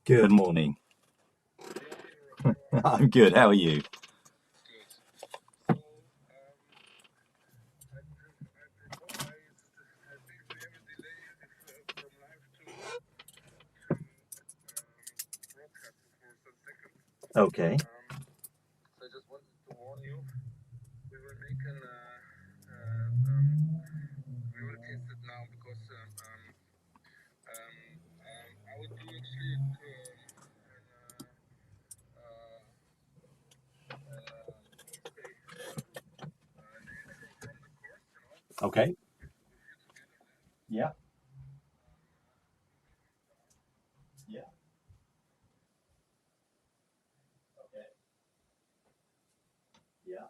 Good morning. I'm good. How are you? Okay. So I just wanted to warn you. We will make an we will test it now because I would do actually Okay. Yeah. Yeah. Okay. Yeah.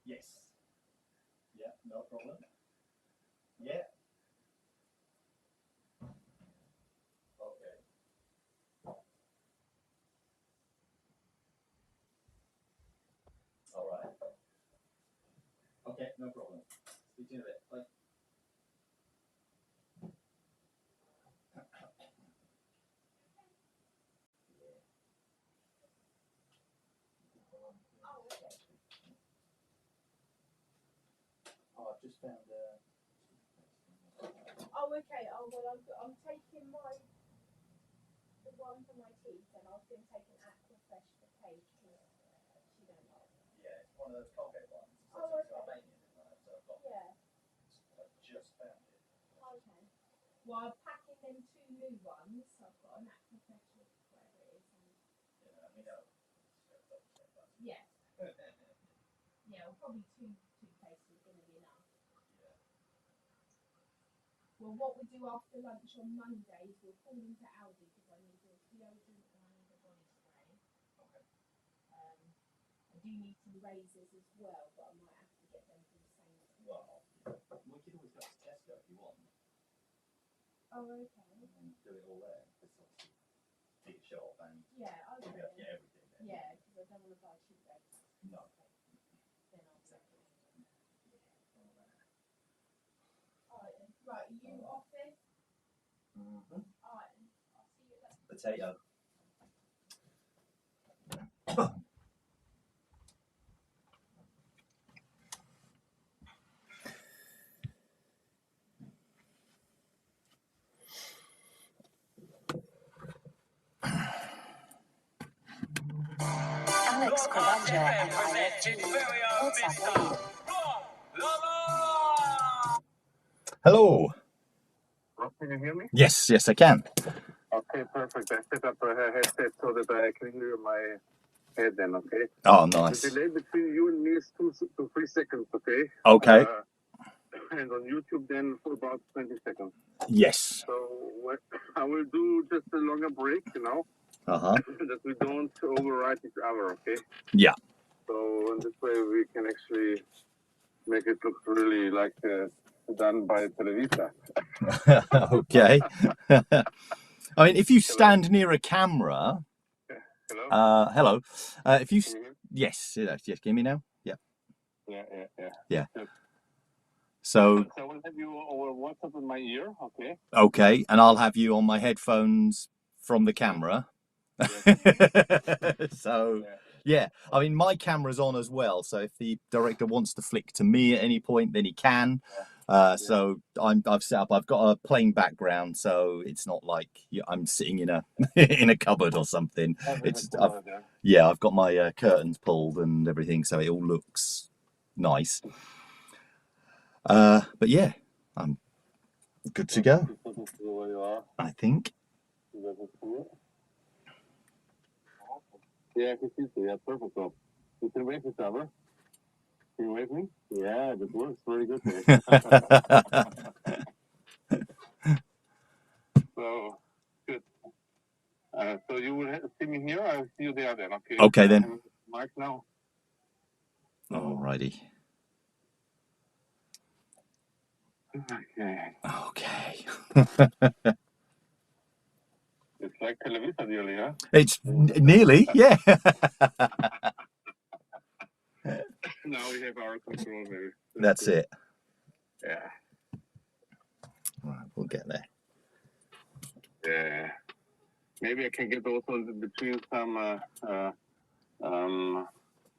Yes. Yeah. No problem. Yeah. Okay. All right. Okay. No problem. Speak to you in a bit. Bye. Oh, I've just found. Oh, okay. Oh, well, I'm taking the one for my teeth, and I was going to take an aqua fresh for Kate because she don't like it. Yeah, it's one of those Colgate ones. Oh, okay. Albanian, isn't it? So I've got. Yeah. I just found it. Okay. Well, I'm packing them 2 new ones. So I've got an aqua fresh, whatever it is. And Yeah, we know. yeah. Yeah, well, probably 2 toothpastes is going to be enough. Yeah. Well, what we do after lunch on Monday is we'll call into Aldi because I need a deodorant and I need a body spray. Okay. I do need some razors as well, but I might have to get them from the same. Well, we could always go to Tesco if you want. Oh, okay. And do it all there. It's obviously big shop and Yeah, you okay. have to get everything there. Yeah, because I don't want to buy cheap razors. No. Then I'll exactly. Alright then. Right, are you off then? Mm-hmm. Alright then. I'll see you later. Potato. Hello. Can you hear me? Yes, I can. Okay, perfect. I set up a headset so that I can hear my head then, okay? Oh, nice. The delay between you and me is 2 to 3 seconds, okay? Okay. And on YouTube then for about 20 seconds. Yes. So I will do just a longer break, that we don't override each other, okay? Yeah. So in this way we can actually make it look really like done by Televisa. Okay. I mean, if you stand near a camera. Hello? Hello. If you. Can you hear? Yes. Yes. Hear me now? Yeah. Yeah. So. So I will have you over WhatsApp in my ear, okay? Okay, and I'll have you on my headphones from the camera. So. Yeah, I mean, my camera's on as well, so if the director wants to flick to me at any point, then he can. So I've set up. I've got a plain background, so it's not like I'm sitting in a in a cupboard or something. I've got my curtains pulled and everything, so it all looks nice. But yeah, I'm good to go. I think. Yeah, I can see so. Yeah, perfect. So you can wave each other. Can you wave me? Yeah, that works very good. So good. So you will see me here. I'll see you there then. Okay. Okay then. Mike now. Alrighty. Okay. It's like Televisa nearly, huh? It's nearly, yeah. now we have our control, maybe. That's it. Yeah. Right, we'll get there. Yeah. Maybe I can get also in between some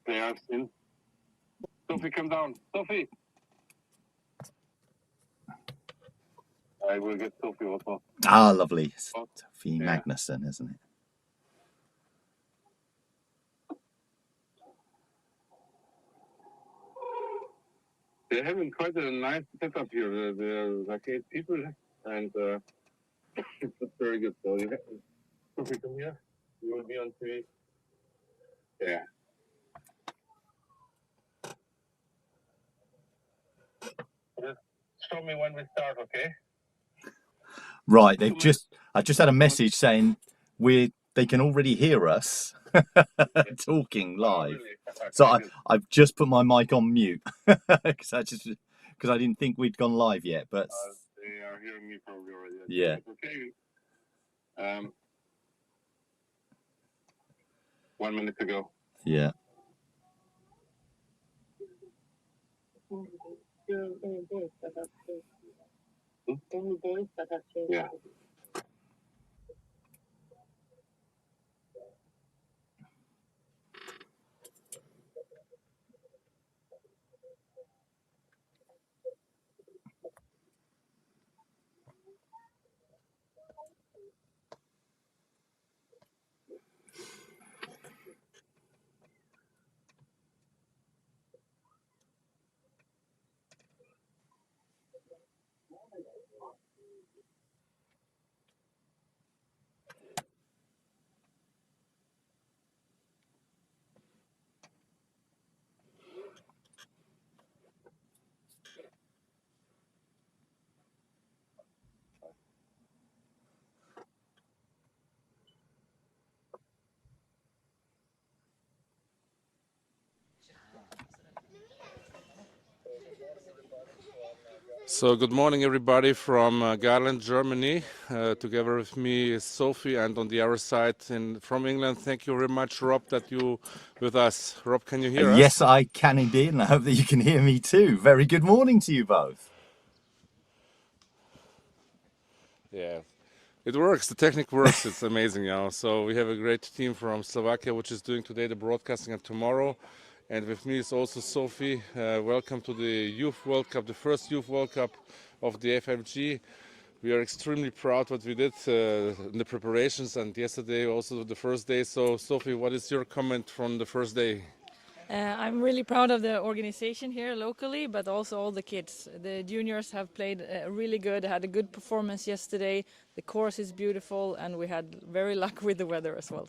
players in. Sophie, come down. Sophie! I will get Sophie also. Ah, lovely. Sophie Yeah. Magnuson, isn't it? They're having quite a nice setup here. There are like 8 people, and it's very good. So you have Sophie, come here. You will be on TV. Yeah. Just show me when we start, okay? Right, I just had a message saying they can already hear us talking live. Oh, really? Okay, So good. I've just put my mic on mute because I didn't think we'd gone live yet. But They are hearing me probably already. yeah, It's okay. 1 minute to go. yeah. Yeah. So good morning everybody from Garland, Germany. Together with me is Sophie, and on the other side from England, thank you very much, Rob, that you with us. Rob, can you hear us? Yes, I can indeed, and I hope that you can hear me too. Very good morning to you both. Yeah, it works. The technique works. It's amazing, you know. So we have a great team from Slovakia, which is doing today the broadcasting, and tomorrow. And with me is also Sophie. Welcome to the Youth World Cup, the first Youth World Cup of the FIFG. We are extremely proud what we did in the preparations, and yesterday also the first day. So Sophie, what is your comment from the first day? I'm really proud of the organization here locally, but also all the kids. The juniors have played really good, had a good performance yesterday. The course is beautiful, and we had very luck with the weather as well.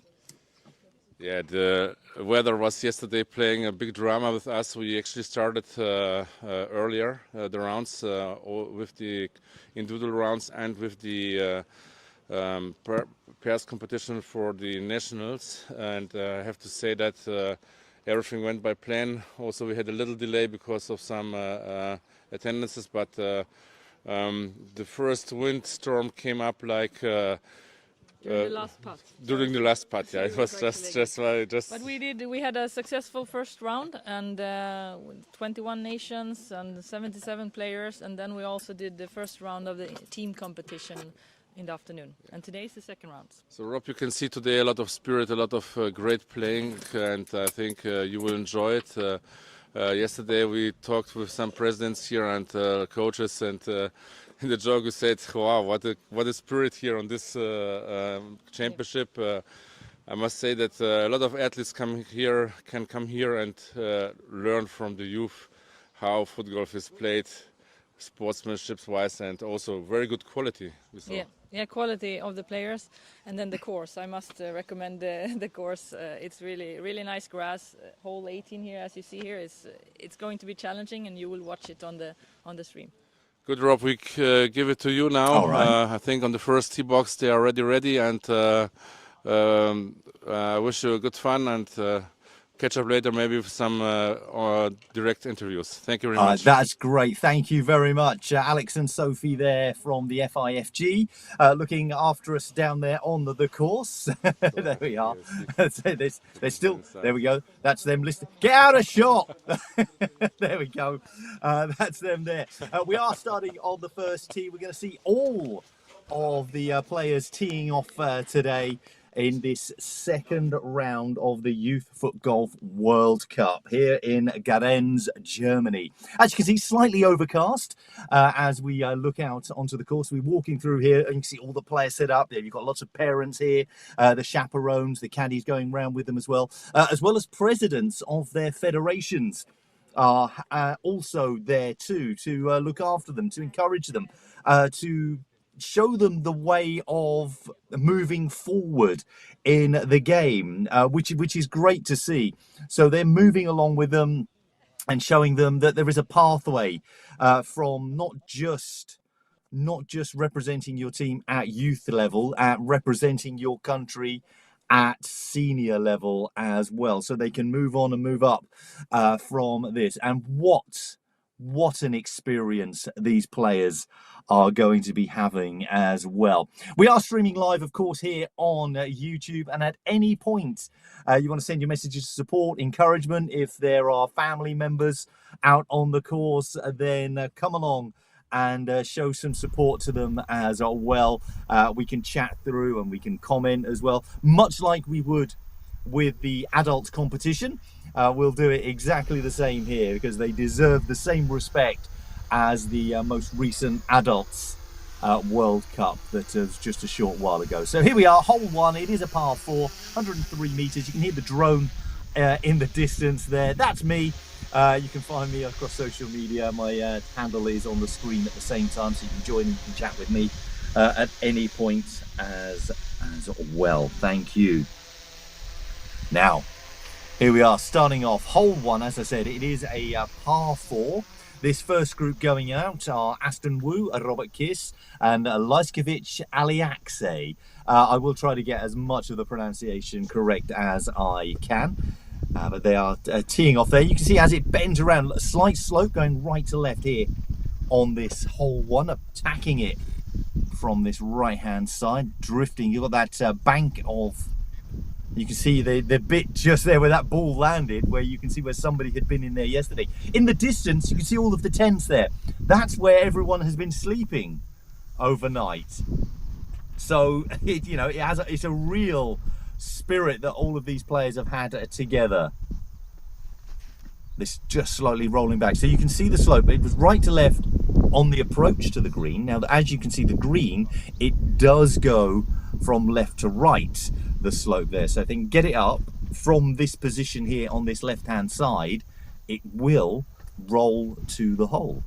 Yeah, the weather was yesterday playing a big drama with us. We actually started earlier the rounds with the individual rounds and with the pairs competition for the nationals. And I have to say that everything went by plan. Also, we had a little delay because of some attendances, but the first windstorm came up like. During the last putt. During the last putt, yeah, it was just. But we had a successful first round, and 21 nations and 77 players, and then we also did the first round of the team competition in the afternoon, and today is the second round. So Rob, you can see today a lot of spirit, a lot of great playing, and I think you will enjoy it. Yesterday we talked with some presidents here and coaches, and in the joke we said, "Wow, what a spirit here on this championship." I must say that a lot of athletes can come here and learn from the youth how FootGolf is played, sportsmanship-wise, and also very good quality. Yeah, quality of the players, and then the course. I must recommend the course. It's really nice grass. Hole 18 here, as you see here, it's going to be challenging, and you will watch it on the stream. Good, Rob. We give it to you now. All right. I think on the first tee box they are ready, and I wish you good fun and catch up later, maybe with some or direct interviews. Thank you very much. That's great. Thank you very much. Alex and Sophie there from the FIFG, looking after us down there on the course. There we are. They're still, there we go. That's them listening. Get out of shot. There we go. That's them there. We are starting on the first tee. We're going to see all of the players teeing off today in this second round of the Youth FootGolf World Cup here in Garenz, Germany. As you can see, slightly overcast as we look out onto the course. We're walking through here and you can see all the players set up there. You've got lots of parents here, the chaperones, the caddies going around with them as well as presidents of their federations are also there too to look after them, to encourage them, to show them the way of moving forward in the game, which is great to see. So they're moving along with them and showing them that there is a pathway from not just representing your team at youth level, at representing your country at senior level as well, so they can move on and move up from this. And what an experience these players are going to be having as well. We are streaming live, of course, here on YouTube, and at any point you want to send your messages of support, encouragement, if there are family members out on the course, then come along and show some support to them as well. We can chat through and we can comment as well, much like we would with the adult competition. We'll do it exactly the same here because they deserve the same respect as the most recent adults World Cup that was just a short while ago. So here we are, hole one. It is a par 4, 103 meters. You can hear the drone in the distance there. That's me. You can find me across social media. My handle is on the screen at the same time, so you can join and you can chat with me at any point as well. Thank you. Now, here we are, starting off hole one. As I said, it is a par 4. This first group going out are Aston Wu, Robert Kiss, and Lajskovic Aliakse. I will try to get as much of the pronunciation correct as I can. But they are teeing off there. You can see as it bends around, a slight slope going right to left here on this hole one, attacking it from this right-hand side, drifting. You've got that bank of... You can see the bit just there where that ball landed, where you can see where somebody had been in there yesterday. In the distance, you can see all of the tents there. That's where everyone has been sleeping overnight. So, it's a real spirit that all of these players have had together. This just slowly rolling back. So you can see the slope. It was right to left on the approach to the green. Now, as you can see, the green, it does go from left to right, the slope there. So if they can get it up from this position here on this left-hand side, it will roll to the hole.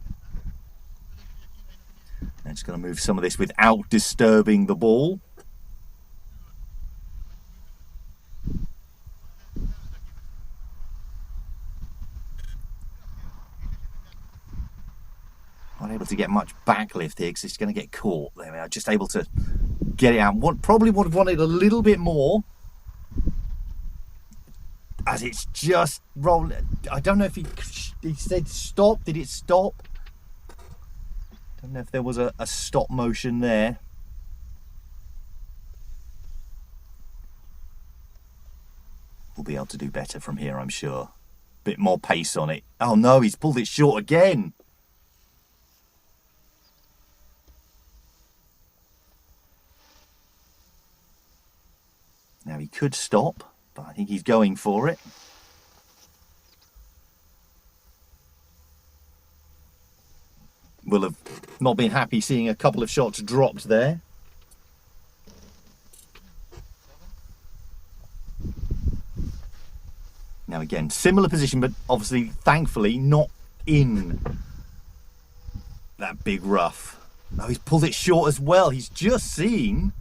I'm just going to move some of this without disturbing the ball. Not able to get much backlift here because it's going to get caught. There we are, just able to get it out. Probably would have wanted a little bit more, as it's just rolling. I don't know if he said stop. Did it stop? Don't know if there was a stop motion there. We'll be able to do better from here, I'm sure. Bit more pace on it. Oh no, he's pulled it short again. Now he could stop, but I think he's going for it. Will have not been happy seeing a couple of shots dropped there. Now again, similar position, but obviously, thankfully, not in that big rough. Oh, he's pulled it short as well. He's just seen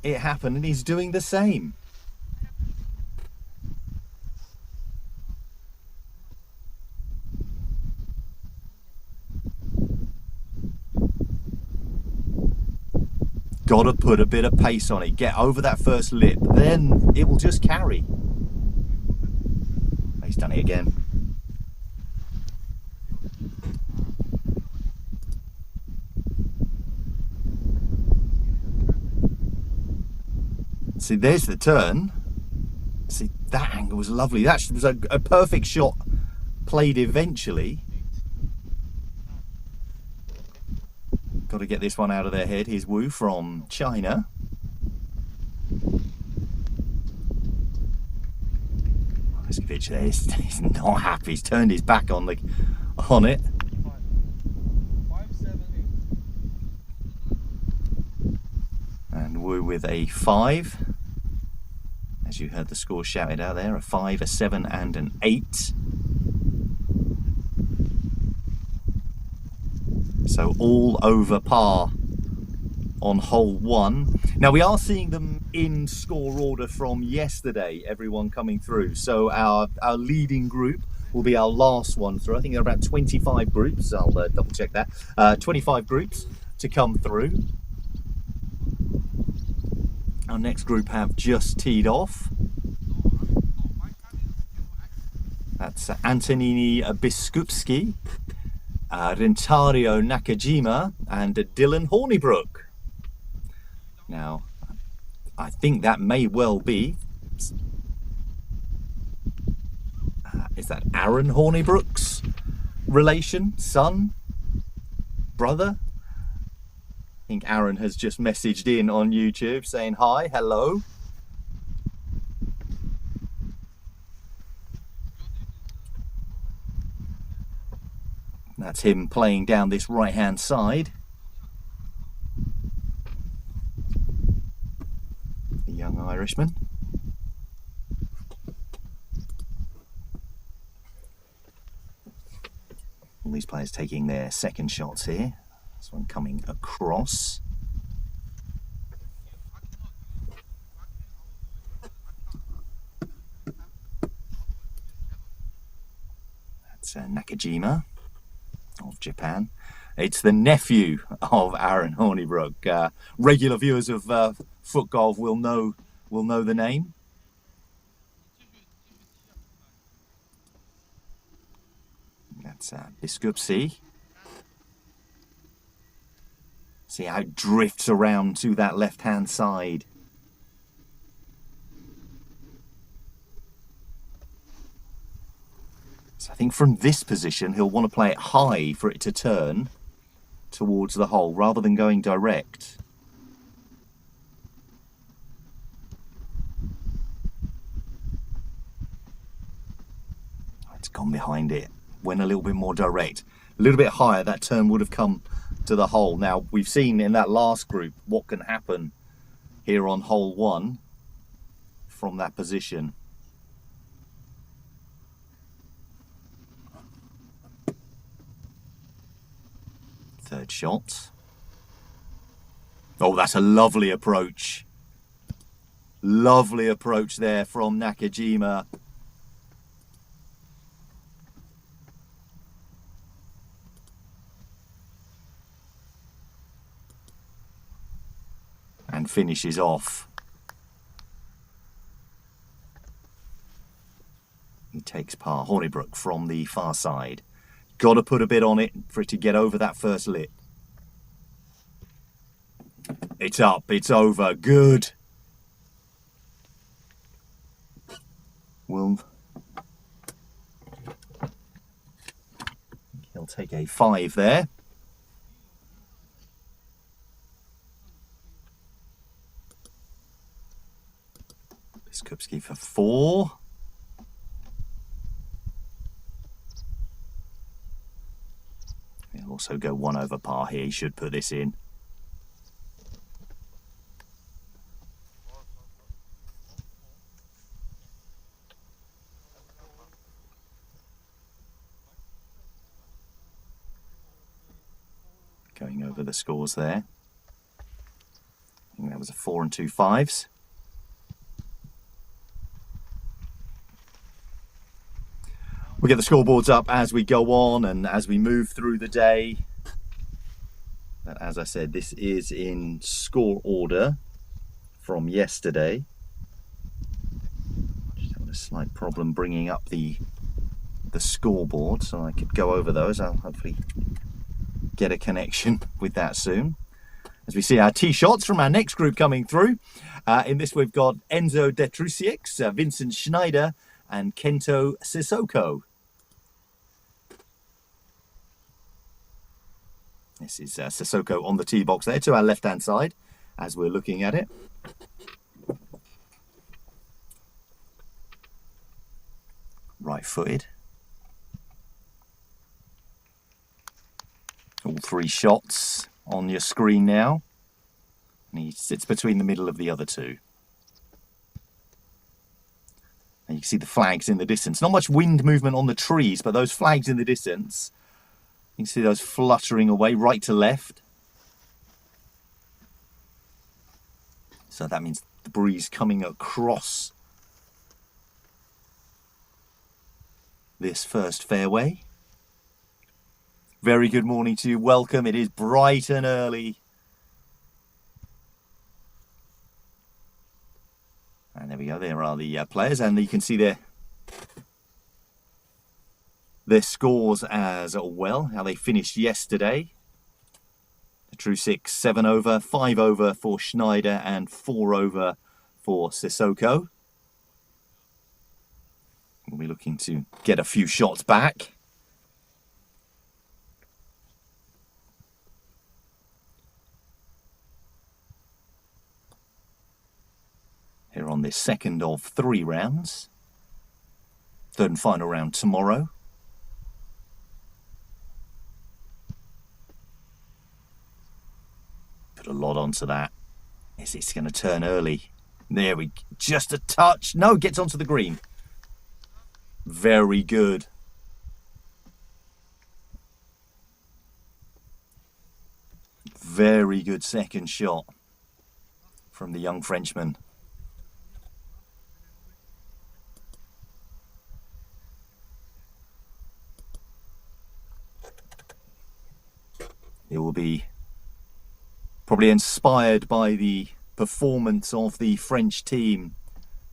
it happen and he's doing the same. Got to put a bit of pace on it, get over that first lip, then it will just carry. he's done it again. See, there's the turn. See, that angle was lovely. That was a perfect shot played eventually. Got to get this one out of their head. Here's Wu from China. Iskovic there, he's not happy. He's turned his back on it. And Wu with a 5. As you heard the score shouted out there, a 5, a 7 and an 8. So all over par on hole 1. Now we are seeing them in score order from yesterday, everyone coming through. So our leading group will be our last one through. I think there are about 25 groups. I'll double check that. 25 groups to come through. Our next group have just teed off. That's Antonini Biskupski, Rentario Nakajima and Dylan Hornibrook. Now, I think that may well be, is that Aaron Hornibrook's relation, son, brother? I think Aaron has just messaged in on YouTube saying hi, hello. That's him playing down this right-hand side. The young Irishman. All these players taking their second shots here. This one coming across. That's Nakajima of Japan. It's the nephew of Aaron Hornibrook. Regular viewers of FootGolf will know the name. That's Biskupski. See how it drifts around to that left-hand side. So I think from this position, he'll want to play it high for it to turn towards the hole rather than going direct. It's gone behind it. Went a little bit more direct. A little bit higher, that turn would have come to the hole. Now, we've seen in that last group what can happen here on hole 1 from that position. Third shot. Oh, that's a lovely approach. Lovely approach there from Nakajima. And finishes off. He takes par. Hornibrook from the far side. Got to put a bit on it for it to get over that first lip. It's up, it's over, good. He'll take a 5 there. Biskupski for 4. He'll also go 1 over par here. He should put this in. Going over the scores there. I think that was a 4 and 2 5s. We get the scoreboards up as we go on and as we move through the day. But as I said, this is in score order from yesterday. Just having a slight problem bringing up the the scoreboard, so I could go over those. I'll hopefully get a connection with that soon. As we see our tee shots from our next group coming through. In this we've got Enzo Detrusieks, Vincent Schneider and Kento Sissoko. This is Sissoko on the tee box there to our left-hand side as we're looking at it. Right-footed. All three shots on your screen now. And he sits between the middle of the other two. And you can see the flags in the distance. Not much wind movement on the trees, but those flags in the distance, you can see those fluttering away right to left. So that means the breeze coming across this first fairway. Very good morning to you. Welcome. It is bright and early. And there we go. There are the players, and you can see their scores as well, how they finished yesterday. The True 6, 7 over, 5 over for Schneider, and 4 over for Sissoko. We'll be looking to get a few shots back. Here on this second of 3 rounds. Third and final round tomorrow. Put a lot onto that. Is it's going to turn early? There we go. Just a touch. No, gets onto the green. Very good. Very good second shot from the young Frenchman. It will be probably inspired by the performance of the French team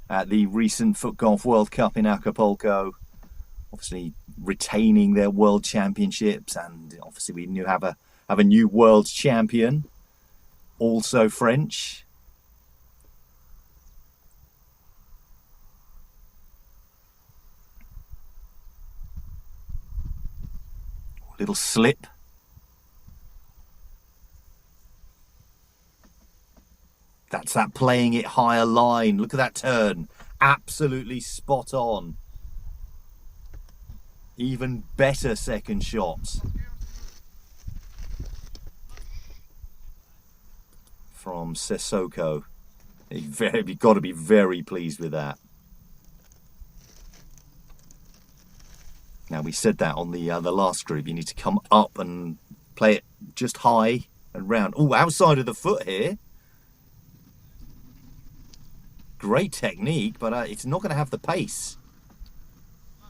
at the recent FootGolf World Cup in Acapulco. Obviously retaining their world championships, and obviously we have a new world champion, also French. Little slip. That's that playing it higher line. Look at that turn. Absolutely spot on. Even better second shot from Sissoko. You've got to be very pleased with that. Now, we said that on the last group. You need to come up and play it just high and round. Oh, outside of the foot here. Great technique, but it's not going to have the pace. I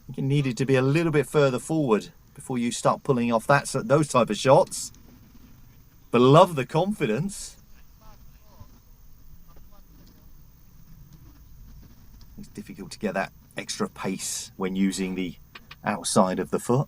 think it needed to be a little bit further forward before you start pulling off those type of shots. But love the confidence. It's difficult to get that extra pace when using the outside of the foot.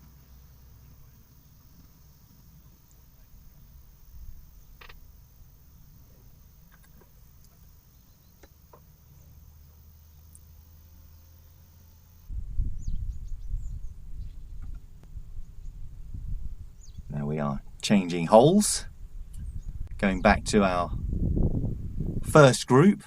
Now we are changing holes, going back to our first group.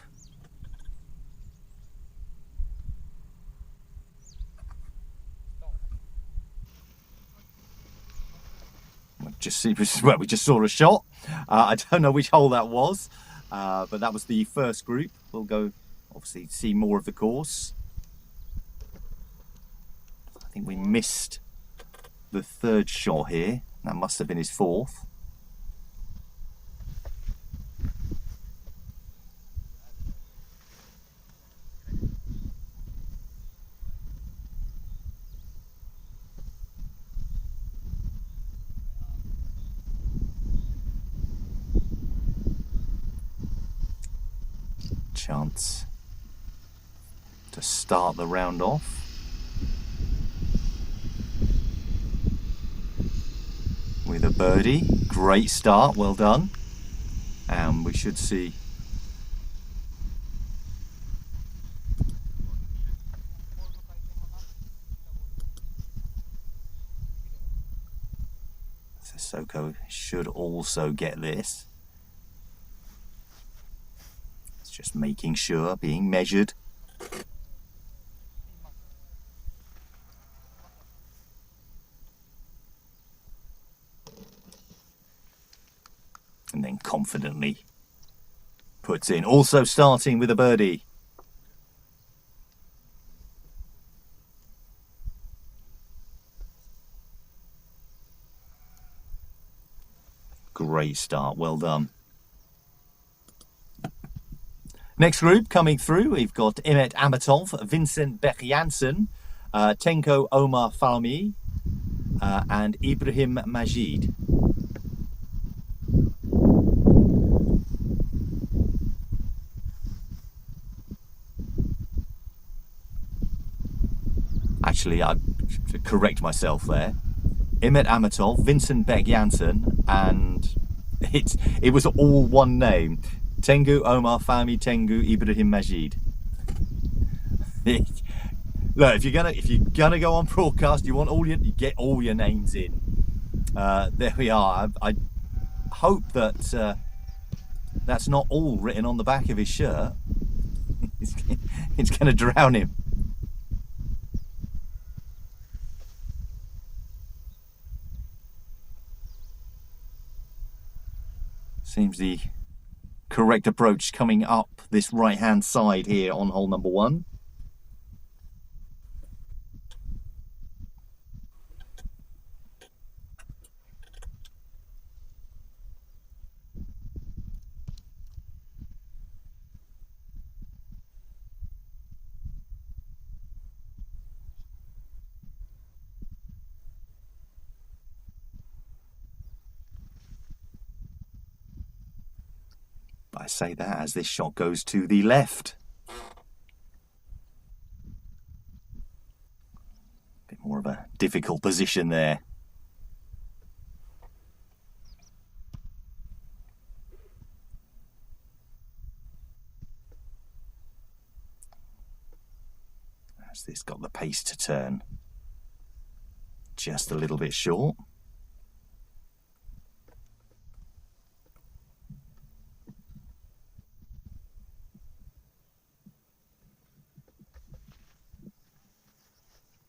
We just saw a shot. I don't know which hole that was, but that was the first group. We'll go obviously see more of the course. I think we missed the third shot here. That must have been his fourth. Chance to start the round off. with a birdie. Great start, well done. And we should see Sissoko should also get this. It's just making sure, being measured. And then confidently puts in. Also starting with a birdie. Great start, well done. Next group coming through, we've got Imet Amatov, Vincent Berjansen, Tenko Omar Falmi, and Ibrahim Majid. Actually, I should correct myself there. Imet Amatov, Vincent Berjansen, and it was all one name. Tengu Omar Fahmy Tengu Ibrahim Majid. Look, if you're gonna go on broadcast, you get all your names in. There we are. I hope that that's not all written on the back of his shirt. It's gonna drown him. Seems the correct approach coming up this right-hand side here on hole number 1. I say that as this shot goes to the left. Bit more of a difficult position there. Has this got the pace to turn? Just a little bit short.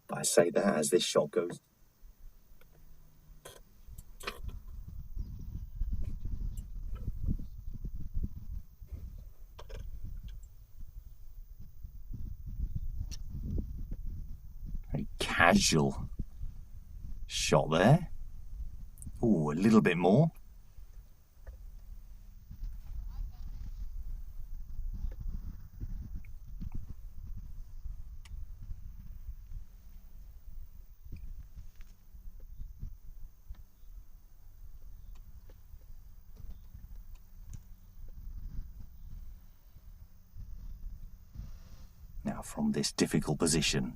I say that as this shot goes. Very casual shot there. Oh, a little bit more. Now from this difficult position.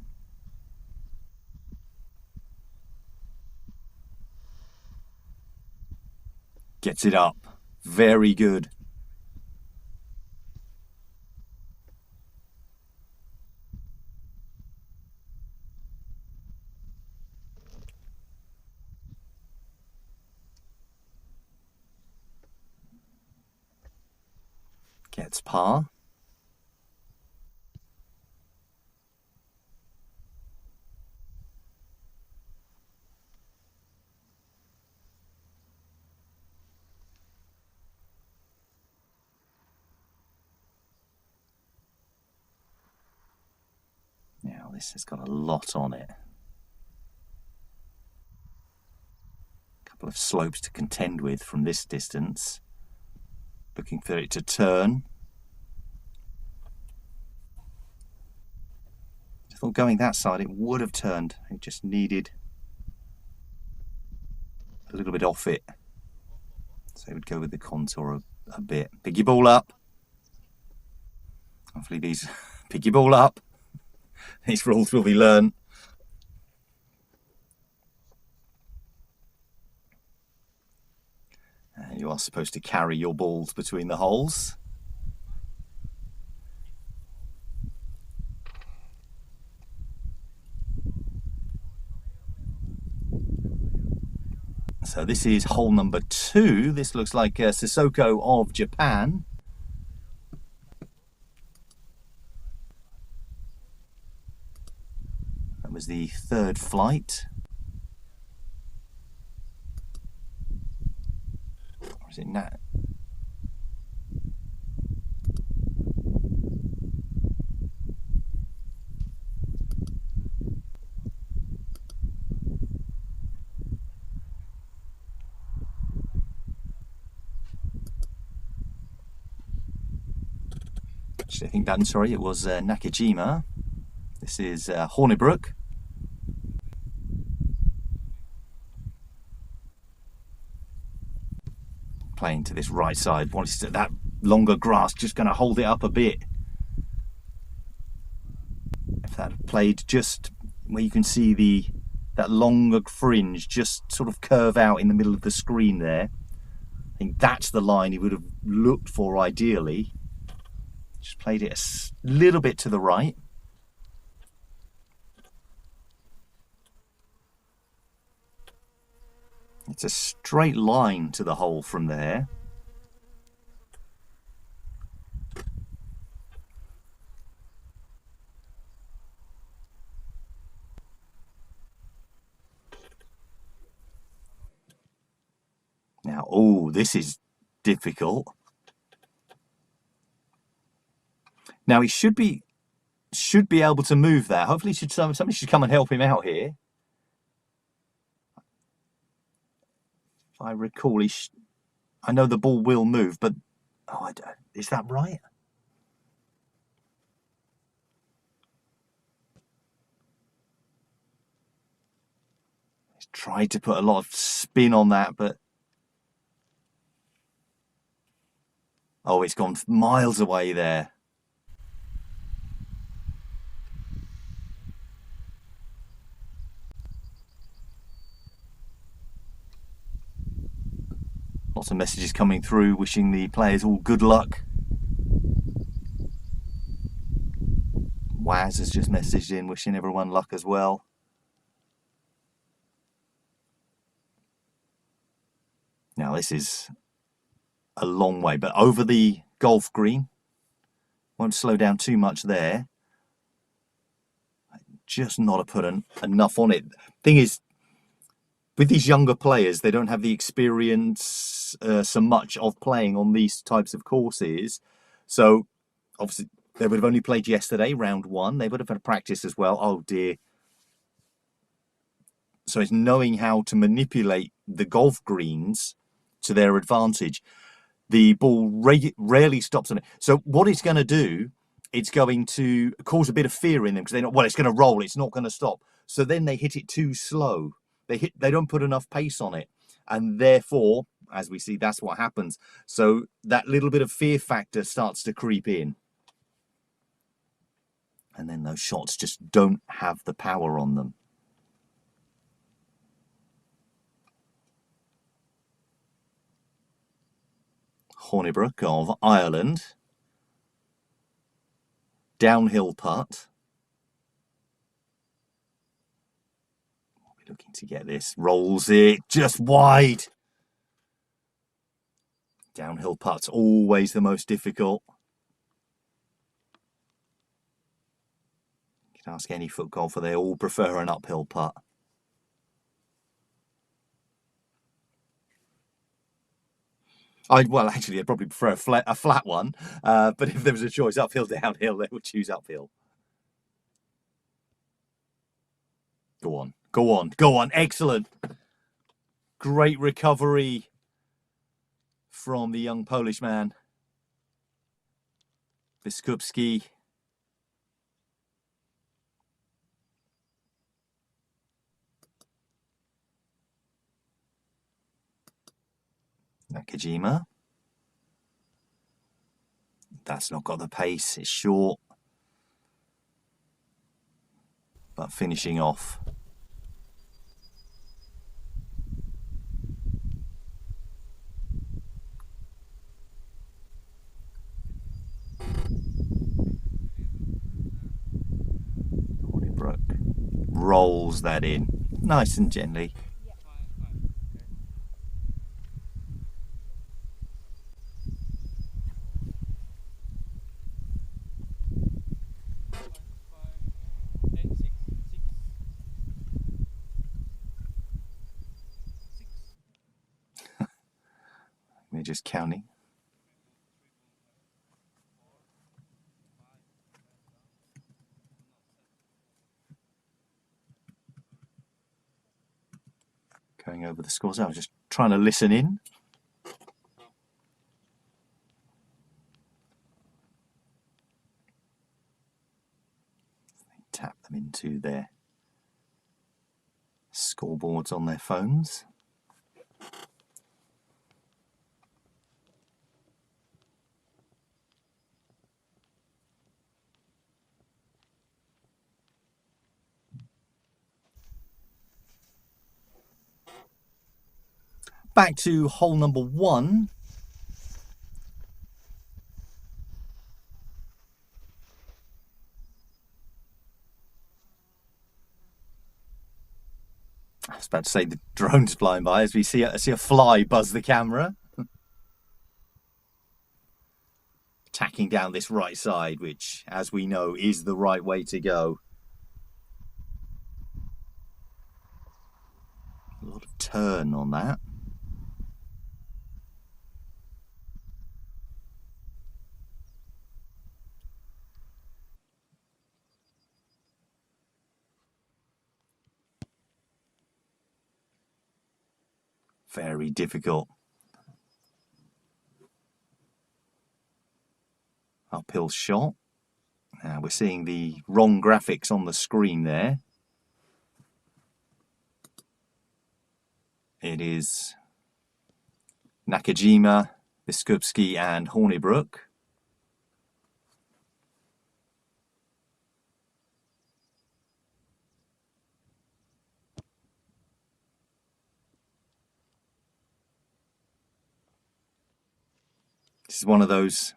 Gets it up. Very good. Gets par. Now this has got a lot on it. A couple of slopes to contend with from this distance. Looking for it to turn. I thought going that side it would have turned. It just needed a little bit off it. So it would go with the contour a bit. Pick your ball up. Hopefully these pick your ball up. These rules will be learned. You are supposed to carry your balls between the holes. So this is hole number 2. This looks like Sissoko of Japan. That was the 3rd flight. Or is it Nat? Actually, I think that, sorry, it was Nakajima. This is Hornibrook. Playing to this right side. That longer grass just going to hold it up a bit. If that had played just where you can see that longer fringe just sort of curve out in the middle of the screen there, I think that's the line he would have looked for ideally. Just played it a little bit to the right. It's a straight line to the hole from there. Now, oh, this is difficult. Now he should be able to move that. Hopefully, somebody should come and help him out here. If I recall, I know the ball will move, but is that right? He's tried to put a lot of spin on that, but oh, it's gone miles away there. Lots of messages coming through wishing the players all good luck. Waz has just messaged in wishing everyone luck as well. Now this is a long way, but over the golf green. Won't slow down too much there. Just not put enough on it. Thing is, with these younger players, they don't have the experience so much of playing on these types of courses. So, obviously, they would have only played yesterday, round 1. They would have had practice as well. Oh, dear. So it's knowing how to manipulate the golf greens to their advantage. The ball rarely stops on it. So what it's going to do, it's going to cause a bit of fear in them because they're not, well, it's going to roll. It's not going to stop. So then they hit it too slow. They don't put enough pace on it. And therefore, as we see, that's what happens. So that little bit of fear factor starts to creep in. And then those shots just don't have the power on them. Hornibrook of Ireland. Downhill putt. Looking to get this. Rolls it just wide. Downhill putt's always the most difficult. You can ask any foot golfer, they all prefer an uphill putt. Well, actually, I'd probably prefer a flat one. But if there was a choice, uphill, downhill, they would choose uphill. Go on, go on, go on. Excellent. Great recovery from the young Polish man. Biskupski. Nakajima. That's not got the pace. It's short. But finishing off. rolls that in nice and gently. We're just counting. Going over the scores. I was just trying to listen in. Tap them into their scoreboards on their phones. Back to hole number 1. I was about to say the drone's flying by as we see a fly buzz the camera. Tacking down this right side, which, as we know, is the right way to go. A lot of turn on that. Very difficult. Uphill shot. We're seeing the wrong graphics on the screen there. It is Nakajima, Biskupski and Hornibrook. This is one of those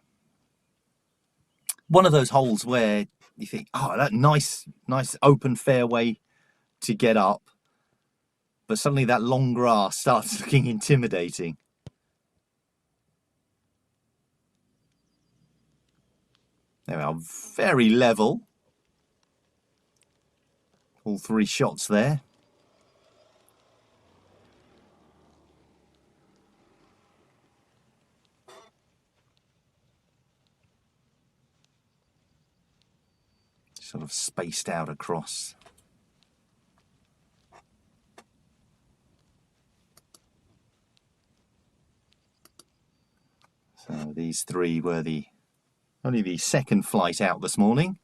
holes where you think, oh, that nice open fairway to get up, but suddenly that long grass starts looking intimidating. There we are, very level. All 3 shots there. Sort of spaced out across. So these 3 were only the second flight out this morning.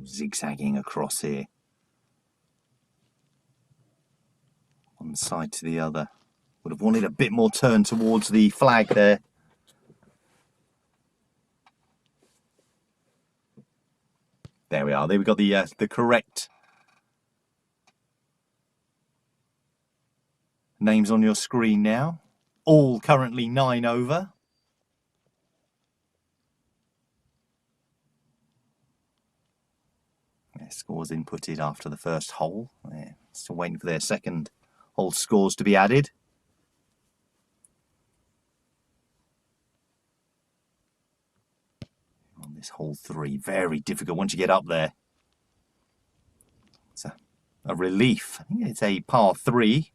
Zigzagging across here. One side to the other. Would have wanted a bit more turn towards the flag there. There we are. There we got the correct names on your screen now. All currently 9 over. Scores inputted after the first hole. Still waiting for their second hole scores to be added. On this hole 3, very difficult once you get up there. It's a relief. I think it's a par 3.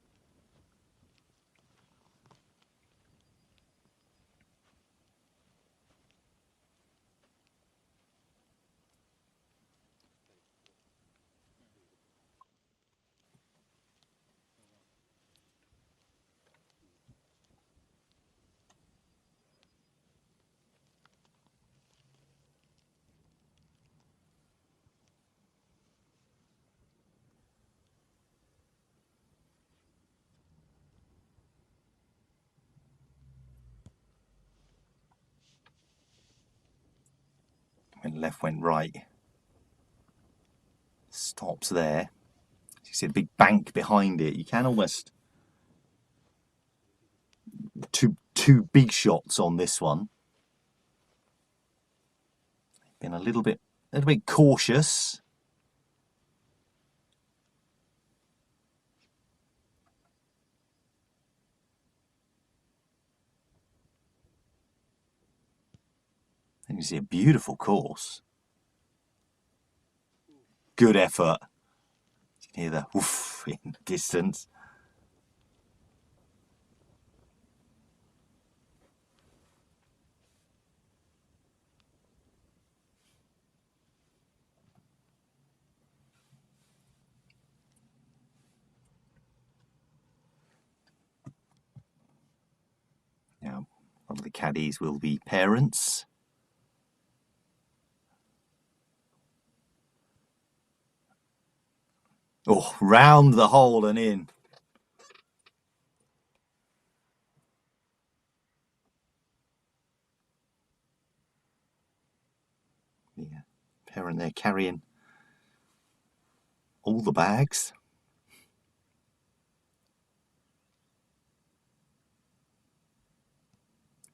Went left, went right. tops there. You see the big bank behind it. You can almost two big shots on this one. Been a little bit cautious. And you see a beautiful course. Good effort. You can hear the woof in the distance. Now, one of the caddies will be parents. Oh, round the hole and in. Yeah, parent there carrying all the bags.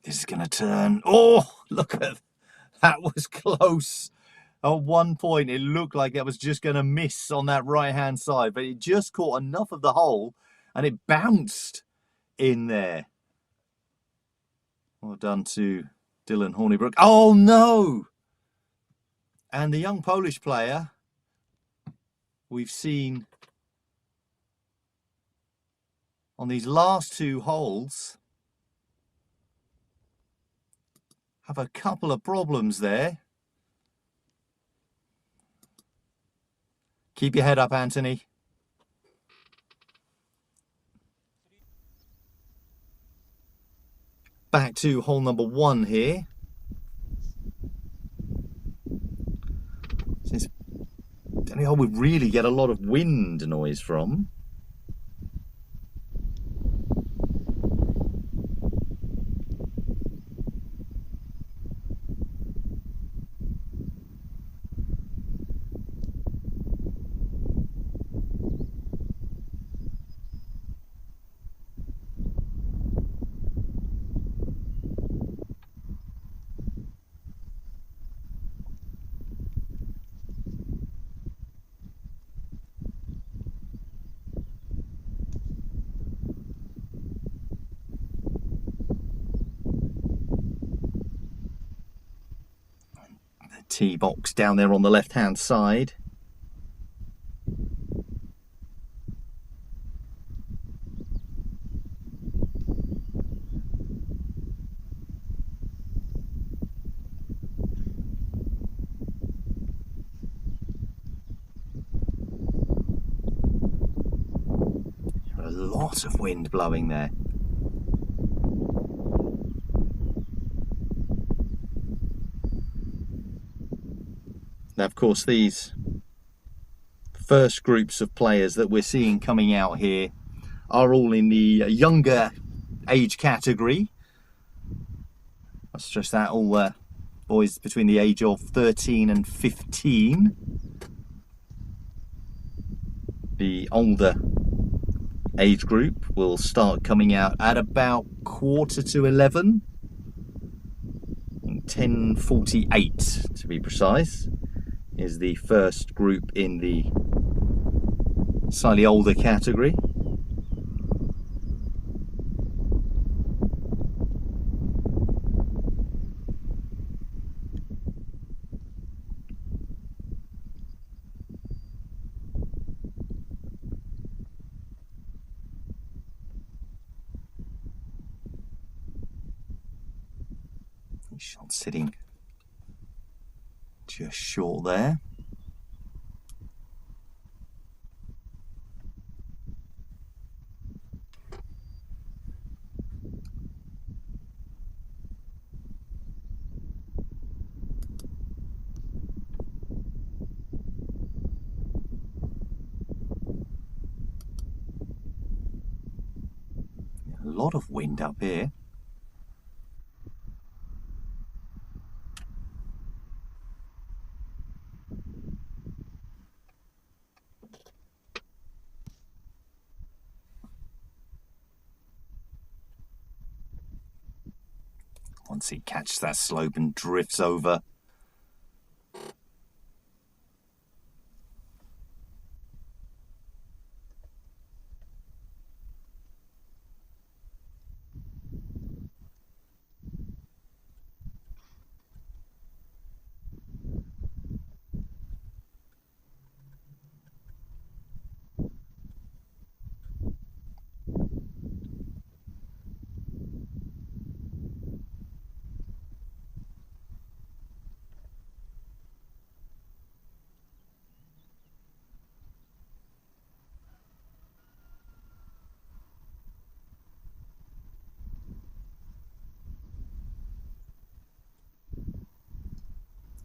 This is going to turn. Oh, look at that, was close. At one point, it looked like it was just going to miss on that right-hand side, but it just caught enough of the hole and it bounced in there. Well done to Dylan Hornibrook. Oh, no! And the young Polish player we've seen on these last two holes have a couple of problems there. Keep your head up, Anthony. Back to hole number 1 here. Since the only hole we really get a lot of wind noise from. Tee box down there on the left hand side. A lot of wind blowing there. Now, of course, these first groups of players that we're seeing coming out here are all in the younger age category. I stress that, all boys between the age of 13 and 15. The older age group will start coming out at about 11:15. 10:48 to be precise is the first group in the slightly older category. Shot sitting just short there. A lot of wind up here. Once he catches that slope and drifts over.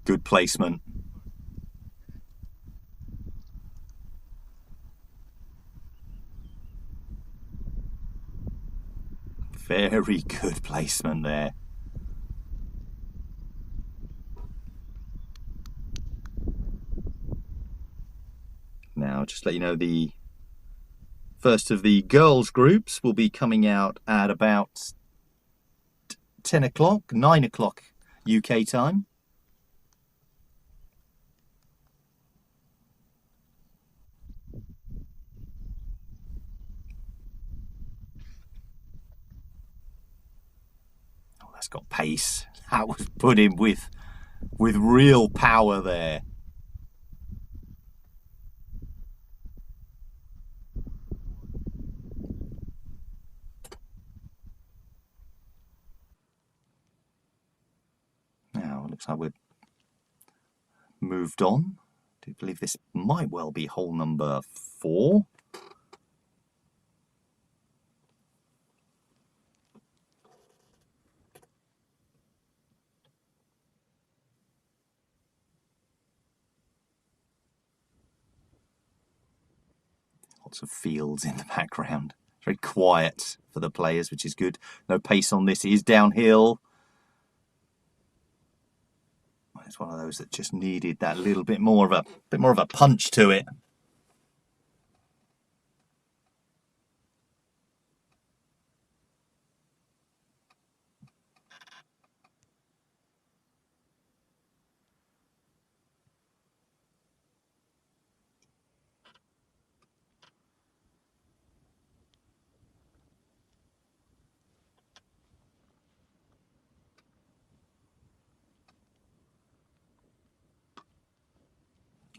Good placement. Very good placement there. Now, just let you know, the first of the girls groups will be coming out at about 10 o'clock, 9 o'clock UK time. Oh, that's got pace. That was put in with real power there. Now, it looks like we've moved on. I do believe this might well be hole number 4. Lots of fields in the background. Very quiet for the players, which is good. No pace on this. It is downhill. It's one of those that just needed that little bit more of a punch to it.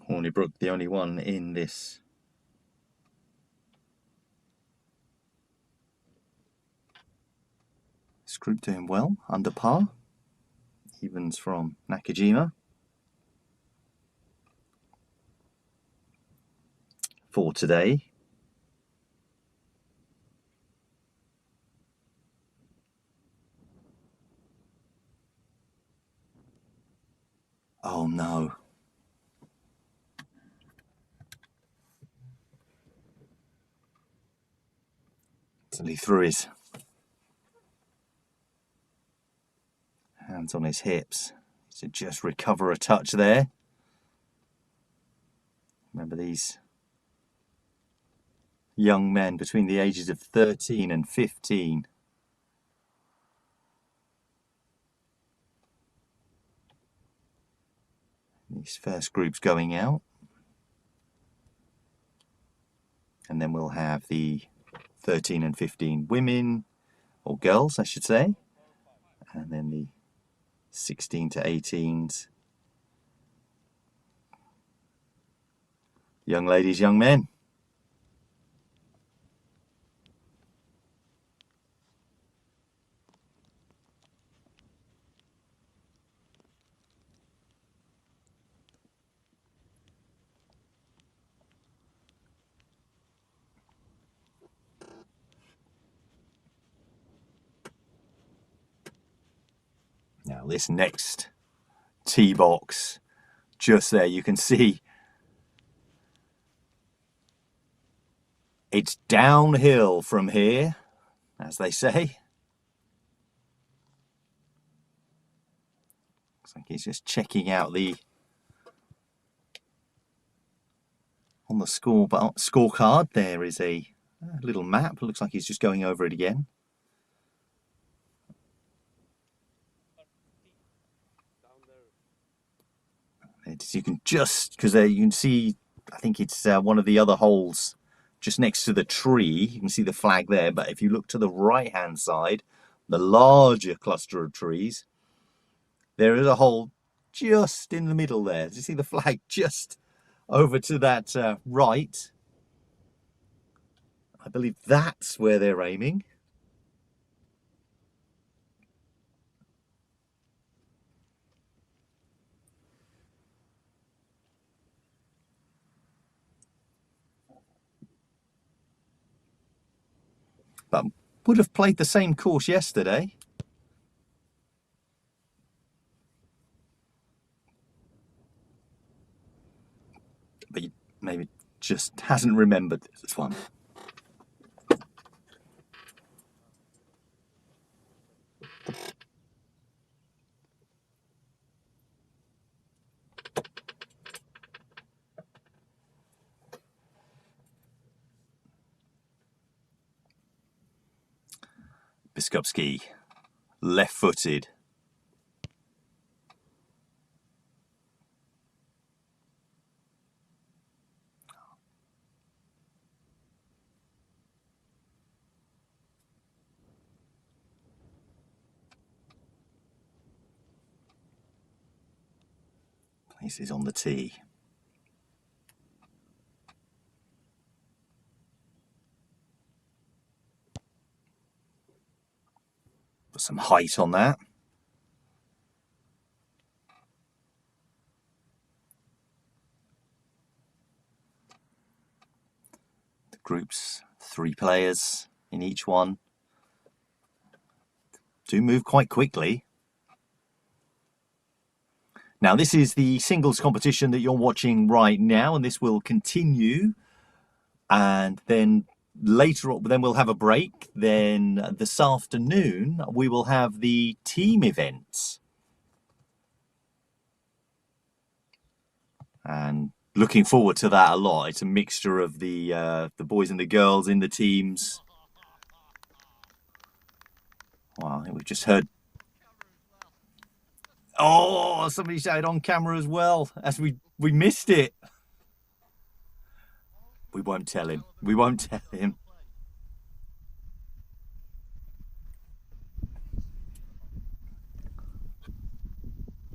Hornibrook, the only one in this group, doing well, under par. Evens from Nakajima. For today. Oh no. Until he threw his hands on his hips to just recover a touch there. Remember, these young men between the ages of 13 and 15. These first groups going out. And then we'll have the 13 and 15 women, or girls I should say, and then the 16 to 18s, young ladies, young men. Now this next tee box, just there, you can see it's downhill from here, as they say. Looks like he's just checking out on the scorecard. There is a little map. Looks like he's just going over it again. You can just, because you can see, I think it's one of the other holes just next to the tree. You can see the flag there, but if you look to the right hand side, the larger cluster of trees, there is a hole just in the middle there. Do you see the flag just over to that right? I believe that's where they're aiming. But would have played the same course yesterday. But he maybe just hasn't remembered this one. Biskupski, left-footed. Places on the tee. Put some height on that. The groups, 3 players in each one. Do move quite quickly. Now this is the singles competition that you're watching right now, and this will continue. And then later on, then we'll have a break. Then this afternoon, we will have the team events. And looking forward to that a lot. It's a mixture of the boys and the girls in the teams. Wow, we've just heard. Oh, somebody shouted on camera as well, as we missed it. We won't tell him. We won't tell him.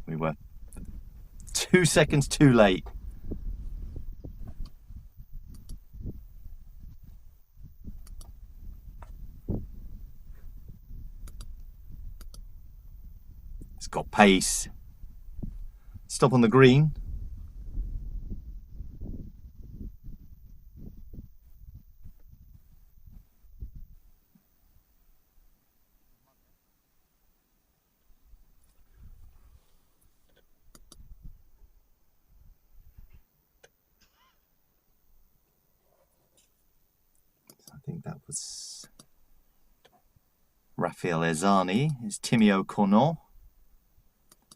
We were 2 seconds too late. It's got pace. Stop on the green. I think that was Raphael Ezani, is Timmy O'Connor,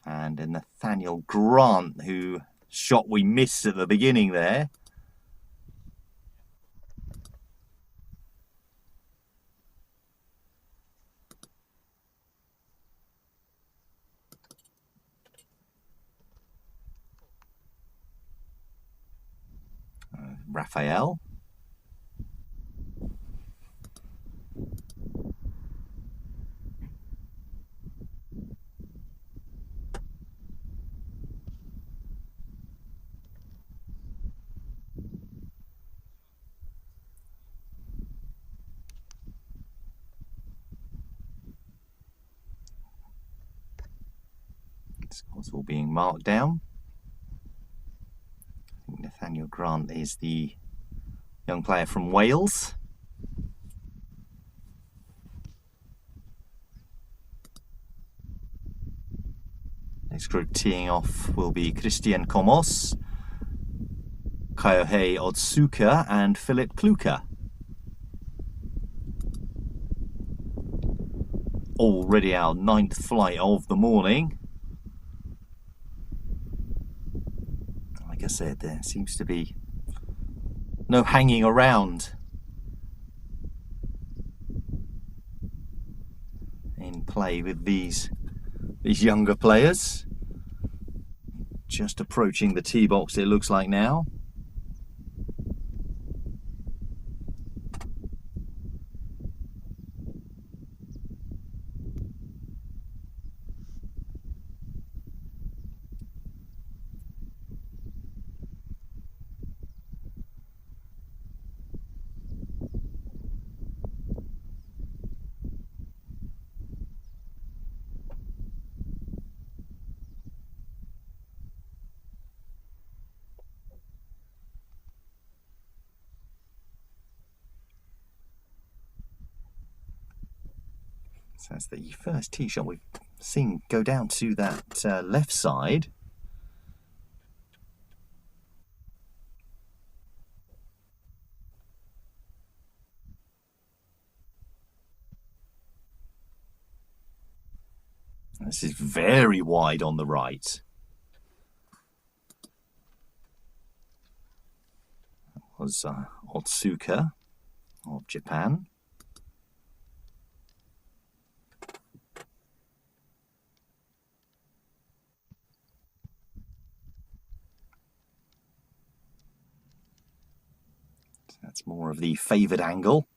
and Nathaniel Grant, who shot we missed at the beginning there. Raphael. Scores all being marked down. I think Nathaniel Grant is the young player from Wales. Next group teeing off will be Christian Komos, Kayohei Otsuka and Philip Kluka. Already our 9th flight of the morning. Like I said, there seems to be no hanging around in play with these younger players. Just approaching the tee box, it looks like now. So that's the first tee shot we've seen go down to that left side. This is very wide on the right. That was Otsuka of Japan. So that's more of the favoured angle.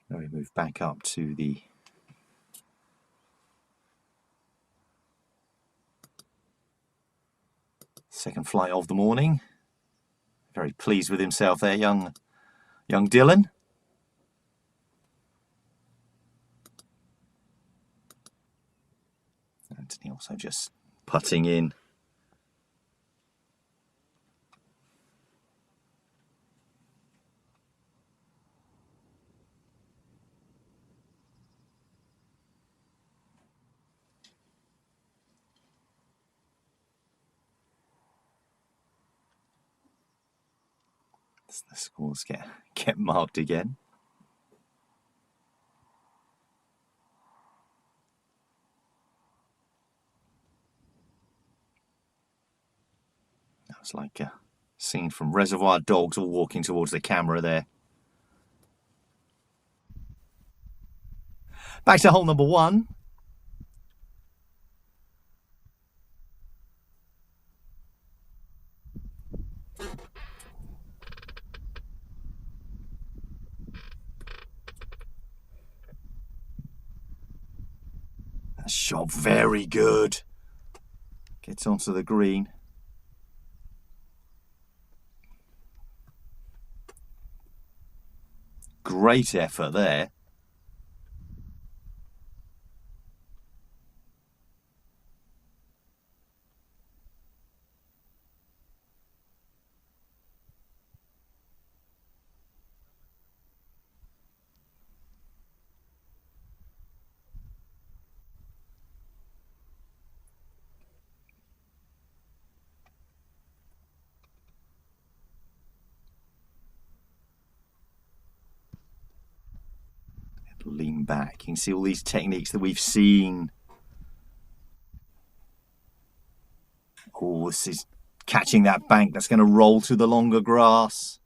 Now we move back up to the second flight of the morning. Very pleased with himself there, young Dylan. Anthony also just putting in. The scores get marked again. That was like a scene from Reservoir Dogs, all walking towards the camera there. Back to hole number 1. That shot very good. Gets onto the green. Great effort there. Lean back. You can see all these techniques that we've seen. Oh, this is catching that bank that's going to roll to the longer grass.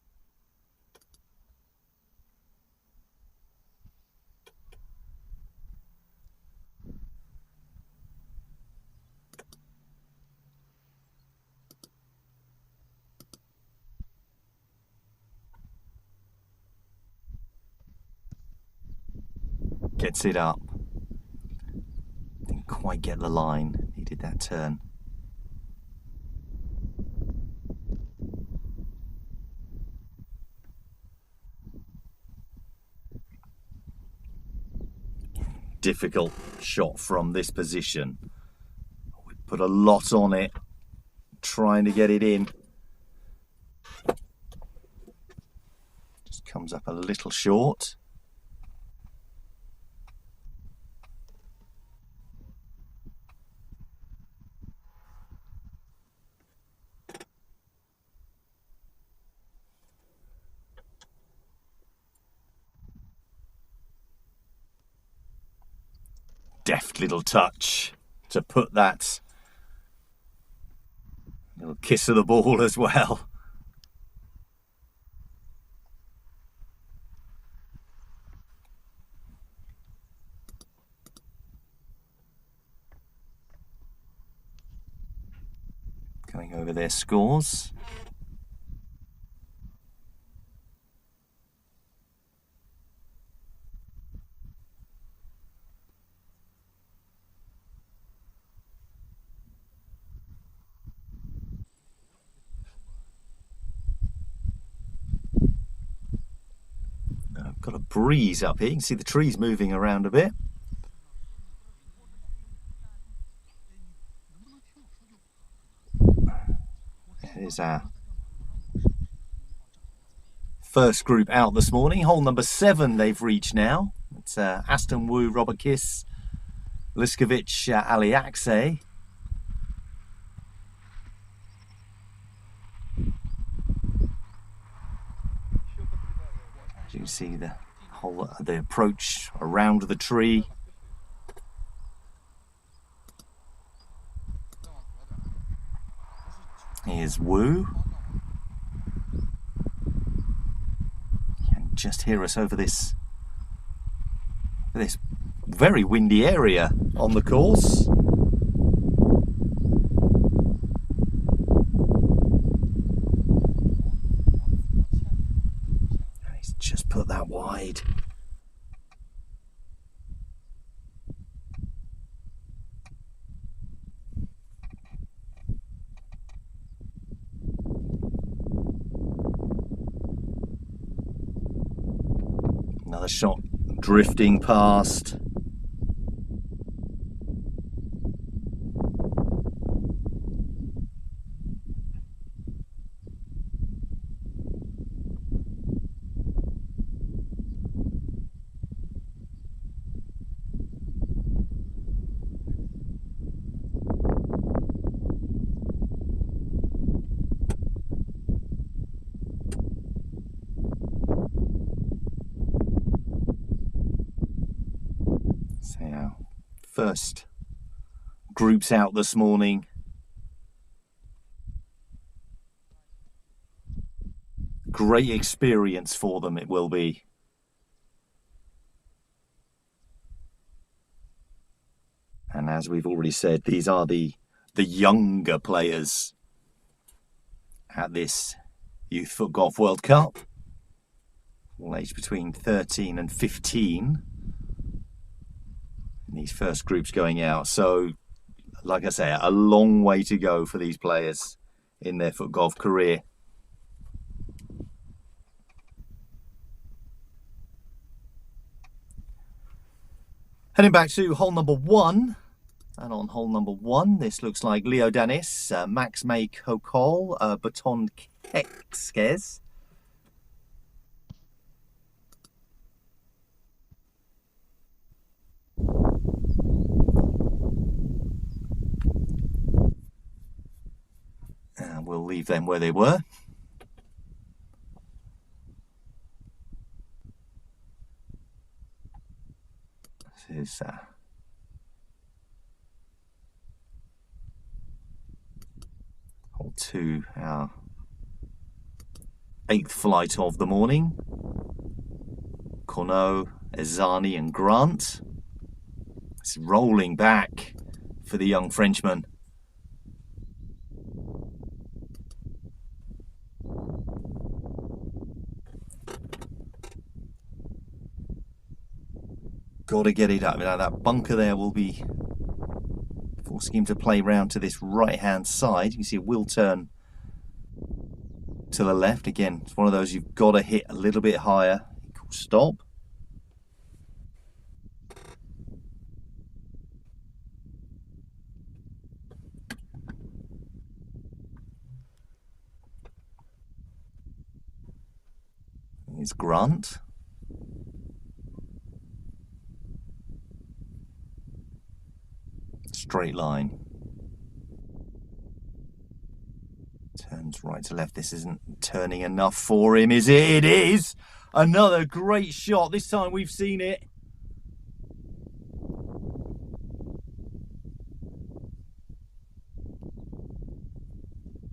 Gets it up. Didn't quite get the line. Needed that turn. Difficult shot from this position. We put a lot on it, trying to get it in. Just comes up a little short. Deft little touch. to put that little kiss of the ball as well. Going over their scores. I've got a breeze up here. You can see the trees moving around a bit. Here's our first group out this morning. Hole number 7 they've reached now. It's Aston Wu, Robert Kiss, Liskovic, Aliaxe. As you can see the approach around the tree. Here's Wu. You can just hear us over this very windy area on the course. And he's just put that wide. Another shot drifting past. So our first groups out this morning. Great experience for them it will be. And as we've already said, these are the younger players at this Youth FootGolf World Cup. All aged between 13 and 15. In these first groups going out. So, like I say, a long way to go for these players in their FootGolf career. Heading back to hole number 1. And on hole number 1, this looks like Leo Danis, Max May Kokol, Baton Kekskes. And we'll leave them where they were. This is hole 2, our 8th flight of the morning. Corneau, Ezani and Grant. It's rolling back for the young Frenchman. Got to get it up. Now that bunker there will be forcing him to play round to this right-hand side. You can see it will turn to the left. Again, it's one of those you've got to hit a little bit higher. Stop. Here's Grant. Straight line. Turns right to left. This isn't turning enough for him, is it? It is! Another great shot. This time we've seen it.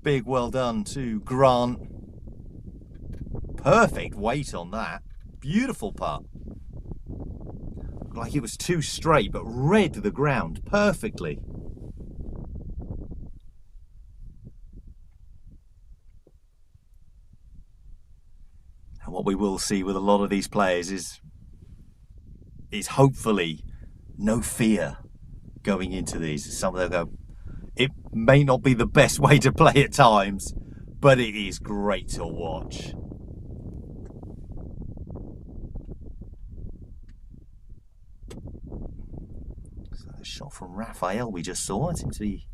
big well done to Grant. Perfect weight on that. Beautiful putt. Looked like it was too straight, but read the ground perfectly. And what we will see with a lot of these players is hopefully no fear going into these. Some of them go, it may not be the best way to play at times, but it is great to watch. So the shot from Raphael we just saw, it seems to be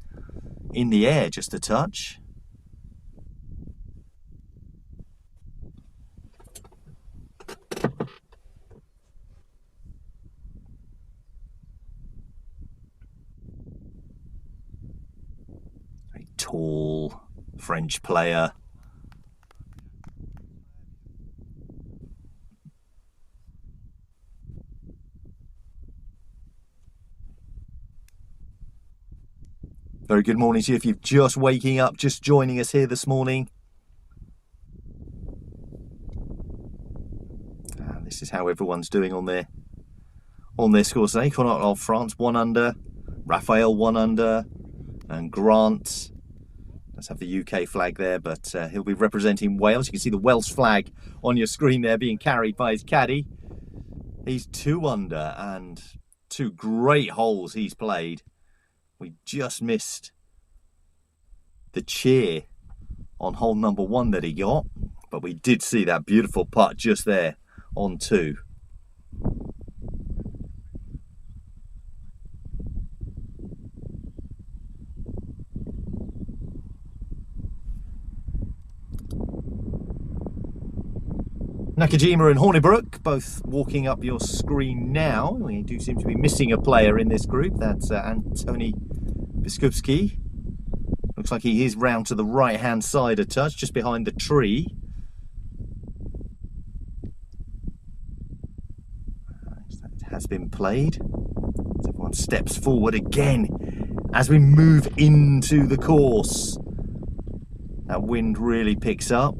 in the air just a touch. Very tall French player. Very good morning to you if you're just waking up, just joining us here this morning. And this is how everyone's doing on their scores today. Connaught of France 1 under, Raphael 1 under, and Grant. Let's have the UK flag there, but he'll be representing Wales. You can see the Welsh flag on your screen there being carried by his caddy. He's 2 under and 2 great holes he's played. We just missed the cheer on hole number 1 that he got, but we did see that beautiful putt just there on 2. Nakajima and Hornibrook both walking up your screen now. We do seem to be missing a player in this group. That's Antoni Biskupski. Looks like he is round to the right-hand side a touch, just behind the tree. That has been played. Everyone steps forward again as we move into the course. That wind really picks up.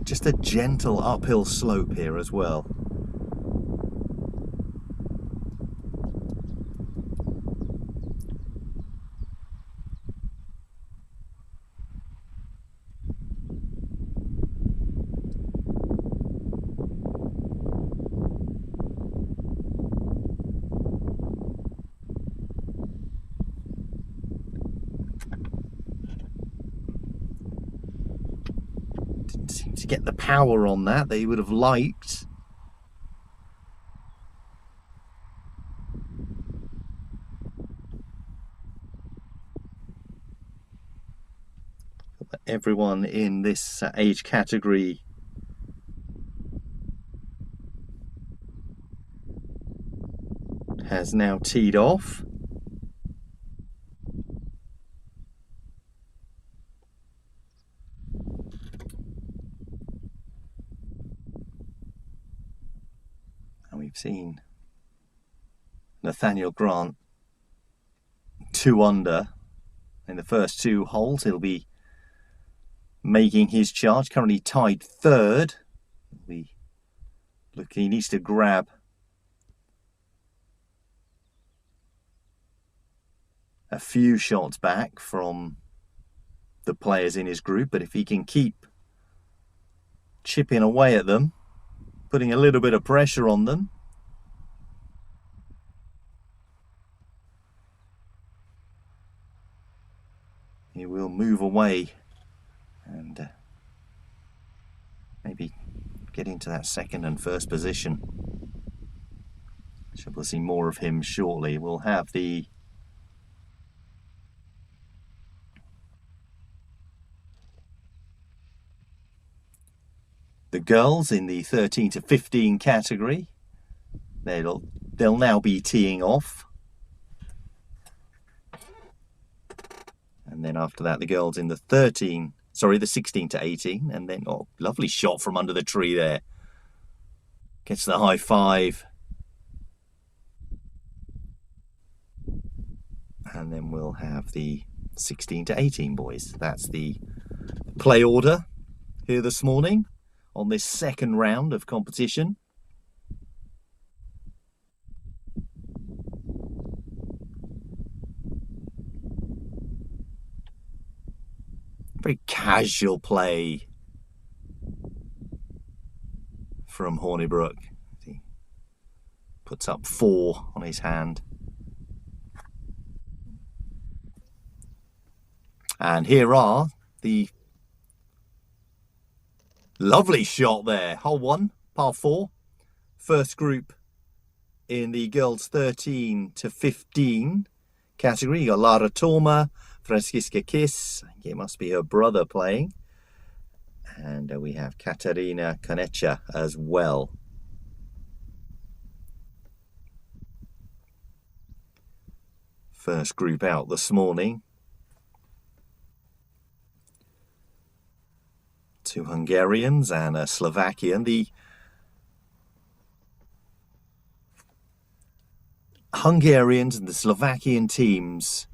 Just a gentle uphill slope here as well. Didn't seem to get the power on that he would have liked. Everyone in this age category has now teed off. And we've seen Nathaniel Grant 2 under in the first 2 holes. He'll be making his charge, currently tied 3rd. He needs to grab a few shots back from the players in his group, but if he can keep chipping away at them, putting a little bit of pressure on them, he will move away and maybe get into that 2nd and 1st position. So we'll see more of him shortly. We'll have the girls in the 13 to 15 category. They'll now be teeing off. And then after that, the girls in the 16 to 18. And then, oh, lovely shot from under the tree there. Gets the high five. And then we'll have the 16 to 18 boys. That's the play order here this morning on this second round of competition. Very casual play from Hornibrook. He puts up 4 on his hand. And here are the lovely shot there. Hole 1, par 4. First group in the girls 13 to 15 category. You got Lara Torma, Francisca Kiss. It must be her brother playing. And we have Katarina Kanecha as well. First group out this morning. 2 Hungarians and a Slovakian. The Hungarians and the Slovakian teams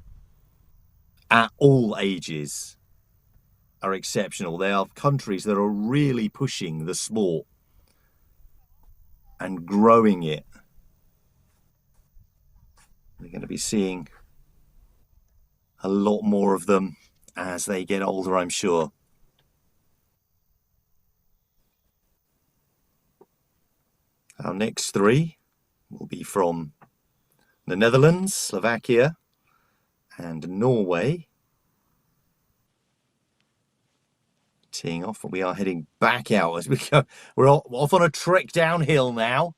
at all ages are exceptional. They are countries that are really pushing the sport and growing it. We're going to be seeing a lot more of them as they get older, I'm sure. Our next 3 will be from the Netherlands, Slovakia, and Norway. Teeing off, but we are heading back out as we go. We're off on a trek downhill now.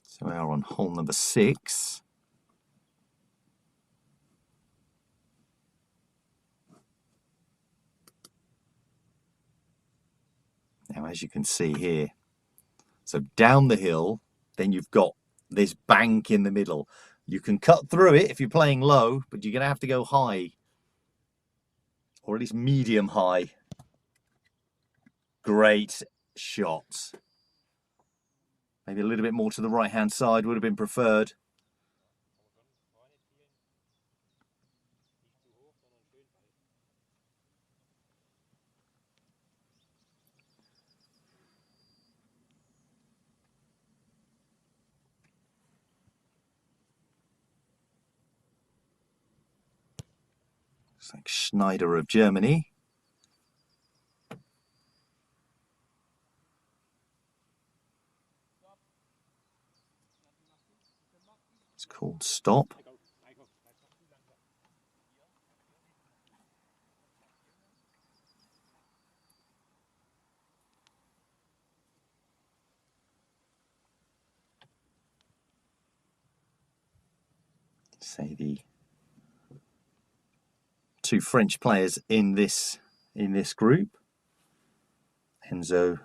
So we are on hole number 6. Now, as you can see here, so down the hill, then you've got this bank in the middle. You can cut through it if you're playing low, but you're going to have to go high, or at least medium high. Great shot. Maybe a little bit more to the right-hand side would have been preferred. Looks like Schneider of Germany. It's called stop. Say the 2 French players in this group, Enzo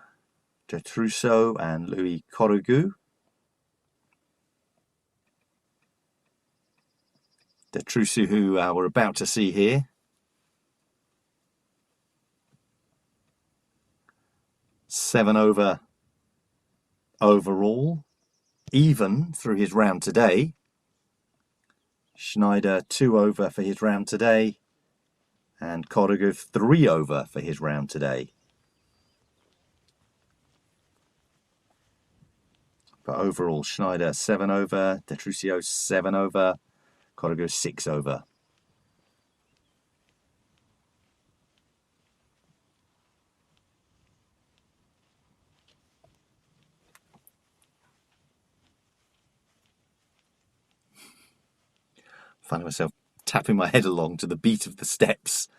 de Trousseau and Louis Corrigu. De Trousseau, who we're about to see here. Seven over overall, even through his round today. Schneider 2 over for his round today, and Corrigu 3 over for his round today. But overall, Schneider 7 over, De Trousseau 7 over, Corrigu 6 over. Finding myself tapping my head along to the beat of the steps.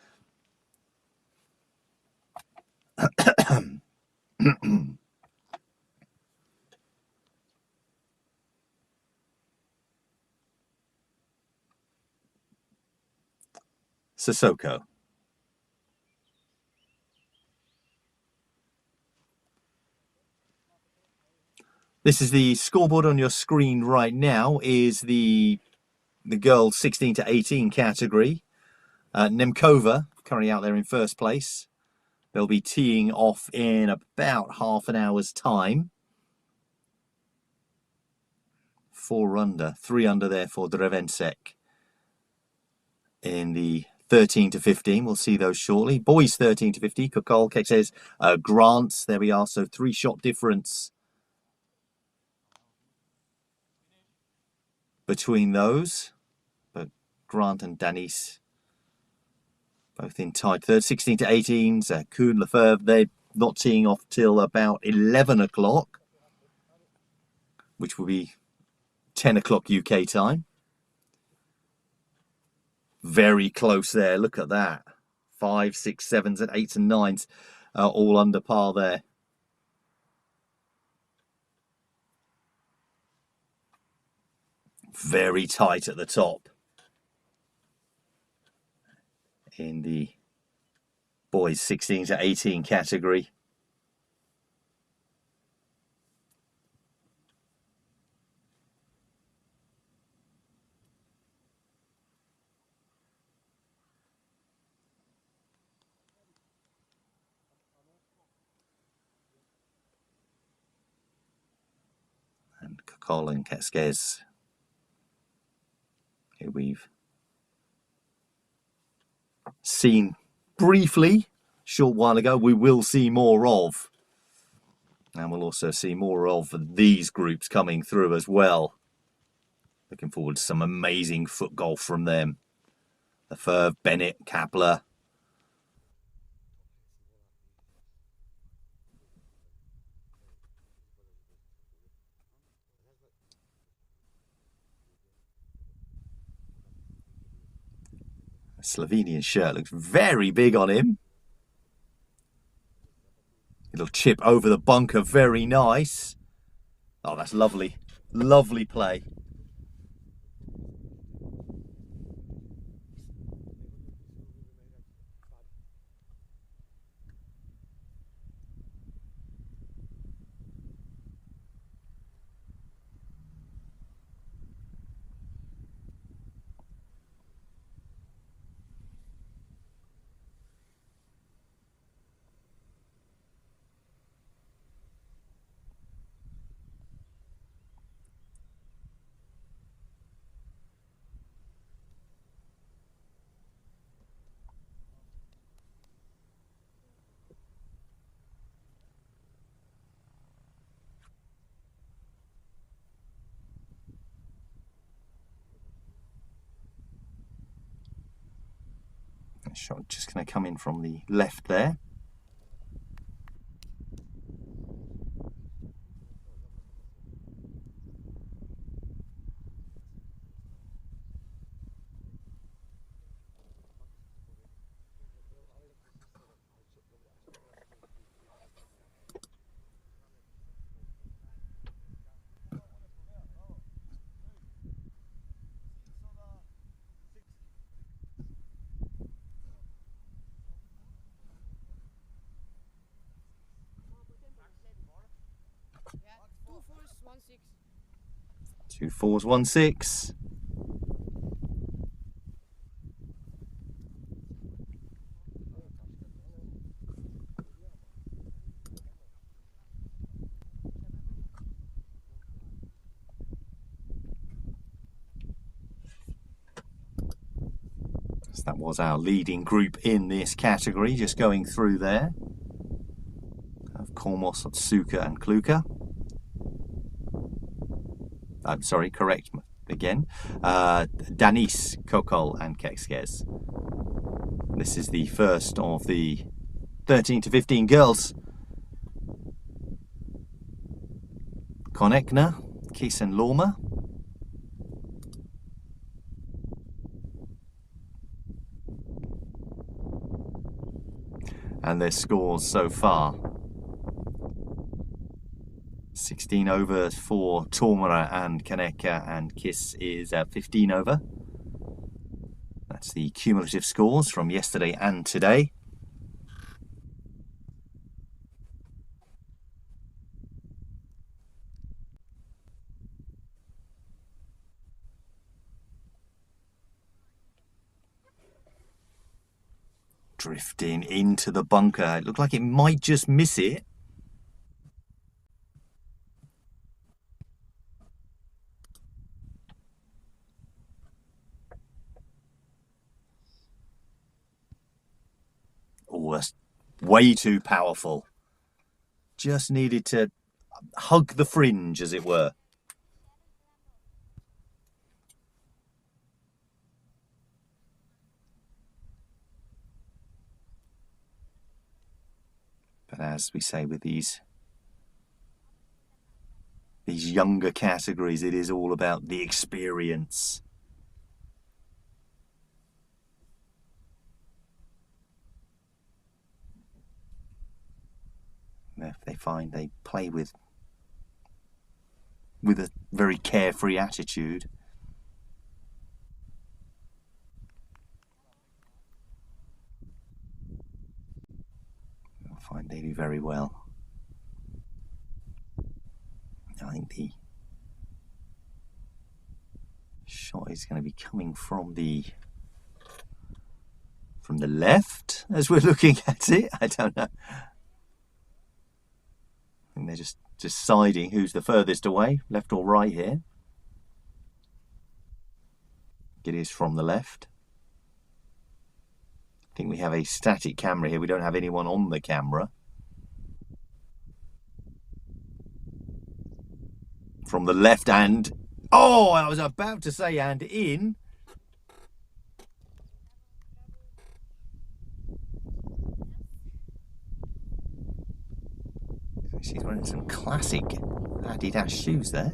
Sissoko. This is the scoreboard on your screen right now, is the girls 16 to 18 category. Nemkova currently out there in first place. They'll be teeing off in about half an hour's time. 4 under, 3 under there for Drevensek. In the 13 to 15, we'll see those shortly. Boys 13 to 15, Kokol, Kexes, Grants, there we are, so 3-shot difference between those. But Grant and Danis both in tied third. 16 to 18s, Kuhn, Lefebvre, they're not teeing off till about 11 o'clock, which will be 10 o'clock UK time. Very close there, look at that. 5, 6, 7s and 8s and 9s all under par there. Very tight at the top. In the boys 16 to 18 category. And Kokol and Casquez, who we've seen briefly a short while ago, we will see more of. And we'll also see more of these groups coming through as well. Looking forward to some amazing foot golf from them. Lefebvre, Bennett, Kapler. The Slovenian shirt looks very big on him. Little chip over the bunker, very nice. Oh, that's lovely. Lovely play. Shot just going to come in from the left there. Two fours, 1 6. So that was our leading group in this category, just going through there. Of Kormos, Otsuka and Kluka. I'm sorry, correct again. Danis, Kokol and Kexkes. This is the first of the 13 to 15 girls. Konekna, Kiss and Lorma. And their scores so far. 16 over for Tormara and Kaneka, and Kiss is at 15 over. That's the cumulative scores from yesterday and today. Drifting into the bunker. It looked like it might just miss it. Oh, that's way too powerful. Just needed to hug the fringe, as it were. But as we say with these younger categories, it is all about the experience. If they find they play with a very carefree attitude, they'll find they do very well. I think the shot is going to be coming from the left as we're looking at it. I don't know. I think they're just deciding who's the furthest away, left or right here. It is from the left. I think we have a static camera here. We don't have anyone on the camera. From the left and... Oh, I was about to say and in. She's wearing some classic Adidas shoes there.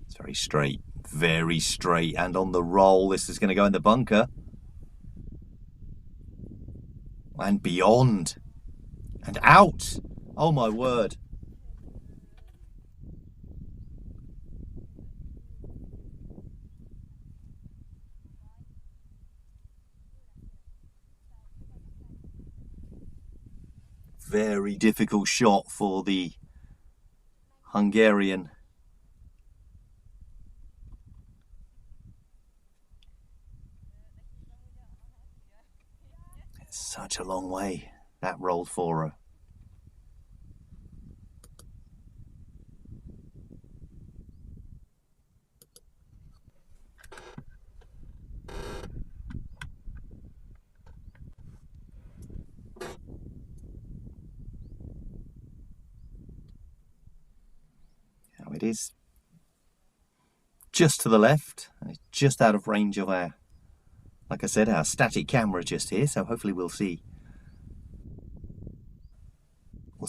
It's very straight, and on the roll. This is going to go in the bunker. And beyond. And out. Oh my word. Very difficult shot for the Hungarian. It's such a long way that rolled for her. It is just to the left, and it's just out of range of our, like I said, our static camera just here, so hopefully we'll see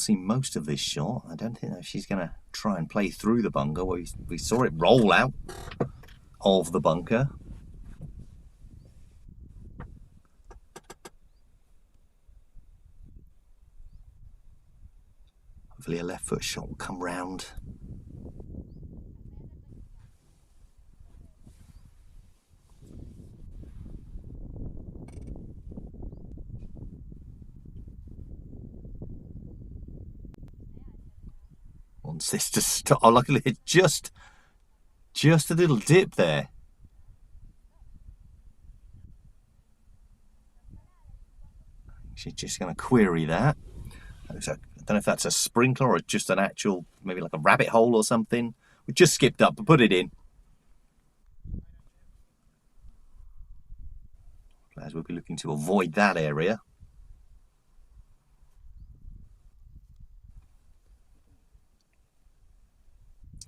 most of this shot. I don't think that she's going to try and play through the bunker. We saw it roll out of the bunker. Hopefully a left foot shot will come round. Wants this to stop. Oh, luckily it's just a little dip there. She's just going to query that. I don't know if that's a sprinkler or just an actual, maybe like a rabbit hole or something. We just skipped up, but put it in. Players will be looking to avoid that area.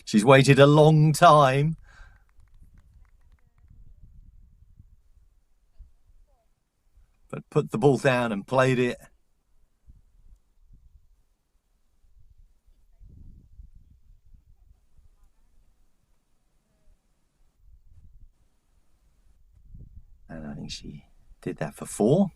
She's waited a long time. But put the ball down and played it. And I think she did that for 4.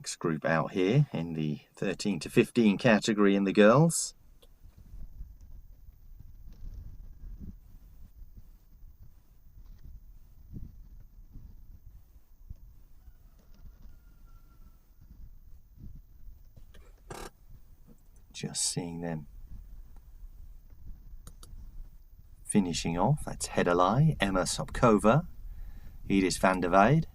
Next group out here in the 13 to 15 category in the girls. Just seeing them finishing off. That's Hedalai, Emma Sopkova, Edith van der Weide.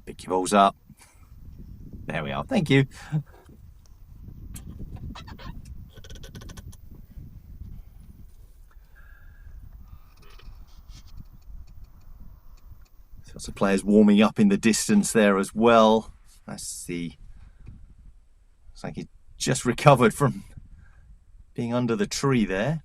Pick your balls up. There we are. Thank you. Lots of players warming up in the distance there as well. Looks like he just recovered from being under the tree there.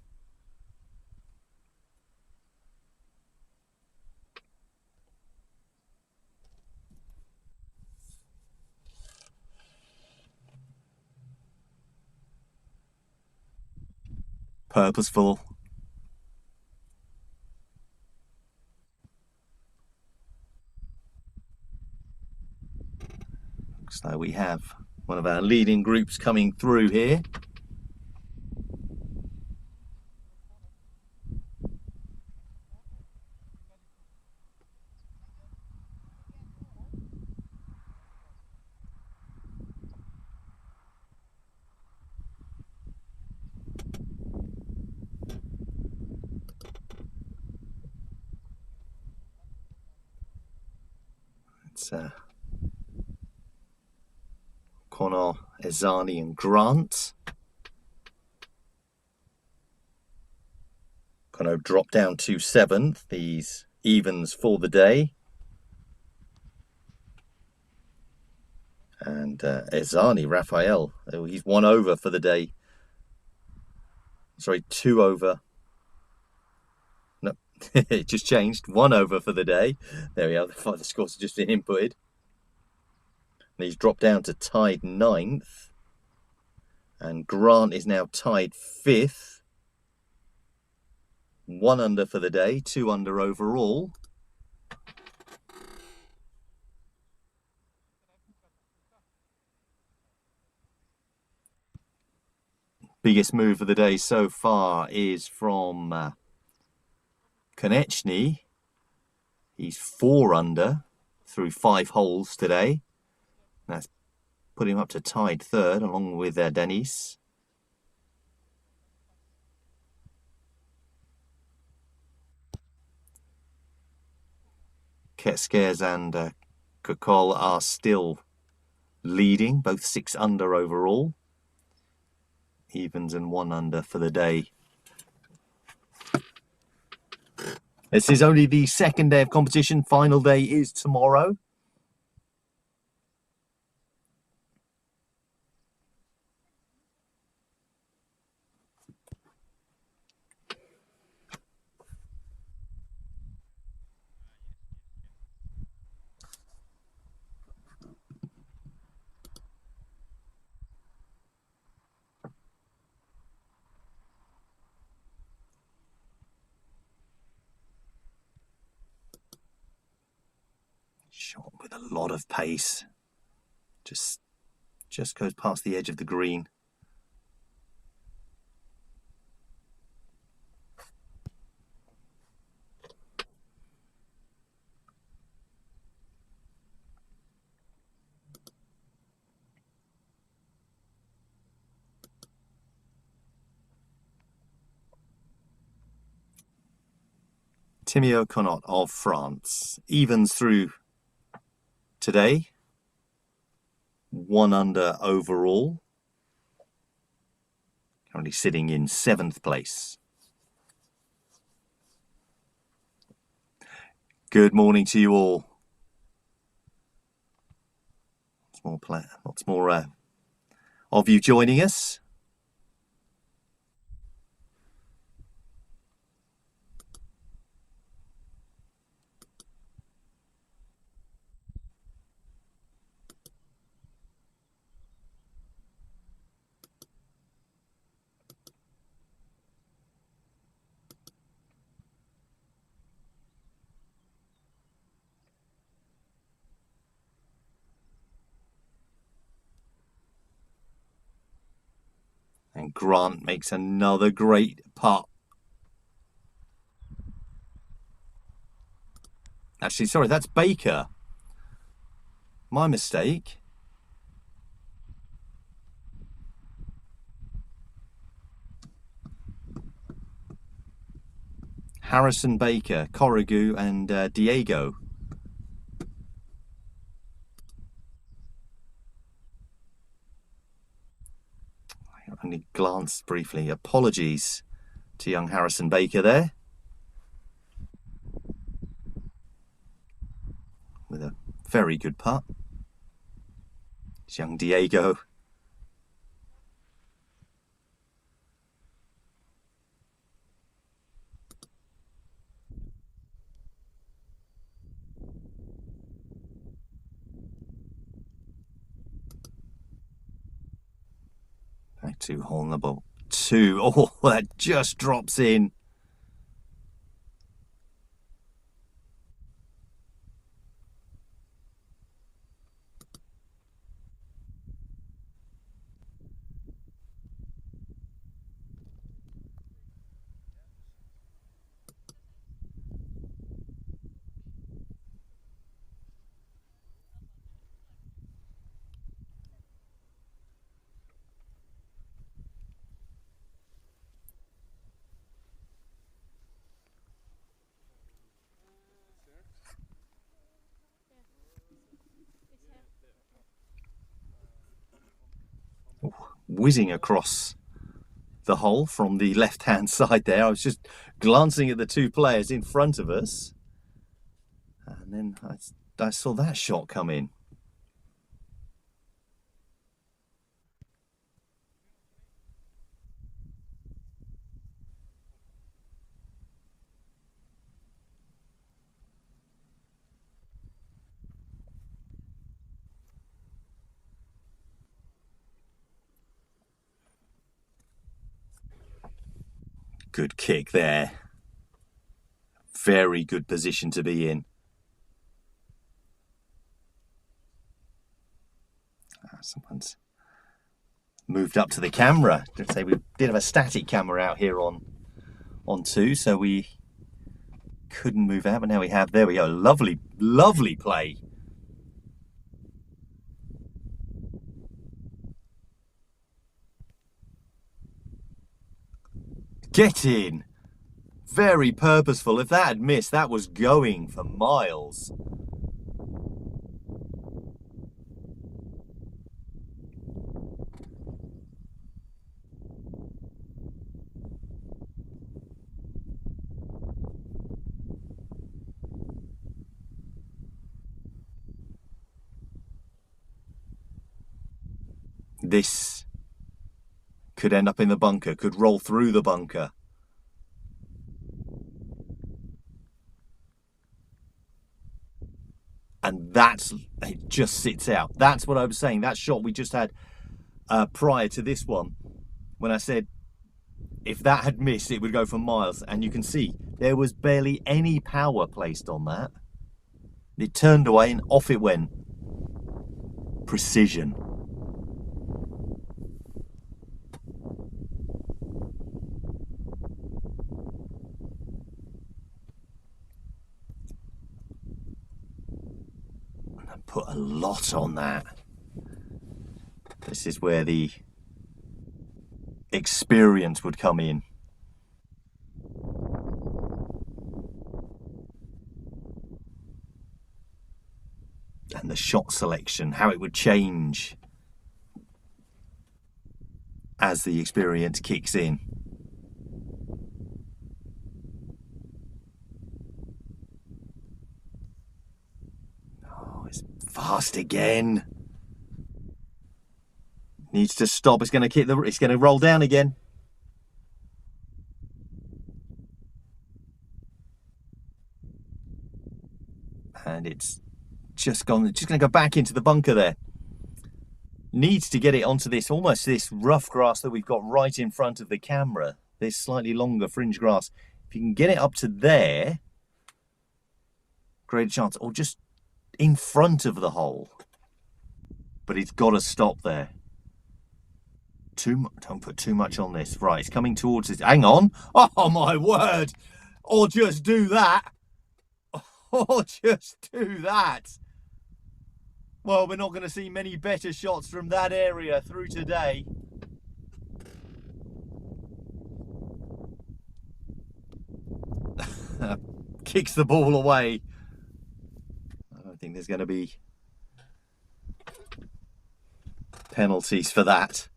Purposeful. Looks like we have one of our leading groups coming through here. It's Connor, Ezani and Grant. Connor dropped down to 7th. These evens for the day. And Ezani, Raphael, he's 1 over for the day. Sorry, 2 over. No, it just changed. 1 over for the day. There we are. The scores have just been inputted. And he's dropped down to tied 9th. And Grant is now tied 5th. 1 under for the day, 2 under overall. Biggest move of the day so far is from Konechny. He's 4 under through 5 holes today. That's put him up to tied 3rd along with Denis. Ketskes and Kokol are still leading, both 6 under overall. Evens and 1 under for the day. This is only the 2nd day of competition. Final day is tomorrow. Shot with a lot of pace. Just goes past the edge of the green. Timio Connaught of France. Evens through today. 1 under overall. Currently sitting in 7th place. Good morning to you all. Lots more of you joining us. And Grant makes another great putt. Actually, sorry, that's Baker. My mistake. Harrison, Baker, Corrigu and Diego. I only glanced briefly. Apologies to young Harrison Baker there. With a very good putt. It's young Diego. Back to hole number 2. Oh, that just drops in. Whizzing across the hole from the left-hand side there. I was just glancing at the two players in front of us. And then I saw that shot come in. Good kick there. Very good position to be in. Someone's moved up to the camera. Let's say we did have a static camera out here on 2, so we couldn't move out, but now we have. There we go. Lovely, lovely play. Get in. Very purposeful. If that had missed, that was going for miles. This could end up in the bunker, could roll through the bunker. And it just sits out. That's what I was saying. That shot we just had prior to this one, when I said if that had missed, it would go for miles. And you can see there was barely any power placed on that. It turned away and off it went. Precision. Put a lot on that. This is where the experience would come in. And the shot selection, how it would change as the experience kicks in. Fast again. Needs to stop. It's going to roll down again. And it's just going to go back into the bunker there. Needs to get it onto this rough grass that we've got right in front of the camera. This slightly longer fringe grass. If you can get it up to there, great chance. Or just in front of the hole, but he's got to stop there. don't put too much on this. Right, it's coming towards us. Hang on. Oh my word! Or just do that. Or just do that. Well, we're not going to see many better shots from that area through today. Kicks the ball away. I don't think there's going to be penalties for that.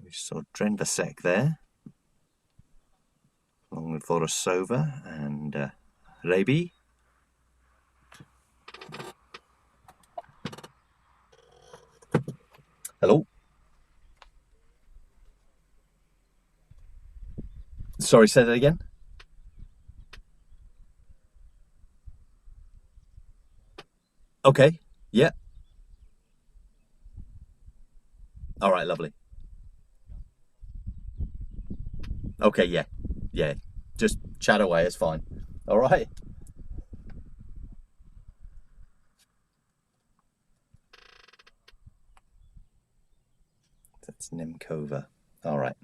We saw Drenversek there, along with Vorosova and Rebi. Hello. Sorry, say that again. Okay. Yeah. All right. Lovely. Okay. Yeah. Yeah. Just chat away. It's fine. All right. That's Nemkova. All right.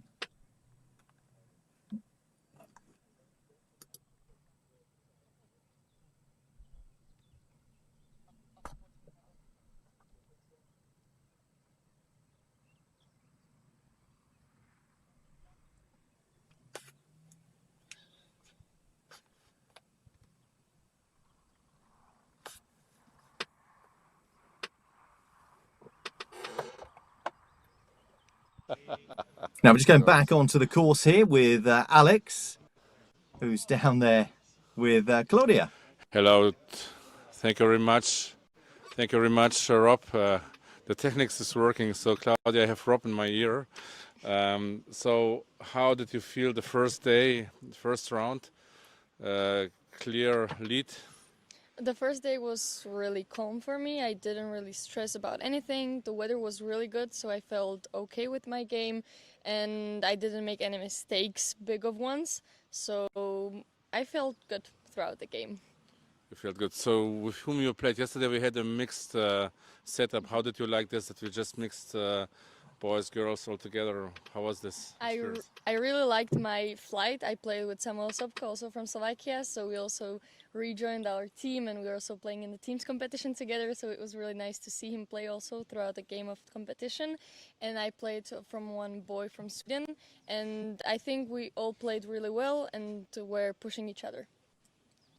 Now we're just going back onto the course here with Alex, who's down there with Claudia. Hello, thank you very much. Thank you very much, Rob. The techniques is working, so Claudia, I have Rob in my ear. So how did you feel the first day, first round? Clear lead? The first day was really calm for me. I didn't really stress about anything. The weather was really good, so I felt okay with my game, and I didn't make any mistakes, big of ones. So I felt good throughout the game. You felt good. So with whom you played yesterday? We had a mixed setup. How did you like this? That we just mixed boys, girls all together. How was this? I really liked my flight. I played with Samuel Sobko, also from Slovakia, so we also rejoined our team, and we were also playing in the teams competition together, so it was really nice to see him play also throughout the game of competition. And I played from one boy from Sweden, and I think we all played really well and were pushing each other.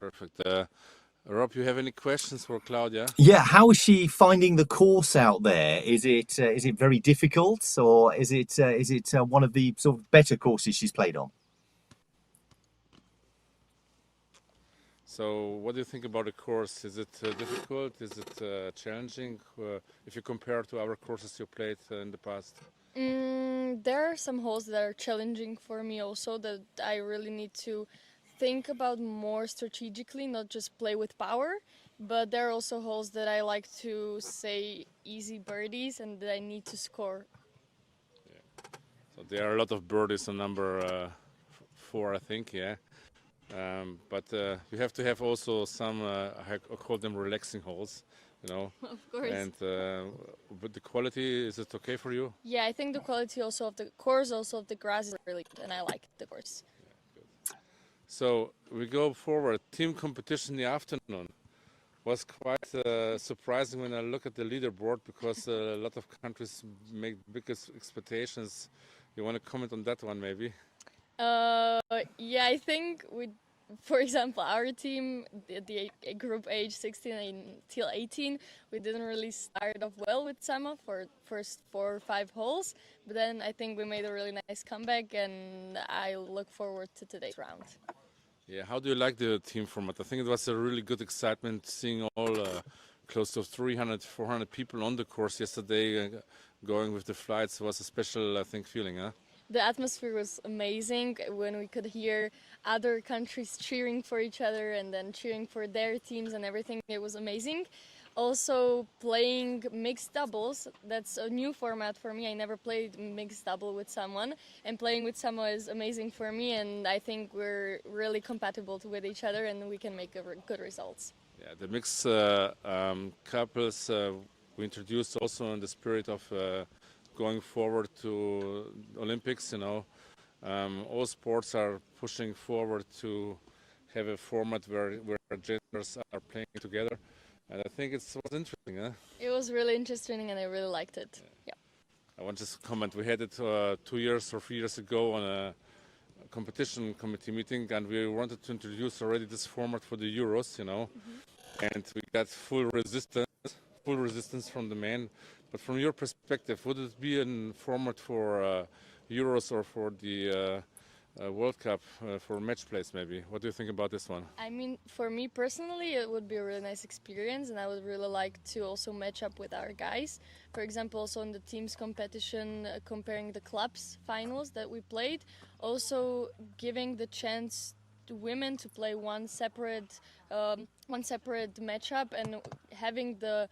Perfect. Rob, you have any questions for Claudia? Yeah, how is she finding the course out there? Is it very difficult, or is it one of the sort of better courses she's played on? So what do you think about the course? Is it difficult? Is it challenging? If you compare to our courses you played in the past? There are some holes that are challenging for me also, that I really need to think about more strategically, not just play with power. But there are also holes that I like to say easy birdies and that I need to score. Yeah. So there are a lot of birdies on number 4, I think, yeah. But you have to have also some, I call them relaxing holes, you know. Of course. And but the quality, is it okay for you? Yeah, I think the quality also of the course, also of the grass is really good, and I like the course. Yeah, good. So we go forward. Team competition in the afternoon was quite surprising when I look at the leaderboard, because a lot of countries make big expectations. You want to comment on that one, maybe? Yeah, I think for example, our team, the group age 16 until 18, we didn't really start off well with Sama for first 4 or 5 holes, but then I think we made a really nice comeback, and I look forward to today's round. Yeah, how do you like the team format? I think it was a really good excitement seeing all close to 300, 400 people on the course yesterday, going with the flights. It was a special, I think, feeling, huh? The atmosphere was amazing when we could hear other countries cheering for each other and then cheering for their teams and everything. It was amazing. Also playing mixed doubles, that's a new format for me. I never played mixed double with someone, and playing with someone is amazing for me, and I think we're really compatible with each other and we can make good results. Yeah, the mixed couples we introduced also in the spirit of going forward to Olympics, you know. All sports are pushing forward to have a format where genders are playing together. And I think it was interesting, huh? It was really interesting and I really liked it. Yeah. I want to just comment, we had it 2 years or 3 years ago on a competition committee meeting, and we wanted to introduce already this format for the Euros, you know. And we got full resistance from the men. But from your perspective, would it be a format for Euros or for the World Cup for match plays maybe? What do you think about this one? I mean, for me personally, it would be a really nice experience, and I would really like to also match up with our guys. For example, also in the teams competition, comparing the clubs finals that we played, also giving the chance to women to play one separate matchup and having the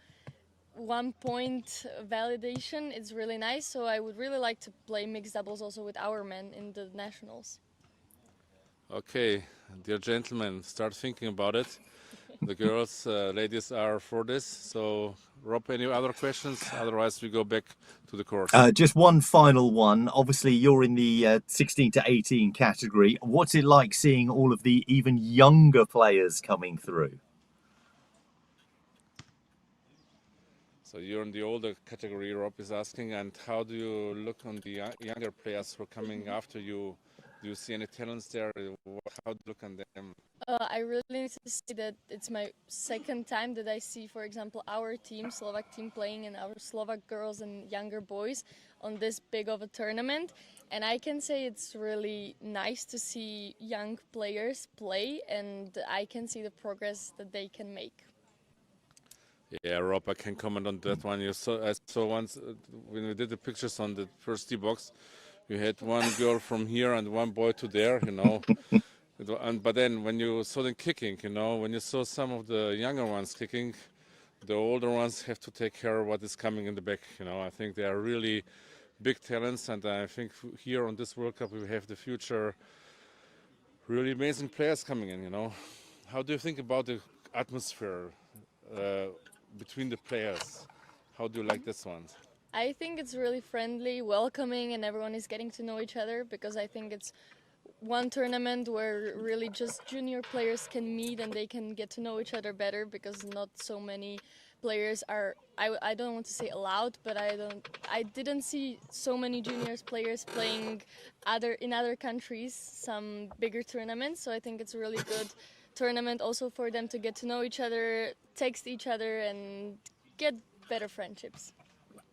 1 point validation. It's really nice, so I would really like to play mixed doubles also with our men in the nationals. Okay, dear gentlemen, start thinking about it. The girls, ladies are for this. So, Rob, any other questions? Otherwise, we go back to the course. Just one final one. Obviously, you're in the 16 to 18 category. What's it like seeing all of the even younger players coming through? So you're in the older category, Rob is asking, and how do you look on the younger players who are coming after you? Do you see any talents there? How do you look on them? I really need to say that it's my second time that I see, for example, our team, Slovak team, playing and our Slovak girls and younger boys on this big of a tournament. And I can say it's really nice to see young players play, and I can see the progress that they can make. Yeah, Rob, I can comment on that one. I saw once when we did the pictures on the first tee box, you had one girl from here and one boy to there, you know. But then when you saw them kicking, you know, when you saw some of the younger ones kicking, the older ones have to take care of what is coming in the back, you know. I think they are really big talents, and I think here on this World Cup we have the future really amazing players coming in, you know. How do you think about the atmosphere between the players? How do you like this one? I think it's really friendly, welcoming, and everyone is getting to know each other, because I think it's one tournament where really just junior players can meet and they can get to know each other better, because not so many players are, I don't want to say allowed, but I didn't see so many juniors players playing in other countries, some bigger tournaments, so I think it's a really good tournament also for them to get to know each other, text each other, and get better friendships.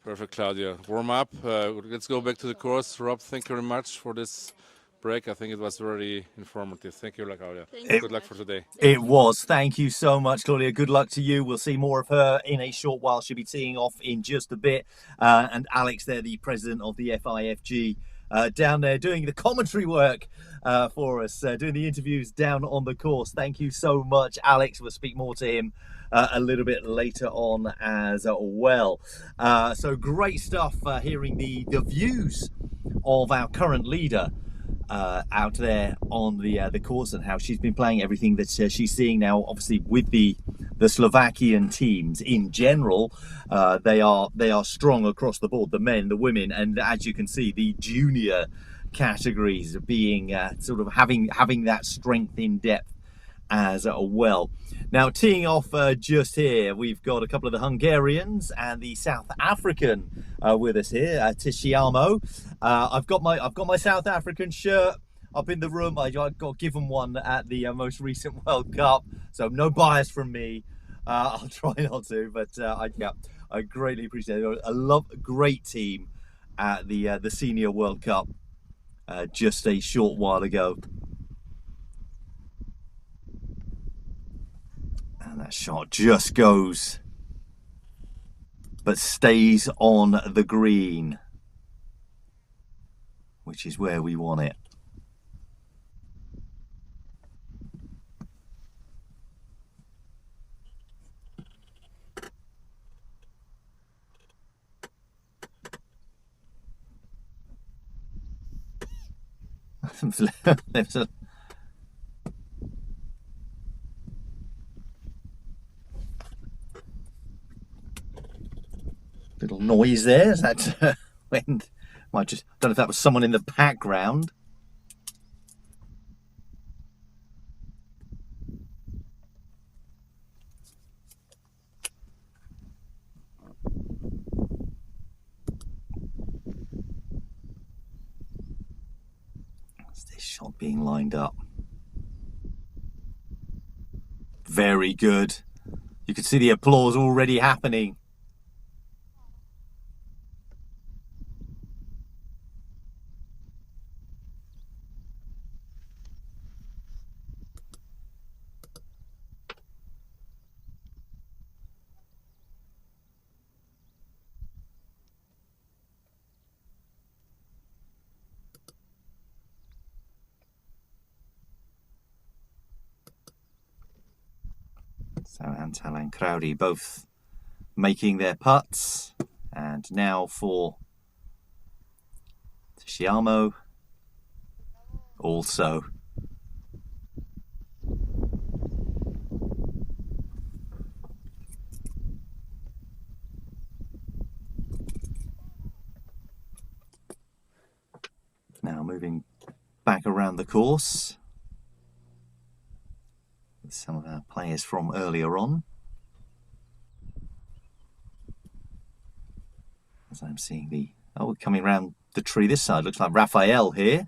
Perfect, Claudia. Warm up. Let's go back to the course. Rob, thank you very much for this break. I think it was very informative. Thank you, Claudia. Good luck for today. It was. Thank you so much, Claudia. Good luck to you. We'll see more of her in a short while. She'll be teeing off in just a bit. And Alex there, the president of the FIFG, down there doing the commentary work for us, doing the interviews down on the course. Thank you so much, Alex. We'll speak more to him a little bit later on as well. So great stuff, hearing the views of our current leader out there on the course, and how she's been playing, everything that she's seeing now. Obviously, with the Slovakian teams in general, they are strong across the board, the men, the women, and as you can see, the junior categories being sort of having that strength in depth as well. Now, teeing off just here, we've got a couple of the Hungarians and the South African with us here, Tishiamo. I've got my South African shirt up in the room. I got given one at the most recent World Cup, so no bias from me. I'll try not to, but I greatly appreciate it. A great team at the Senior World Cup just a short while ago. And that shot just goes, but stays on the green. which is where we want it. There's a little noise there. Is that when? I just don't know if that was someone in the background. What's this shot being lined up? Very good. You can see the applause already happening. So Antal and Crowdy both making their putts, and now for Tshiamo also. Now moving back around the course with some of our players from earlier on. As I'm seeing the, coming around the tree this side, looks like Raphael here.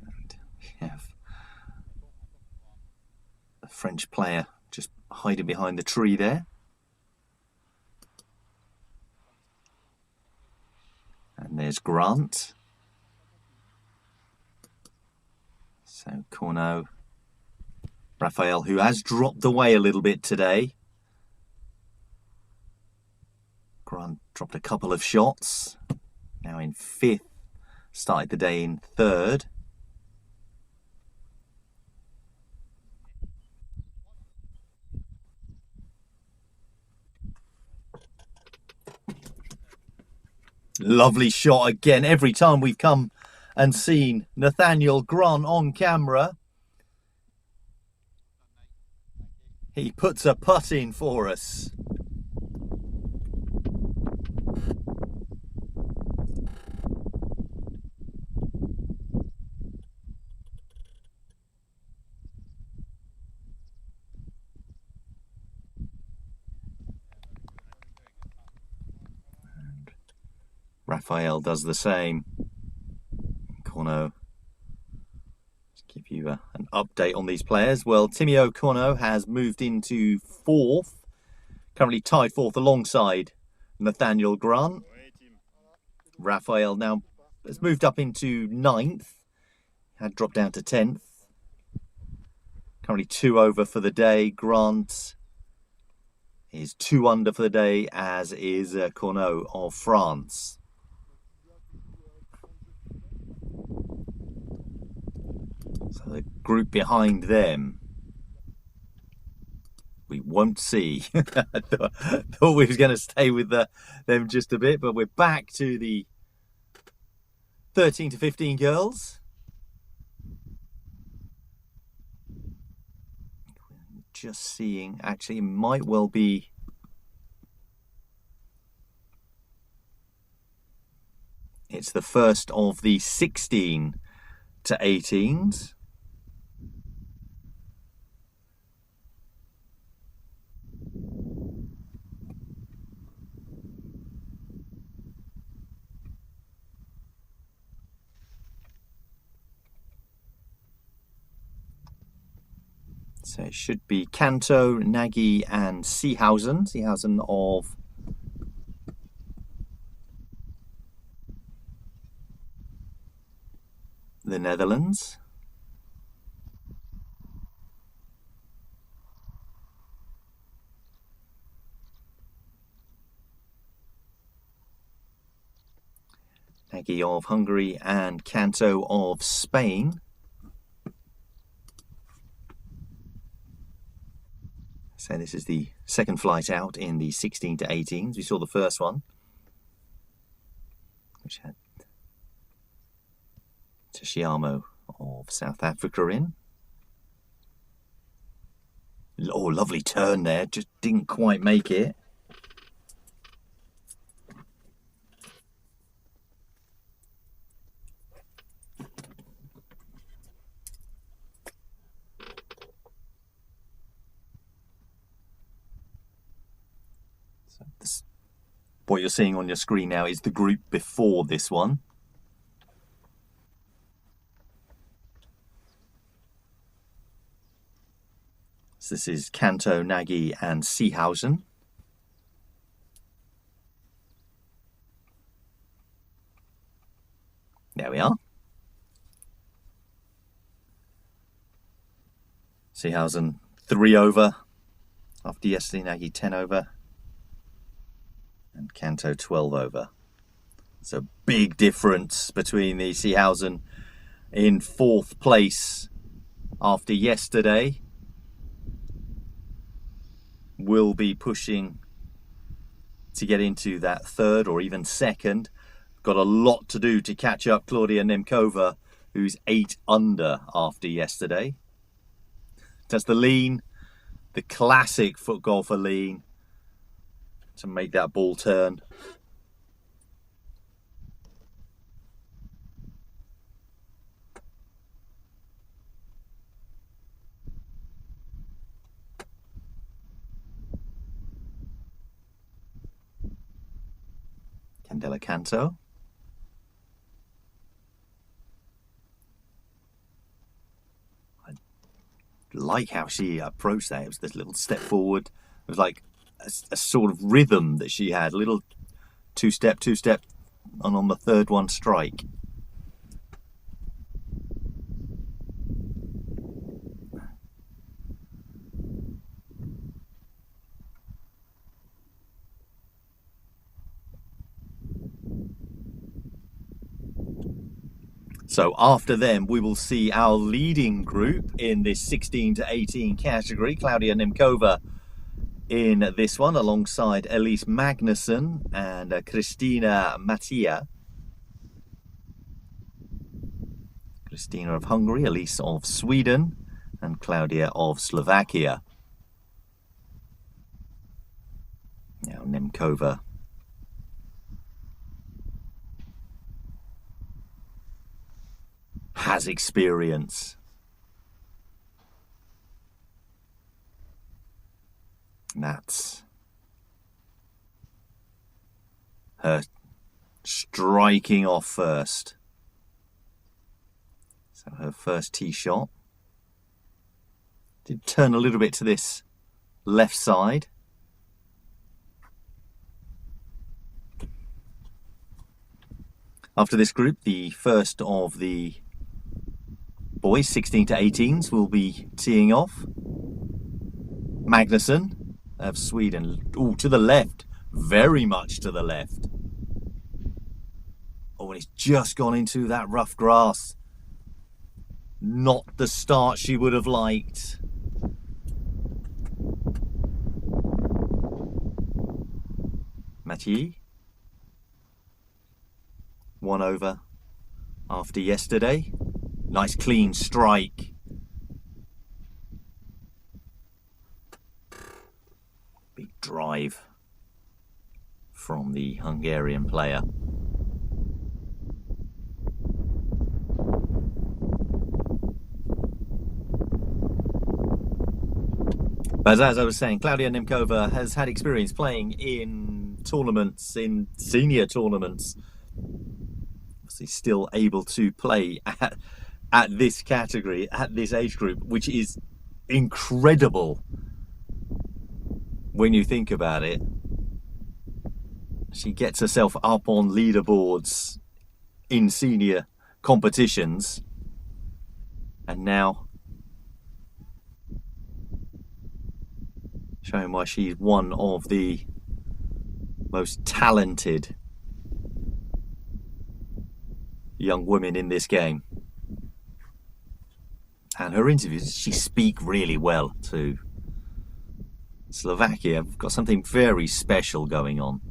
And we have a French player just hiding behind the tree there. And there's Grant. So Corneau, Raphael, who has dropped away a little bit today. Grant dropped a couple of shots. Now in 5th, started the day in 3rd. Lovely shot again. Every time we've come and seen Nathaniel Grant on camera, he puts a putt in for us. And Raphael does the same. Corneau, to give you an update on these players. Well, Timio Corneau has moved into 4th, currently tied 4th alongside Nathaniel Grant. Raphael now has moved up into 9th, had dropped down to 10th. Currently 2 over for the day. Grant is 2 under for the day, as is Corneau of France. So the group behind them, we won't see. I thought we was going to stay with them just a bit, but we're back to the 13 to 15 girls. Just seeing, actually, it might well be it's the first of the 16 to 18s. So it should be Kanto, Nagy and Seehausen. Seehausen of the Netherlands. Nagy of Hungary and Canto of Spain. So this is the second flight out in the 16 to 18s. We saw the first one, which had Tashiamo of South Africa in. Oh, lovely turn there, just didn't quite make it. So what you're seeing on your screen now is the group before this one. So this is Canto, Nagy and Seehausen. There we are. Seehausen 3 over after yesterday, Nagy 10 over and Canto 12 over. It's a big difference between the Seehausen in 4th place after yesterday. Will be pushing to get into that 3rd or even 2nd. Got a lot to do to catch up Klaudia Nemcova, who's 8 under after yesterday. Does the lean, the classic foot golfer lean, to make that ball turn. Candela Canto. I like how she approached that. It was this little step forward. It was like a sort of rhythm that she had. A little two-step, and on the 3rd one, strike. So after them, we will see our leading group in this 16 to 18 category. Klaudia Nemcova in this one, alongside Elise Magnusson and Kristina Mattia. Kristina of Hungary, Elise of Sweden, and Klaudia of Slovakia. Now Nemcova has experience. That's her striking off first. So her first tee shot did turn a little bit to this left side. After this group, the first of the boys 16 to 18s will be teeing off. Magnusson of Sweden. Oh, to the left. Very much to the left. Oh, and it's just gone into that rough grass. Not the start she would have liked. Mathieu. 1 over after yesterday. Nice clean strike. Big drive from the Hungarian player. But as I was saying, Klaudia Nemcova has had experience playing in tournaments, in senior tournaments. Obviously still able to play at this category, at this age group, which is incredible when you think about it. She gets herself up on leaderboards in senior competitions, and now showing why she's one of the most talented young women in this game. And her interviews, she speaks really well too. Slovakia have got something very special going on.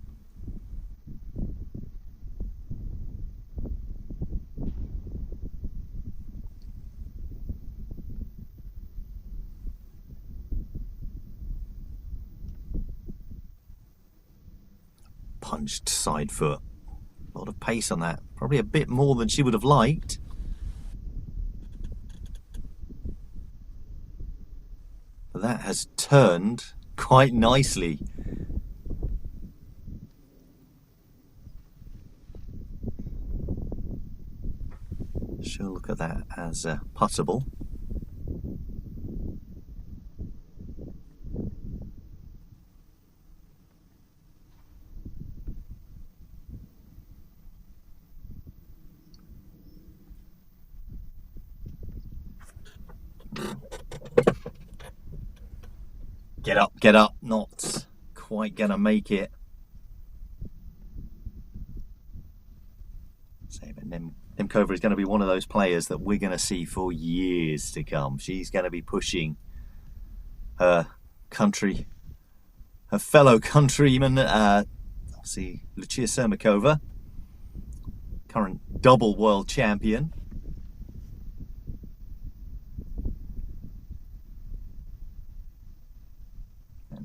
Punched side foot. A lot of pace on that. Probably a bit more than she would have liked. But that has turned quite nicely. She'll look at that as puttable. Get up, not quite gonna make it. So, but Nemkova is going to be one of those players that we're going to see for years to come. She's going to be pushing her country, her fellow countrymen. See, Lucia Sermakova, current double world champion.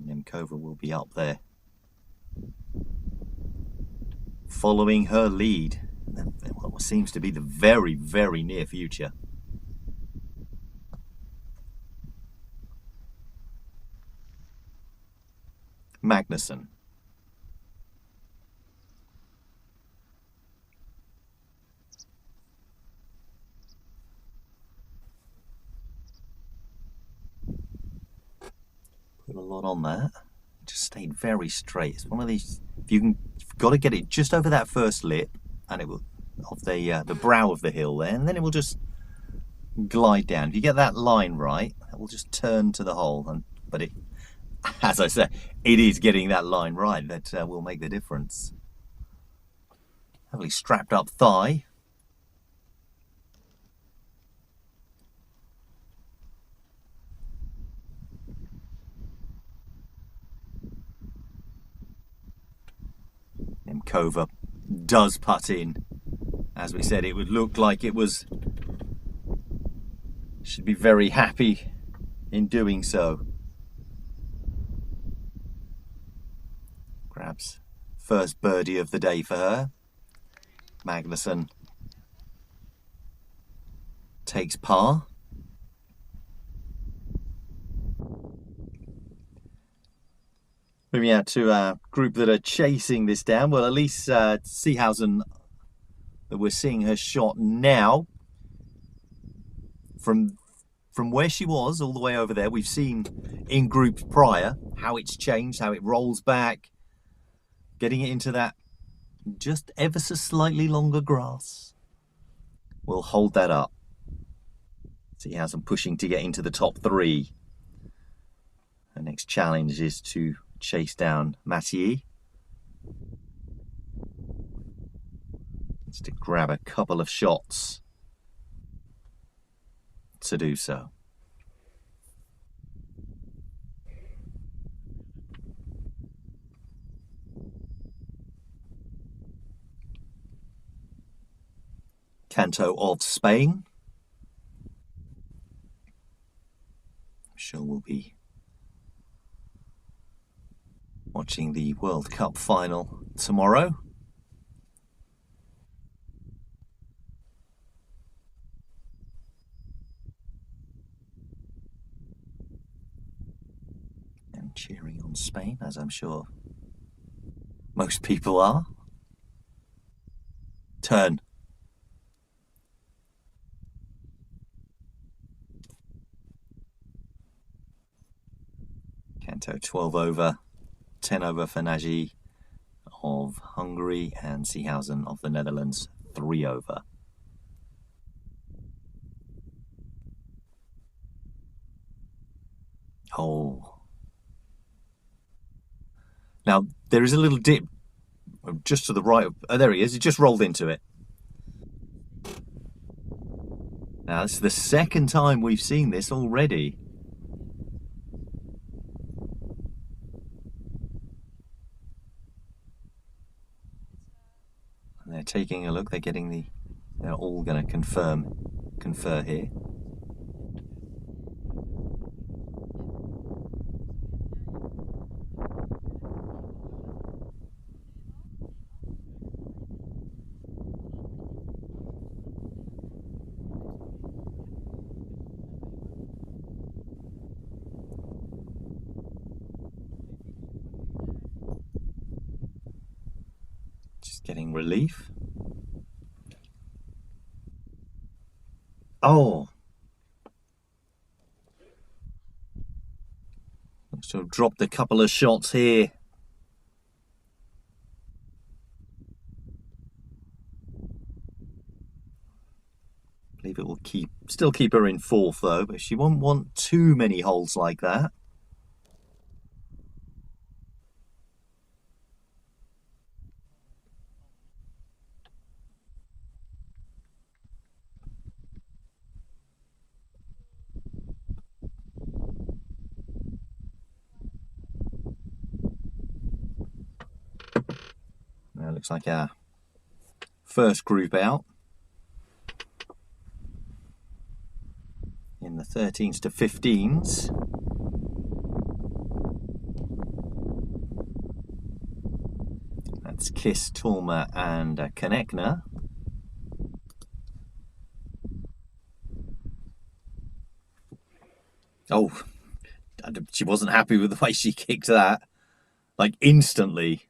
Nemkova will be up there, following her lead. What seems to be the very, very near future. Magnussen. Put a lot on that. Just stayed very straight. It's one of these, you've got to get it just over that first lip, and it will, of the brow of the hill there, and then it will just glide down. If you get that line right, it will just turn to the hole. But it, as I said, it is getting that line right that will make the difference. Heavily strapped up thigh. Nemkova does putt in. As we said, it would look like it was, should be very happy in doing so. Grabs first birdie of the day for her. Magnussen takes par. Moving out to a group that are chasing this down. Well, at least Seehausen, that we're seeing her shot now. From where she was all the way over there, we've seen in groups prior how it's changed, how it rolls back, getting it into that just ever so slightly longer grass. We'll hold that up. Seehausen pushing to get into the top three. Her next challenge is to chase down Mathieu. It's to grab a couple of shots to do so. Canto of Spain. I'm sure we'll be watching the World Cup final tomorrow. And cheering on Spain, as I'm sure most people are. Turn. Canto 12 over, 10 over for Nagy of Hungary, and Seehausen of the Netherlands 3 over. Oh. Now, there is a little dip just to the right. Oh, there he is. He just rolled into it. Now, this is the second time we've seen this already. And they're taking a look. They're getting the. They're all going to confer here. Just getting relief. Oh! Looks to have dropped a couple of shots here. I believe it will still keep her in fourth though, but she won't want too many holes like that. Now it looks like our first group out. In the 13s to 15s. That's Kiss, Torma and Konechna. Oh, she wasn't happy with the way she kicked that. Like instantly.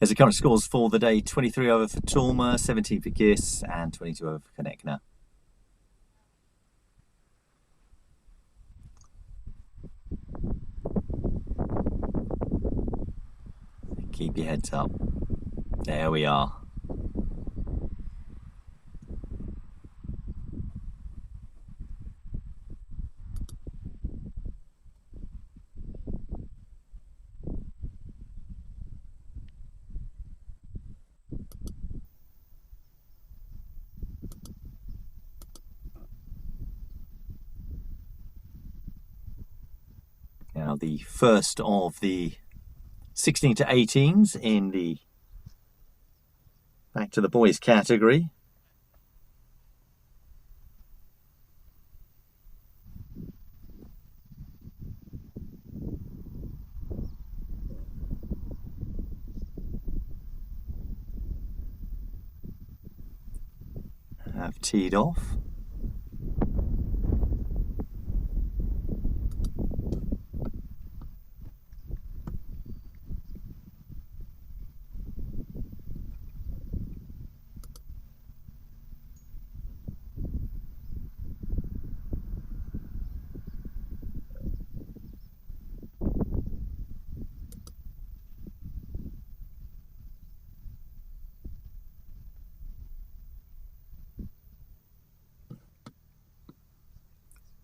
There's the current scores for the day: 23 over for Torma, 17 for Kiss, and 22 over for Konechna. Keep your heads up. There we are. Now the first of the 16 to 18s in the back to the boys category. Have teed off.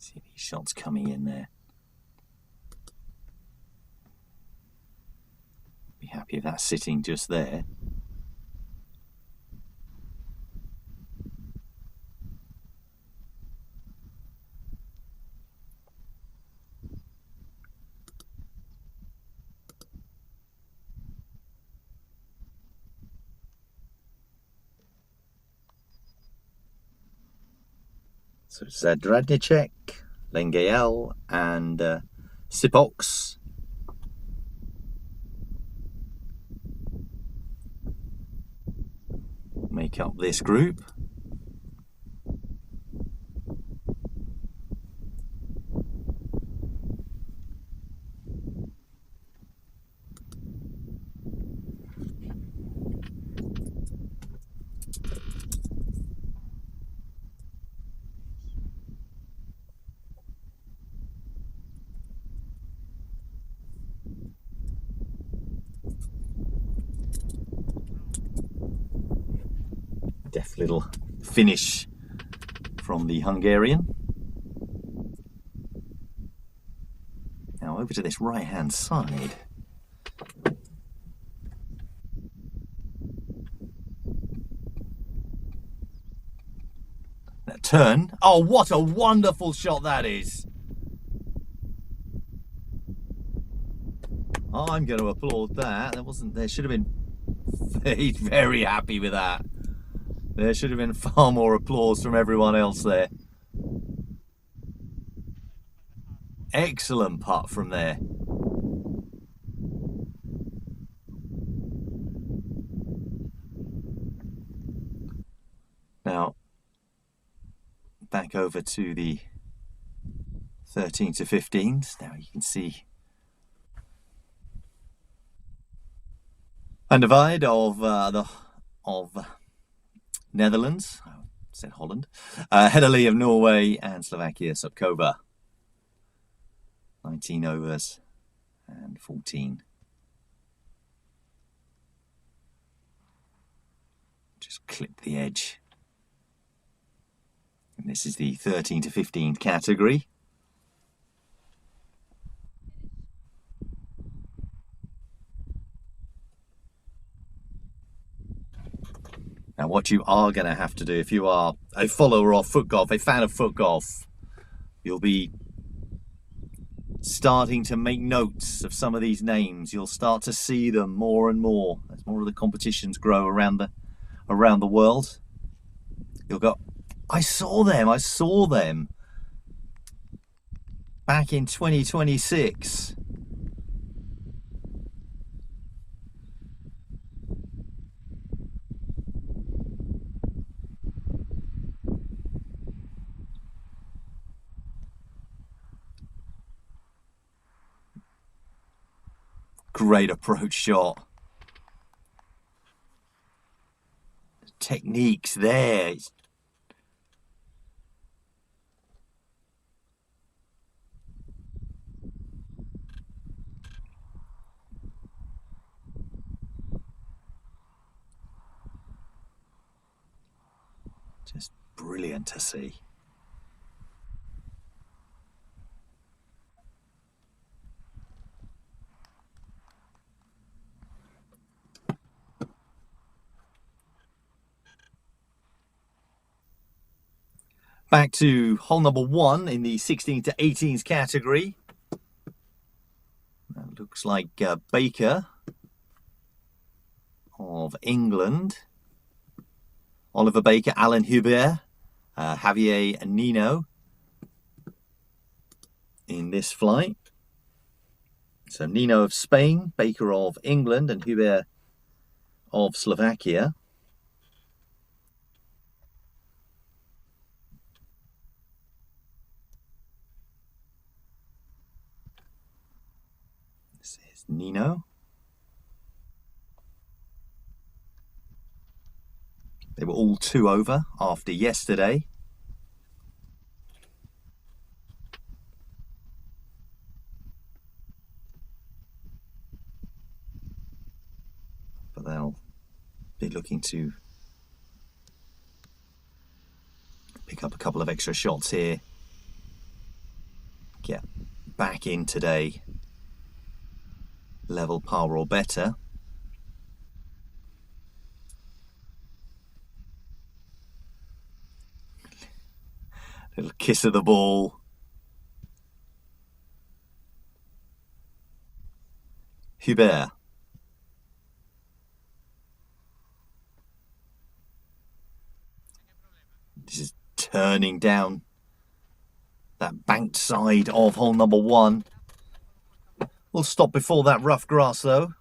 See these shots coming in there. Be happy if that's sitting just there. So Zadradnicek, Lengael and Sipox. Make up this group. Deft little finish from the Hungarian. Now over to this right-hand side. That turn. Oh, what a wonderful shot that is. I'm going to applaud that. There should have been, he's very happy with that. There should have been far more applause from everyone else there. Excellent putt from there. Now, back over to the 13 to 15s. Now you can see a divide of Netherlands, I said Holland, Hedderly of Norway, and Slovakia Subkova. 19 overs and 14. Just clip the edge. And this is the 13 to 15 category. Now what you are going to have to do if you are a follower of FootGolf, a fan of FootGolf, you'll be starting to make notes of some of these names. You'll start to see them more and more as more of the competitions grow around the world. You'll go, I saw them back in 2026. Great approach shot. Techniques there. Just brilliant to see. Back to hole number 1 in the 16 to 18s category. That looks like Baker of England, Oliver Baker, Alan Hubert, Javier Nino in this flight. So Nino of Spain, Baker of England, and Hubert of Slovakia. This is Nino. They were all 2 over after yesterday. But they'll be looking to pick up a couple of extra shots here. Get back in today. Level par or better. Little kiss of the ball. Hubert. This is turning down that banked side of hole number 1. We'll stop before that rough grass though.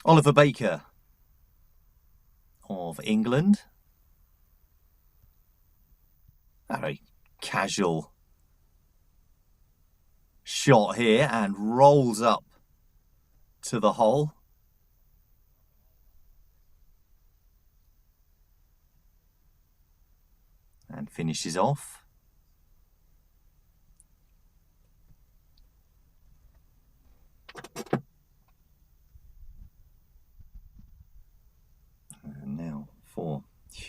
Oliver Baker of England. A very casual shot here and rolls up to the hole. And finishes off.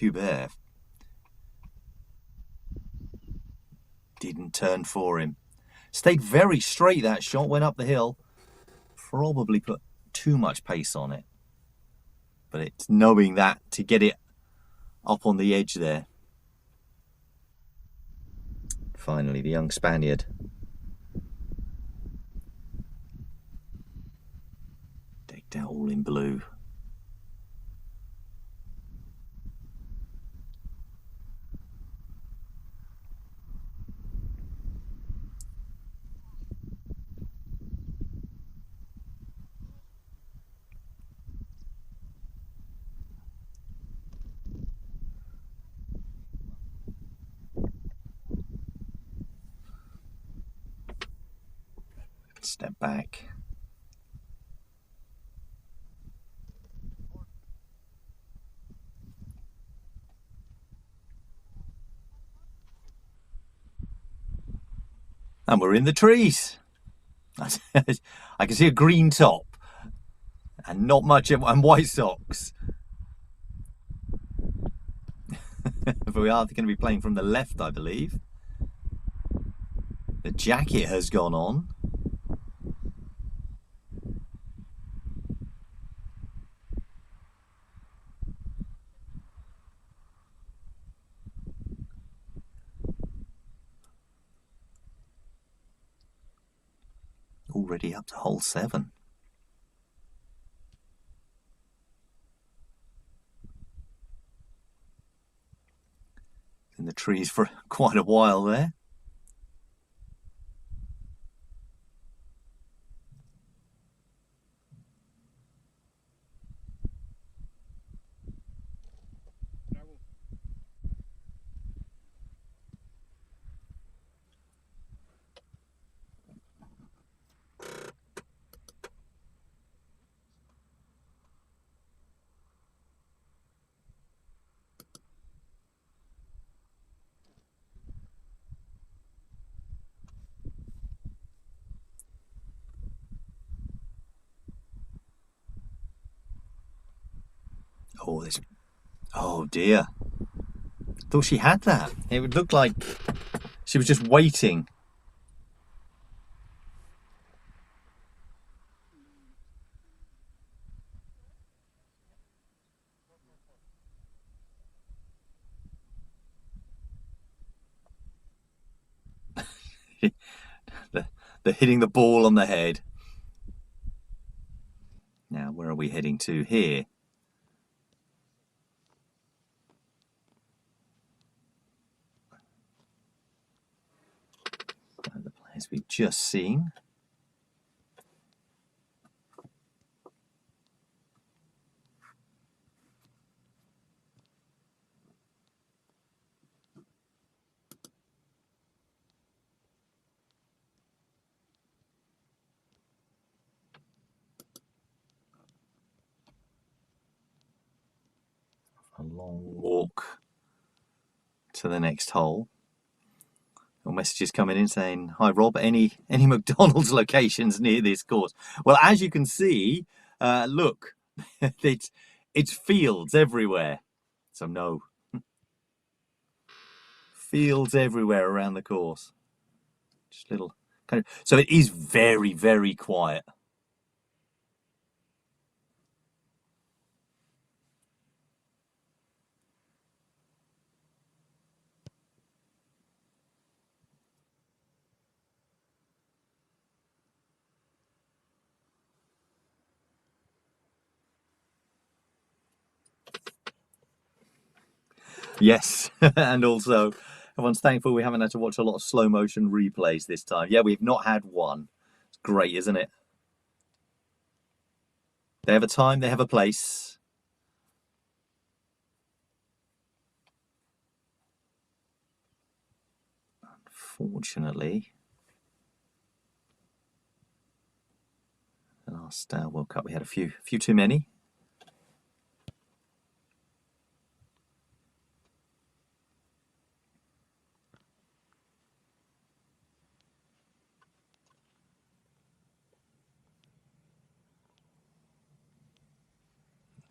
Hubert. Didn't turn for him. Stayed very straight, that shot, went up the hill. Probably put too much pace on it. But it's knowing that to get it up on the edge there. Finally, the young Spaniard. Decked out all in blue. Step back. And we're in the trees. I can see a green top and not much, and white socks. But we are going to be playing from the left, I believe. The jacket has gone on. Already up to hole 7. In the trees for quite a while there. Oh, this. Oh dear. Thought she had that. It would look like she was just waiting. They're hitting the ball on the head. Now, where are we heading to here? The players we've just seen. A long walk to the next hole. Your messages coming in saying, "Hi Rob, any McDonald's locations near this course?" Well, as you can see, look, it's fields everywhere. So no, fields everywhere around the course. Just little kind of. So it is very, very quiet. Yes, and also everyone's thankful we haven't had to watch a lot of slow motion replays this time. Yeah, we've not had one. It's great, isn't it? They have a time, they have a place. Unfortunately, the last World Cup we had a few too many.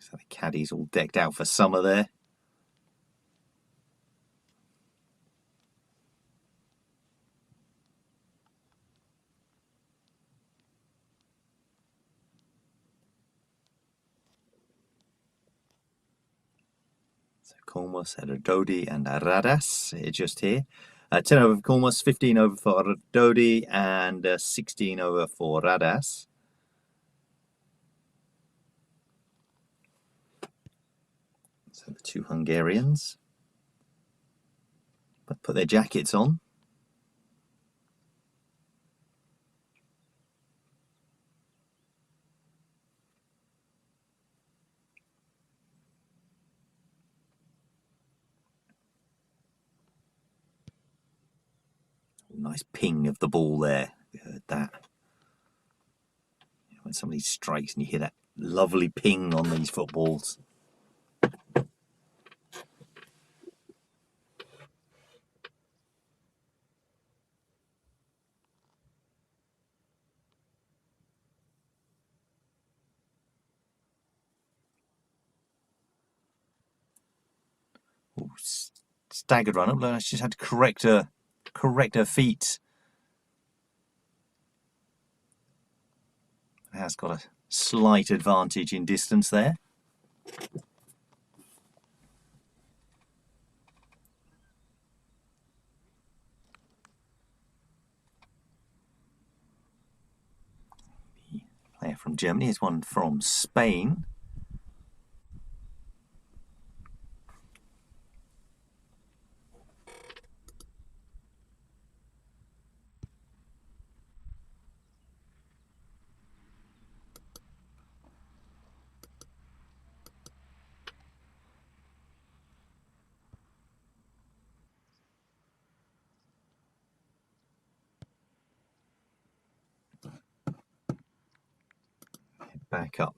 So the caddies all decked out for summer there. So Kormus, Erdodi and Radas just here. 10 over for Kormus, 15 over for Erdodi and 16 over for Radas. So the two Hungarians put their jackets on. Nice ping of the ball there. We heard that. When somebody strikes and you hear that lovely ping on these footballs. Ooh, staggered run up. She's had to correct her feet. Has got a slight advantage in distance there. The player from Germany is one from Spain. Back up.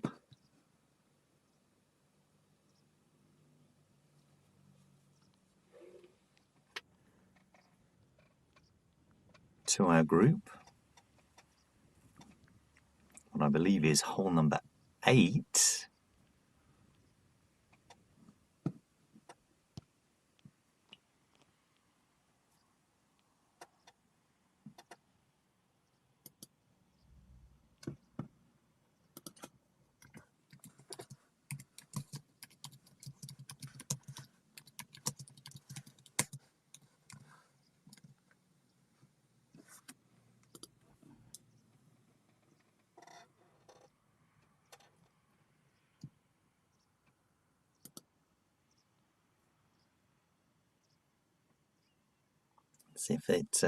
To our group. What I believe is hole number 8. See if it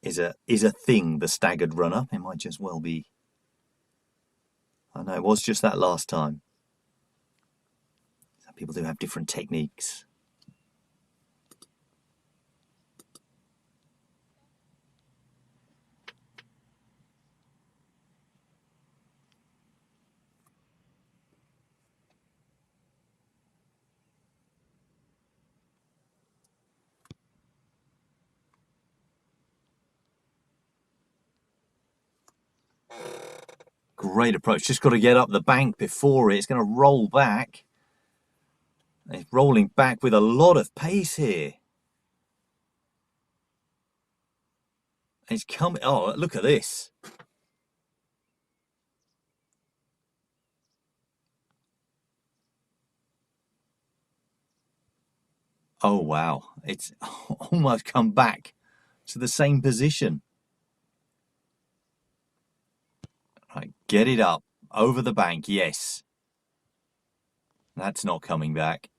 is a thing, the staggered run up. It might just well be. I know it was just that last time. Some people do have different techniques. Great approach. Just got to get up the bank before it's going to roll back. It's rolling back with a lot of pace here. It's coming. Oh, look at this. Oh, wow. It's almost come back to the same position. Right, get it up over the bank. Yes. That's not coming back.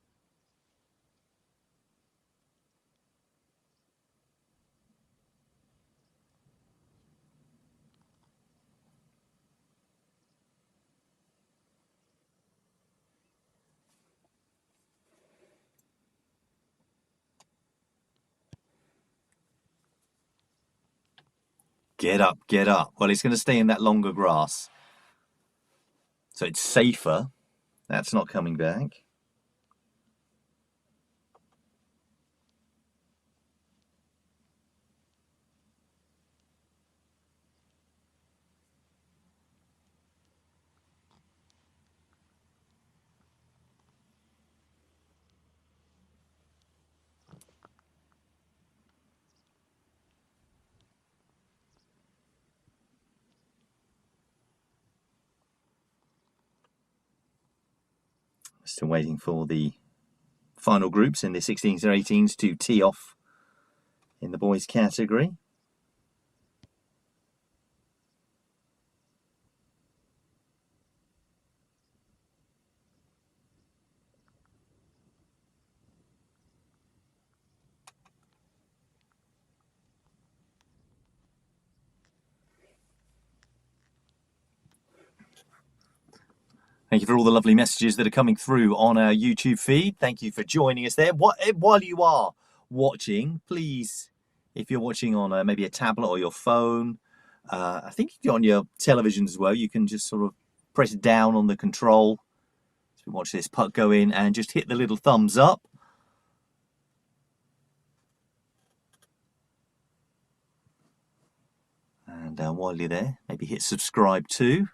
Get up, get up. Well, it's going to stay in that longer grass. So it's safer. That's not coming back. Still waiting for the final groups in the 16s and 18s to tee off in the boys category. Thank you for all the lovely messages that are coming through on our YouTube feed. Thank you for joining us there. While you are watching, please, if you're watching on maybe a tablet or your phone, I think on your television as well, you can just sort of press down on the control as we watch this putt go in and just hit the little thumbs up. And while you're there, maybe hit subscribe too.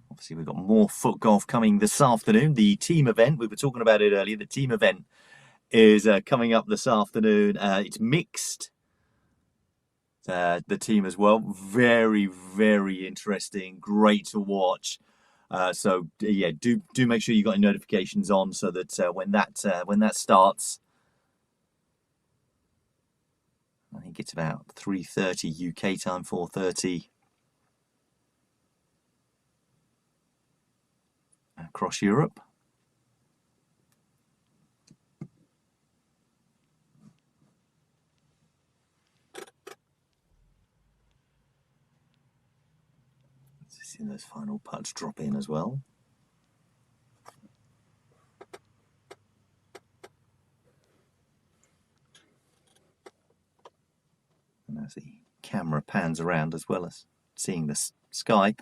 Obviously, we've got more FootGolf coming this afternoon. The team event, we were talking about it earlier, the team event is coming up this afternoon. It's mixed, the team as well. Very, very interesting. Great to watch. So yeah, do make sure you got your notifications on so that when that starts, I think it's about 3:30 UK time, 4:30 across Europe. See those final putts drop in as well. And as the camera pans around as well as seeing the sky,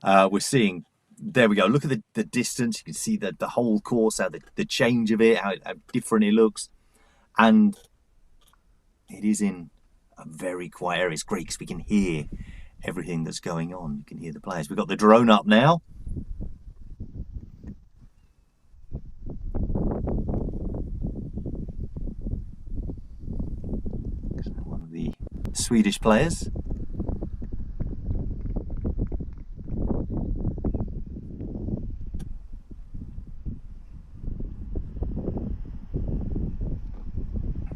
we're seeing, there we go, look at the distance. You can see the whole course, how the change of it, how different it looks. And it is in a very quiet area. It's great because we can hear everything that's going on. You can hear the players. We've got the drone up now. One of the Swedish players.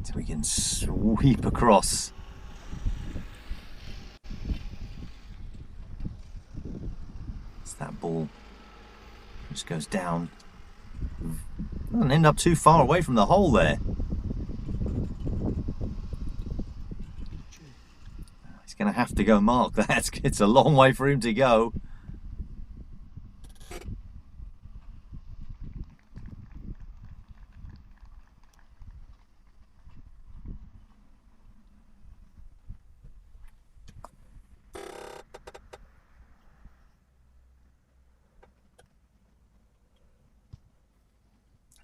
So we can sweep across. It's that ball just goes down. Doesn't end up too far away from the hole there. He's going to have to go mark that. It's a long way for him to go.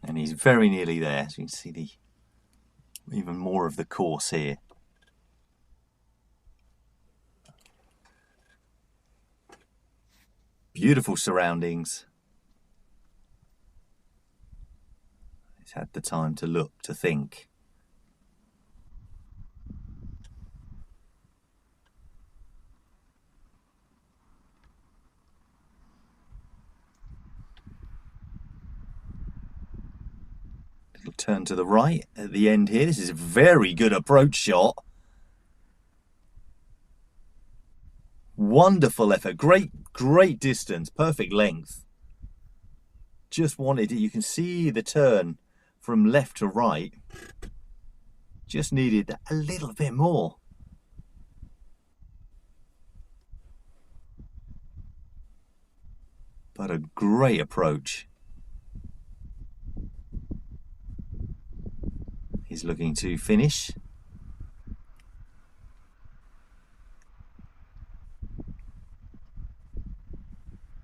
And he's very nearly there. So you can see even more of the course here. Beautiful surroundings. He's had the time to look, to think. Little turn to the right at the end here. This is a very good approach shot. Wonderful effort. Great distance. Perfect length. Just wanted it. You can see the turn from left to right. Just needed a little bit more. But a great approach. He's looking to finish.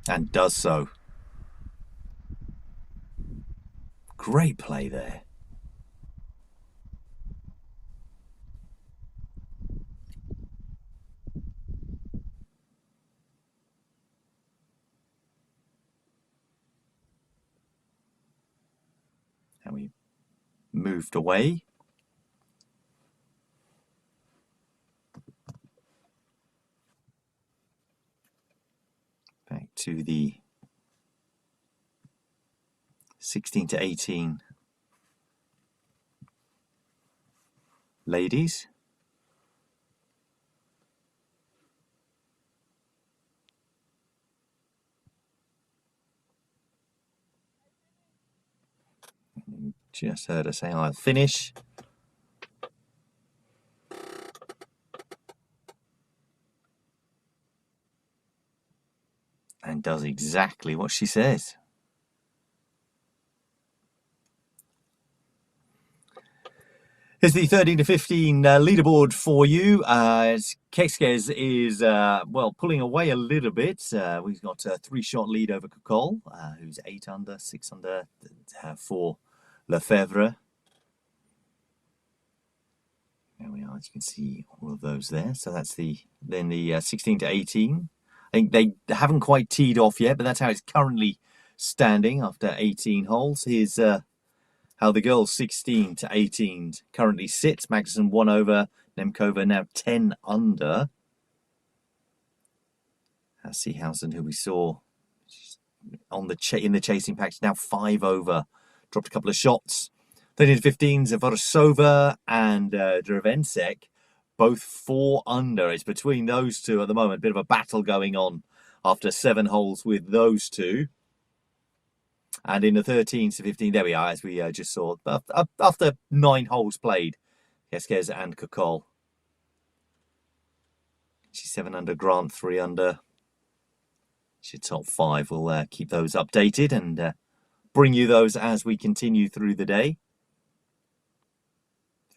And does so. Great play there. And we moved away. Back to the 16 to 18. Ladies. Just heard her say, I'll finish. And does exactly what she says. Here's the 13 to 15 leaderboard for you. Kekskes is, well, pulling away a little bit. We've got a 3-shot lead over Kukol, who's 8 under, 6 under for Lefebvre. There we are, as you can see all of those there. So that's the 16 to 18. I think they haven't quite teed off yet, but that's how it's currently standing after 18 holes. Here's how the girls 16 to 18 currently sit. Magnuson 1 over, Nemkova now 10 under. Seehausen, who we saw on in the chasing pack, now 5 over, dropped a couple of shots. 13 to 15, Vorosova and Drevensek, both 4 under. It's between those two at the moment. Bit of a battle going on after 7 holes with those two. And in the 13 to 15, there we are, as we just saw, after 9 holes played, Kekskes and Kukol. She's 7 under, Grant 3 under. She's top 5. We'll keep those updated and bring you those as we continue through the day.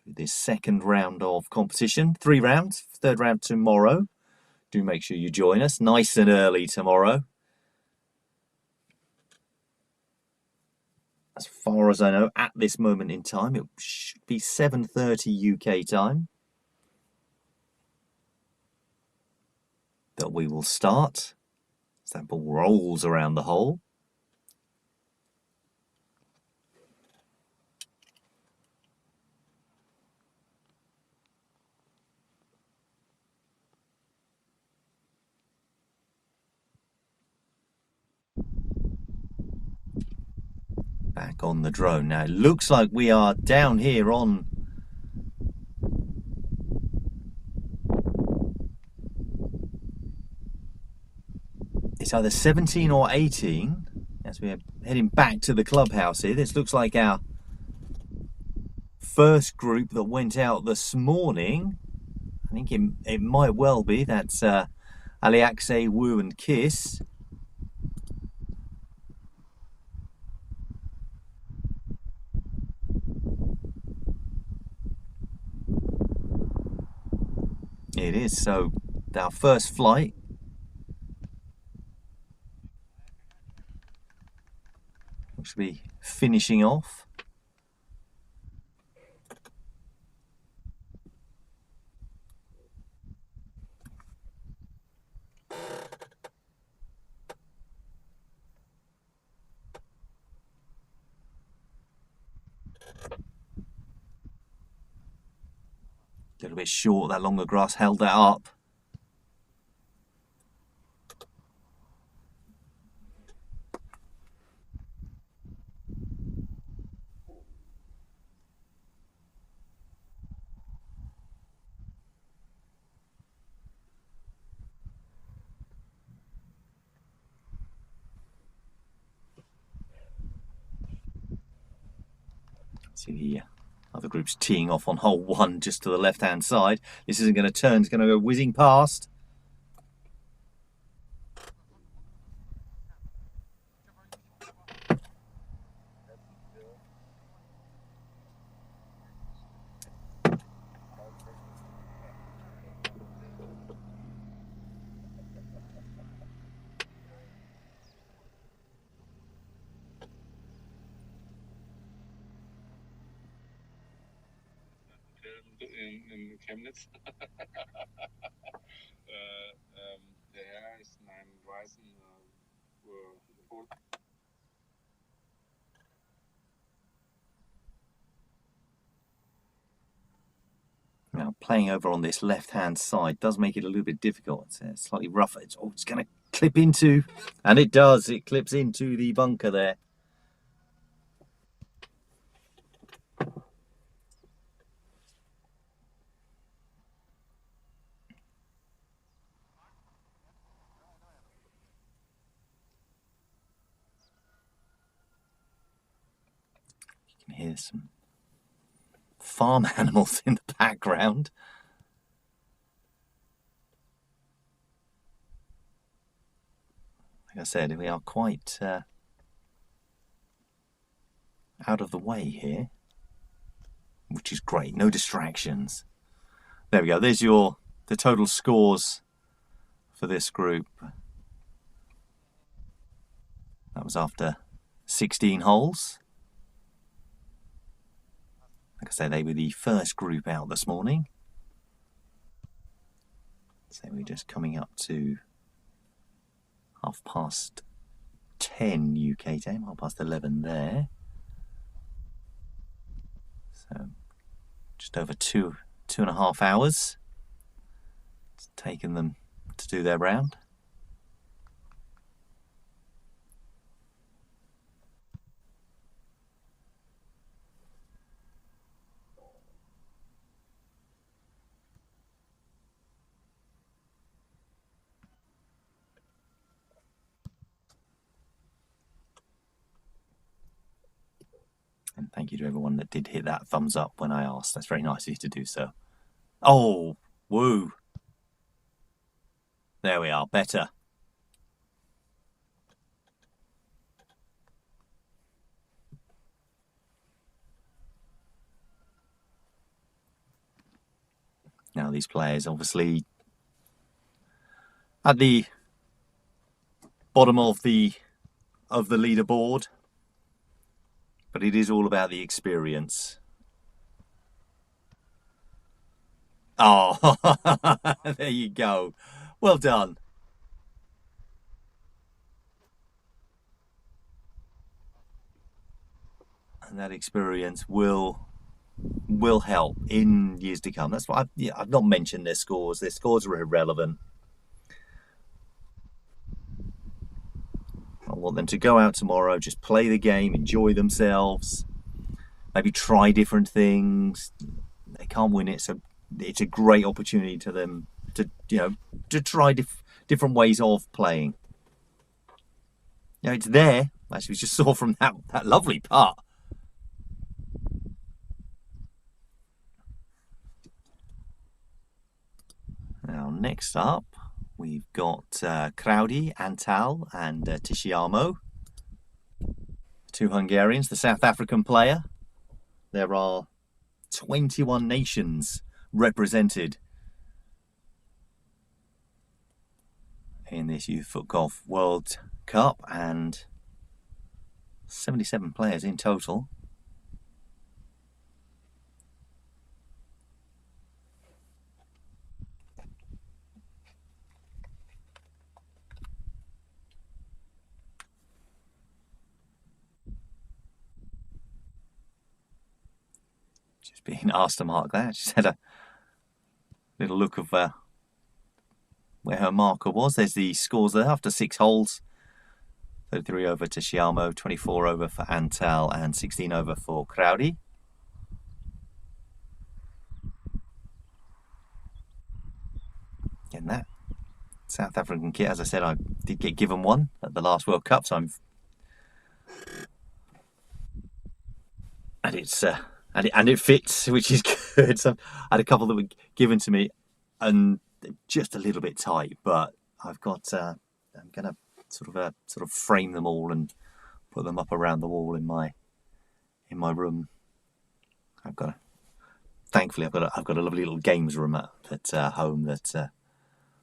Through this second round of competition. 3 rounds, 3rd round tomorrow. Do make sure you join us nice and early tomorrow. As far as I know, at this moment in time, it should be 7:30 UK time that we will start. As that ball rolls around the hole. Back on the drone. Now it looks like we are down here on it's either 17 or 18 as we're heading back to the clubhouse here. This looks like our first group that went out this morning. I think it might well be. That's Aliaxe, Wu and Kiss. It is. So our first flight which will be finishing off. A little bit short, that longer grass held that up. See the other group's teeing off on hole 1 just to the left-hand side. This isn't going to turn, it's going to go whizzing past. In Chemnitz. Der Herr ist in einem weißen Boot. Now playing over on this left-hand side does make it a little bit difficult. It's slightly rougher. It's going to clip into, and it does. It clips into the bunker there. hear some farm animals in the background. Like I said, we are quite out of the way here, which is great. No distractions. There we go. There's the total scores for this group. That was after 16 holes. Like I say, they were the first group out this morning. So we're just coming up to 10:30 UK time, 11:30 there. So just over two and a half hours. It's taken them to do their round. And thank you to everyone that did hit that thumbs up when I asked. That's very nice of you to do so. Oh, woo. There we are, better. Now these players obviously at the bottom of the leaderboard, but it is all about the experience. Oh, there you go. Well done. And that experience will help in years to come. That's why I've not mentioned their scores. Their scores are irrelevant. I want them to go out tomorrow, just play the game, enjoy themselves, maybe try different things. They can't win it, so it's a great opportunity to them to try different ways of playing. It's there. As we just saw from that lovely putt. Now next up, we've got Crowdy, Antal and Tisciamo. Two Hungarians, the South African player. There are 21 nations represented in this Youth FootGolf World Cup and 77 players in total. Just being asked to mark that. She's had a little look of where her marker was. There's the scores there after 6 holes. 33 over to Tisciamo, 24 over for Antal and 16 over for Crowdy. And that South African kit, as I said, I did get given one at the last World Cup, so and it fits, which is good. So I had a couple that were given to me, and just a little bit tight, but I've got. I'm gonna sort of frame them all and put them up around the wall in my room. Thankfully I've got a lovely little games room at home that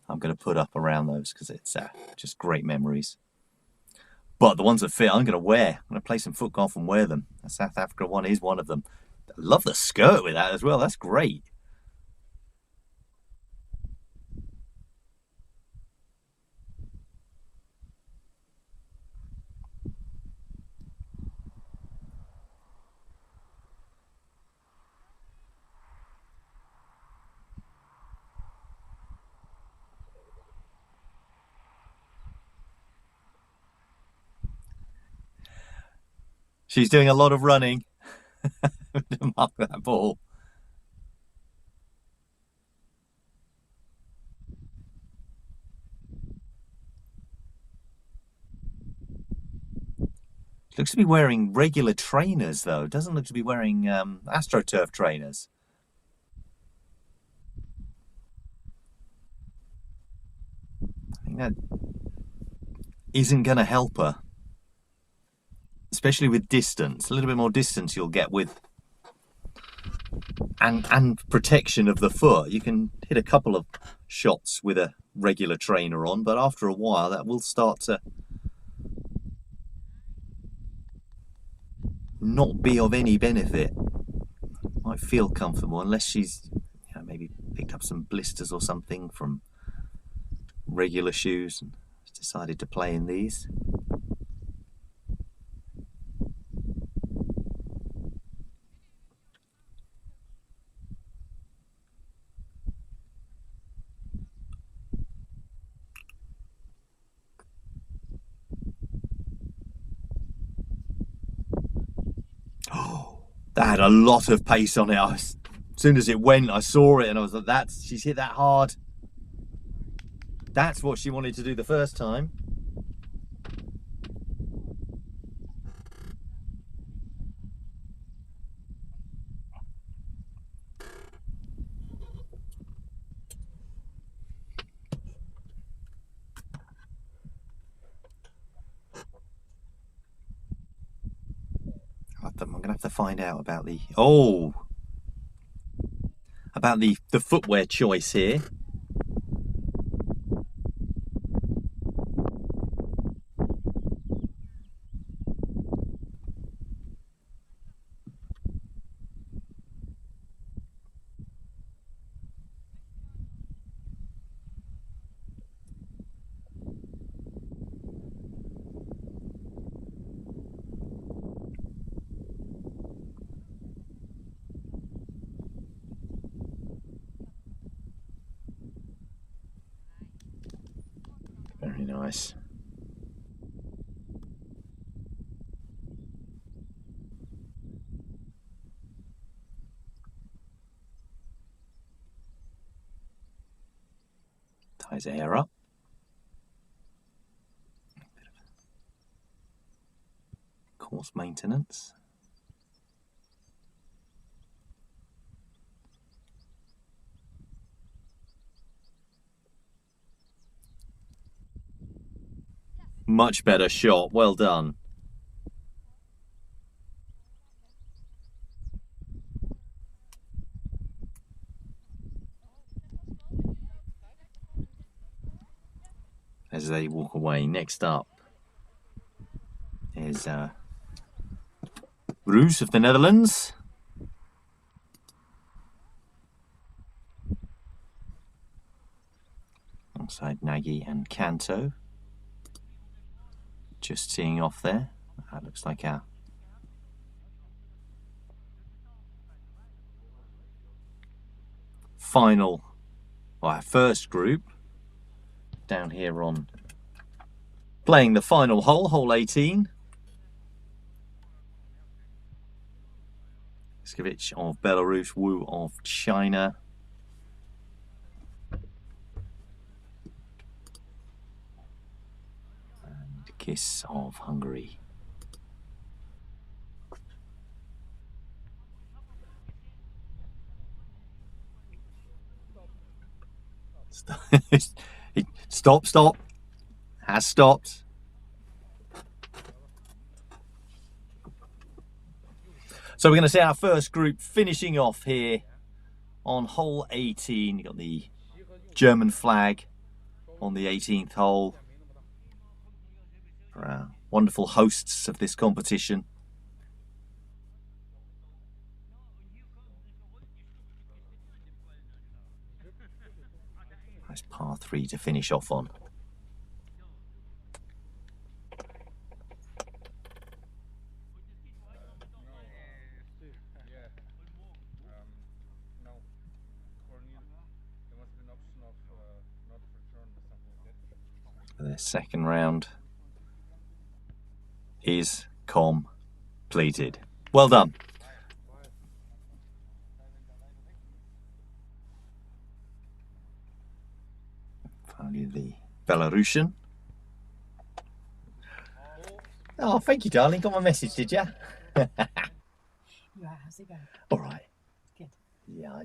I'm going to put up around those because it's just great memories. But the ones that fit, I'm going to wear. I'm going to play some foot golf and wear them. The South Africa one is one of them. I love the skirt with that as well. That's great. She's doing a lot of running to mark that ball. Looks to be wearing regular trainers, though. Doesn't look to be wearing AstroTurf trainers. I think that isn't going to help her. Especially with distance. A little bit more distance you'll get with... And protection of the foot. You can hit a couple of shots with a regular trainer on, but after a while that will start to not be of any benefit. Might feel comfortable unless she's, you know, maybe picked up some blisters or something from regular shoes and decided to play in these. That had a lot of pace on it. As soon as it went, I saw it and I was like, she's hit that hard. That's what she wanted to do the first time. I'm going to have to find out about the the footwear choice here. Very nice. Ties her hair up. Course maintenance. Much better shot. Well done. As they walk away, next up is Roos of the Netherlands. Alongside Nagy and Kanto. Just seeing off there. That looks like our final, or our first group down here on playing the final hole, hole 18. Skivich of Belarus, Wu of China. And Kiss of Hungary. Stop. Has stopped. So we're going to see our first group finishing off here on hole 18. You've got the German flag on the 18th hole for our wonderful hosts of this competition. Nice par 3 to finish off on. The second round is completed. Well done. Finally, the Belarusian. Oh, thank you, darling. Got my message, did you? Yeah, how's it going? All right. Good. Yeah, I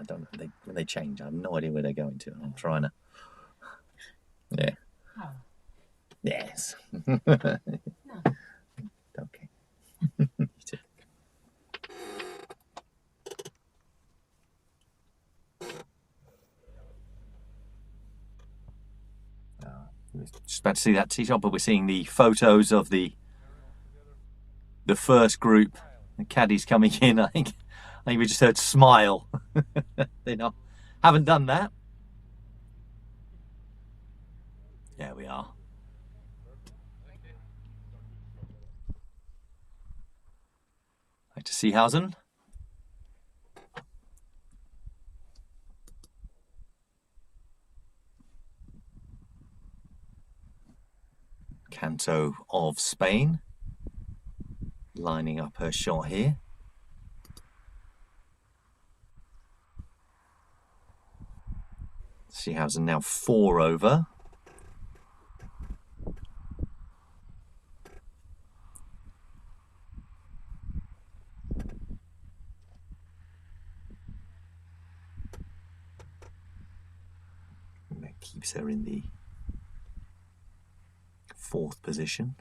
don't know. When they change, I have no idea where they're going to. I'm trying to. Yeah. Oh, Yes. no. Okay. You too. Just about to see that tee shot, but we're seeing the photos of the first group. The caddies coming in. I think we just heard smile. They haven't done that. There we are. Back to Seehausen. Canto of Spain. Lining up her shot here. Seehausen now 4 over. And that keeps her in the 4th position.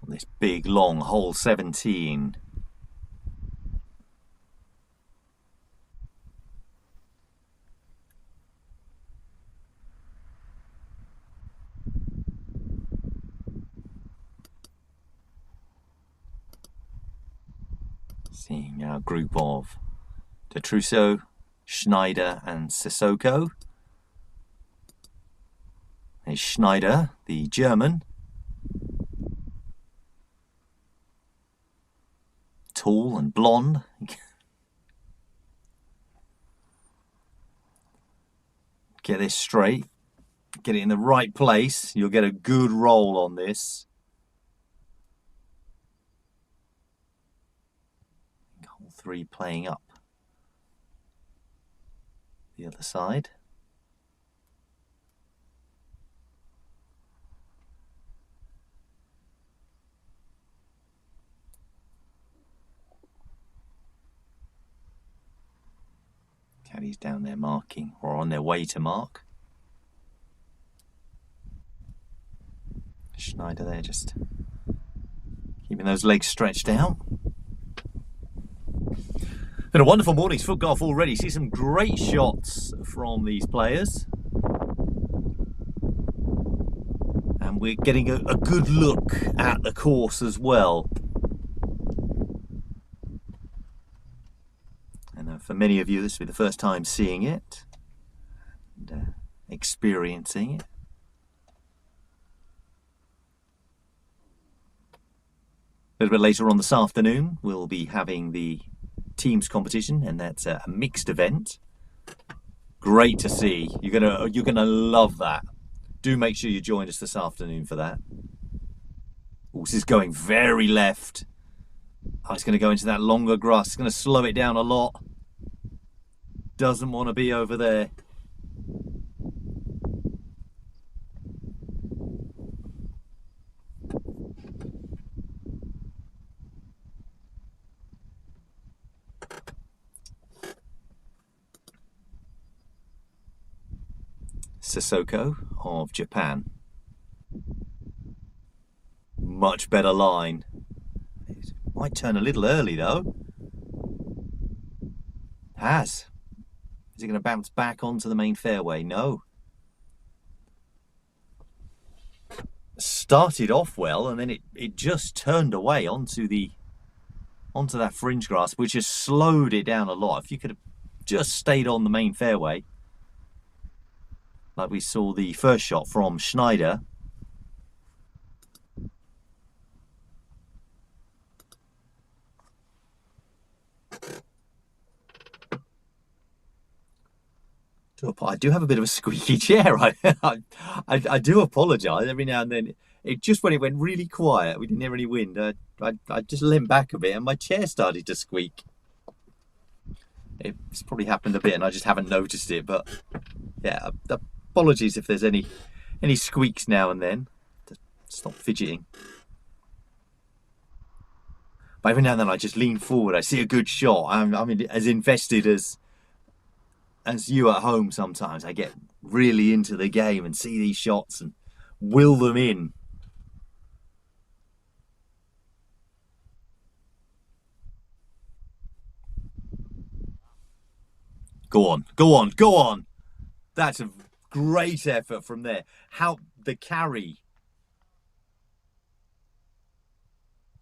On this big long hole 17. Seeing our group of Detruso, Schneider and Sissoko. There's Schneider, the German. Tall and blonde. Get this straight. Get it in the right place. You'll get a good roll on this. Hole 3 playing up the other side. Caddies down there marking, or on their way to mark. Schneider there just keeping those legs stretched out. Been a wonderful morning's foot golf already. See some great shots from these players. And we're getting a good look at the course as well. And for many of you, this will be the first time seeing it and experiencing it. A little bit later on this afternoon, we'll be having the teams competition, and that's a mixed event. Great to see. You're gonna love that. Do make sure you join us this afternoon for that. Oh, this is going very left. Oh, it's going to go into that longer grass. It's going to slow it down a lot. Doesn't want to be over there. Sissoko of Japan. Much better line. It might turn a little early though. Has. Is it going to bounce back onto the main fairway? No. Started off well, and then it just turned away onto that fringe grass, which has slowed it down a lot. If you could have just stayed on the main fairway. like we saw the first shot from Schneider. I do have a bit of a squeaky chair. I do apologise every now and then. It just when it went really quiet, we didn't hear any wind. I just leant back a bit and my chair started to squeak. It's probably happened a bit and I just haven't noticed it. But yeah, apologies if there's any squeaks now and then. Stop fidgeting. But every now and then I just lean forward. I see a good shot. I'm as invested as you at home sometimes. I get really into the game and see these shots and will them in. Go on, go on, go on. That's a great effort from there. How the carry.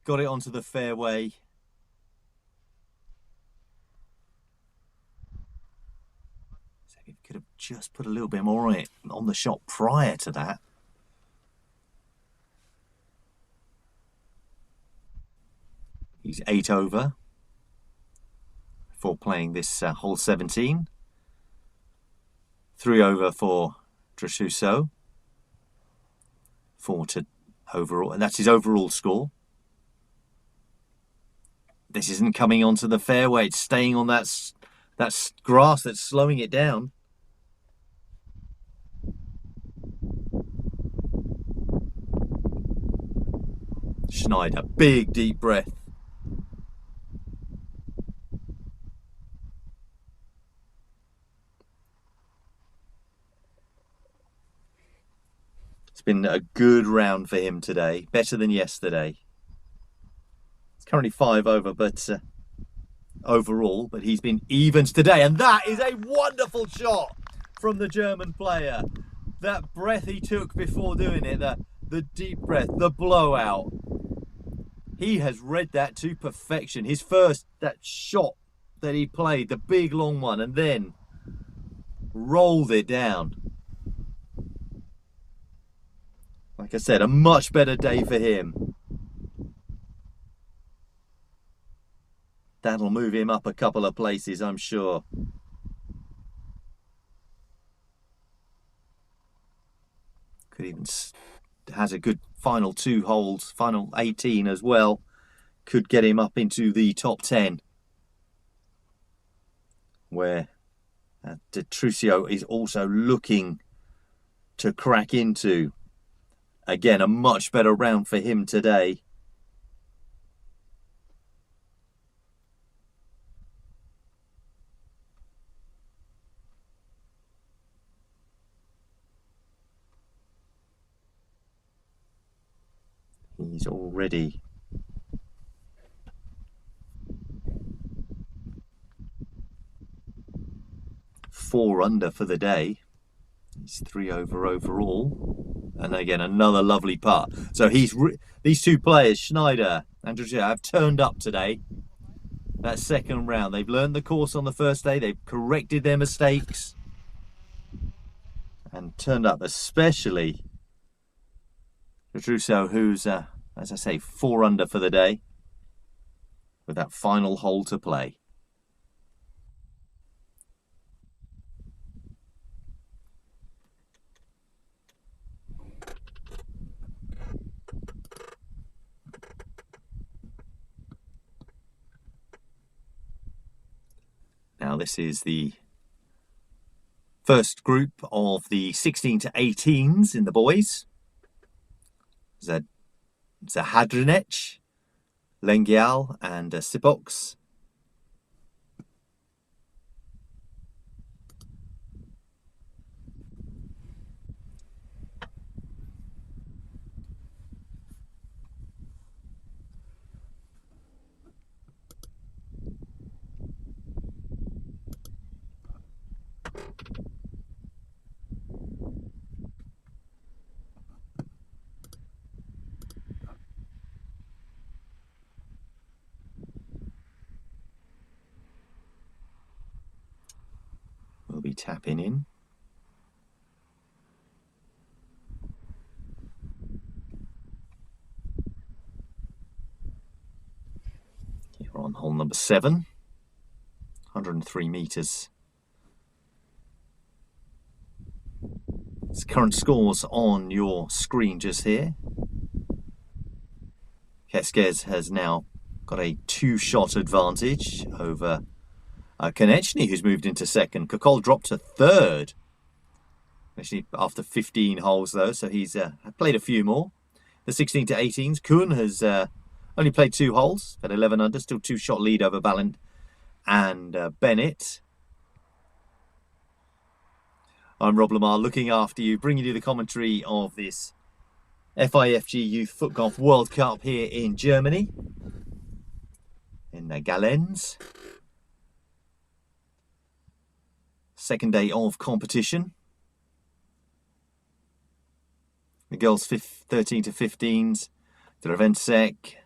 Got it onto the fairway. Could have just put a little bit more on it on the shot prior to that. He's 8 over for playing this hole 17. 3 over for Drasuso. 4 to overall, and that's his overall score. This isn't coming onto the fairway. It's staying on that grass that's slowing it down. Schneider, big deep breath. It's been a good round for him today, better than yesterday. It's currently 5 over, but overall, but he's been evens today, and that is a wonderful shot from the German player. That breath he took before doing it, the deep breath, the blowout. He has read that to perfection. His first, that shot that he played, the big long one, and then rolled it down. Like I said, a much better day for him. That'll move him up a couple of places, I'm sure. Could even has a good final 2 holes, final 18 as well. Could get him up into the top 10. Where Drasuso is also looking to crack into. Again, a much better round for him today. He's already four under for the day. He's 3 over overall. And again, another lovely putt. So these two players, Schneider and Drasuso, have turned up today. That second round, they've learned the course on the first day. They've corrected their mistakes and turned up, especially Drasuso, who's, as I say, 4 under for the day with that final hole to play. Now this is the first group of the 16 to 18s in the boys. Zahadrinec, Lengyal and Sipox. Will be tapping in. On hole number 7, 103 metres. It's current scores on your screen just here. Heskes has now got a 2-shot advantage over Konechny, who's moved into second. Kokol dropped to third, actually after 15 holes though, so he's played a few more. The 16 to 18s, Kuhn has only played 2 holes at 11 under, still 2-shot lead over Ballant and Bennett. I'm Rob Lamar, looking after you, bringing you the commentary of this FIFG Youth FootGolf World Cup here in Germany, in Gallenz. Second day of competition. The girls 13 to 15s, Drevensek,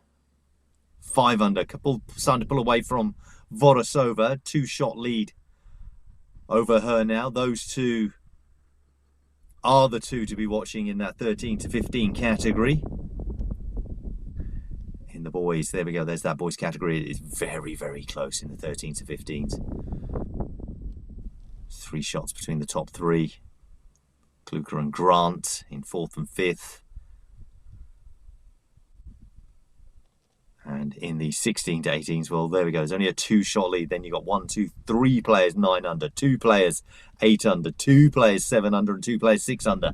5 under, starting to pull away from Vorosova, 2-shot lead over her now. Those two are the two to be watching in that 13 to 15 category. In the boys, there we go, there's that boys category. It is very, very close in the 13 to 15s. 3 shots between the top 3. Kluker and Grant in 4th and 5th. And in the 16 to 18s, well, there we go. There's only a 2-shot lead. Then you've got 1, 2, 3 players 9 under, 2 players 8 under, 2 players 7 under, and 2 players 6 under.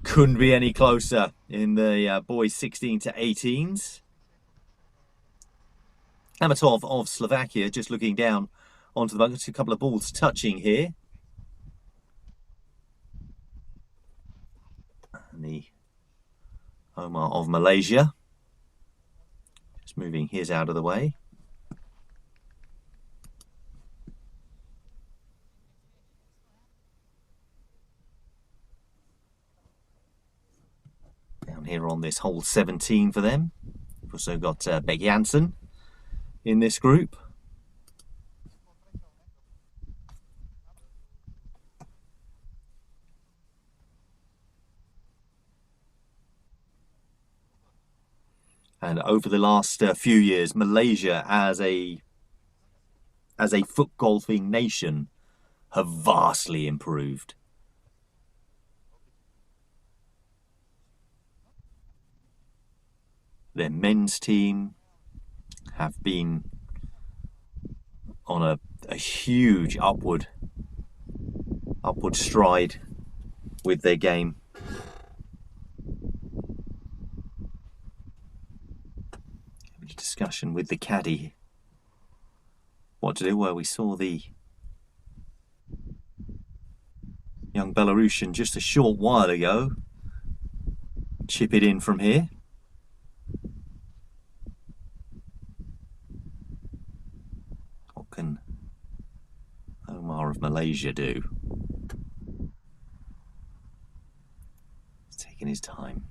Couldn't be any closer in the boys 16 to 18s. Amatov of Slovakia just looking down onto the bunker. A couple of balls touching here. And the Omar of Malaysia. Just moving his out of the way. Down here on this hole 17 for them. We've also got Beck Janssen in this group. And over the last few years, Malaysia as a foot golfing nation have vastly improved. Their men's team have been on a huge upward stride with their game. Discussion with the caddy what to do, where we saw the young Belarusian just a short while ago chip it in from here. What can Omar of Malaysia do? He's taking his time.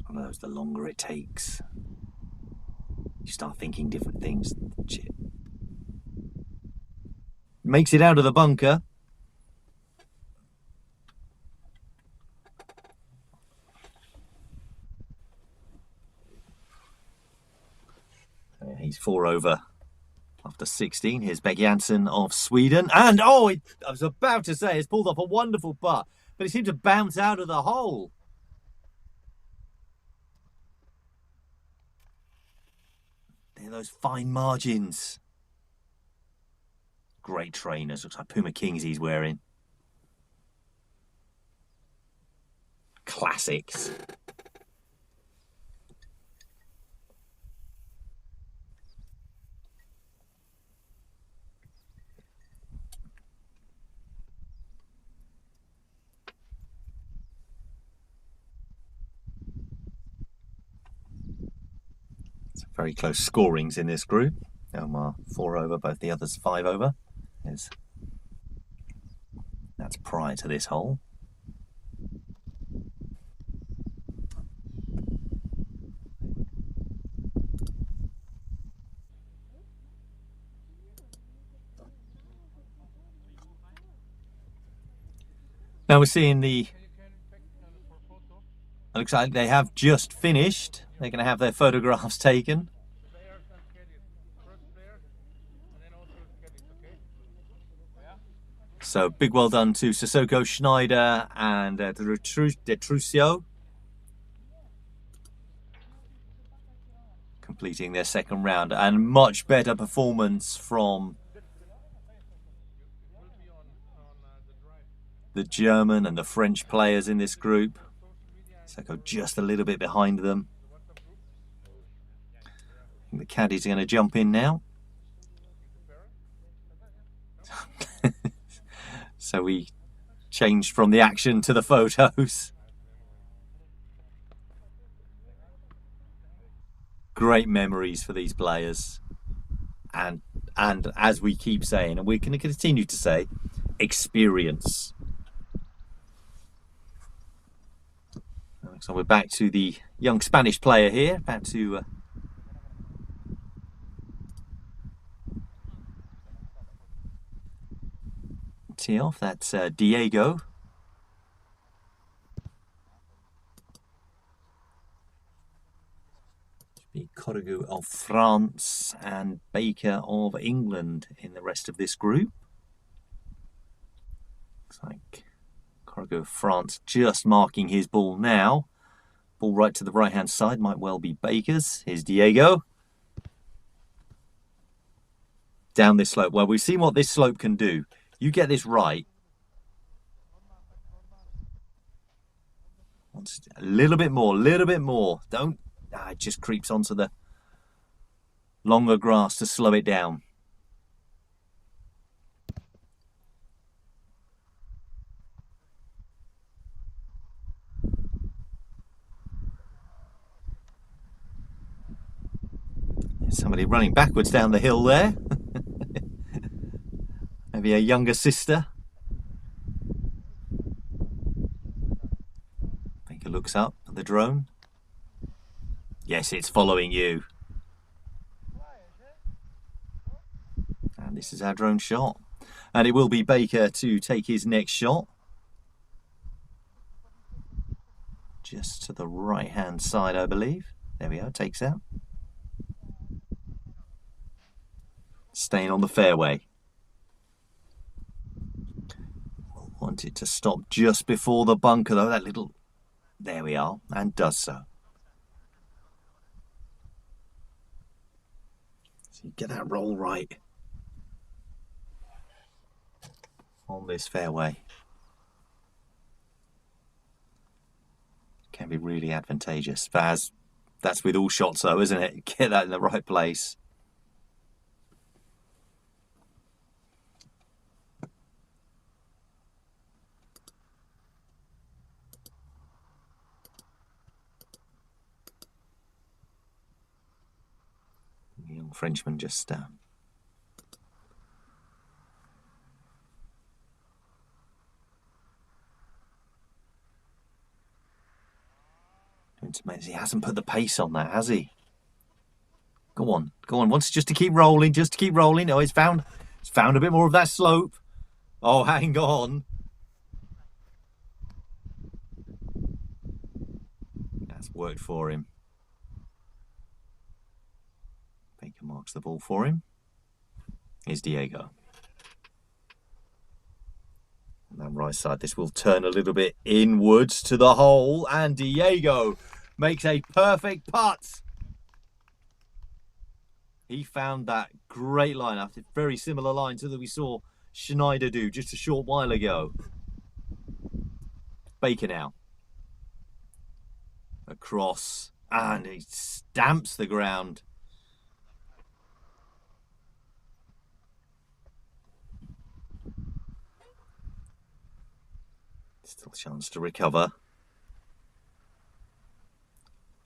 One of those, the longer it takes, you start thinking different things. Chip makes it out of the bunker. He's 4 over after 16. Here's Beck Janssen of Sweden. And, I was about to say, it's pulled off a wonderful putt, but it seemed to bounce out of the hole. Those fine margins. Great trainers. Looks like Puma Kings he's wearing. Classics. Very close scorings in this group. Omar 4 over, both the others 5 over. That's prior to this hole. Now we're seeing the It looks like they have just finished. They're going to have their photographs taken. So big well done to Sissoko, Schneider and Detrucio. Completing their second round, and much better performance from the German and the French players in this group. Sissoko just a little bit behind them. I think the caddies are going to jump in now. So we changed from the action to the photos. Great memories for these players. And as we keep saying, and we're going to continue to say, experience. So we're back to the young Spanish player here, back to tee off. That's Diego. Corrigu of France and Baker of England in the rest of this group. Looks like Corrigu of France just marking his ball now. Ball right to the right hand side, might well be Baker's. Here's Diego. Down this slope. Well, we've seen what this slope can do. You get this right. A little bit more, little bit more. Don't. It just creeps onto the longer grass to slow it down. There's somebody running backwards down the hill there. Maybe a younger sister. Baker looks up at the drone. Yes, it's following you. And this is our drone shot. And it will be Baker to take his next shot. Just to the right hand side, I believe. There we go, takes out. Staying on the fairway. Want it to stop just before the bunker though, that little... There we are, and does so. So you get that roll right on this fairway. Can be really advantageous. But that's with all shots though, isn't it? Get that in the right place. The young Frenchman just going to make, he hasn't put the pace on that, has he? Go on, go on. Wants just to keep rolling, just to keep rolling. Oh, it's found a bit more of that slope. Oh, hang on. That's worked for him. Baker marks the ball for him. Here's Diego. And that right side, this will turn a little bit inwards to the hole, and Diego makes a perfect putt. He found that great line, after very similar line to that we saw Schneider do just a short while ago. Baker now. Across, and he stamps the ground. Still a chance to recover.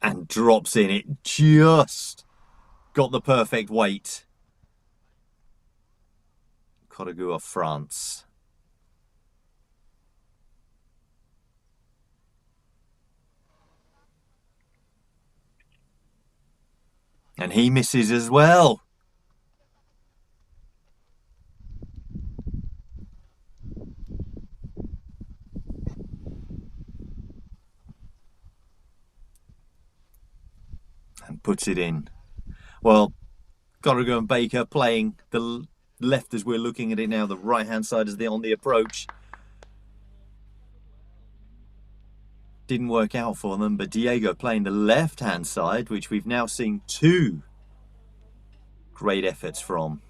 And drops in. It just got the perfect weight. Corrigu of France. And he misses as well. and puts it in. Well, Gallagher and Baker playing the left as we're looking at it now, the right-hand side as on the approach. Didn't work out for them, but Diego playing the left-hand side, which we've now seen 2 great efforts from.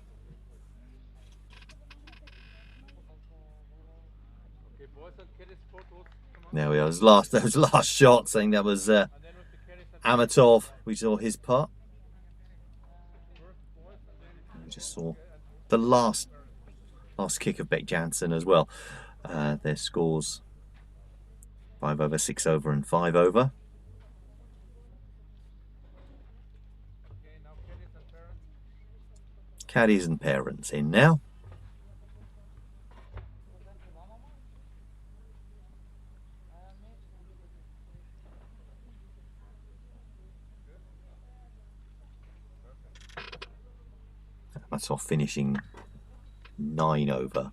There we are. Those last shots. I think that was Amatov. We saw his putt. We just saw the last kick of Beck Jansen as well. Their scores: 5 over, 6 over, and 5 over. Caddies and parents in now. That's off finishing 9 over.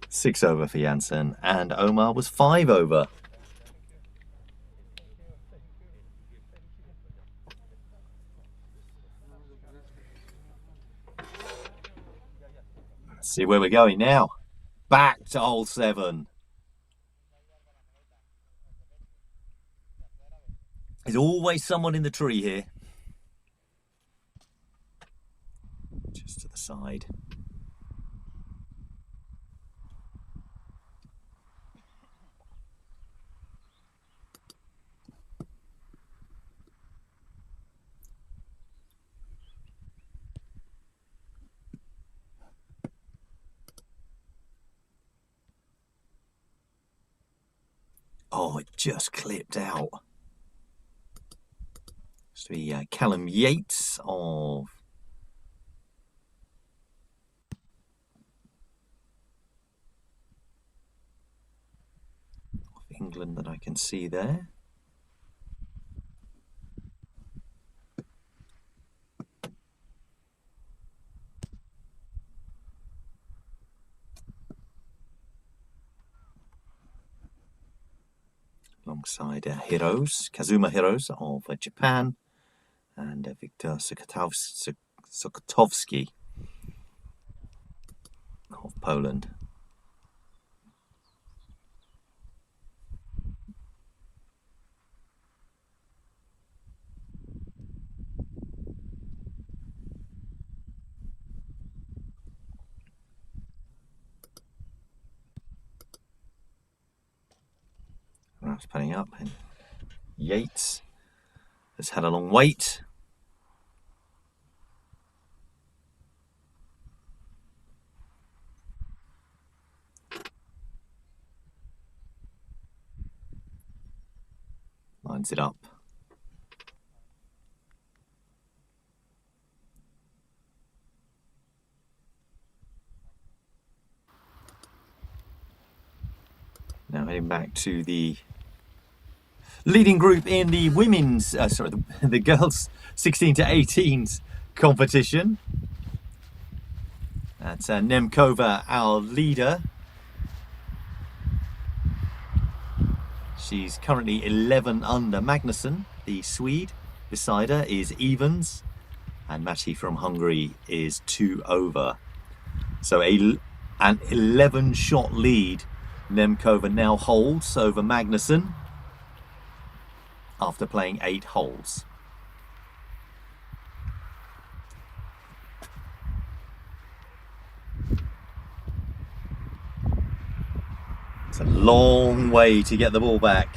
6 over for Jansen, and Omar was 5 over. Let's see where we're going now. Back to hole 7. There's always someone in the tree here. Just to the side. Oh, it just clipped out. It's the Callum Yates of England that I can see there. Alongside Kazuma Heroes of Japan, and Viktor Sokotowski of Poland. That's putting up, and Yates has had a long wait. Lines it up. Now heading back to the leading group in the women's, the girls 16 to 18s competition. That's Nemkova, our leader. She's currently 11 under. Magnussen, the Swede, beside her is evens, and Matti from Hungary is 2 over. So an 11-shot lead Nemkova now holds over Magnussen after playing 8 holes. It's a long way to get the ball back.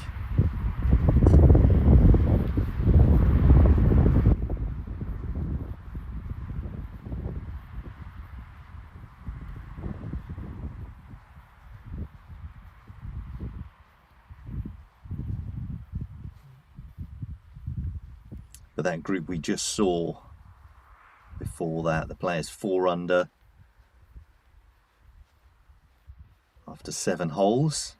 But that group we just saw before that, the players 4 under after 7 holes.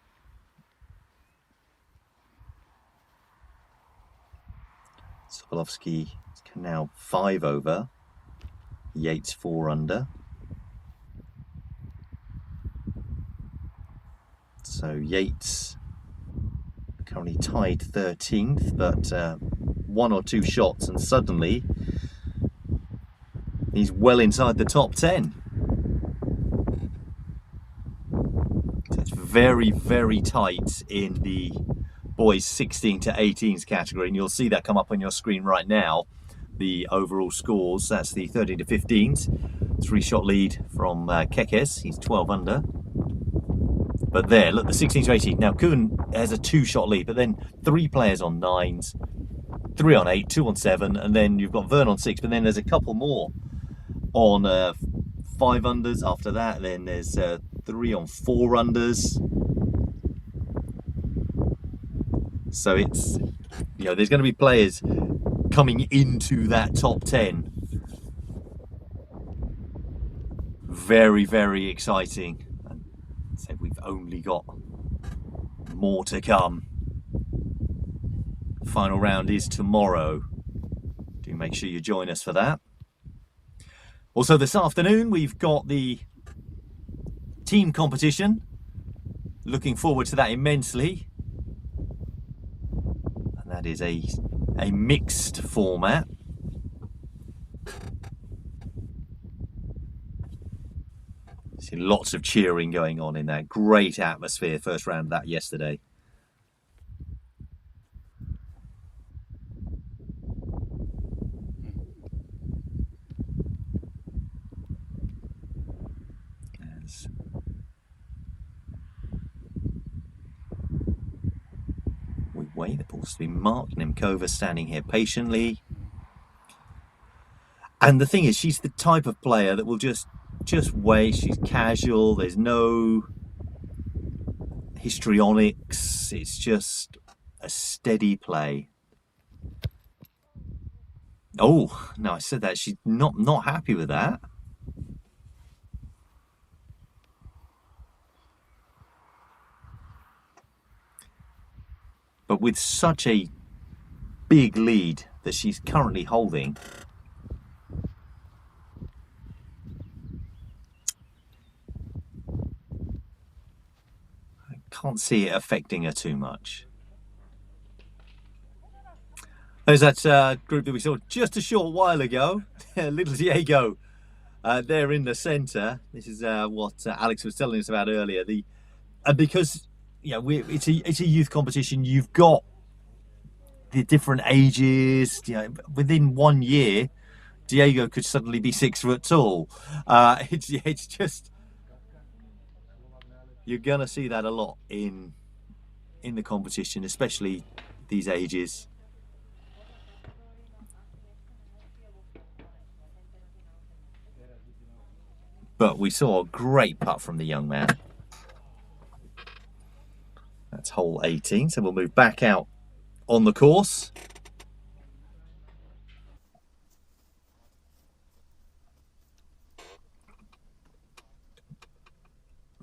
Sokolovsky now 5 over. Yates 4 under. So Yates, Currently tied 13th, but one or two shots and suddenly he's well inside the top 10. So it's very, very tight in the boys 16 to 18s category, and you'll see that come up on your screen right now. The overall scores, that's the 13 to 15s. 3-shot lead from Kekes, he's 12 under. But there, look, the 16 to 18. Now Kuhn has a 2-shot lead, but then 3 players on 9s, 3 on 8, 2 on 7, and then you've got Vern on 6, but then there's a couple more on 5 unders after that. Then there's 3 on 4 unders. So it's, you know, there's going to be players coming into that top 10. Very, very exciting. And so we've only got more to come. Final round is tomorrow. Do make sure you join us for that. Also this afternoon we've got the team competition. Looking forward to that immensely. And that is a mixed format. See lots of cheering going on in that. Great atmosphere first round of that yesterday. As we wait, the ball's to be marked. Nemkova standing here patiently. And the thing is, she's the type of player that will just wait. She's casual. There's no histrionics. It's just a steady play. Oh, no, I said that. She's not happy with that. But with such a big lead that she's currently holding, I can't see it affecting her too much. There's that group that we saw just a short while ago. Little Diego there in the centre. This is what Alex was telling us about earlier. And because it's a youth competition, you've got the different ages. You know, within 1 year, Diego could suddenly be 6 foot tall. It's just, you're gonna see that a lot in the competition, especially these ages. But we saw a great putt from the young man. That's hole 18, so we'll move back out on the course.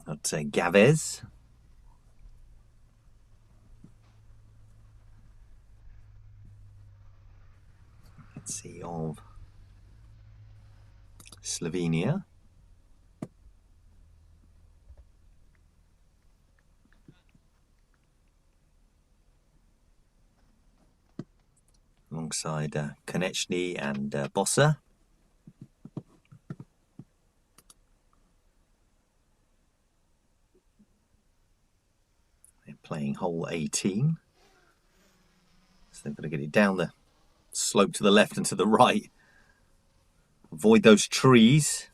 That's Gavez. Let's see, of Slovenia. Alongside Konechny and Bossa. They're playing hole 18. So they've got to get it down the slope to the left and to the right. Avoid those trees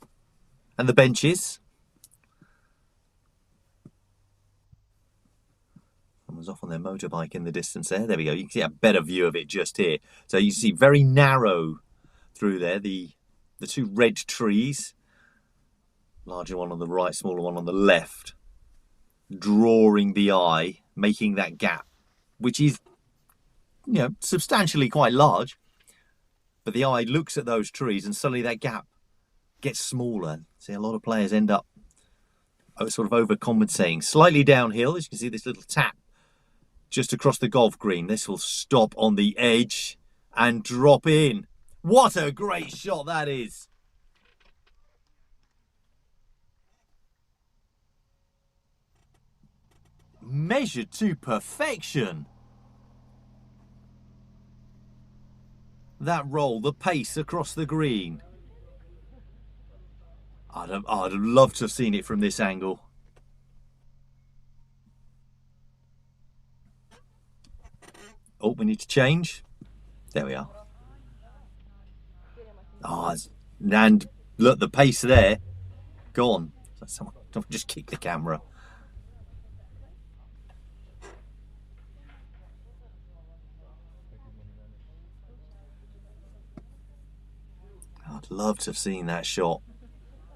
and the benches. Someone's off on their motorbike in the distance there. There we go. You can see a better view of it just here. So you see very narrow through there. The 2 red trees. Larger one on the right, smaller one on the left. Drawing the eye, making that gap, which is, substantially quite large. But the eye looks at those trees and suddenly that gap gets smaller. See, a lot of players end up sort of overcompensating. Slightly downhill, as you can see this little tap just across the golf green. This will stop on the edge and drop in. What a great shot that is. Measured to perfection. that roll, the pace across the green. I'd have loved to have seen it from this angle. Oh, we need to change. There we are. Oh, and look, the pace there, gone. Someone just kick the camera. I'd love to have seen that shot.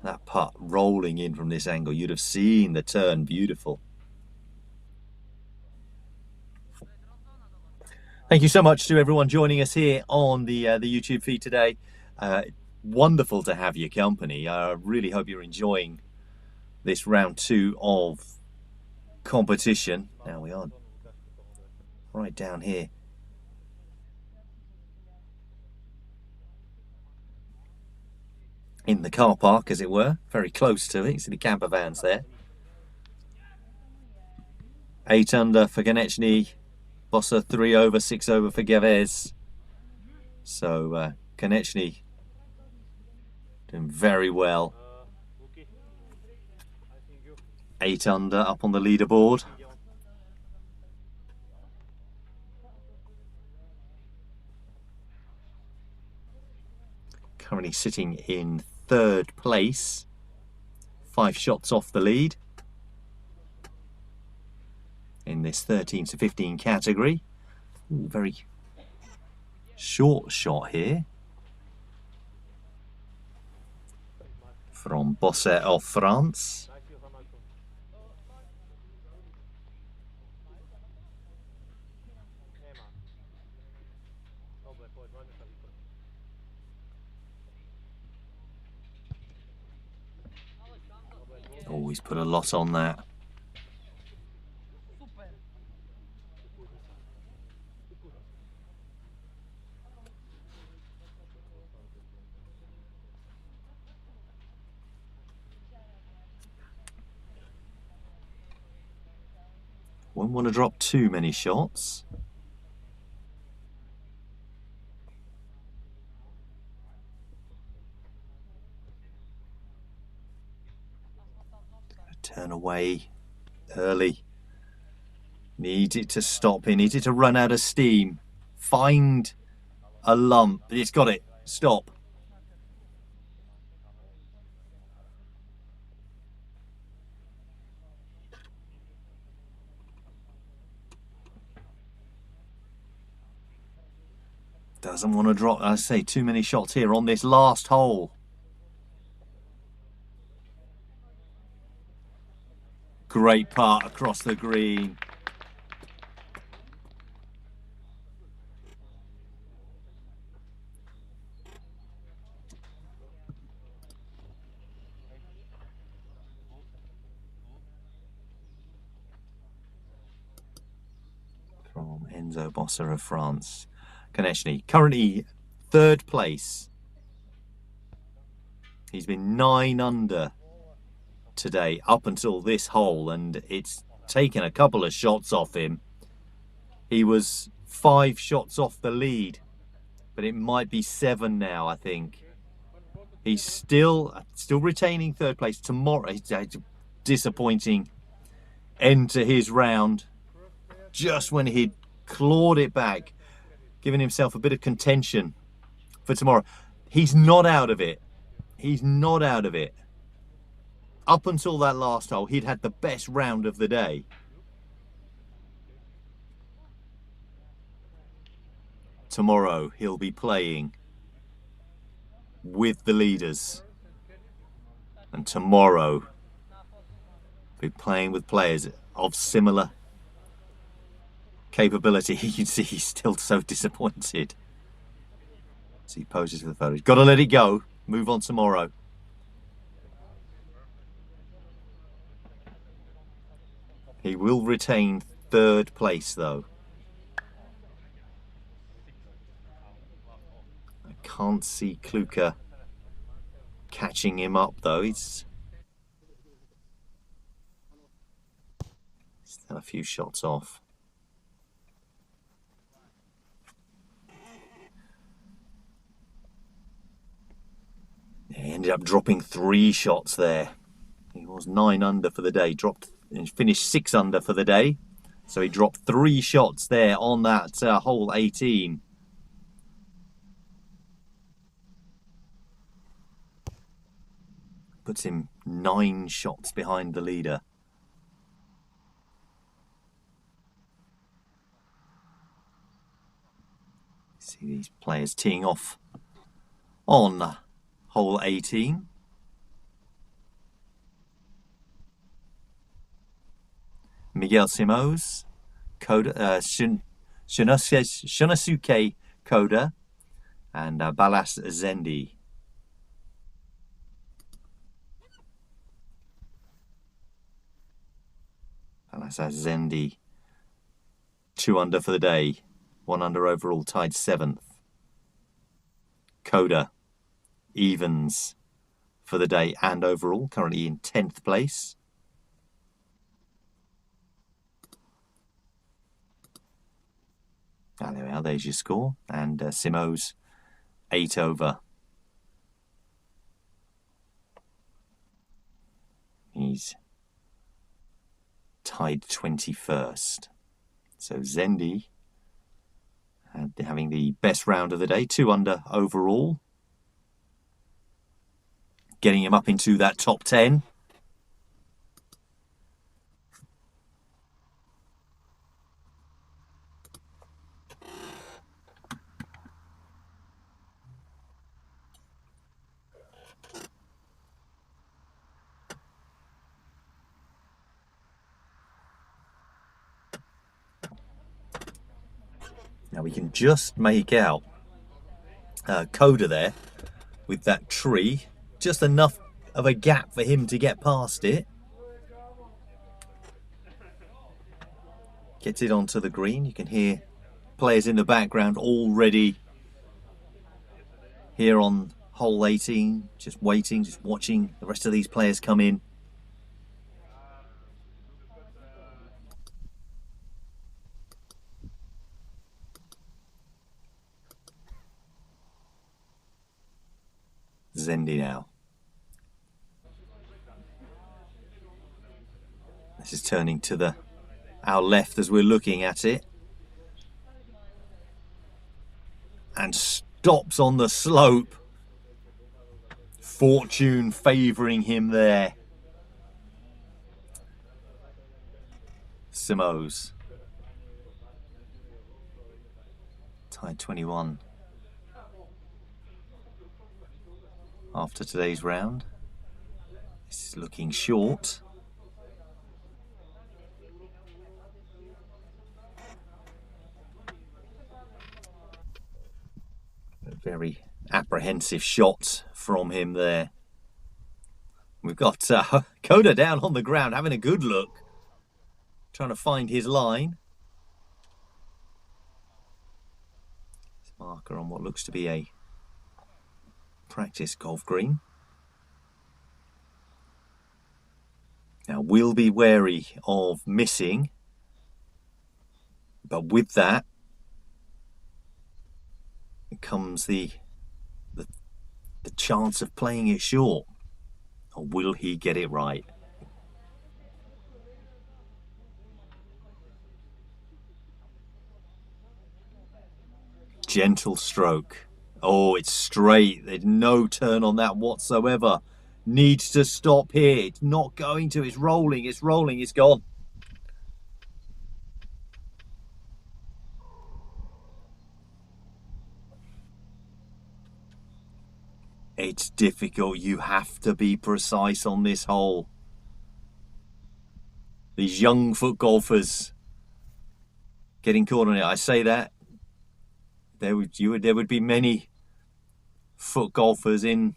That putt rolling in from this angle. You'd have seen the turn beautiful. Thank you so much to everyone joining us here on the YouTube feed today. Wonderful to have your company. I really hope you're enjoying this round 2 of competition. Now we are right down here. In the car park, as it were, very close to it. You see the camper vans there. 8 under for Konechny. Bossa 3 over, 6 over for Gavez. So Konechny doing very well. 8 under up on the leaderboard. Currently sitting in 3rd place. 5 shots off the lead in this 13 to 15 category. Ooh, very short shot here from Bosset of France. Always put a lot on that. Won't want to drop too many shots. Turn away early. Needs it to stop. He needs it to run out of steam. Find a lump. It's got it. Stop. Doesn't want to drop, I say, too many shots here on this last hole. Great putt across the green. From Enzo Bossa of France. Konechny, currently 3rd place. He's been 9 under today up until this hole, and it's taken a couple of shots off him. He was 5 shots off the lead, but it might be 7 now, I think. He's still retaining 3rd place. Tomorrow, it's a disappointing end to his round. Just when he'd clawed it back, giving himself a bit of contention for tomorrow. He's not out of it. He's not out of it. Up until that last hole, he'd had the best round of the day. Tomorrow, he'll be playing with the leaders. And tomorrow, he'll be playing with players of similar capability. You can see he's still so disappointed as he poses for the photo. He's got to let it go. Move on tomorrow. He will retain 3rd place though. I can't see Kluka catching him up though. He's still a few shots off. He ended up dropping 3 shots there. He was 9 under for the day, dropped and finished 6 under for the day. So he dropped 3 shots there on that hole 18. Puts him 9 shots behind the leader. See these players teeing off on hole 18. Miguel Simoes, Shunasuke Koda, and Balas Zendi. Balas Zendi, 2 under for the day, 1 under overall, tied 7th. Koda, evens for the day and overall, currently in 10th place. Ah, there we are, there's your score. And Simoes, 8 over. He's tied 21st. So Zendi having the best round of the day, 2 under overall. Getting him up into that top 10. Now we can just make out Koda there with that tree. Just enough of a gap for him to get past it. Gets it onto the green. You can hear players in the background already here on hole 18. Just waiting, just watching the rest of these players come in. Zendi now. This is turning to our left as we're looking at it. And stops on the slope. Fortune favouring him there. Simoes. Tied 21. After today's round. This is looking short. A very apprehensive shot from him there. We've got Koda down on the ground having a good look. Trying to find his line. Marker on what looks to be a practice golf green. Now we'll be wary of missing, but with that comes the chance of playing it short. Or will he get it right? Gentle stroke. Oh, it's straight. There's no turn on that whatsoever. Needs to stop here. It's not going to. It's rolling. It's rolling. It's gone. It's difficult. You have to be precise on this hole. These young foot golfers getting caught on it. I say that there would be many foot golfers in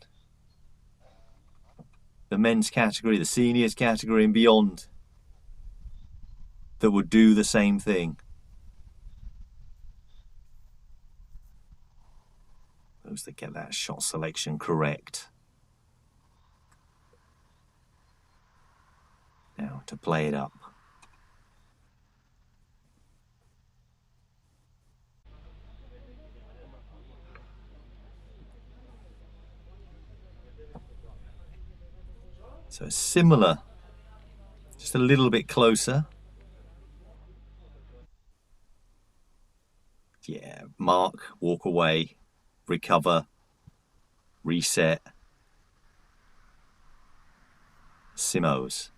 the men's category, the seniors category and beyond that would do the same thing. Those that get that shot selection correct. Now to play it up. So similar, just a little bit closer. Yeah, mark, walk away, recover, reset. Simos.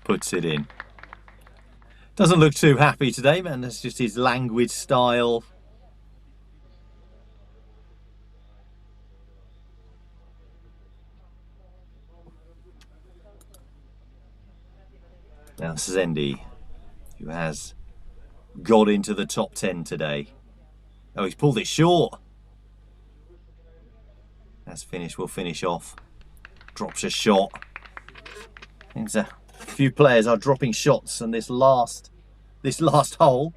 Puts it in. Doesn't look too happy today, man. That's just his languid style. Now Zendi, who has got into the top 10 today. Oh, he's pulled it short. That's finished. We'll finish off. Drops a shot. Seems a few players are dropping shots on this last hole.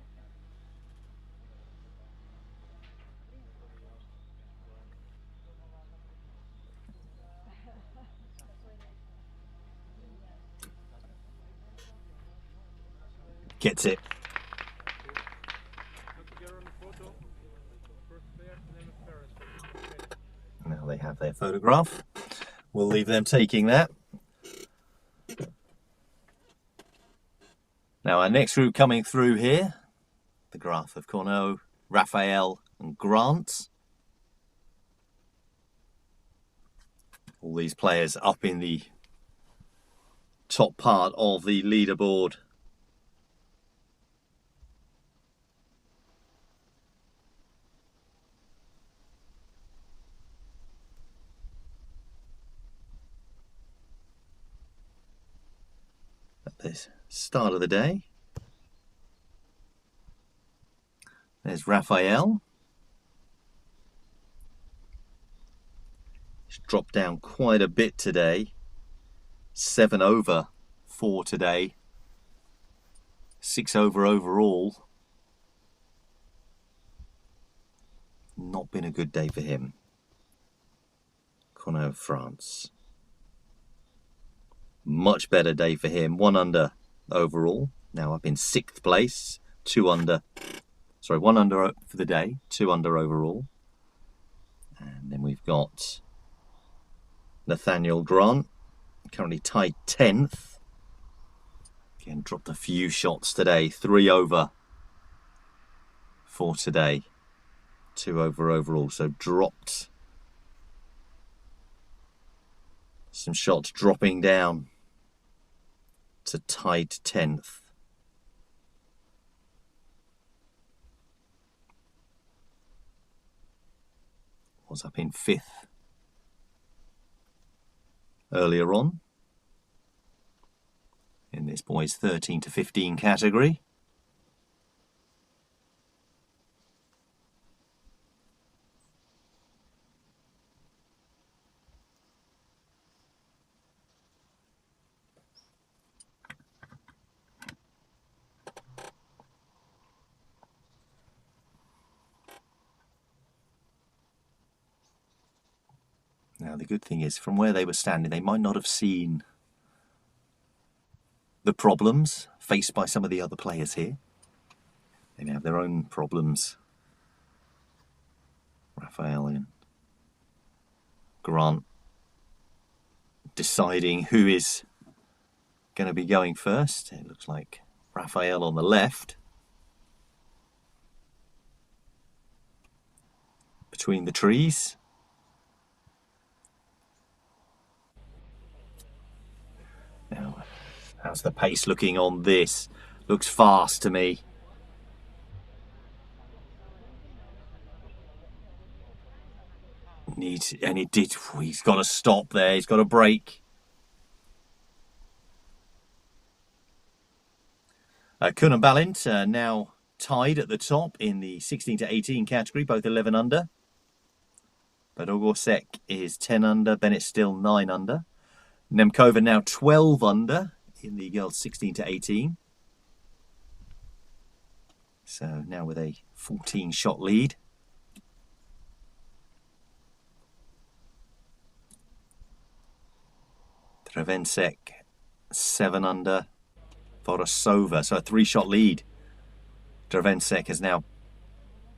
Gets it. Now they have their photograph. We'll leave them taking that. Now our next group coming through here, the graph of Corneau, Raphael and Grant. All these players up in the top part of the leaderboard. At this start of the day. There's Raphael. He's dropped down quite a bit today. 7 over for today. 6 over overall. Not been a good day for him. Corneau, France. Much better day for him. 1 under overall. Now up in 6th place. 2 under. Sorry, 1 under for the day. 2 under overall. And then we've got Nathaniel Grant. Currently tied 10th. Again, dropped a few shots today. 3 over for today. 2 over overall. So dropped some shots, dropping down to tied 10th. Was up in 5th earlier on in this boys 13 to 15 category. Now the good thing is, from where they were standing, they might not have seen the problems faced by some of the other players here. They may have their own problems. Raphael and Grant deciding who is going to be going first. It looks like Raphael on the left. Between the trees. Now, how's the pace looking on this? Looks fast to me. And it did. He's got to stop there. He's got to break. Kuhn and Balint now tied at the top in the 16 to 18 category, both 11 under. But Ogorczak is 10 under. Bennett still 9 under. Nemkova now 12 under in the girls 16 to 18. So now with a 14 shot lead. Trevencek 7 under. Vorosova, so a 3 shot lead. Trevencek has now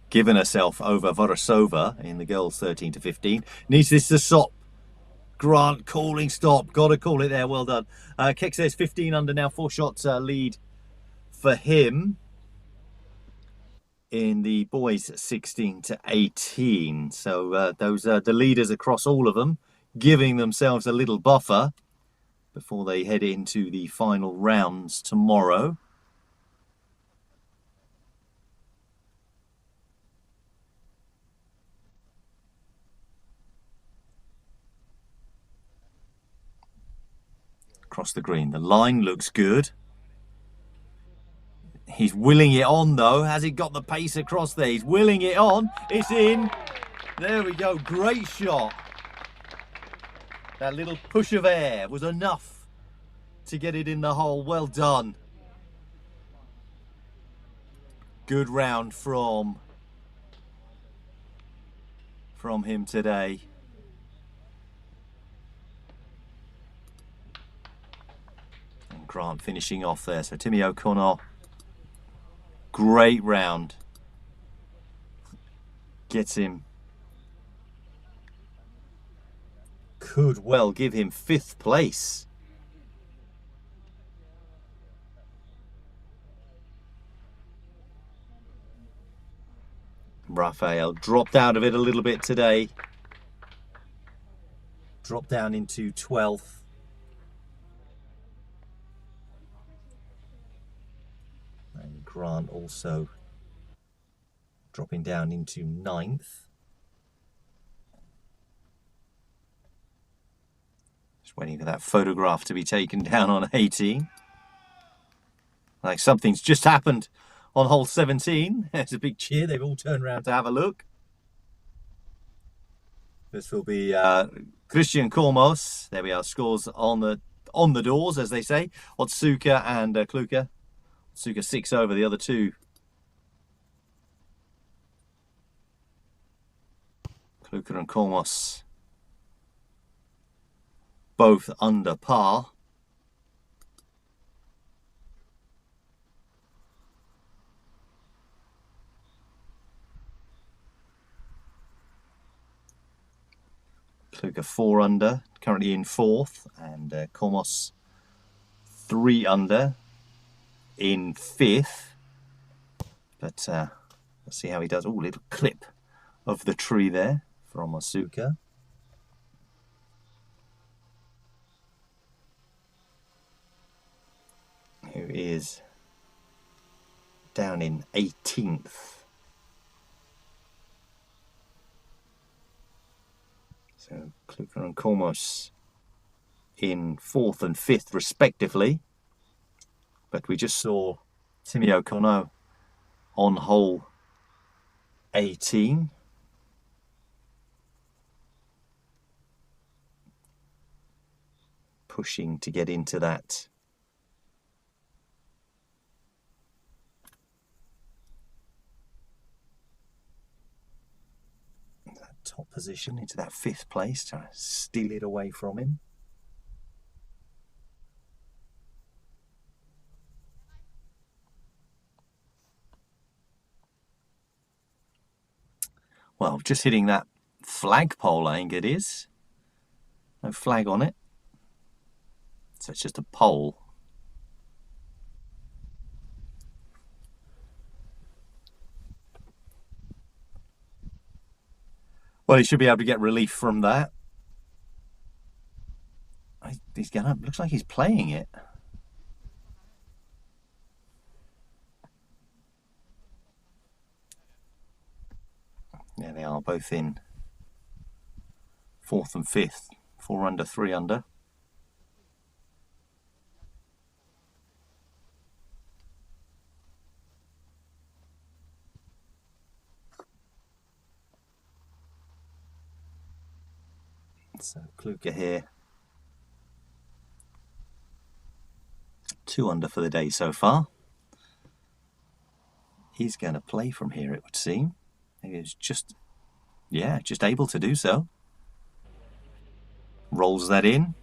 given herself over Vorosova in the girls 13 to 15. Needs this to stop. Grant calling stop. Got to call it there. Well done. Keck says 15 under now. 4 shots lead for him in the boys 16 to 18. So those are the leaders across all of them, giving themselves a little buffer before they head into the final rounds tomorrow. Across the green. The line looks good. He's willing it on though. Has he got the pace across there? He's willing it on. It's in. There we go. Great shot. That little push of air was enough to get it in the hole. Well done. Good round from him today. And Grant finishing off there. So Timmy O'Connor, great round. Gets him. Could well give him 5th place. Raphael dropped out of it a little bit today. Dropped down into 12th. And Grant also dropping down into 9th. Just waiting for that photograph to be taken down on 18. Like something's just happened on hole 17. There's a big cheer. They've all turned around to have a look. This will be Christian Kormos. There we are. Scores on the doors, as they say. Otsuka and Kluka. Otsuka 6 over the other two. Kluka and Kormos both under par. Kluka 4 under, currently in 4th, and Kormos 3 under in 5th. But let's see how he does. Oh, little clip of the tree there from Otsuka. Who is down in 18th. So Kluka and Kormos in 4th and 5th respectively. But we just saw Timmy O'Connor on hole 18. Pushing to get into that top position, into that 5th place, trying to steal it away from him. Well, just hitting that flagpole, I think it is. No flag on it. So it's just a pole. Well, he should be able to get relief from that. He's gonna, looks like he's playing it. There they are, both in 4th and 5th. 4 under, 3 under. So Kluka here, 2 under for the day so far. He's going to play from here, it would seem. He's just able to do so. Rolls that in.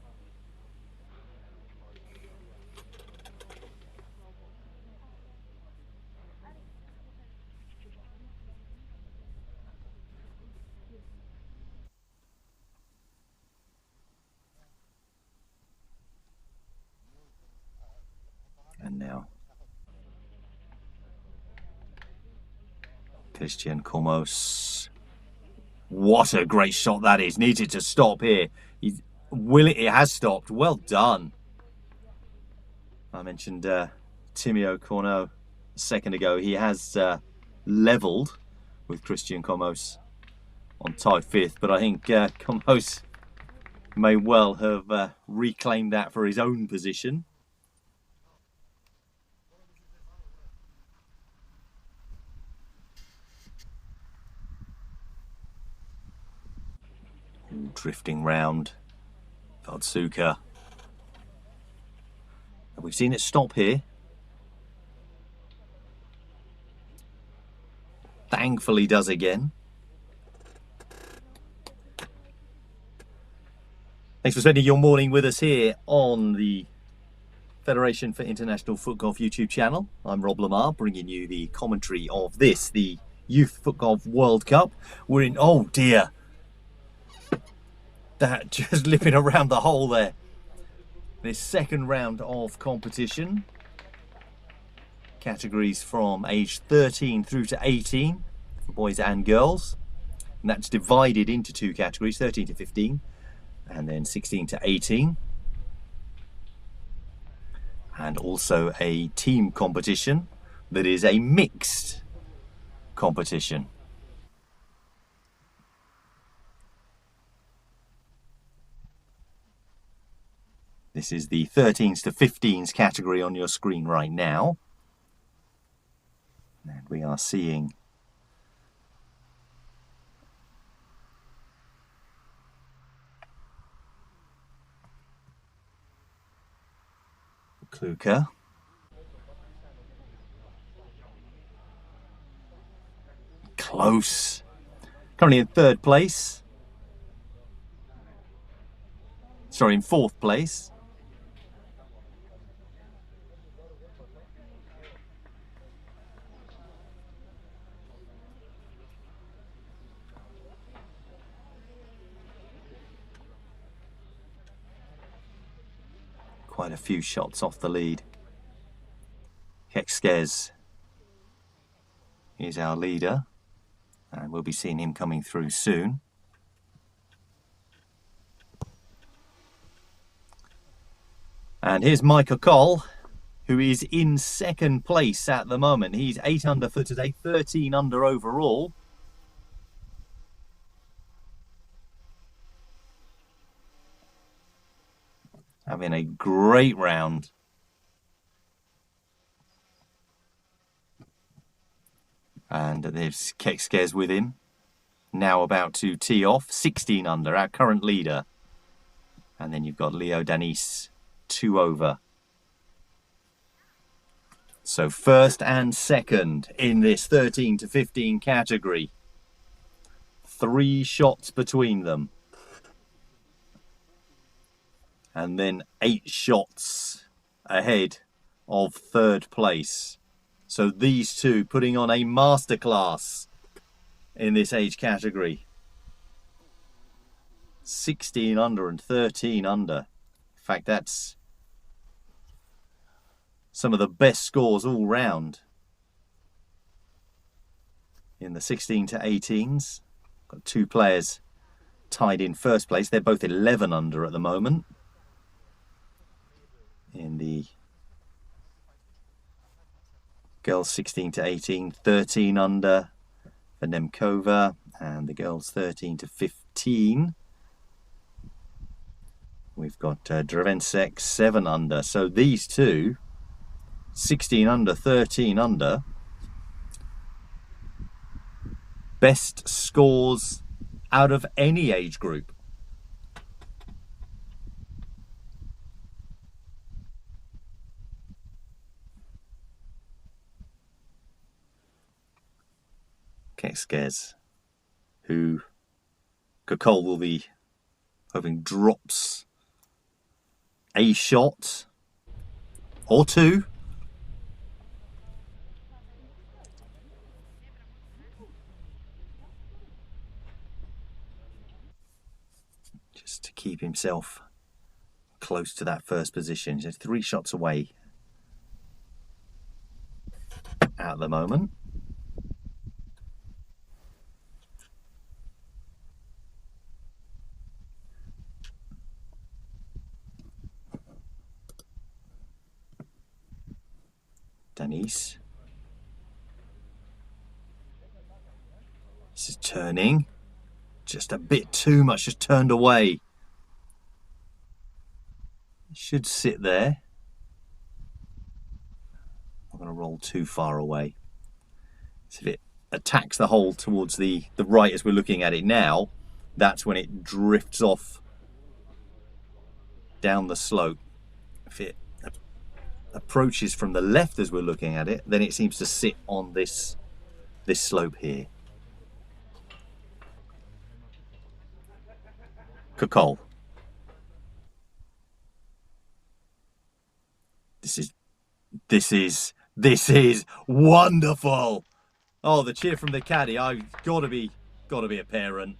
Christian Kormos. What a great shot that is. Needed to stop here. It has stopped. Well done. I mentioned Timio Corneau a second ago. He has levelled with Christian Kormos on tied 5th, but I think Kormos may well have reclaimed that for his own position. Drifting round Otsuka. We've seen it stop here. Thankfully does again. Thanks for spending your morning with us here on the Federation for International FootGolf YouTube channel. I'm Rob Lamar, bringing you the commentary of this, the Youth FootGolf World Cup. We're in, oh dear, that just lipping around the hole there. This second round of competition. Categories from age 13 through to 18 for boys and girls. And that's divided into 2 categories, 13 to 15 and then 16 to 18. And also a team competition that is a mixed competition. This is the 13s to 15s category on your screen right now. And we are seeing Kluka. Close. Currently in 3rd place. Sorry, in 4th place. Quite a few shots off the lead. Kekskes is our leader, and we'll be seeing him coming through soon. And here's Michael Cole, who is in 2nd place at the moment. He's 8 under for today, 13 under overall. Having a great round. And there's Kekskes with him. Now about to tee off, 16 under, our current leader. And then you've got Leo Danis, 2 over. So 1st and 2nd in this 13 to 15 category. 3 shots between them. And then 8 shots ahead of 3rd place. So these two putting on a masterclass in this age category. 16 under and 13 under. In fact, that's some of the best scores all round in the 16 to 18s. Got 2 players tied in 1st place. They're both 11 under at the moment. In the girls 16 to 18, 13 under for Nemkova, and the girls 13 to 15. We've got Drevensek 7 under. So these two, 16 under, 13 under, best scores out of any age group. Kekskes, who Kokol will be hoping drops a shot or 2. Just to keep himself close to that 1st position. He's 3 shots away at the moment. Denise. This is turning. Just a bit too much, just turned away. Should sit there. Not going to roll too far away. So if it attacks the hole towards the right as we're looking at it now, that's when it drifts off down the slope. If it approaches from the left as we're looking at it, then it seems to sit on this slope here. Kakol. This is wonderful. Oh, the cheer from the caddy. I've got to be a parent.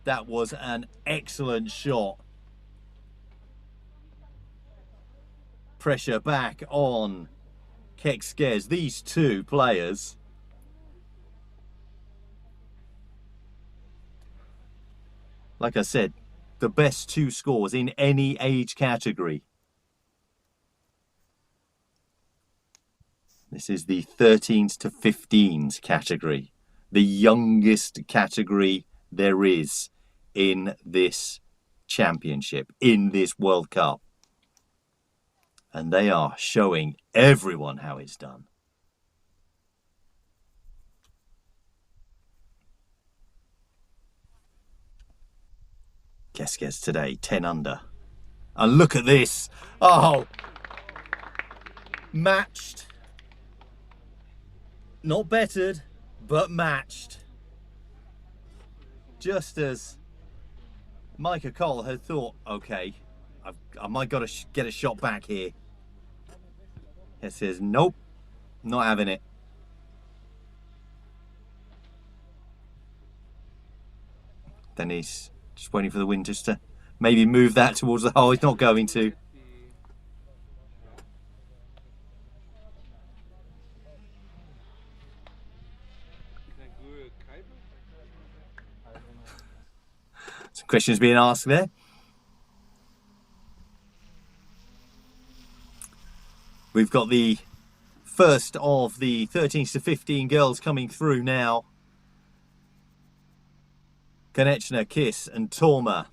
That was an excellent shot. Pressure back on Kekskes. These two players. Like I said, the best two scores in any age category. This is the 13s to 15s category. The youngest category there is in this championship, in this World Cup. And they are showing everyone how it's done. Kekskes today, 10 under. And look at this. Oh, matched. Not bettered, but matched. Just as Micah Cole had thought, okay, I might got to get a shot back here. He says, nope, not having it. Then he's just waiting for the wind just to maybe move that towards the hole. He's not going to. Some questions being asked there. We've got the first of the 13s to 15 girls coming through now. Konechna, Kiss and Torma.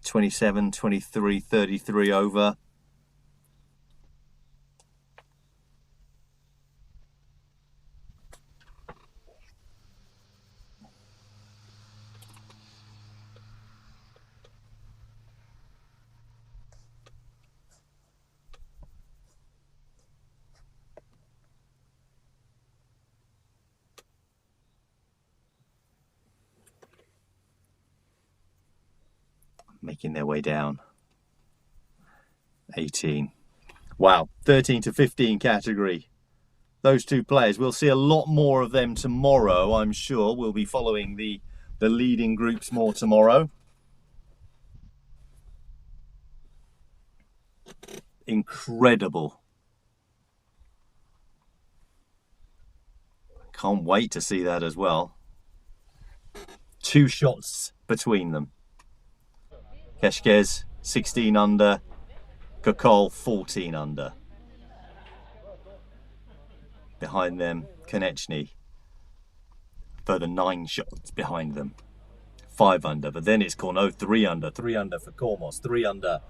(27, 23, 33 over). Making their way down. 18. Wow, 13 to 15 category. Those two players, we'll see a lot more of them tomorrow, I'm sure. We'll be following the leading groups more tomorrow. Incredible. Can't wait to see that as well. 2 shots between them. Kekskes 16 under, Kakol 14 under. Behind them, Konechny, further 9 shots behind them, 5 under. But then it's Corno 3 under for Kormos, 3 under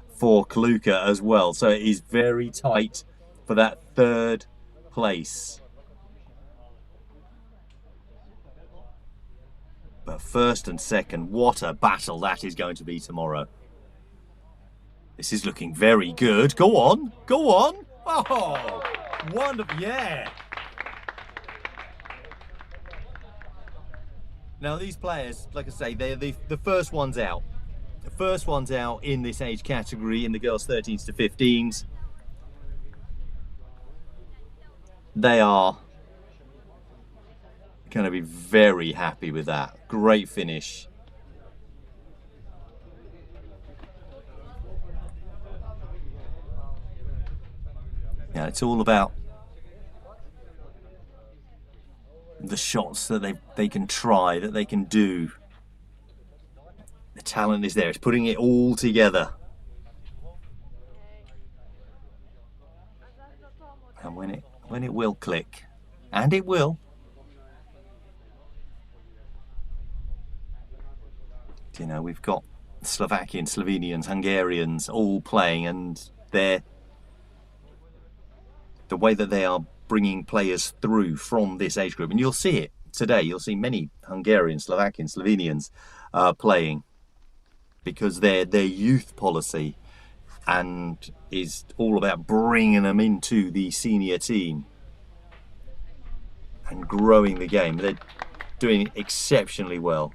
for Kaluka as well. So it is very tight for that 3rd place. But 1st and 2nd, what a battle that is going to be tomorrow. This is looking very good. Go on, go on. Oh, wonderful, yeah. Now these players, like I say, they're the first ones out. The first ones out in this age category, in the girls 13s to 15s. They are going to be very happy with that. Great finish. Yeah, it's all about the shots that they can try, that they can do. The talent is there. It's putting it all together. And when it will click, and it will. You know, we've got Slovakians, Slovenians, Hungarians all playing, and the way that they are bringing players through from this age group, and you'll see it today. You'll see many Hungarians, Slovakians, Slovenians playing, because their youth policy and is all about bringing them into the senior team and growing the game. They're doing it exceptionally well.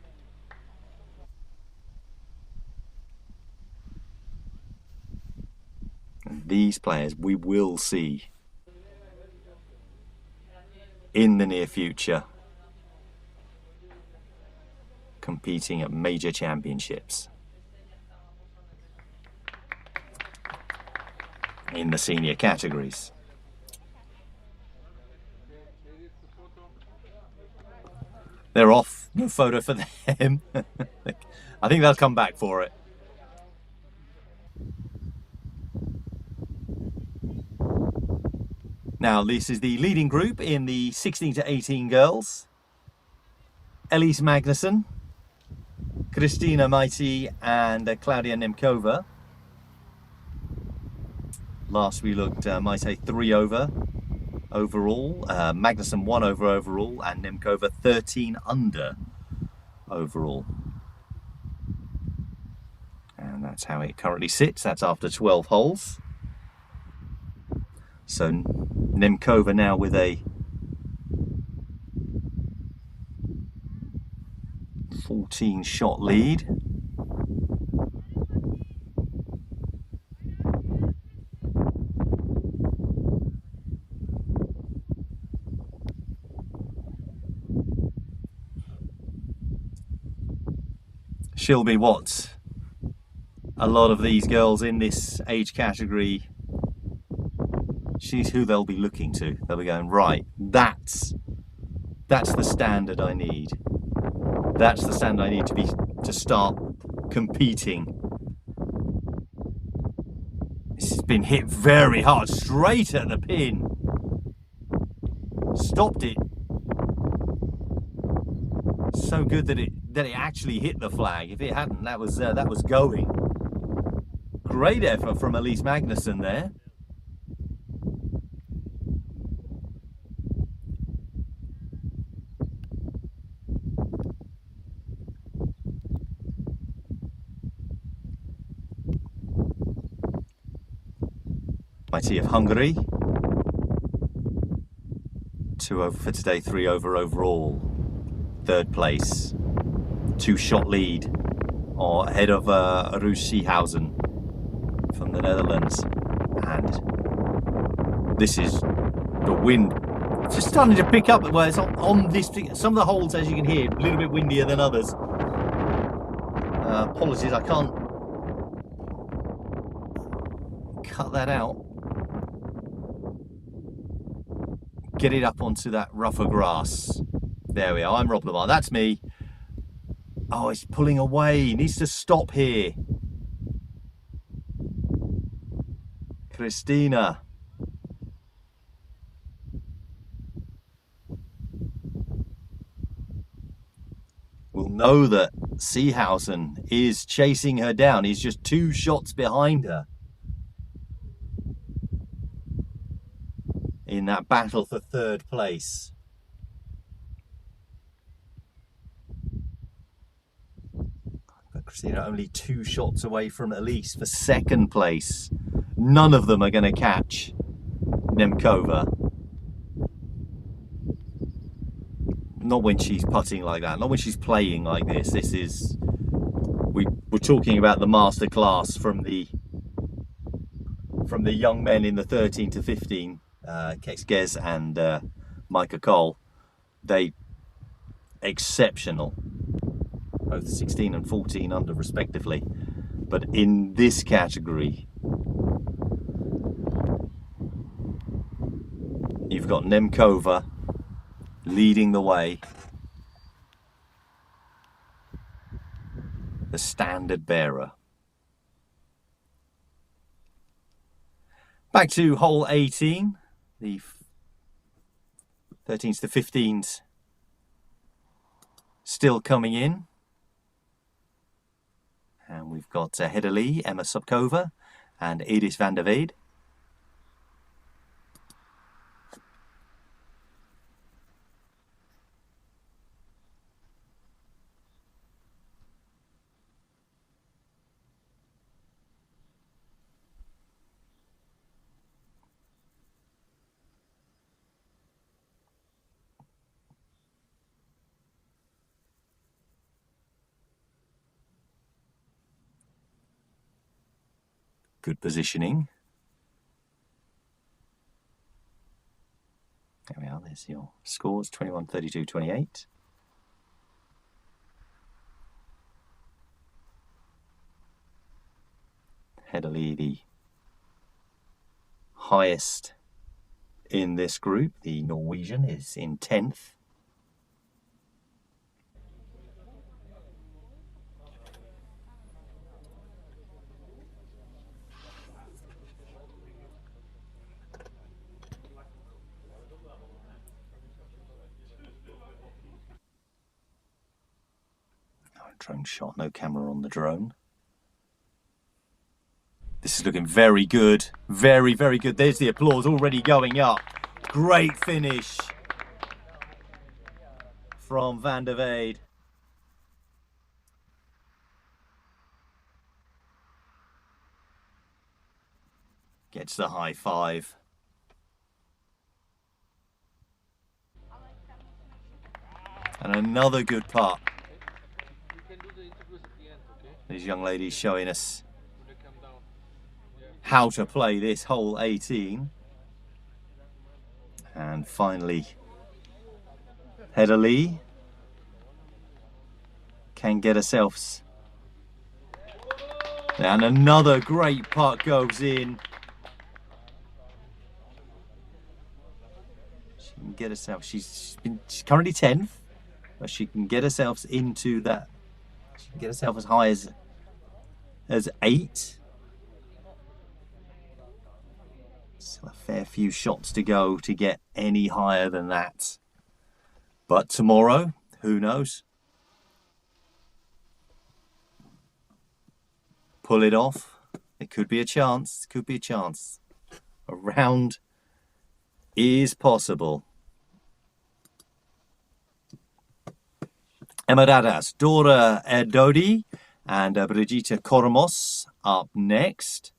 And these players we will see in the near future competing at major championships in the senior categories. They're off. No photo for them. I think they'll come back for it. Now, this is the leading group in the 16 to 18 girls. Elise Magnusson, Kristina Maiti and Claudia Nemkova. Last we looked, Maite 3 over overall, Magnusson 1 over overall, and Nemkova 13 under overall. And that's how it currently sits. That's after 12 holes. So Nemkova now with a 14 shot lead. She'll be what a lot of these girls in this age category, she's who they'll be looking to. They'll be going, right, that's the standard I need. That's the standard I need to start competing. This has been hit very hard, straight at the pin. Stopped it. So good that it actually hit the flag. If it hadn't, that was going. Great effort from Elise Magnusson there. Mighty of Hungary. 2 over for today, 3 over overall. 3rd place. 2 shot lead or ahead of Roos Seehausen from the Netherlands. And this is the wind. It's just starting to pick up. Well, it's on this. Some of the holes, as you can hear, a little bit windier than others. Apologies, I can't cut that out. Get it up onto that rougher grass. There we are. I'm Rob Lamar. That's me. Oh, it's pulling away. He needs to stop here. Kristina. Will know that Seehausen is chasing her down. He's just 2 shots behind her in that battle for 3rd place. Kristina only 2 shots away from Elise for 2nd place. None of them are going to catch Nemkova. Not when she's putting like that. Not when she's playing like this. This is... We're talking about the masterclass from the young men in the 13 to 15. Kex Gez and Micah Cole. They exceptional. Both 16 and 14 under respectively. But in this category, you've got Nemkova leading the way. The standard bearer. Back to hole 18, the 13s to 15s still coming in. And we've got Hedda Lee, Emma Sobkova and Edith van der Weide. Good positioning. There we are, there's your scores, 21, 32, 28. Hedda Lee, the highest in this group. The Norwegian is in 10th. Drone shot, no camera on the drone. This is looking very good, very, very good. There's the applause already going up. Great finish from van der Weide. Gets the high five. And another good putt. These young ladies showing us how to play this hole 18. And finally, Hedda Lee can get herself. And another great putt goes in. She can get herself, she's currently 10th, but she can get herself into that. She can get herself as high as 8. Still a fair few shots to go to get any higher than that. But tomorrow, who knows? Pull it off. It could be a chance. It could be a chance. A round is possible. Emma Radas, Dora Erdodi and Brigitte Kormos up next.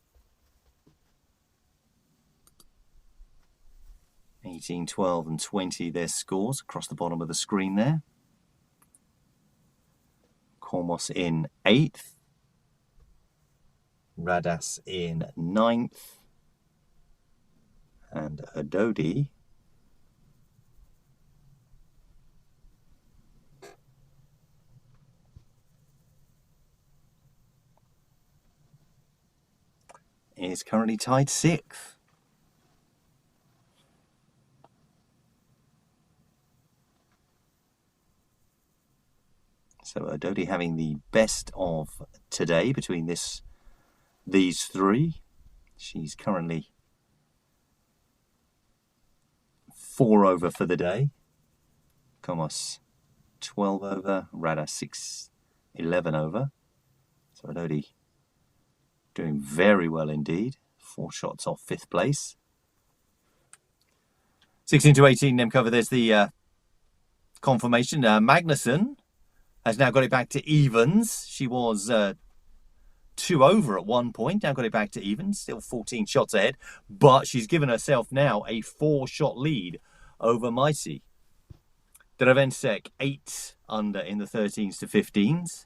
18, 12 and 20 their scores across the bottom of the screen there. Kormos in 8th. Radas in 9th. And Erdodi is currently tied 6th. So Erdodi having the best of today between these three. She's currently 4 over for the day. Komos 12 over, Rada 11 over. So Erdodi doing very well indeed. 4 shots off 5th place. 16 to 18 Nemkova, there's the confirmation. Magnussen has now got it back to evens. She was 2 over at one point, now got it back to evens, still 14 shots ahead, but she's given herself now a 4-shot lead over Maisi. Dravencek 8 under in the 13s to 15s.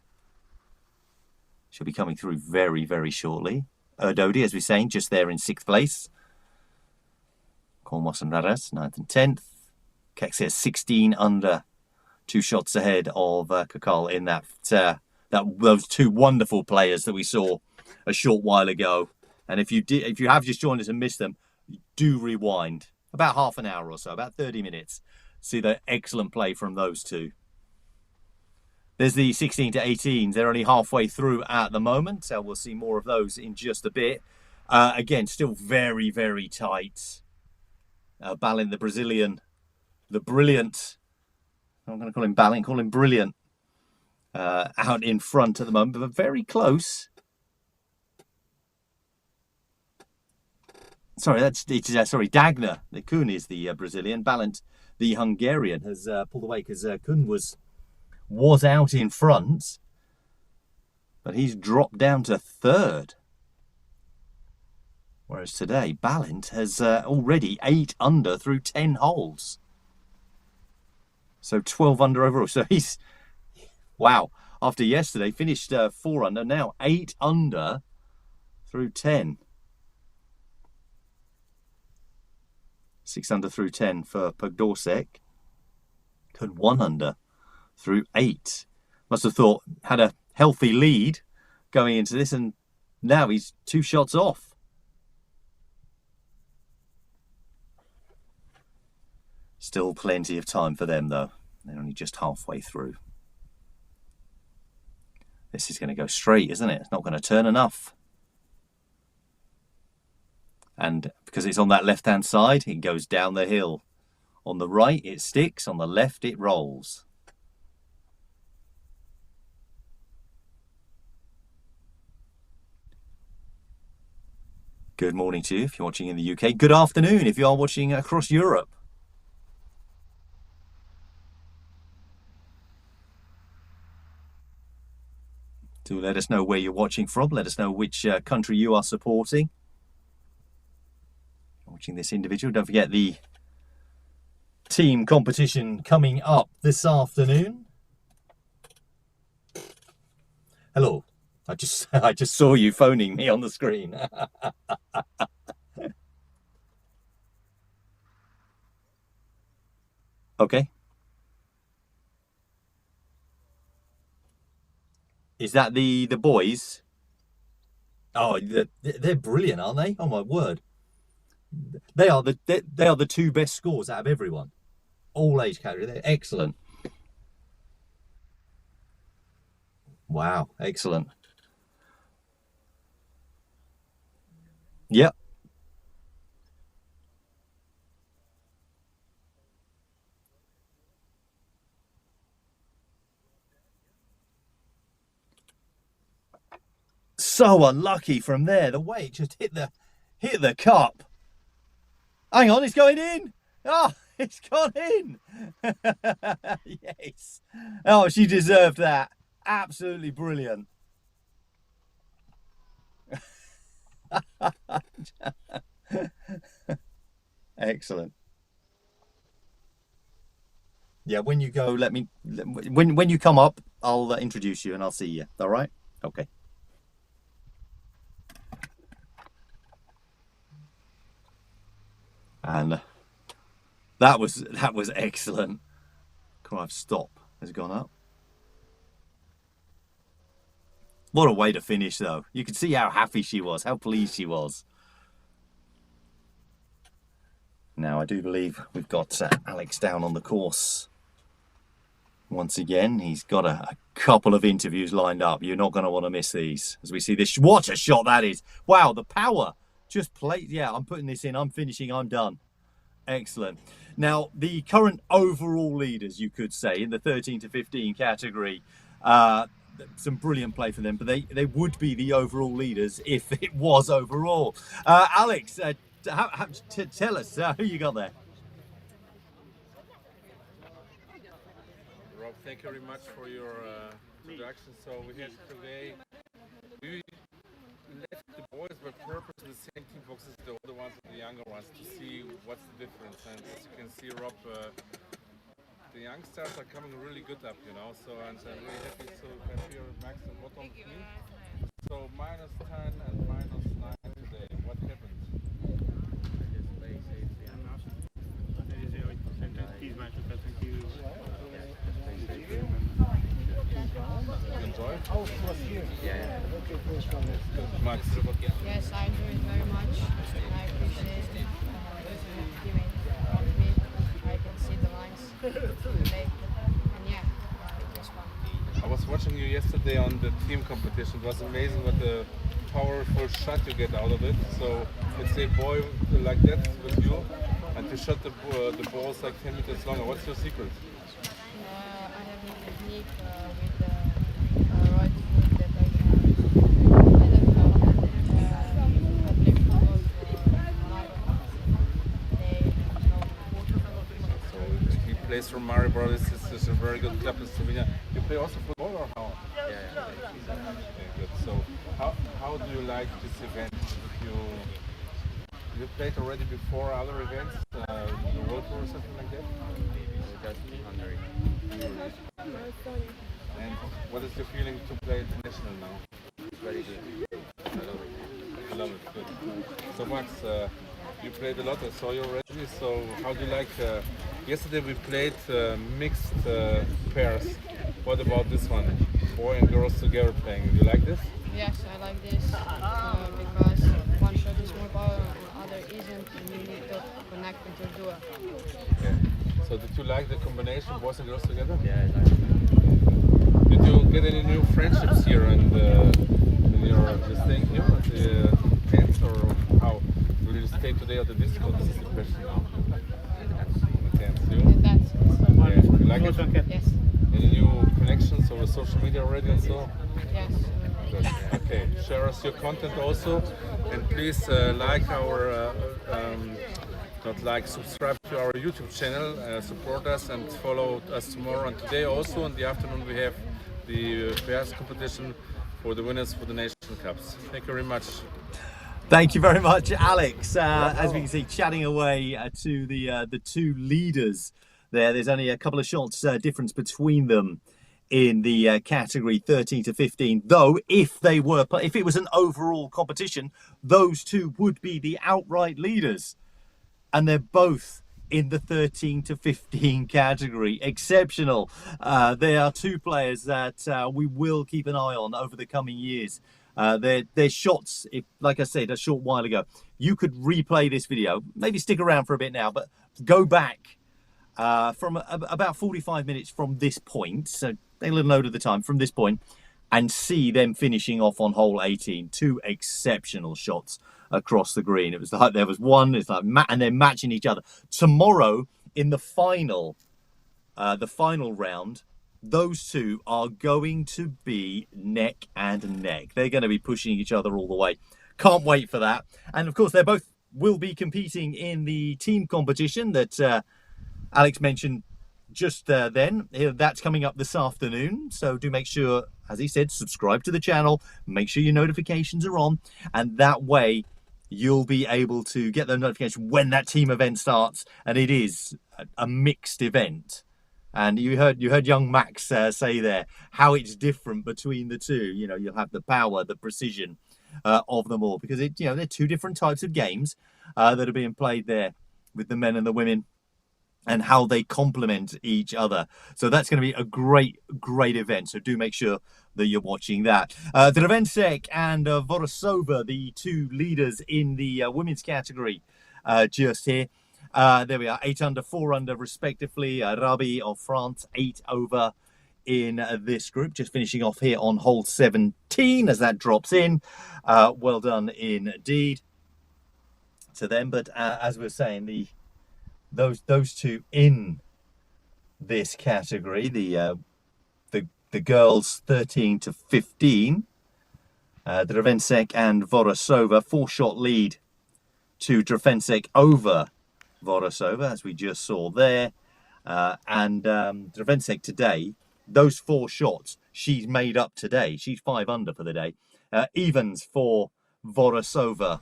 She'll be coming through very, very shortly. Erdodi, as we're saying, just there in 6th place. Kormos and Radas, 9th and 10th. Keksia 16 under, 2 shots ahead of Kakal in those 2 wonderful players that we saw a short while ago. And if you have just joined us and missed them, do rewind about half an hour or so, about 30 minutes. See the excellent play from those two. There's the 16 to 18s. They're only halfway through at the moment. So we'll see more of those in just a bit. Again, still very, very tight. Balin, the Brazilian, the brilliant. I'm going to call him Balin, call him brilliant. Out in front at the moment, but very close. Sorry, sorry, Dagner. The Kuhn is the Brazilian. Balint, the Hungarian, has pulled away because Kuhn was out in front, but he's dropped down to third. Whereas today, Balint has already 8 under through 10 holes. So 12 under overall. So he's, wow, after yesterday, finished 4 under, now 8 under through 10. 6 under through 10 for Pogdorsek. Could 1 under through 8. Must have thought, had a healthy lead going into this, and now he's 2 shots off. Still plenty of time for them, though. They're only just halfway through. This is going to go straight, isn't it? It's not going to turn enough. And because it's on that left-hand side, it goes down the hill. On the right, it sticks. On the left, it rolls. Good morning to you if you're watching in the UK. Good afternoon if you are watching across Europe. Do let us know where you're watching from. Let us know which country you are supporting. Watching this individual. Don't forget the team competition coming up this afternoon. Hello. I just saw you phoning me on the screen. Okay. Is that the boys? Oh, they're brilliant, aren't they? Oh my word. They are the 2 best scores out of everyone. All age category. They're excellent. Wow, excellent. Yep. So unlucky from there. The way it just hit the cup. Hang on, it's going in. Oh, it's gone in. Yes. Oh, she deserved that. Absolutely brilliant. Excellent. Yeah, when you go, when you come up, I'll introduce you and I'll see you. All right? Okay. And that was excellent. Cry of stop has gone up. What a way to finish, though. You could see how happy she was, how pleased she was. Now, I do believe we've got Alex down on the course. Once again, he's got a couple of interviews lined up. You're not going to want to miss these. As we see this, what a shot that is. Wow, the power. Just play. Yeah, I'm putting this in. I'm finishing. I'm done. Excellent. Now, the current overall leaders, you could say, in the 13 to 15 category, some brilliant play for them, but they would be the overall leaders if it was overall. Alex, tell us who you got there. Rob, thank you very much for your introduction. So we had today, we left the boys with purpose in the same team boxes, the older ones and the younger ones, to see what's the difference. And as you can see, Rob, the youngsters are coming really good up, you know. So and I'm really happy to have here Max and bottom with me. So -10 and -9 today. What happened? Enjoy? Oh, it was here. Yeah. Max. Yes, I enjoy it very much. I appreciate giving me. I can see the lines. And yeah, it was fun. I was watching you yesterday on the team competition. It was amazing what a powerful shot you get out of it. So let's say boy like that with you, and to shot the balls like 10 meters longer. What's your secret? I have a technique with the right foot that I don't know. I play football for Maribor. They know. So he plays for Maribor. This is a very good club in Slovenia. You play also football or how? Yeah. Okay, good. So how do you like this event? You played already before other events, the World Tour or something like that? Just Hungary. And what is your feeling to play international now? It's very good. I love it. I love it. Good. So Max, you played a lot. I saw you already. So how do you like? Yesterday we played mixed pairs. What about this one? Boy and girls together playing. Do you like this? Yes, I like this because one shot is more power and other isn't, and you need to connect with your duo. Okay. So did you like the combination, boys and girls together? Yeah, I like it. Did you get any new friendships here in your this thing here at the tent, or how? Will you stay today at the disco? This is the question now. The tent, you? And that's Yeah. You like it? yes, Any new connections over social media already and so? yes. Good. Okay, share us your content also, and please like our, not like, subscribe to our YouTube channel, support us and follow us tomorrow. And today also in the afternoon we have the pairs competition for the winners for the Nation Cups. Thank you very much. Thank you very much, Alex. As we can see, chatting away to the two leaders there. There's only a couple of shots difference between them in the category 13 to 15. Though, if it was an overall competition, those two would be the outright leaders, and they're both in the 13 to 15 category. Exceptional. They are two players that we will keep an eye on over the coming years. Their shots, like I said a short while ago, you could replay this video, maybe stick around for a bit now, but go back from about 45 minutes from this point, so take a little note of the time from this point, and see them finishing off on hole 18. Two exceptional shots across the green. It was like there was one, it's like and they're matching each other. Tomorrow in the final round, those two are going to be neck and neck. They're going to be pushing each other all the way. Can't wait for that. And of course, they both will be competing in the team competition that Alex mentioned just then. That's coming up this afternoon. So do make sure, as he said, subscribe to the channel. Make sure your notifications are on. And that way, you'll be able to get the notification when that team event starts. And it is a mixed event. And you heard young Max say there how it's different between the two. You know, you'll have the power, the precision of them all, because they're two different types of games that are being played there with the men and the women, and how they complement each other. So that's going to be a great event. So do make sure that you're watching that. Drvenček and Vorosova, the two leaders in the women's category, just here. There we are, 8 under, 4 under, respectively. Rabi of France, 8 over in this group. Just finishing off here on hole 17 as that drops in. Well done indeed to them. But as we were saying, those two in this category, the girls 13 to 15, Drvenček and Vorosova, 4-shot lead to Drvenček over Vorosova, as we just saw there. And Drvenček today, those 4 shots she's made up today. She's 5 under for the day. Evens for Vorosova.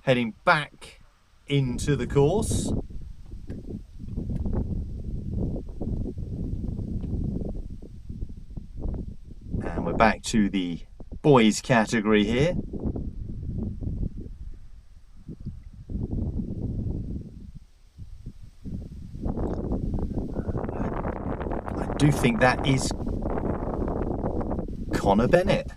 Heading back into the course. And we're back to the boys category here. I do think that is Connor Bennett.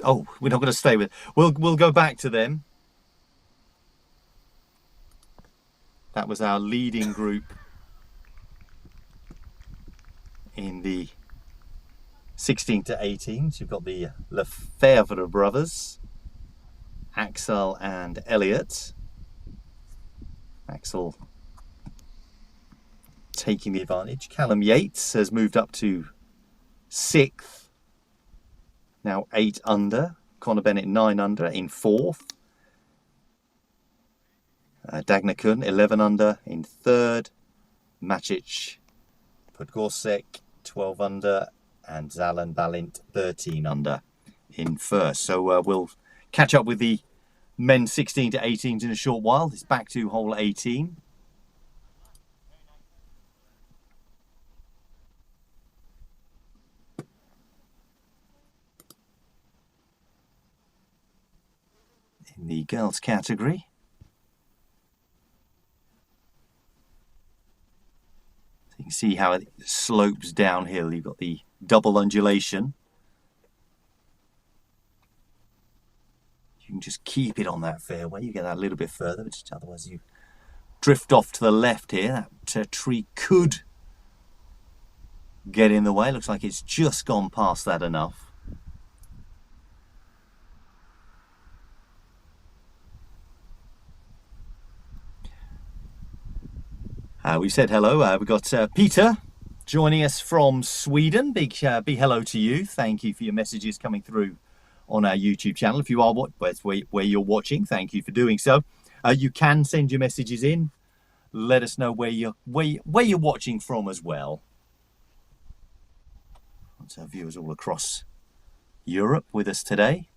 Oh, we're not going to stay with. We'll go back to them. That was our leading group in the 16 to 18s. You've got the Lefebvre brothers, Axel and Elliot. Axel taking the advantage. Callum Yates has moved up to 6th. Now 8 under. Conor Bennett 9 under in 4th. Dagnakun 11 under in 3rd. Macic Podgorczyk 12 under. And Zalan Balint 13 under in 1st. So we'll catch up with the men's 16 to 18s in a short while. It's back to hole 18. In the girls category, so you can see how it slopes downhill. You've got the double undulation. You can just keep it on that fairway. You get that a little bit further, but just otherwise you drift off to the left here. That tree could get in the way. Looks like it's just gone past that enough. We said hello. We've got Peter joining us from Sweden. Big hello to you. Thank you for your messages coming through on our YouTube channel. If you are where you're watching, thank you for doing so. You can send your messages in. Let us know where you're watching from as well. Lots of viewers all across Europe with us today.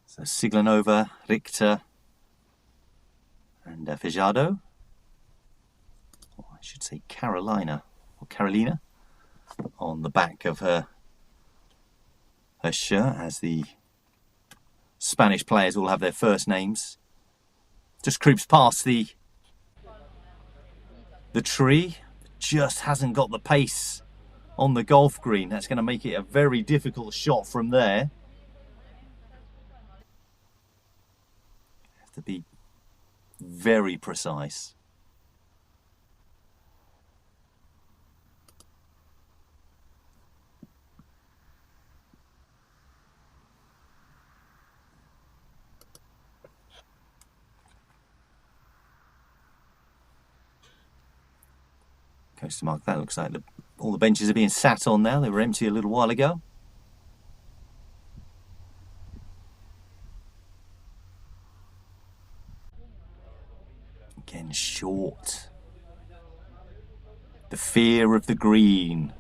So Siglanova, Richter, and Fejado. Or I should say Carolina on the back of her shirt, as the Spanish players all have their first names. Just creeps past the tree. Just hasn't got the pace on the golf green. That's going to make it a very difficult shot from there. Have to be very precise. Coaster mark, that looks like all the benches are being sat on now. They were empty a little while ago. Again, short. The fear of the green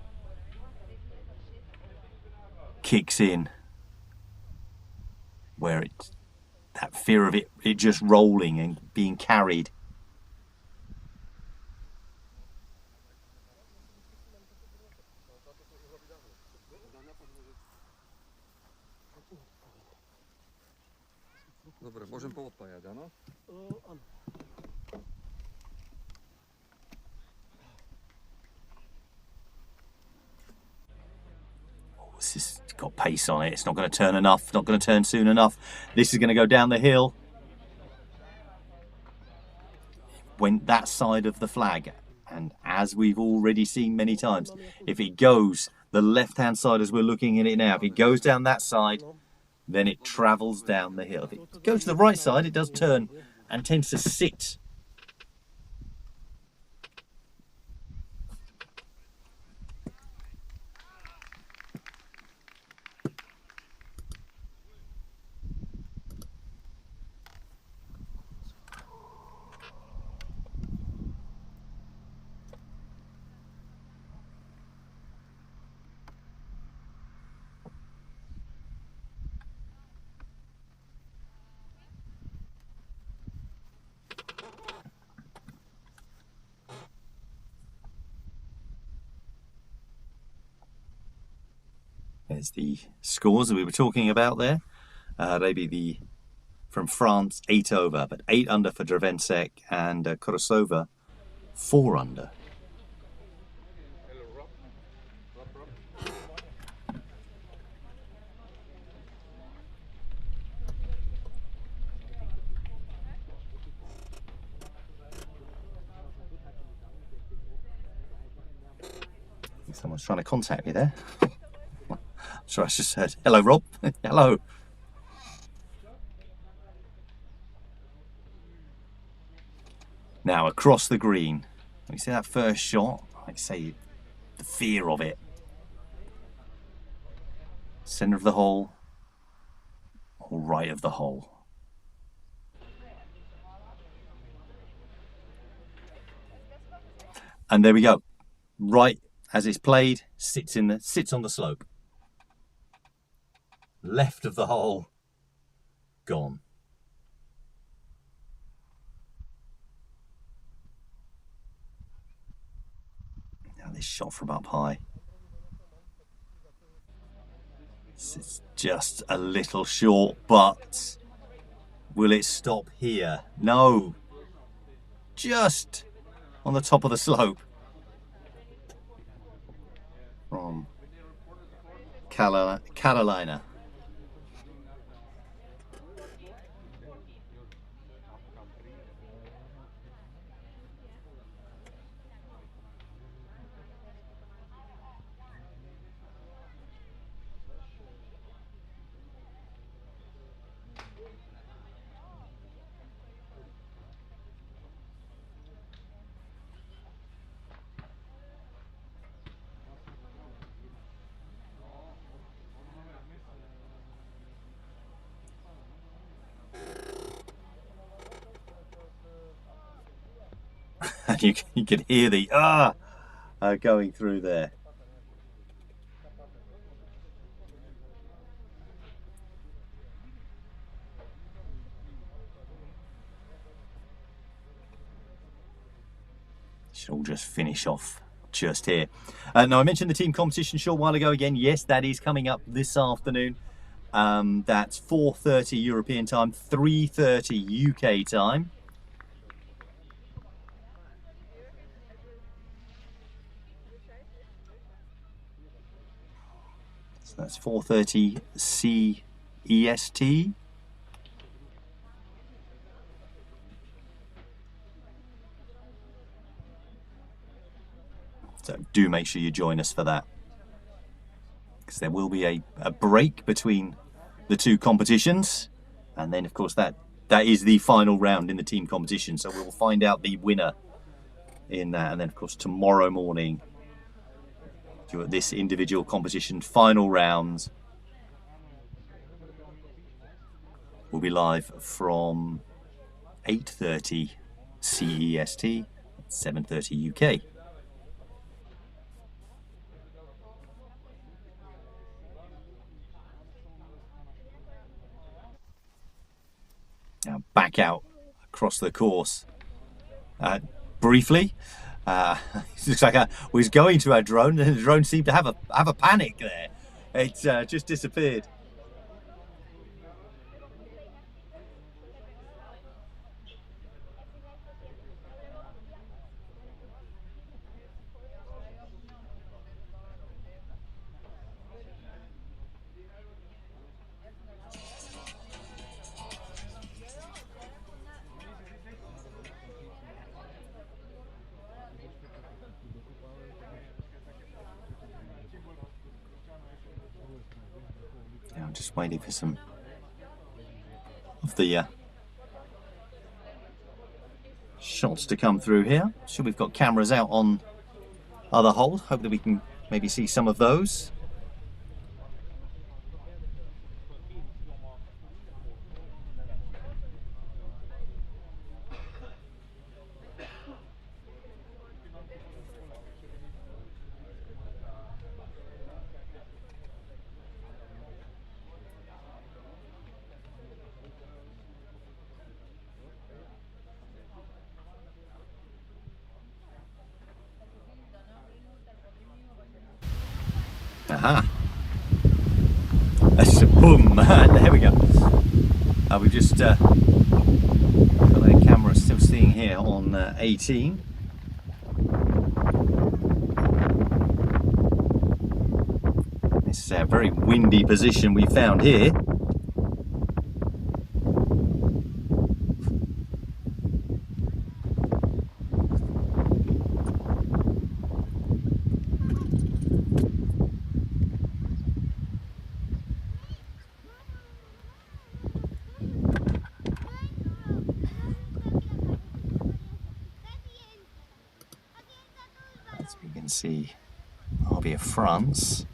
kicks in, where that fear of it just rolling and being carried. Dobre, môžem poodpájať, áno? Áno. This has got pace on it. It's not going to turn enough. Not going to turn soon enough. This is going to go down the hill. Went that side of the flag, and as we've already seen many times, if it goes the left-hand side as we're looking at it now, if it goes down that side, then it travels down the hill. If it goes to the right side, it does turn and tends to sit. There's the scores that we were talking about there. Maybe from France, 8 over, but 8 under for Dravencek, and Kurosova 4 under. Someone's trying to contact me there. So I just said, hello, Rob. Hello. Now across the green. You see that first shot? Like I say, the fear of it. Center of the hole, or right of the hole. And there we go. Right as it's played, sits on the slope. Left of the hole, gone. Now this shot from up high. It's just a little short, but will it stop here? No. Just on the top of the slope. From Carolina. And you can hear the going through there. Should all just finish off just here. Now I mentioned the team competition a short while ago again. Yes, that is coming up this afternoon. That's 4:30 European time, 3:30 UK time. So that's 4:30 CEST. So do make sure you join us for that, because there will be a break between the two competitions, and then of course that is the final round in the team competition, so we'll find out the winner in that. And then of course tomorrow morning this individual competition final round will be live from 8:30 CEST, 7:30 UK. Now back out across the course briefly. It looks like I was going to our drone, and the drone seemed to have a panic there. It just disappeared. I'm just waiting for some of the shots to come through here. Sure, we've got cameras out on other holes. Hope that we can maybe see some of those. Aha. Boom! There we go. We've just got our camera still seeing here on 18. This is a very windy position we found here. As we can see, Army of France.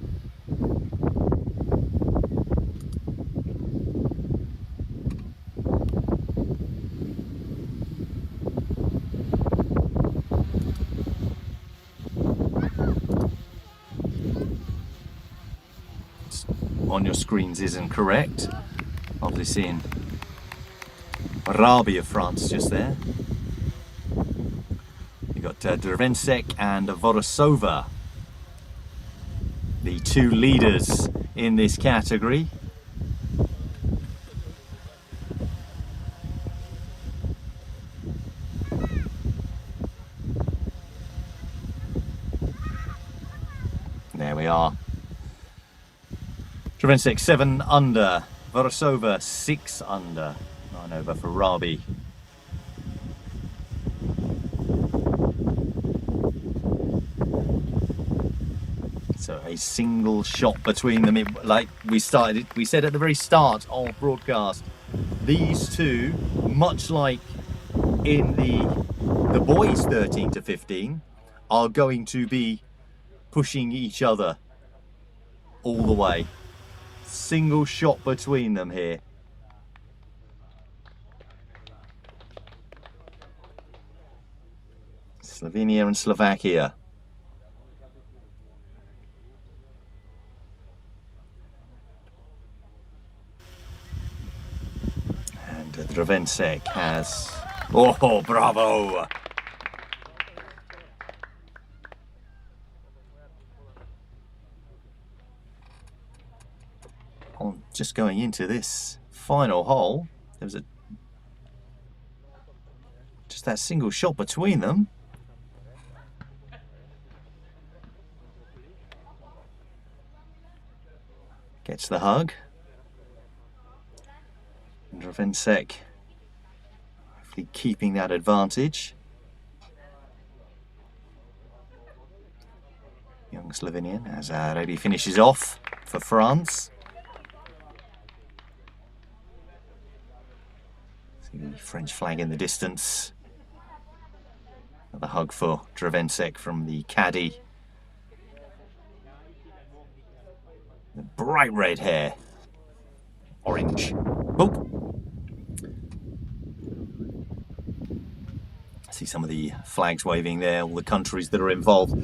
On your screens isn't correct. Obviously seeing Rabi of France just there. You've got Drvencek and Vorosova, the two leaders in this category. There we are. Drvencek 7 under, Vorosova 6 under, 9 over for Rabi. So a single shot between them, like we said at the very start of broadcast, these two, much like in the boys 13 to 15, are going to be pushing each other all the way. Single shot between them here. Slovenia and Slovakia. And Drvencek has... Oh, bravo! Just going into this final hole, there was just that single shot between them. Gets the hug. And Drvencek hopefully keeping that advantage. Young Slovenian as Rabi finishes off for France. The French flag in the distance. Another hug for Drvencek from the caddy. The bright red hair. Orange. Oh. See some of the flags waving there, all the countries that are involved.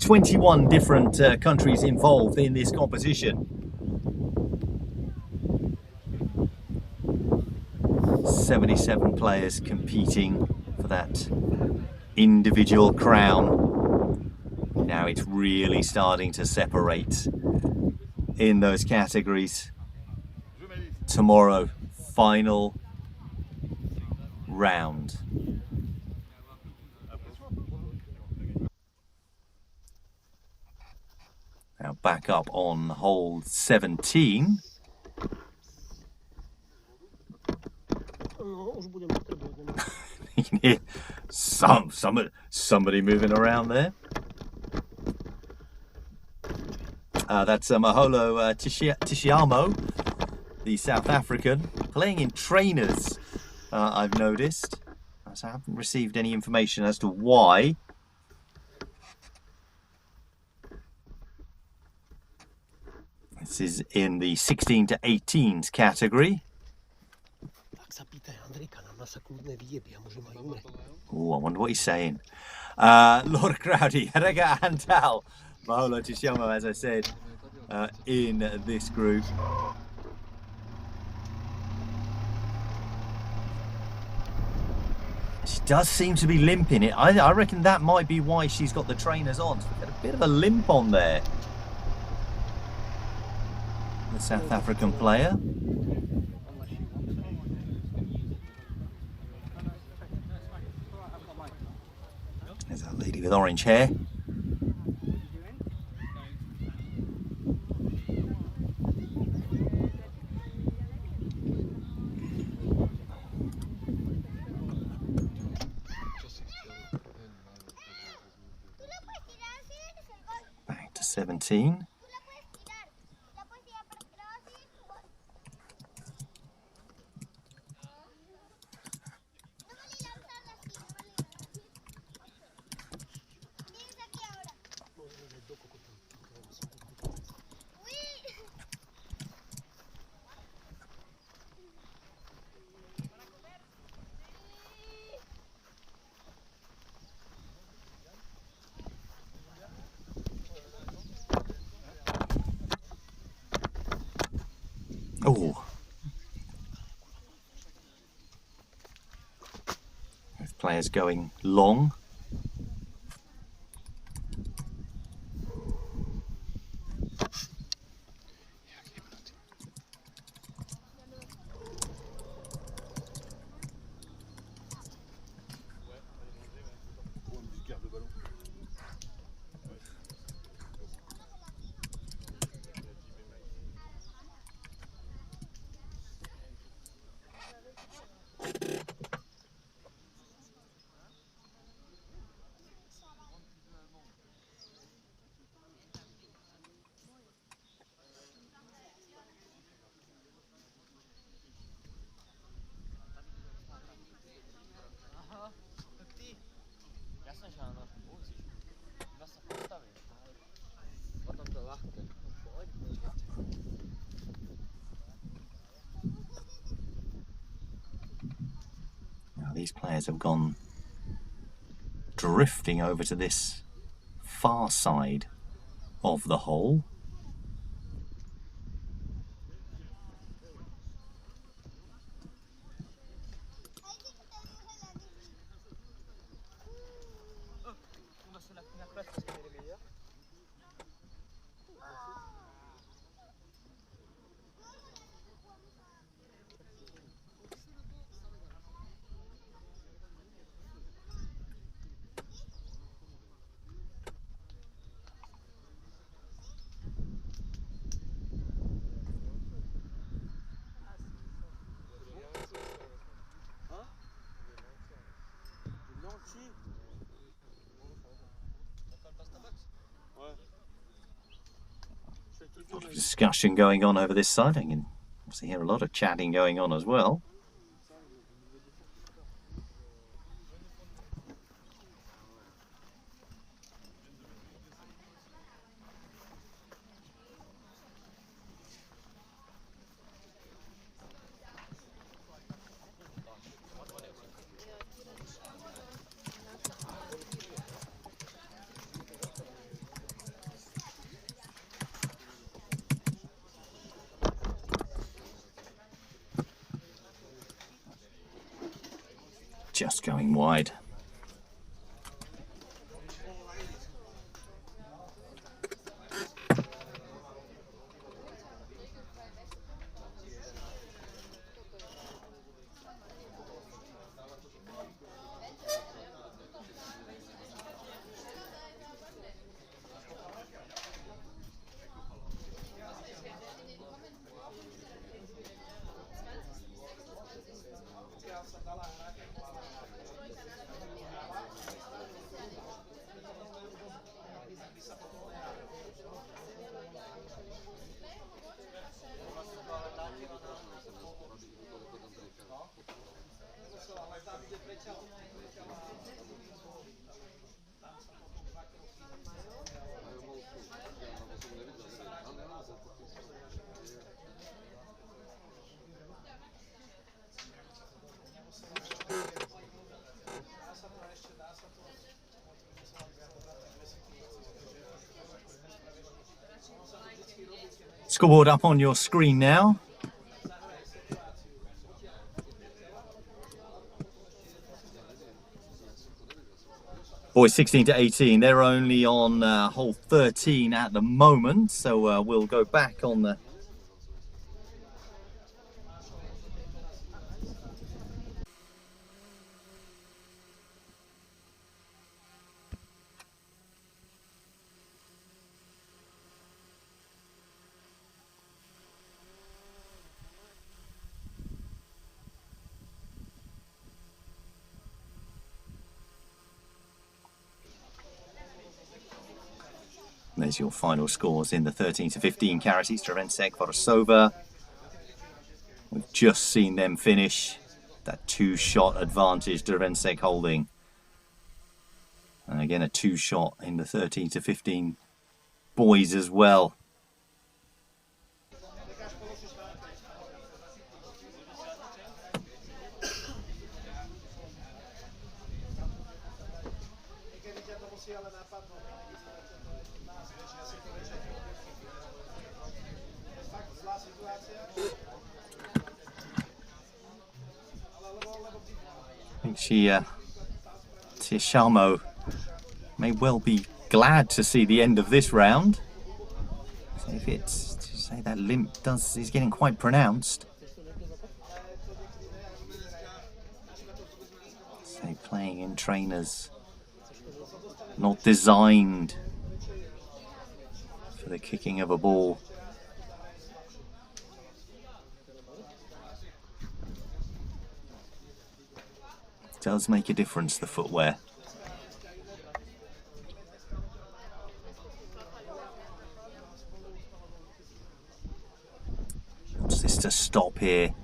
21 different countries involved in this competition. 77 players competing for that individual crown. Now it's really starting to separate in those categories. Tomorrow, final round. Now back up on hole 17. You can hear somebody moving around there. That's Maholo Tishiamo, the South African, playing in trainers, I've noticed. So I haven't received any information as to why. This is in the 16 to 18s category. Oh, I wonder what he's saying. Lord Crowdy, Rega Antal, Maholo Tishiamo, as I said, in this group. She does seem to be limping it. I reckon that might be why she's got the trainers on. She's got a bit of a limp on there. the South African player. There's a lady with orange hair. Back to 17. Oh, both players going long. Now these players have gone drifting over to this far side of the hole. A lot of discussion going on over this side. I can obviously hear a lot of chatting going on as well. Just going wide. Scoreboard up on your screen now. Boys 16 to 18, they're only on hole 13 at the moment, so we'll go back on the There's your final scores in the 13 to 15 carats. Stravencek, Vorosova. We've just seen them finish. That two-shot advantage Stravencek holding. And again, a two-shot in the 13 to 15 boys as well. I think Tia Sharmo may well be glad to see the end of this round. So if it's to say that limp is getting quite pronounced. Say playing in trainers not designed for the kicking of a ball. It does make a difference, the footwear. Wants this to stop here.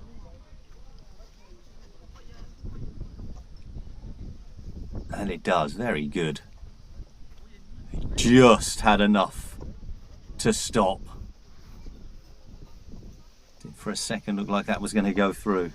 And it does, very good. It just had enough to stop. Did for a second look like that was going to go through.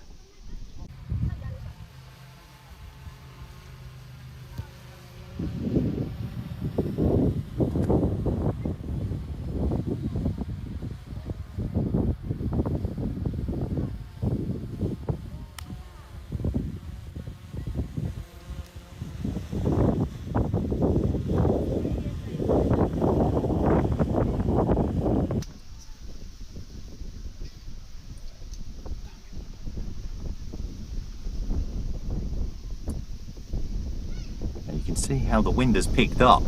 See how the wind has picked up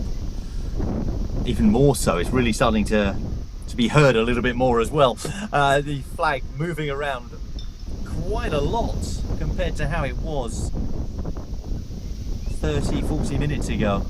even more so. It's really starting to be heard a little bit more as well. The flag moving around quite a lot compared to how it was 30-40 minutes ago.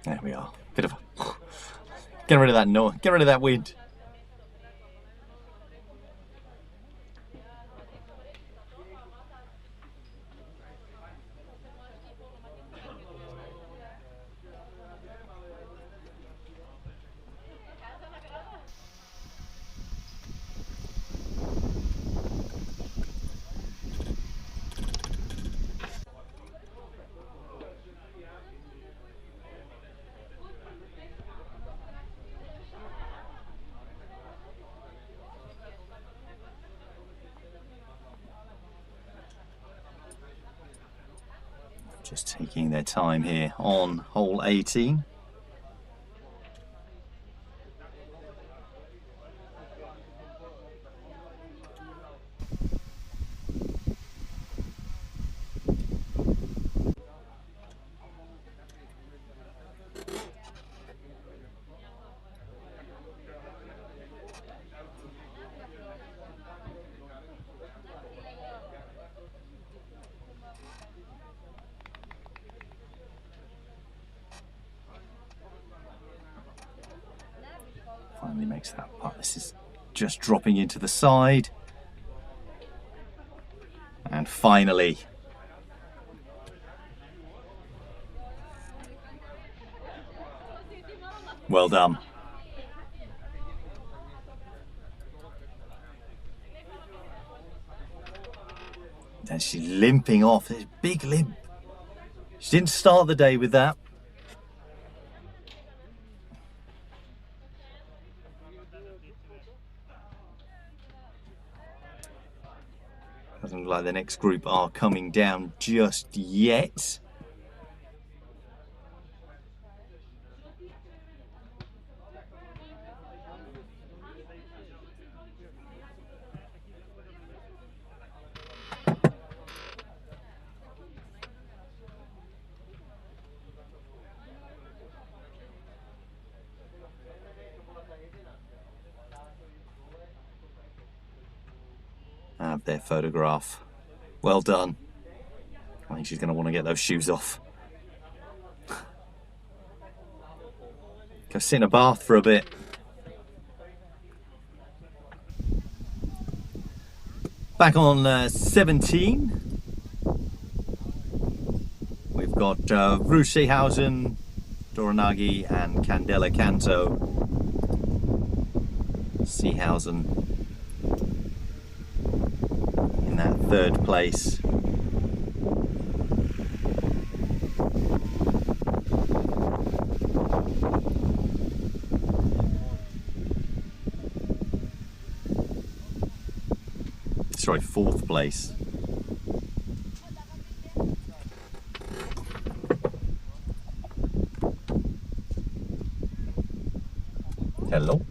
There we are. Bit of a get rid of that noise. Get rid of that wind. Just taking their time here on hole 18. Finally makes that putt. This is just dropping into the side. And finally. Well done. And she's limping off. There's a big limp. She didn't start the day with that. Doesn't look like the next group are coming down just yet. Have their photograph. Well done. I think she's going to want to get those shoes off. Go sit in a bath for a bit. Back on 17. We've got Ruth Seehausen, Dora Nagy and Candela Canto. Seehausen in that third place. Sorry, fourth place. Hello.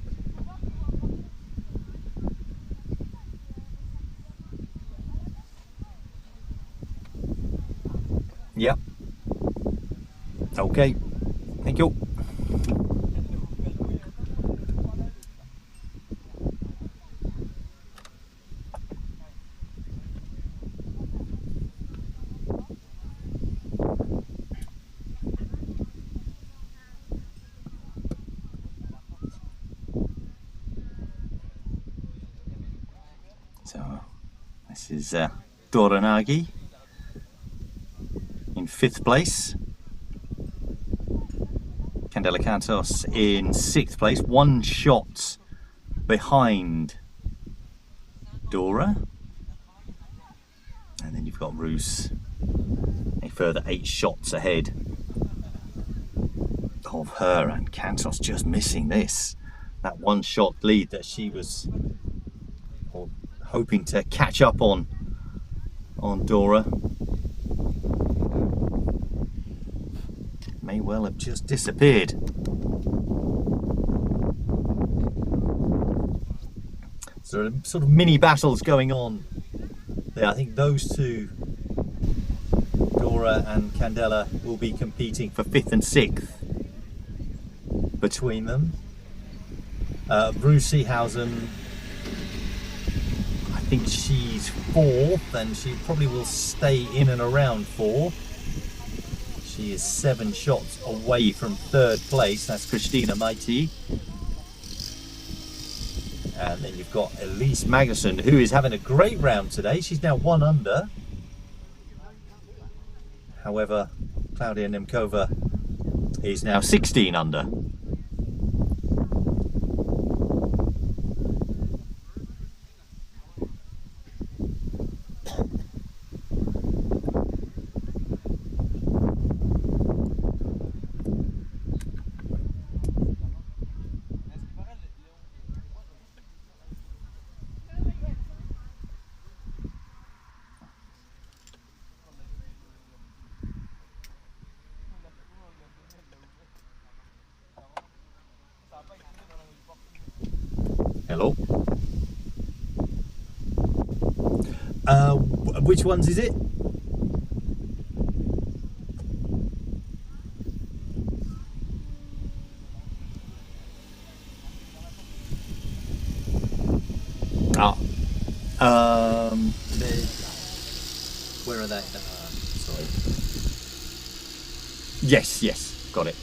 Yep. Okay. Thank you. So this is Dora Nagy in 5th place. Candela Cantos in 6th place, 1 shot behind Dora. And then you've got Roos a further 8 shots ahead of her, and Cantos just missing this. That 1 shot lead that she was hoping to catch up on Dora. May well have just disappeared. So there are sort of mini battles going on there. I think those two, Dora and Candela, will be competing for 5th and 6th between them. Ruth Seehausen, I think she's 4th, and she probably will stay in and around 4. She is 7 shots away from 3rd place. That's Christina Mighty. And then you've got Elise Magnuson, who is having a great round today. She's now 1 under. However, Claudia Nemkova is now 16 under. Hello. Which ones is it? Where are they? Sorry. Yes, got it.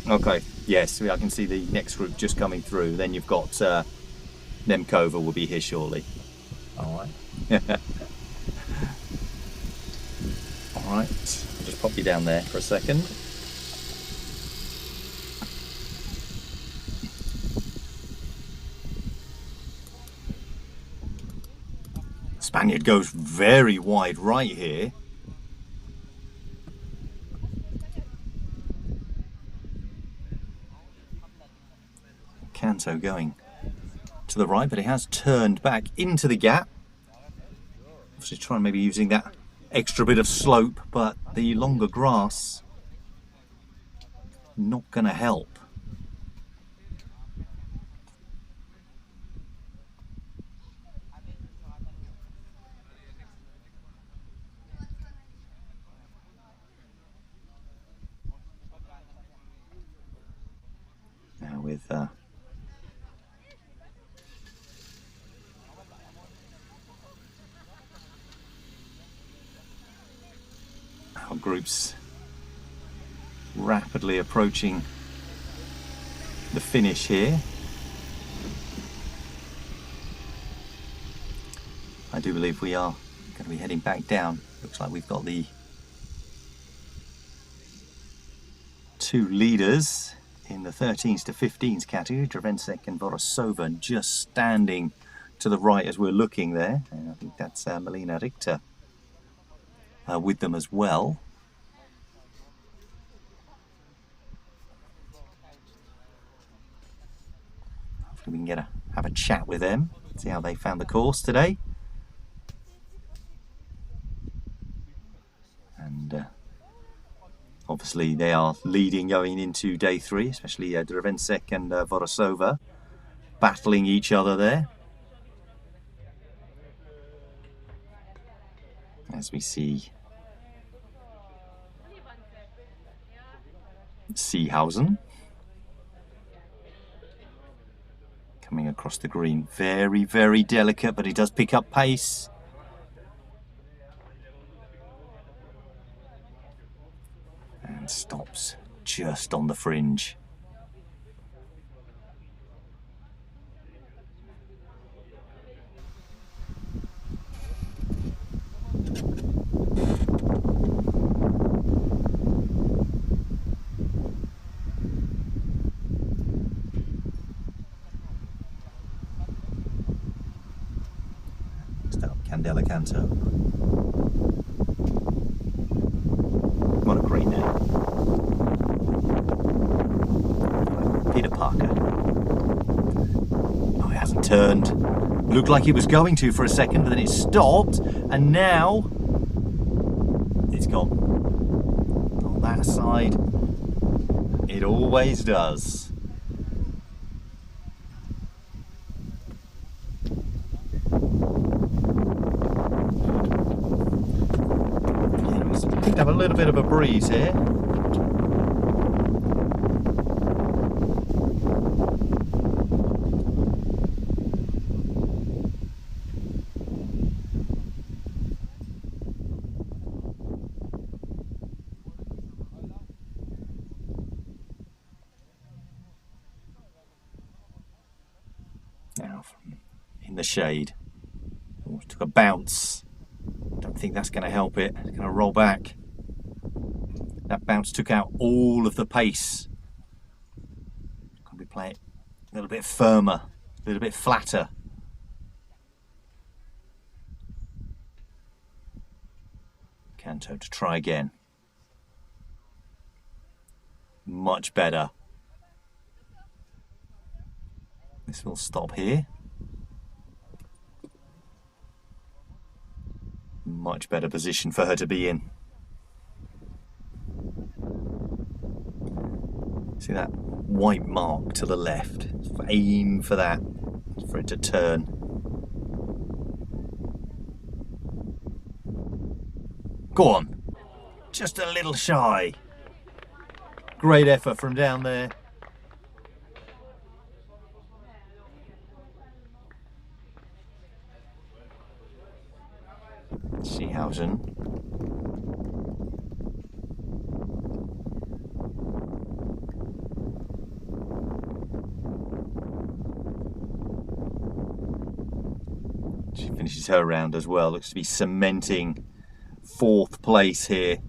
Okay, yes, I can see the next group just coming through. Then you've got Nemkova will be here shortly. All right. All right, I'll just pop you down there for a second. And it goes very wide right here. Canto going to the right, but he has turned back into the gap. Obviously trying maybe using that extra bit of slope, but the longer grass not going to help. Now with our groups rapidly approaching the finish here. I do believe we are going to be heading back down. Looks like we've got the two leaders in the 13s to 15s category, Drevensek and Vorosova, just standing to the right as we're looking there. And I think that's Melina Richter with them as well. Hopefully we can have a chat with them, see how they found the course today. And obviously they are leading going into day 3, especially Drevensek and Vorosova, battling each other there. As we see Seehausen coming across the green. Very, very delicate, but he does pick up pace. And stops just on the fringe. Candela Canto. What a great name. Peter Parker. Oh, it hasn't turned. Looked like it was going to for a second, but then it stopped, and now it's gone. On that side, it always does. Have a little bit of a breeze here. Now in the shade. Oh, took a bounce. Don't think that's going to help it. It's going to roll back. That bounce took out all of the pace. Can we play it a little bit firmer, a little bit flatter? Canto to try again. Much better. This will stop here. Much better position for her to be in. See that white mark to the left? Aim for that, for it to turn. Go on. Just a little shy. Great effort from down there. Seehausen. She finishes her round as well. Looks to be cementing 4th place here.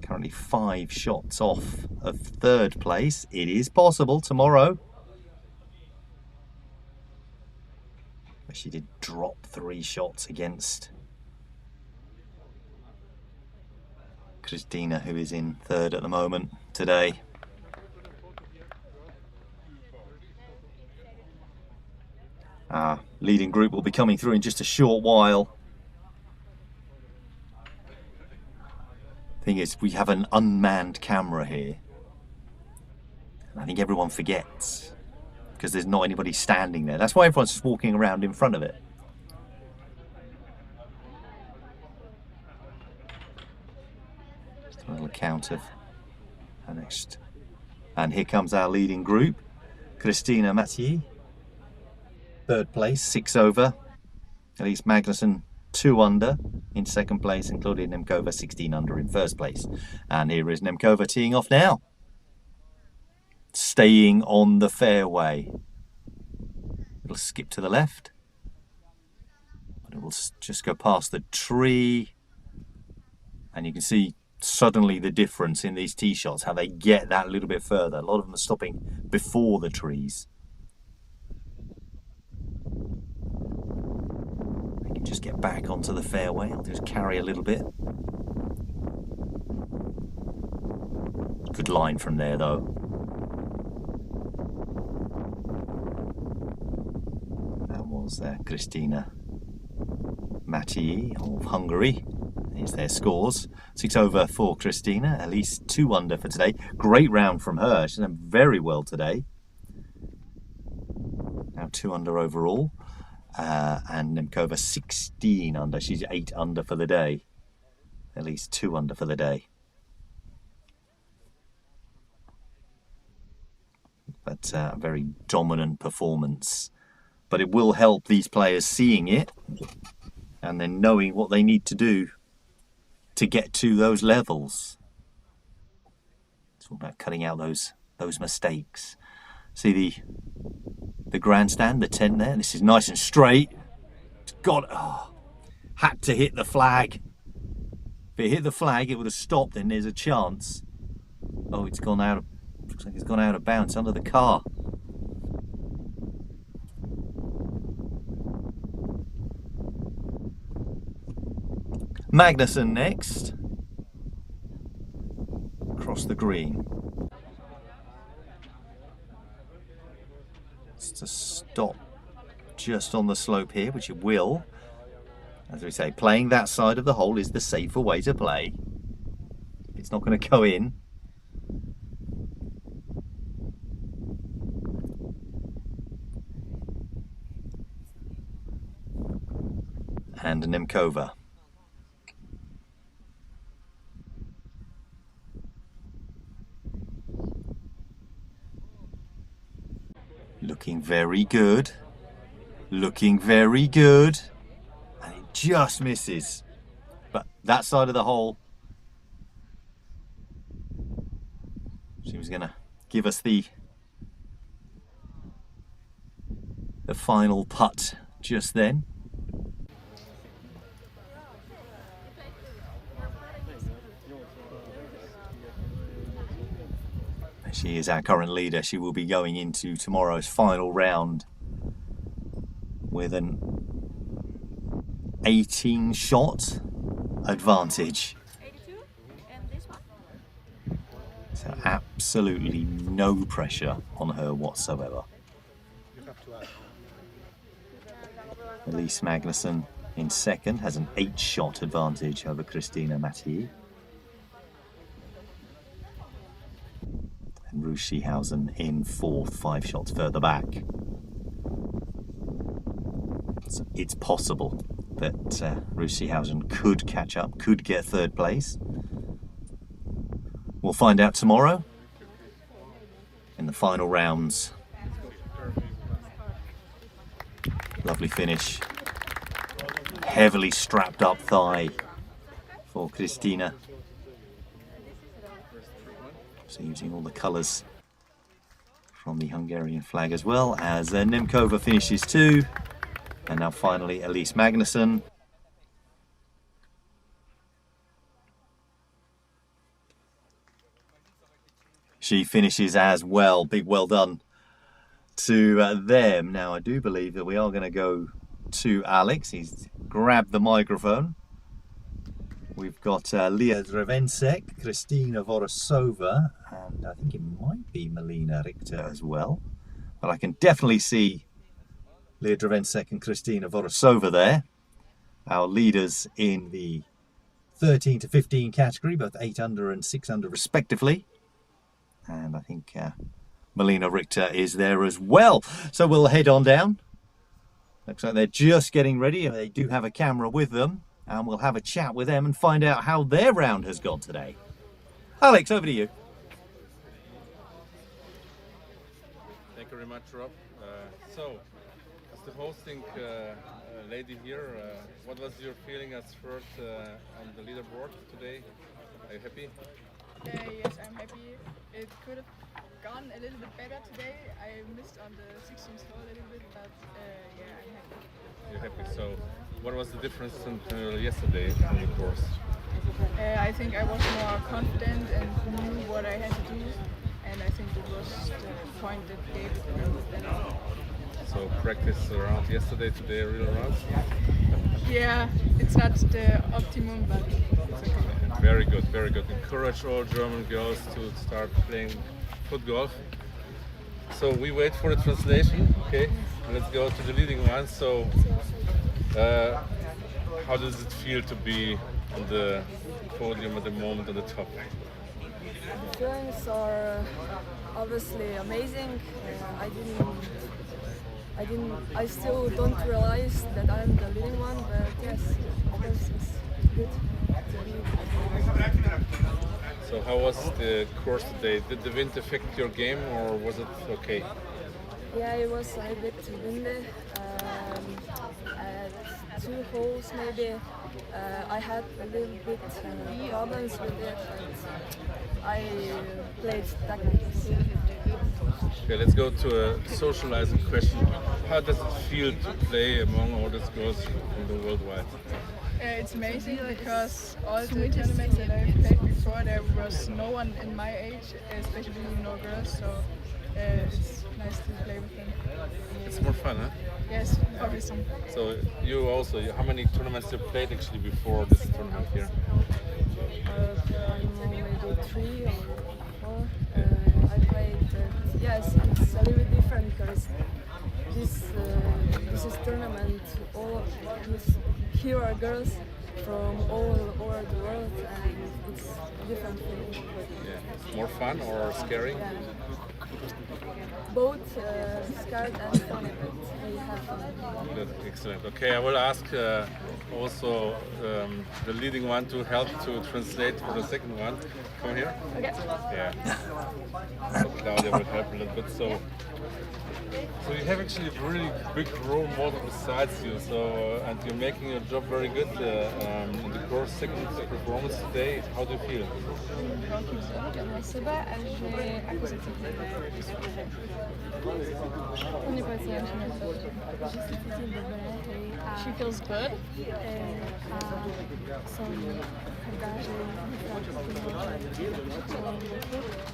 Currently 5 shots off of 3rd place. It is possible tomorrow. She did drop 3 shots against Christina, who is in third at the moment today. Our leading group will be coming through in just a short while. Thing is, we have an unmanned camera here. And I think everyone forgets because there's not anybody standing there. That's why everyone's just walking around in front of it. Just a little account of our next. And here comes our leading group. Christina Mathieu, third place, 6 over. Elise Magnussen, 2 under in second place, and Claudia Nemkova, 16 under in first place. And here is Nemkova teeing off now. Staying on the fairway. It'll skip to the left. But it will just go past the tree. And you can see suddenly the difference in these tee shots, how they get that little bit further. A lot of them are stopping before the trees. They can just get back onto the fairway. I'll just carry a little bit. Good line from there though. That was Christina Mathieu of Hungary. Here's their scores. 6 over for Christina, at least 2 under for today. Great round from her. She's done very well today. Now 2 under overall. And Nemkova 16 under. She's 8 under for the day. At least 2 under for the day. But a very dominant performance. But it will help these players seeing it and then knowing what they need to do to get to those levels. It's all about cutting out those mistakes. See the grandstand, the tent there. This is nice and straight. It's got had to hit the flag. If it hit the flag, it would have stopped. Then there's a chance. Oh, it's gone out. Looks like it's gone out of bounds under the car. Magnussen next. Across the green. It's to stop just on the slope here, which it will. As we say, playing that side of the hole is the safer way to play. It's not going to go in. And Nemkova. Looking very good. Looking very good. And it just misses. But that side of the hole. She was going to give us the final putt just then. She is our current leader. She will be going into tomorrow's final round with an 18-shot advantage. 82 and this one. So absolutely no pressure on her whatsoever. Elise Magnussen in second has an 8-shot advantage over Christina Mathieu. And Ruth Schihausen in fourth, 5 shots further back. So it's possible that Ruth Schihausen could catch up, could get third place. We'll find out tomorrow in the final rounds. Lovely finish. Heavily strapped up thigh for Christina. So using all the colours from the Hungarian flag as well, as Nemkova finishes 2. And now finally Elise Magnussen. She finishes as well. Big well done to them. Now I do believe that we are going to go to Alex. He's grabbed the microphone. We've got Leah Drevensek, Kristina Vorosova, and I think it might be Melina Richter as well. But I can definitely see Leah Drevensek and Kristina Vorosova there, our leaders in the 13 to 15 category, both 8 under and 6 under respectively. And I think Melina Richter is there as well. So we'll head on down. Looks like they're just getting ready. They do have a camera with them, and we'll have a chat with them and find out how their round has gone today. Alex, over to you. Thank you very much, Rob. So, as the hosting lady here, what was your feeling as third on the leaderboard today? Are you happy? Yes, I'm happy. It could have gone a little bit better today. I missed on the 16th hole a little bit, but yeah, I'm happy. You're happy. So, what was the difference until yesterday on the course? I think I was more confident and knew what I had to do, and I think it was the point that gave it a little bit better. So, practice around yesterday, today, real rounds? Yeah, it's not the optimum, but it's okay. Very good, very good. Encourage all German girls to start playing FootGolf. So we wait for the translation. Okay, let's go to the leading one. So, how does it feel to be on the podium at the moment on the top? The feelings are obviously amazing. I still don't realize that I'm the leading one, but yes, of course it's good. So how was the course today? Did the wind affect your game, or was it okay? Yeah, it was a bit windy. At 2 holes maybe I had a little bit problems with it, but I played technically. Okay, let's go to a socializing question. How does it feel to play among all these girls in the worldwide? It's amazing because all the tournaments that I've played before, there was no one in my age, especially no girls, so it's nice to play with them. It's more fun, huh? Yes, obviously. So you also, how many tournaments you played actually before this tournament here? I don't know, maybe 3 or 4. I played, yes, it's a little bit different because this is tournament, here are girls from all over the world, and it's different feeling. Yeah. More fun or scary? Yeah. Both scared and funny, but we have fun. Good, excellent. Okay, I will ask also the leading one to help to translate for the second one. Come here. Okay. Yeah. So Claudia will help a little bit. So you have actually a really big role model besides you. So and you're making your job very good in the course second performance today. How do you feel? She feels good.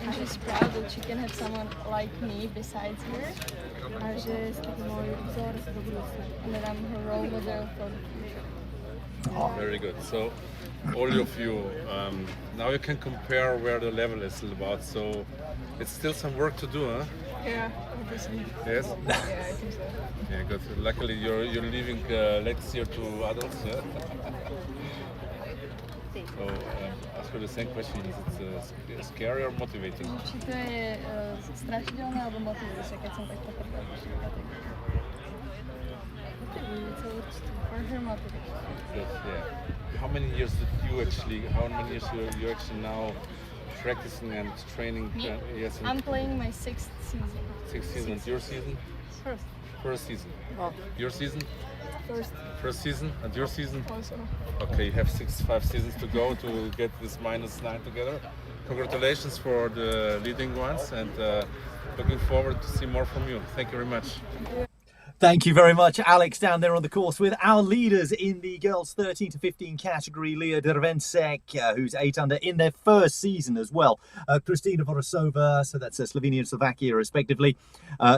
And she's proud that she can have someone like me besides her. And that I'm her role model for the future. Oh, very good. So all of you, now you can compare where the level is about. So it's still some work to do, huh? Yeah, obviously. Yes? Yeah, I think so. Yeah, good. Luckily you're leaving next year to adults, yeah? So ask her the same question, is it scary or motivating? Či to je strašidelné alebo motivujúce, keď som takto prvá motivujúce určite. For her motivation. Good, yeah. How many years you actually now practicing and training? Me? Yes, I'm playing my 6th season. 6 seasons. Your season? First. First season. Wow. Your season? First. First season, and your season? Also. Okay, you have 5 seasons to go to get this -9 together. Congratulations for the leading ones, and looking forward to see more from you. Thank you very much. Thank you very much, Alex, down there on the course with our leaders in the girls 13 to 15 category. Leah Drevensek, who's 8 under in their first season as well. Kristina Vorosova, so that's Slovenia and Slovakia respectively,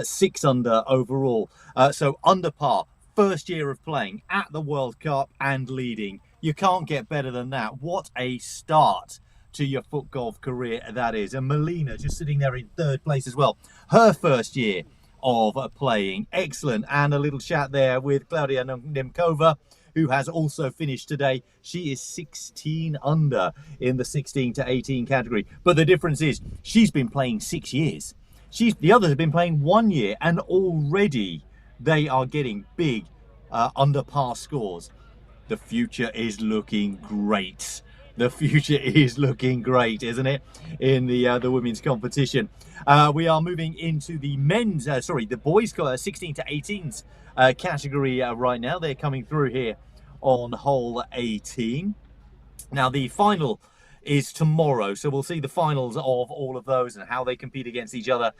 6 under overall. So under par first year of playing at the World Cup and leading. You can't get better than that. What a start to your foot golf career that is. And Melina just sitting there in third place as well. Her first year of playing. Excellent. And a little chat there with Claudia Nemkova, who has also finished today. She is 16 under in the 16 to 18 category. But the difference is she's been playing 6 years. The others have been playing 1 year, and already they are getting big under par scores. The future is looking great. The future is looking great, isn't it, in the women's competition? We are moving into the men's, the boys' 16 to 18s category right now. They're coming through here on hole 18. Now, the final is tomorrow, so we'll see the finals of all of those and how they compete against each other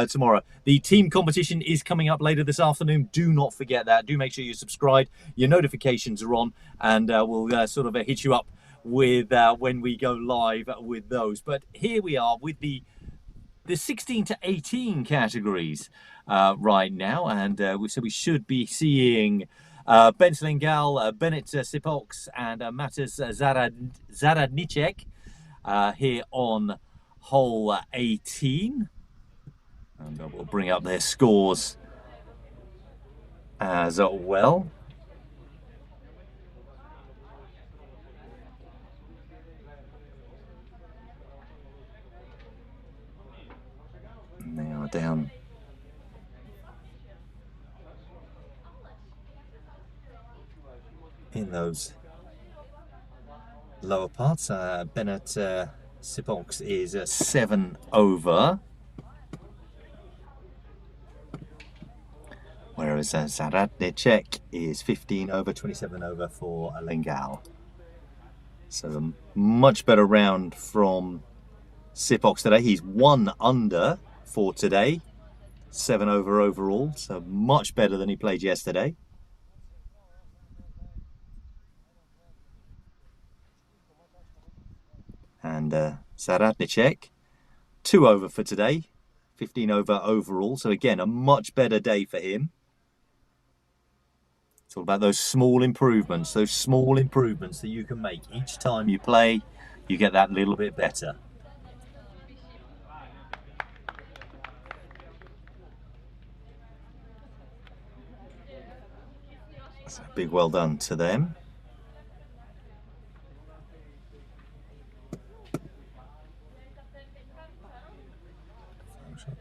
tomorrow. The team competition is coming up later this afternoon. Do not forget that. Do make sure you subscribe. Your notifications are on, and we'll sort of hit you up with when we go live with those. But here we are with the 16 to 18 categories right now, and so we should be seeing Ben Slingal, Bennett Sipox, and Matas Zaradnicek here on hole 18, and we'll bring up their scores as well. And they are down in those lower parts. Bennett Sipox is 7 over, whereas Zaradnicek is 15 over, 27 over for Lengal. So a much better round from Sipox today. He's 1 under for today, 7 over overall, so much better than he played yesterday. And Zaradnicek, 2 over for today, 15 over overall, so again a much better day for him. It's all about those small improvements that you can make each time you play. You get that little bit better. So big well done to them.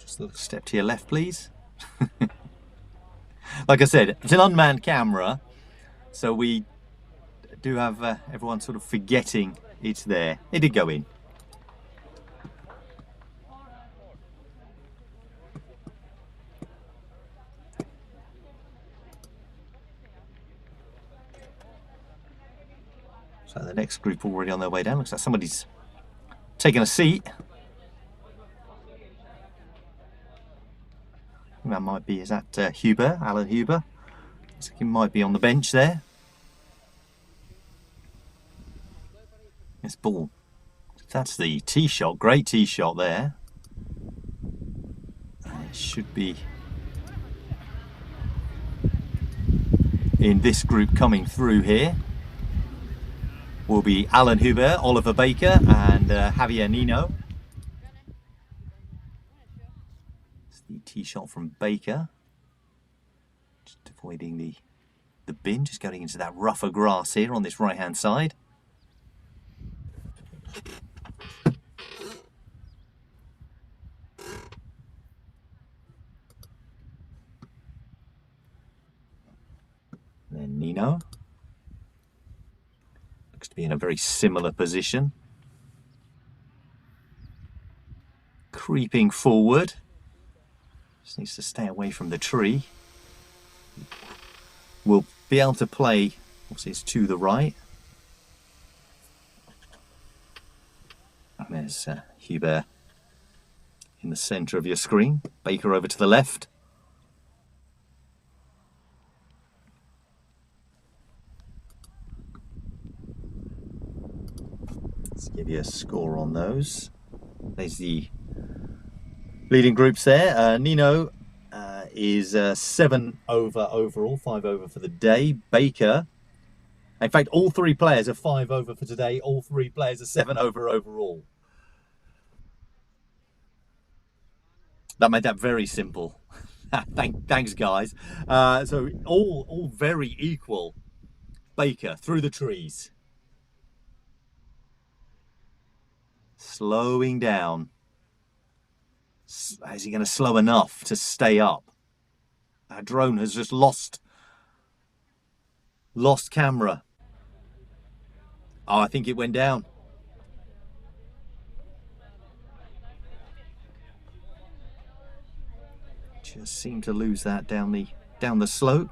Just a little step to your left, please. Like I said, it's an unmanned camera, so we do have everyone sort of forgetting it's there. It did go in. So the next group already on their way down. Looks like somebody's taken a seat. That might be, is that Huber, Alan Huber? So he might be on the bench there. This ball, that's the tee shot, great tee shot there. It should be in this group coming through here. Will be Alan Huber, Oliver Baker, and Javier Nino. The tee shot from Baker, just avoiding the bin, just going into that rougher grass here on this right hand side. Then Nino looks to be in a very similar position, creeping forward. Just needs to stay away from the tree. We'll be able to play, obviously it's to the right. And there's Huber in the centre of your screen. Baker over to the left. Let's give you a score on those. There's the leading groups there. Nino is 7 over overall, 5 over for the day. Baker, in fact, all 3 players are 5 over for today. All 3 players are 7 over overall. That made that very simple. Thanks, guys. So all very equal. Baker through the trees. Slowing down. Is he going to slow enough to stay up? Our drone has just lost camera. Oh, I think it went down. Just seemed to lose that down the slope.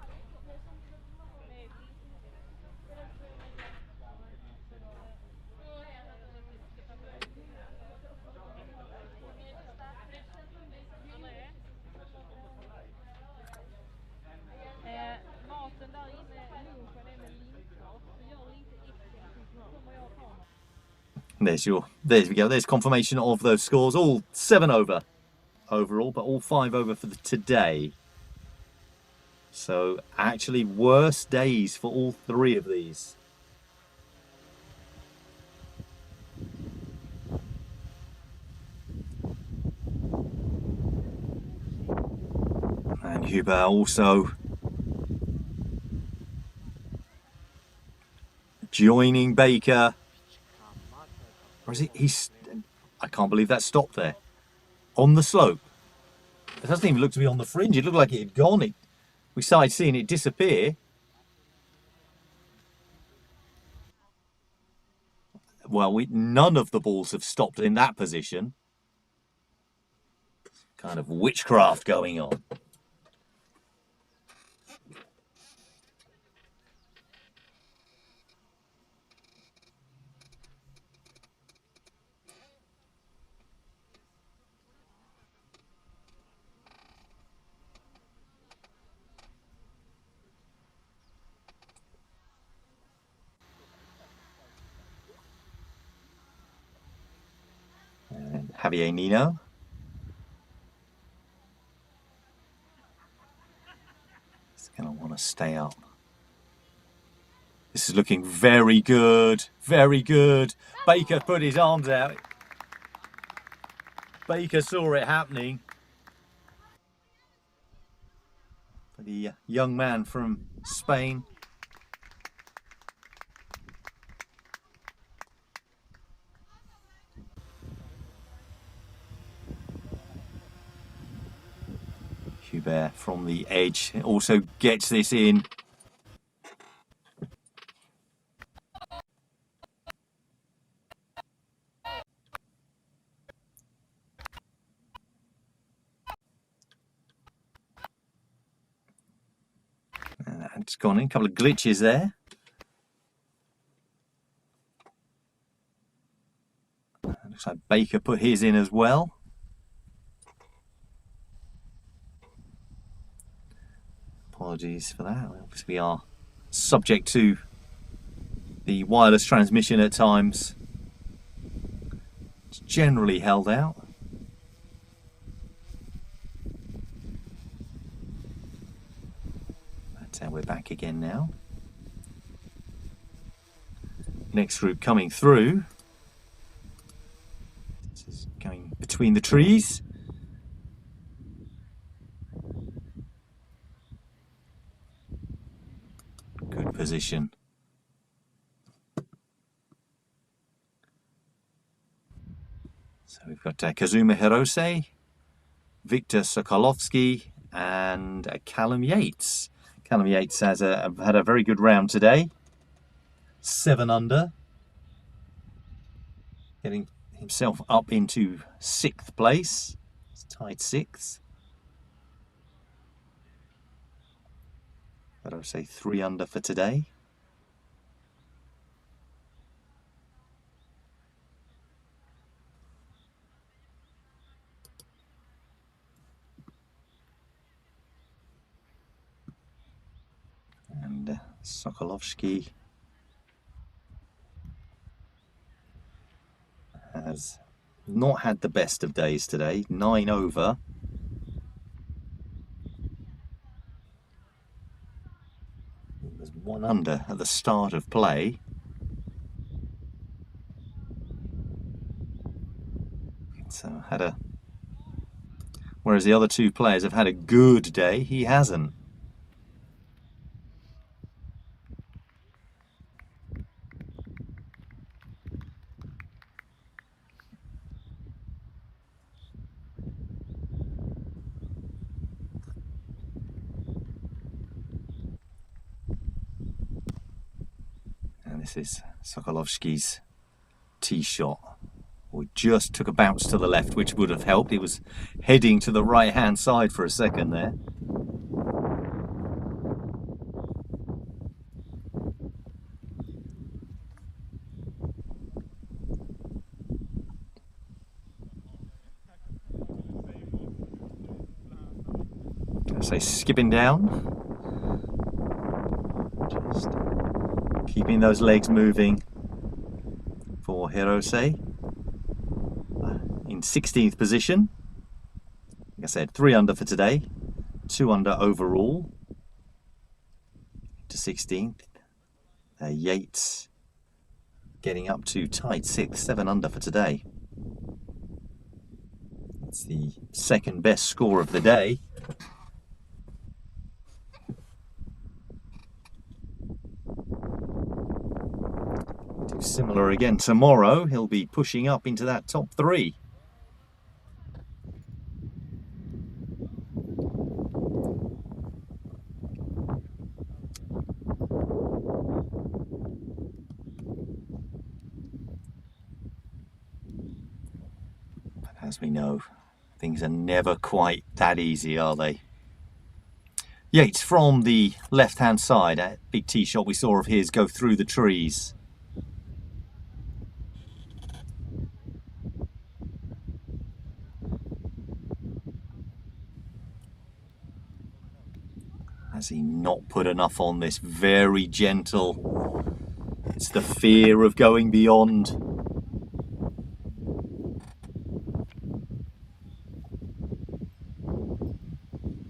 There we go. There's confirmation of those scores. All 7 over overall, but all 5 over for today. So actually worse days for all 3 of these. And Hubert also joining Baker. Or is he? I can't believe that stopped there. On the slope. It doesn't even look to be on the fringe. It looked like it had gone. We started seeing it disappear. Well, none of the balls have stopped in that position. Kind of witchcraft going on. And Javier Nino. He's going to want to stay up. This is looking very good. Very good. Baker put his arms out. Baker saw it happening. For the young man from Spain. Hubert from the edge also gets this in. It's gone in, a couple of glitches there. Looks like Baker put his in as well. Apologies for that. Obviously we are subject to the wireless transmission at times. It's generally held out. And we're back again now. Next group coming through. This is going between the trees. Good position. So we've got Kazuma Hirose, Victor Sokolovsky, and Callum Yates. Callum Yates has had a very good round today. 7 under. Getting himself up into 6th place. It's tied 6th. But I would say 3 under for today. And Sokolovsky has not had the best of days today. 9 over. 1 under at the start of play. So whereas the other two players have had a good day, he hasn't. And this is Sokolovsky's tee shot. We just took a bounce to the left, which would have helped. He was heading to the right-hand side for a second there. Say skipping down, just keeping those legs moving for Hirose in 16th position. Like I said, 3 under for today, 2 under overall to 16th. Yates getting up to tight 6th, 7 under for today. That's the second best score of the day. Similar again tomorrow, he'll be pushing up into that top 3. But as we know, things are never quite that easy, are they? Yates from the left-hand side, a big tee shot we saw of his go through the trees. Has he not put enough on this? Very gentle. It's the fear of going beyond.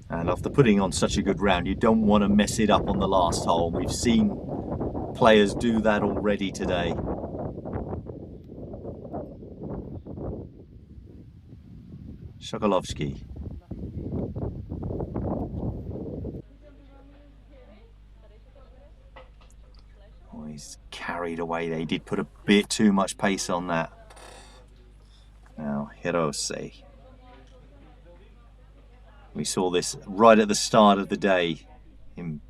And after putting on such a good round, you don't want to mess it up on the last hole. We've seen players do that already today. Sokolovsky. Oh, he's carried away there. He did put a bit too much pace on that. Now, Hirose. We saw this right at the start of the day. Him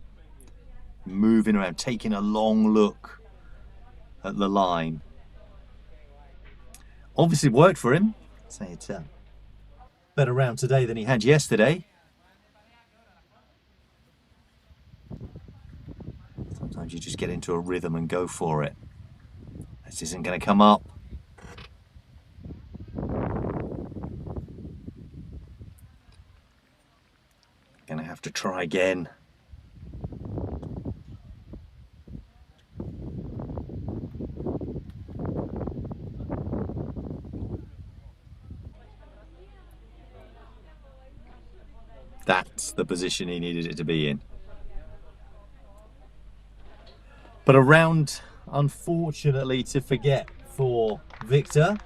moving around, taking a long look at the line. Obviously worked for him. Say it's a better round today than he had yesterday. Sometimes you just get into a rhythm and go for it. This isn't going to come up. Going to have to try again. That's the position he needed it to be in. But a round, unfortunately, to forget for Victor.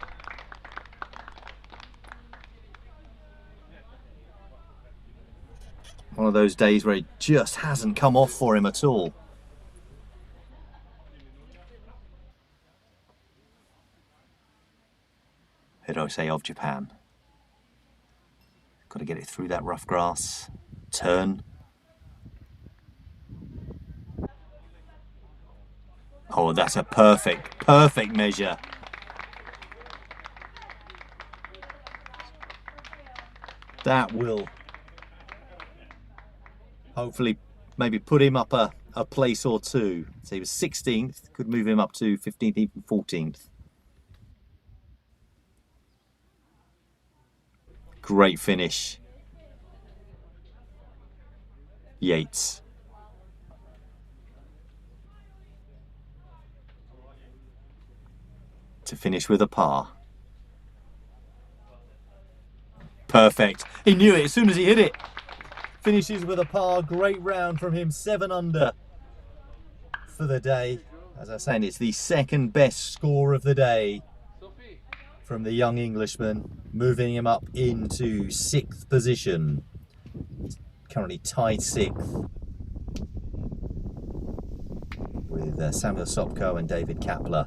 One of those days where it just hasn't come off for him at all. Hirose of Japan. Got to get it through that rough grass. Turn. Oh, that's a perfect measure. That will hopefully maybe put him up a place or two. So he was 16th, could move him up to 15th, even 14th. Great finish. Yates. To finish with a par. Perfect. He knew it as soon as he hit it. Finishes with a par. Great round from him. 7 under. for the day. As I was saying, it's the second best score of the day from the young Englishman, moving him up into 6th position. Currently tied 6th with Samuel Sopko and David Kapler.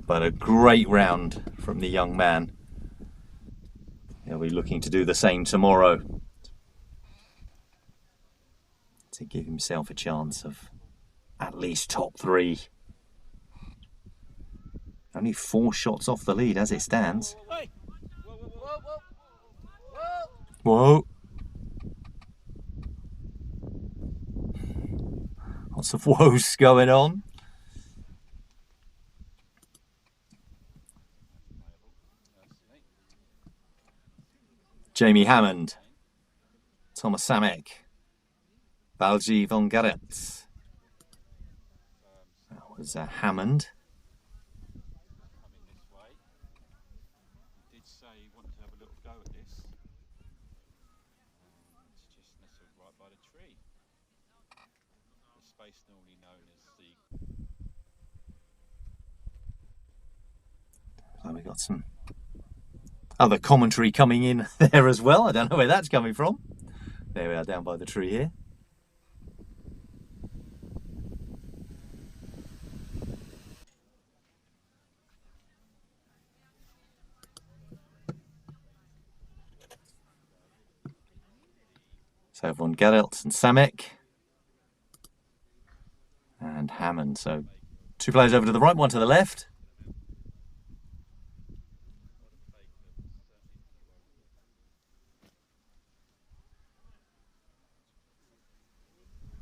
But a great round from the young man. He'll be looking to do the same tomorrow to give himself a chance of at least top 3. Only 4 shots off the lead as it stands. Whoa! Lots of woes going on. Jamie Hammond, Thomas Samek, Balji von Garrett. That was Hammond. He did say he wanted to have a little go at this. It's just nestled right by the tree. The space normally known as the... So we got some other commentary coming in there as well. I don't know where that's coming from. There we are, down by the tree here. So von Garrett and Samek and Hammond. So 2 players over to the right, 1 to the left.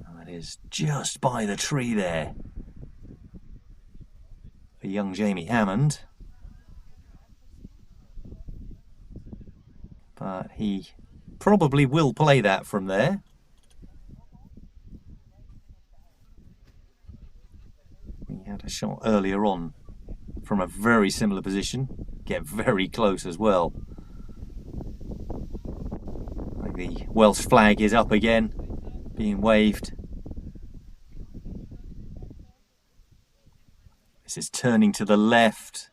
And that is just by the tree there for young Jamie Hammond. But he probably will play that from there. He had a shot earlier on from a very similar position, get very close as well. Like the Welsh flag is up again, being waved. This is turning to the left,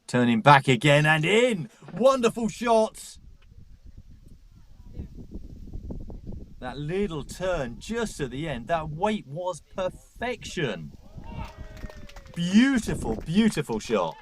turning back again and in. Wonderful shots. That little turn just at the end, that weight was perfection. Beautiful, beautiful shot.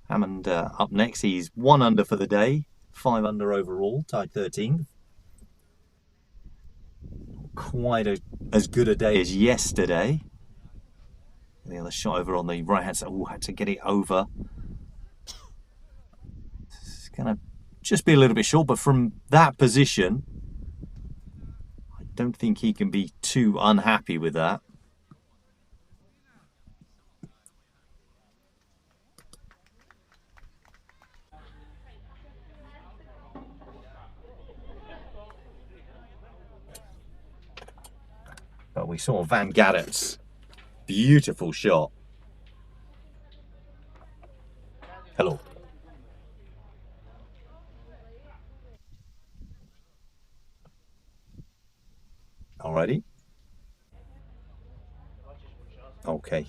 Hammond up next. He's 1 under for the day, 5 under overall, tied 13th. Quite as good a day as yesterday. The other shot over on the right hand side. Oh, had to get it over. It's gonna just be a little bit short, but from that position, I don't think he can be too unhappy with that. But we saw Van Garrett's beautiful shot. Hello. Alrighty. Okay.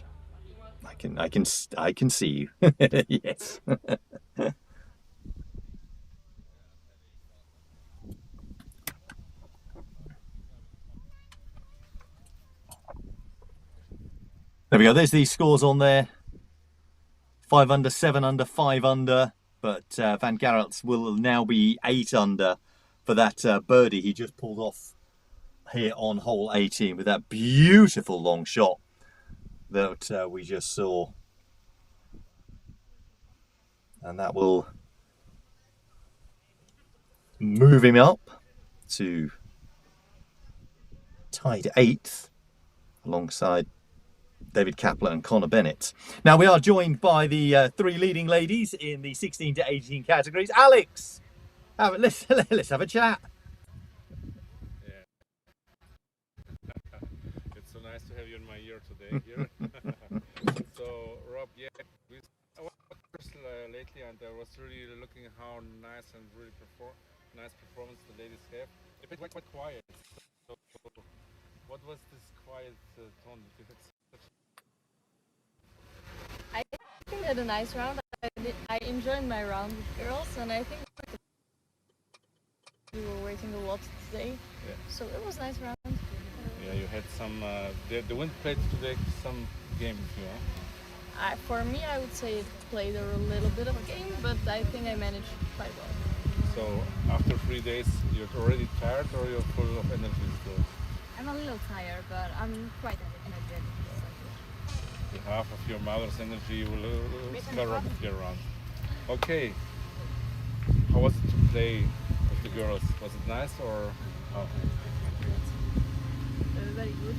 I can see you. Yes. There we go, there's these scores on there. 5 under, 7 under, 5 under. But Van Garrett's will now be 8 under for that birdie he just pulled off here on hole 18 with that beautiful long shot that we just saw. And that will moving up to tied 8th alongside David Kapler and Connor Bennett. Now we are joined by the 3 leading ladies in the 16 to 18 categories. Alex, let's have a chat. Yeah. It's so nice to have you in my ear today here. So Rob, yeah, I watched lately, and I was really looking at how nice and really nice performance the ladies have. A bit quite quiet. So what was this quiet tone? I think I had a nice round. I enjoyed my round with girls, and I think we were waiting a lot today. Yeah. So it was a nice round. Yeah, you had some. The wind played today some game with you, huh? For me, I would say it played a little bit of a game, but I think I managed quite well. So after 3 days, you're already tired, or you're full of energy still? I'm a little tired, but I'm quite energetic. Half of your mother's energy will skyrocket here around. Okay. How was it to play with the girls? Was it nice or how? Very good.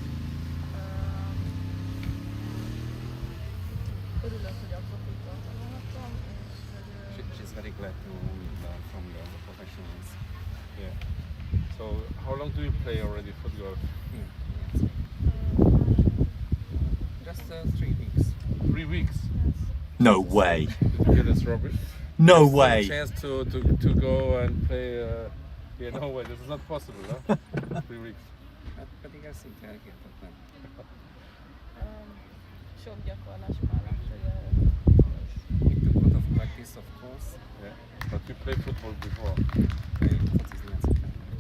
She's very glad to learn from the professionals. Yeah. So how long do you play already FootGolf? Just 3 weeks. 3 weeks? No way. Did you hear this, Robert? No There's way. A chance to go and play. Yeah, no way. This is not possible, huh? 3 weeks. But I guess I get it. Sok gyakorlás már. It took a lot of practice, of course. Yeah. But you played football before.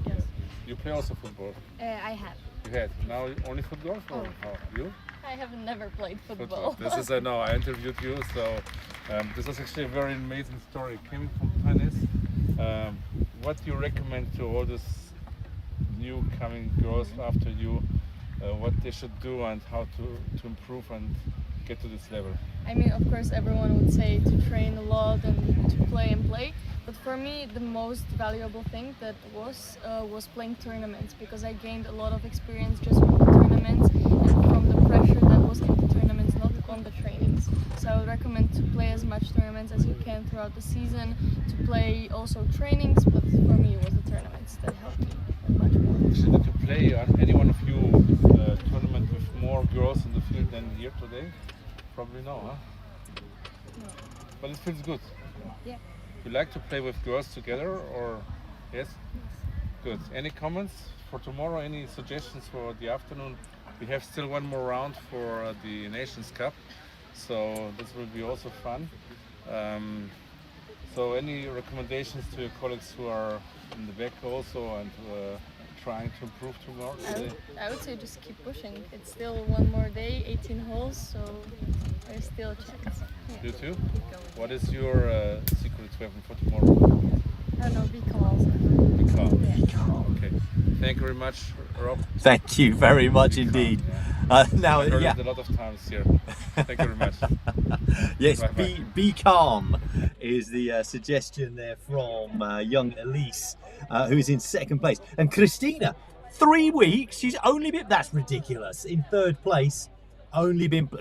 Yes. You play also football. I have. You had. Now only FootGolf or how? You? I have never played football. This is no. I interviewed you, so this was actually a very amazing story. Coming from tennis, what do you recommend to all these new coming girls after you? What they should do and how to improve and get to this level? I mean, of course, everyone would say to train a lot and to play and play. But for me, the most valuable thing that was playing tournaments, because I gained a lot of experience just from the tournaments and from the pressure that was in the tournaments, not on the trainings. So I would recommend to play as much tournaments as you can throughout the season, to play also trainings, but for me it was the tournaments that helped me much more. Actually, did you play on any one of you tournament with more girls in the field than here today? Probably no, huh? No. But it feels good. Yeah. You like to play with girls together, or yes? Good. Any comments for tomorrow? Any suggestions for the afternoon? We have still one more round for the Nations Cup, so this will be also fun. So any recommendations to your colleagues who are in the back also and trying to improve tomorrow? I would say just keep pushing. It's still one more day, 18 holes, so there's still a chance. Yeah. You too? What is your secret weapon for tomorrow? I don't know, be calm also. Be calm. Yeah. Okay. Thank you very much, Rob. Thank you very much indeed. Now, I heard yeah. it a lot of times here. Thank you very much. Yes, Bye-bye. be calm is the suggestion there from young Elise, who is in 2nd place. And Christina, 3 weeks, she's only been, that's ridiculous, in 3rd place.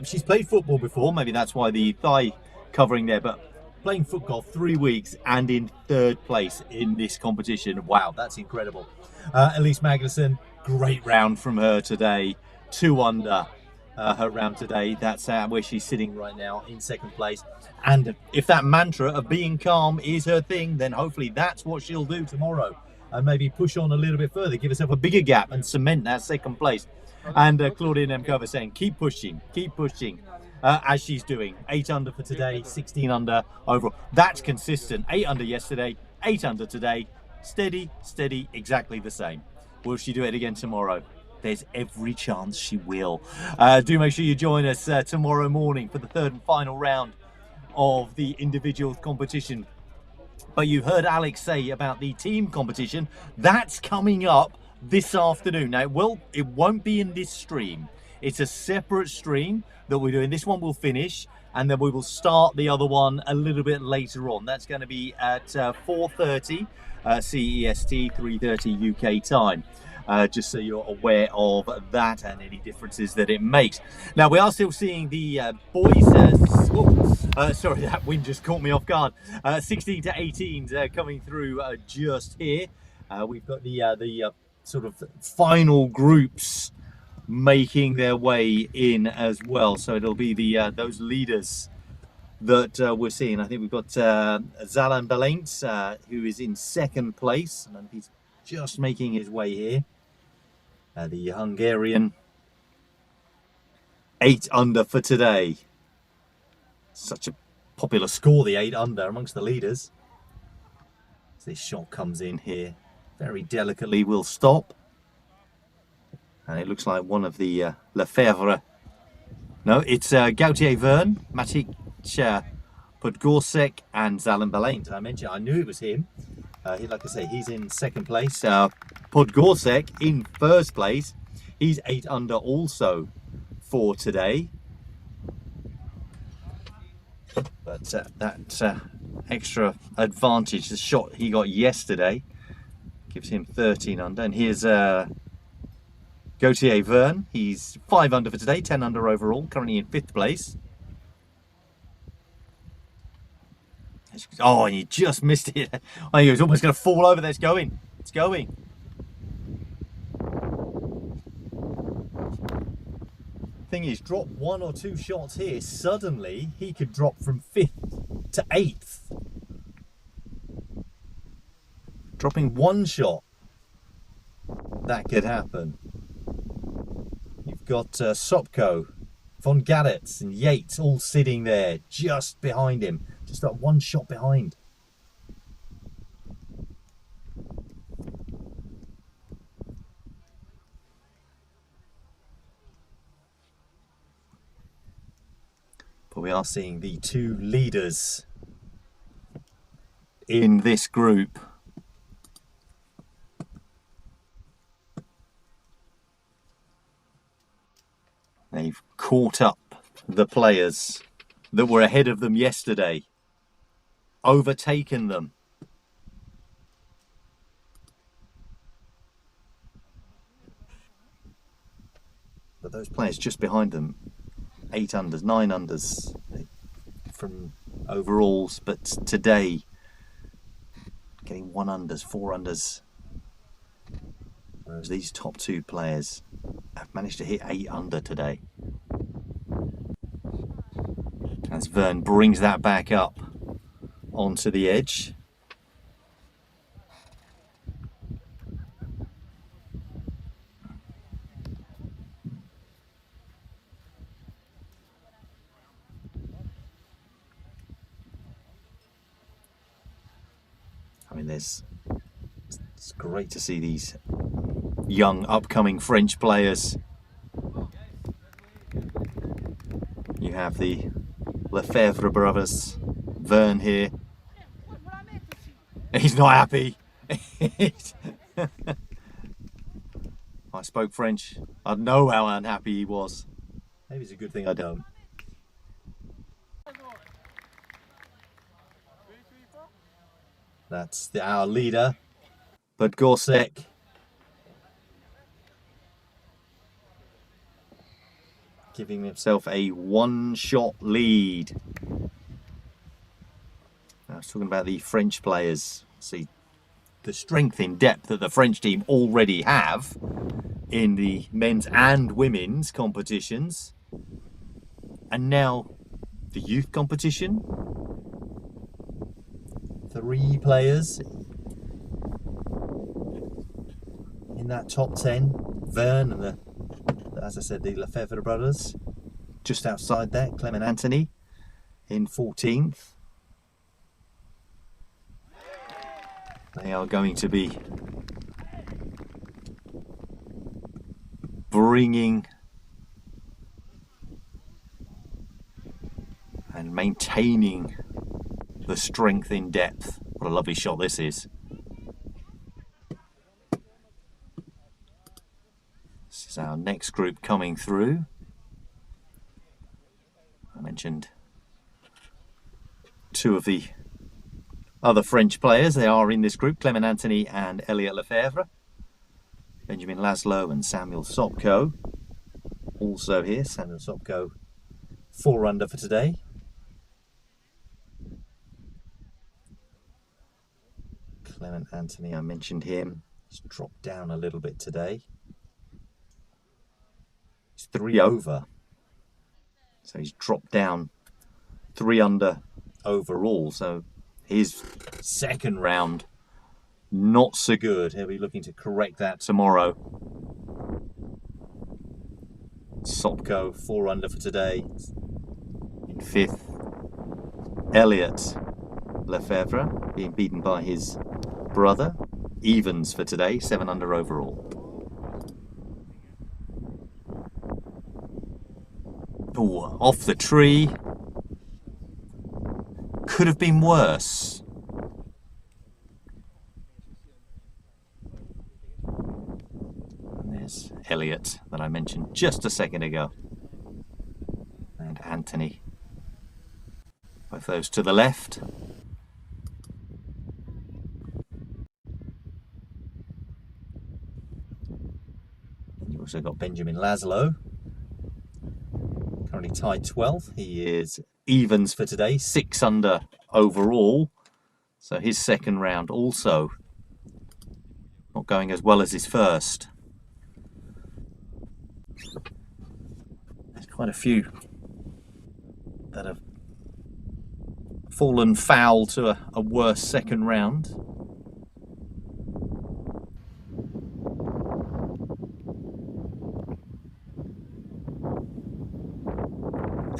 She's played football before, maybe that's why the thigh covering there, but playing FootGolf 3 weeks and in 3rd place in this competition. Wow, that's incredible. Elise Magnuson, great round from her today, 2 under. Her round today. That's where she's sitting right now in 2nd place. And if that mantra of being calm is her thing, then hopefully that's what she'll do tomorrow. And maybe push on a little bit further, give herself a bigger gap and cement that 2nd place. And Claudia Nemkova saying, keep pushing, as she's doing. 8 under for today, 16 under overall. That's consistent. 8 under yesterday, 8 under today. Steady, exactly the same. Will she do it again tomorrow? There's every chance she will. Do make sure you join us tomorrow morning for the 3rd and final round of the individual competition. But you heard Alex say about the team competition. That's coming up this afternoon. Now, it won't be in this stream. It's a separate stream that we're doing. This one will finish, and then we will start the other one a little bit later on. That's going to be at 4:30 CEST, 3:30 UK time. Just so you're aware of that and any differences that it makes. Now, we are still seeing the boys. Sorry, that wind just caught me off guard. 16 to 18s coming through just here. We've got the sort of final groups making their way in as well. So it'll be the those leaders that we're seeing. I think we've got Zalan Belaint, who is in second place, and he's just making his way here. The Hungarian, 8 under for today. Such a popular score, the 8 under amongst the leaders. As this shot comes in here, very delicately will stop. And it looks like one of the Lefebvre. No, it's Gautier Verne, Matic Podgorczyk, and Zalan Belaint. I knew it was him. Like I say, he's in second place. Podgorczyk in first place. He's 8 under also for today. But that extra advantage, the shot he got yesterday, gives him 13 under. And here's Gautier Verne. He's 5 under for today, 10 under overall, currently in 5th place. Oh, and you just missed it. Oh, he was almost going to fall over there. It's going. It's going. Thing is, drop 1 or 2 shots here, suddenly he could drop from 5th to 8th. Dropping 1 shot, that could happen. You've got Sopko, Von Gadets and Yates all sitting there just behind him. Just that 1 shot behind. But we are seeing the 2 leaders in this group. They've caught up the players that were ahead of them yesterday, overtaken them. But those players just behind them, 8 unders, 9 unders from overalls, but today getting 1 unders, 4 unders. Whereas these top 2 players have managed to hit 8 under today. As Verne brings that back up onto the edge. I mean, it's great to see these young upcoming French players. You have the Lefebvre brothers, Verne here. He's not happy. If I spoke French, I'd know how unhappy he was. Maybe it's a good thing I don't. That's our leader, Podgorczyk. Giving himself a 1-shot lead. I was talking about the French players. See the strength in depth that the French team already have in the men's and women's competitions. And now the youth competition. 3 players in that top 10. Verne and as I said, the Lefebvre brothers. Just outside there, Clement Anthony in 14th. They are going to be bringing and maintaining the strength in depth. What a lovely shot this is. This is our next group coming through. I mentioned 2 of the other French players. They are in this group, Clement Anthony and Elliot Lefebvre. Benjamin Laszlo and Samuel Sopko also here. Samuel Sopko 4 under for today. Clement Anthony, I mentioned him. He's dropped down a little bit today. He's 3 over. So he's dropped down 3 under overall. So his second round, not so good. He'll be looking to correct that tomorrow. Sopko 4 under for today. In 5th, Elliot Lefebvre being beaten by his brother. Evens for today, 7 under overall. Oh, off the tree. Could have been worse. And there's Elliot that I mentioned just a second ago. And Anthony. Both those to the left. And you've also got Benjamin Laszlo. Currently tied 12th. He is evens for today, 6 under overall. So his second round also not going as well as his first. There's quite a few that have fallen foul to a worse second round.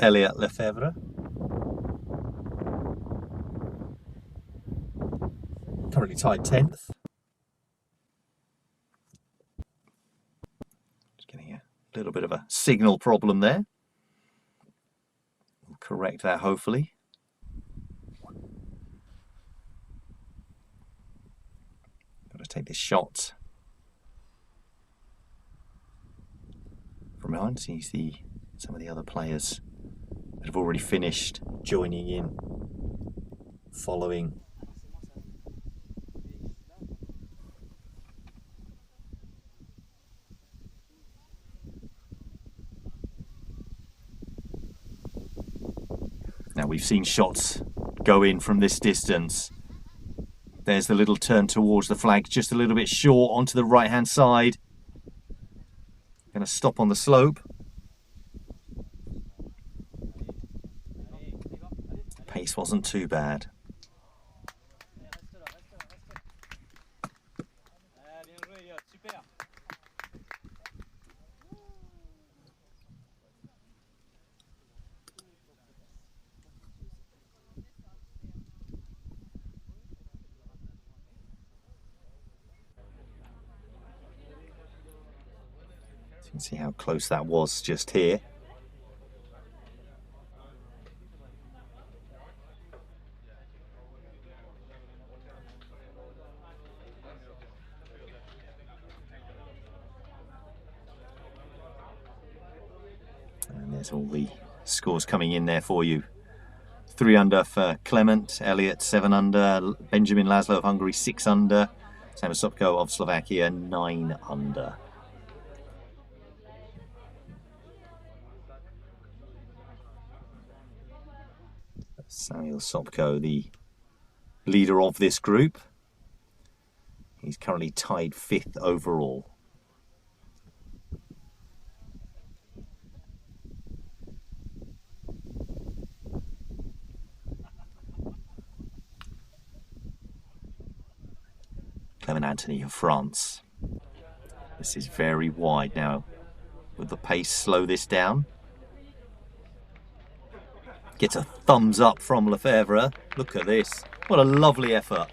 Elliot Lefebvre. Currently tied 10th. Just getting a little bit of a signal problem there. We'll correct that hopefully. Got to take this shot from behind. So you see some of the other players that have already finished joining in, following. Now we've seen shots go in from this distance. There's the little turn towards the flag, just a little bit short onto the right hand side. Going to stop on the slope. Pace wasn't too bad. You can see how close that was just here. And there's all the scores coming in there for you. 3 under for Clement, Elliot 7 under, Benjamin Laszlo of Hungary 6 under, Samuel Sopko of Slovakia 9 under. Samuel Sopko, the leader of this group. He's currently tied 5th overall. Clement Anthony of France. This is very wide now. Will the pace slow this down? Gets a thumbs up from Lefebvre. Look at this. What a lovely effort.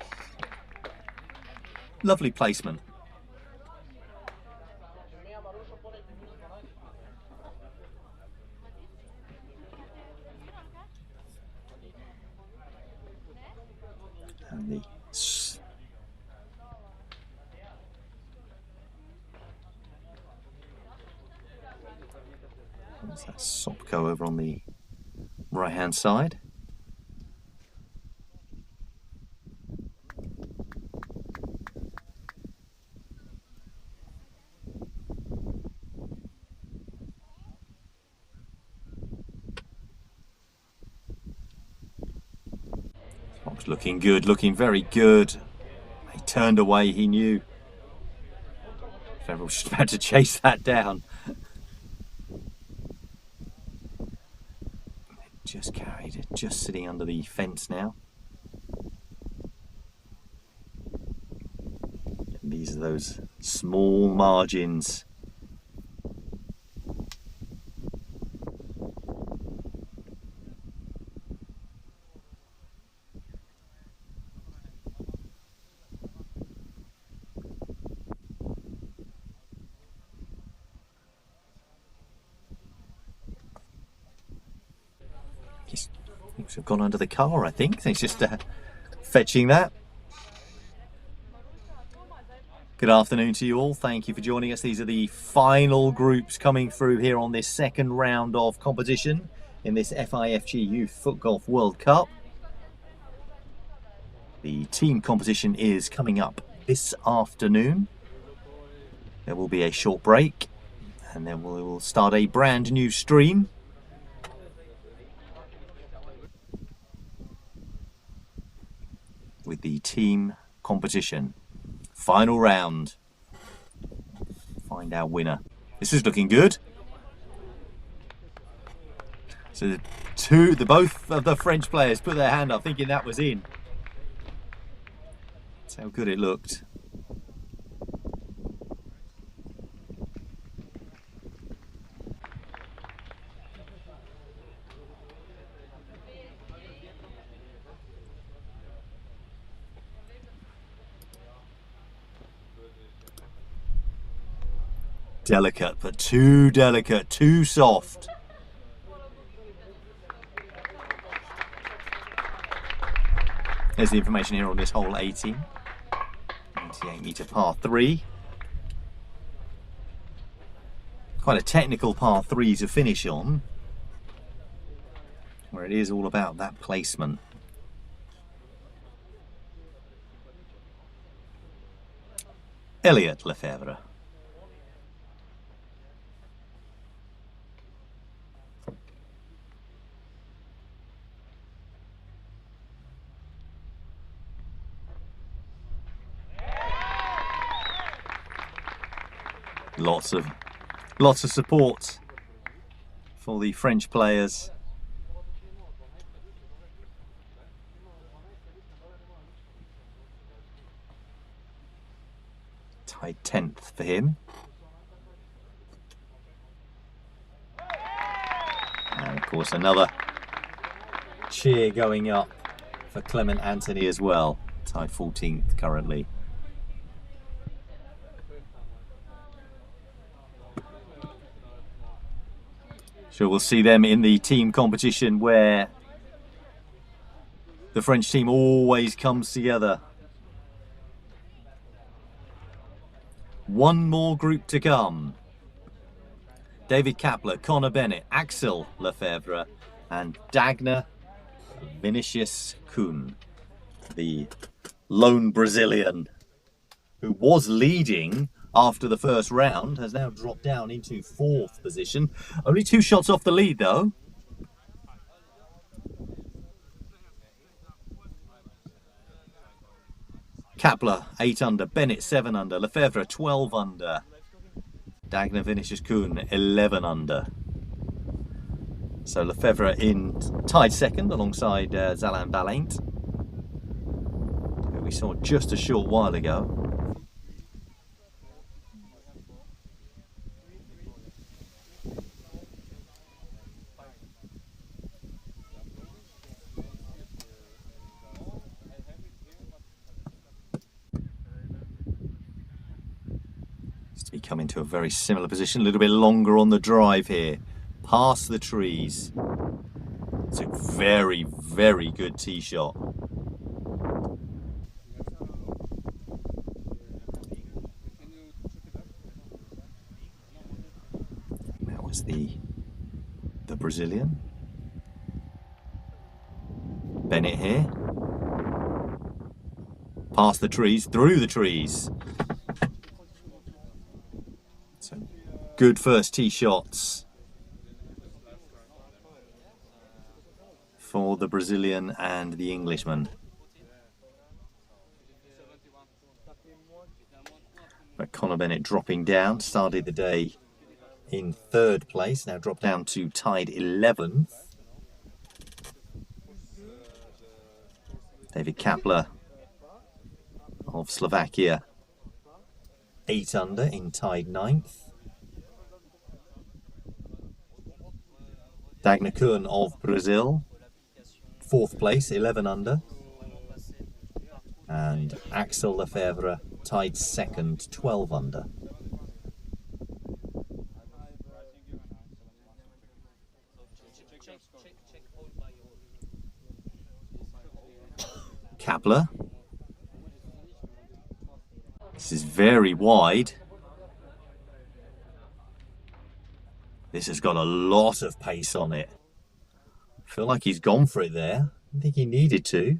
Lovely placement. And the there's that Sopko over on the right hand side. looking good, looking very good. He turned away, he knew. Federer was just about to chase that down. Just carried it, just sitting under the fence now. And these are those small margins. He's gone under the car, I think. He's just fetching that. Good afternoon to you all. Thank you for joining us. These are the final groups coming through here on this second round of competition in this FIFG Youth FootGolf World Cup. The team competition is coming up this afternoon. There will be a short break and then we will start a brand new stream. With the team competition. Final round. Find our winner. This is looking good. So both of the French players put their hand up thinking that was in. That's how good it looked. Delicate, but too delicate, too soft. There's the information here on this hole 18. 98 metre par 3. Quite a technical par 3 to finish on, where it is all about that placement. Elliot Lefebvre. Lots of support for the French players. Tied 10th for him. And of course another cheer going up for Clement Anthony as well. Tied 14th currently. So we'll see them in the team competition where the French team always comes together. One more group to come. David Kapler, Connor Bennett, Axel Lefebvre and Dagner Vinicius Kuhn, the lone Brazilian who was leading after the first round, has now dropped down into 4th position. Only 2 shots off the lead though. Kapler 8 under, Bennett 7 under, Lefebvre 12 under, Dagner Vinicius Kuhn 11 under. So Lefebvre in tied 2nd alongside Zalan Balaint, who we saw just a short while ago. To be coming to a very similar position, a little bit longer on the drive here, past the trees. It's a very, very good tee shot. That was the Brazilian. Bennett here. Past the trees, through the trees. So good first tee shots for the Brazilian and the Englishman. But Conor Bennett dropping down, started the day in 3rd place, now dropped down to tied 11th. David Kapler of Slovakia, 8 under in tied 9th. Dagner Kuhn of Brazil, 4th place, 11 under. And Axel Lefebvre tied 2nd, 12 under. Kapler. This is very wide. This has got a lot of pace on it. I feel like he's gone for it there. I don't think he needed to.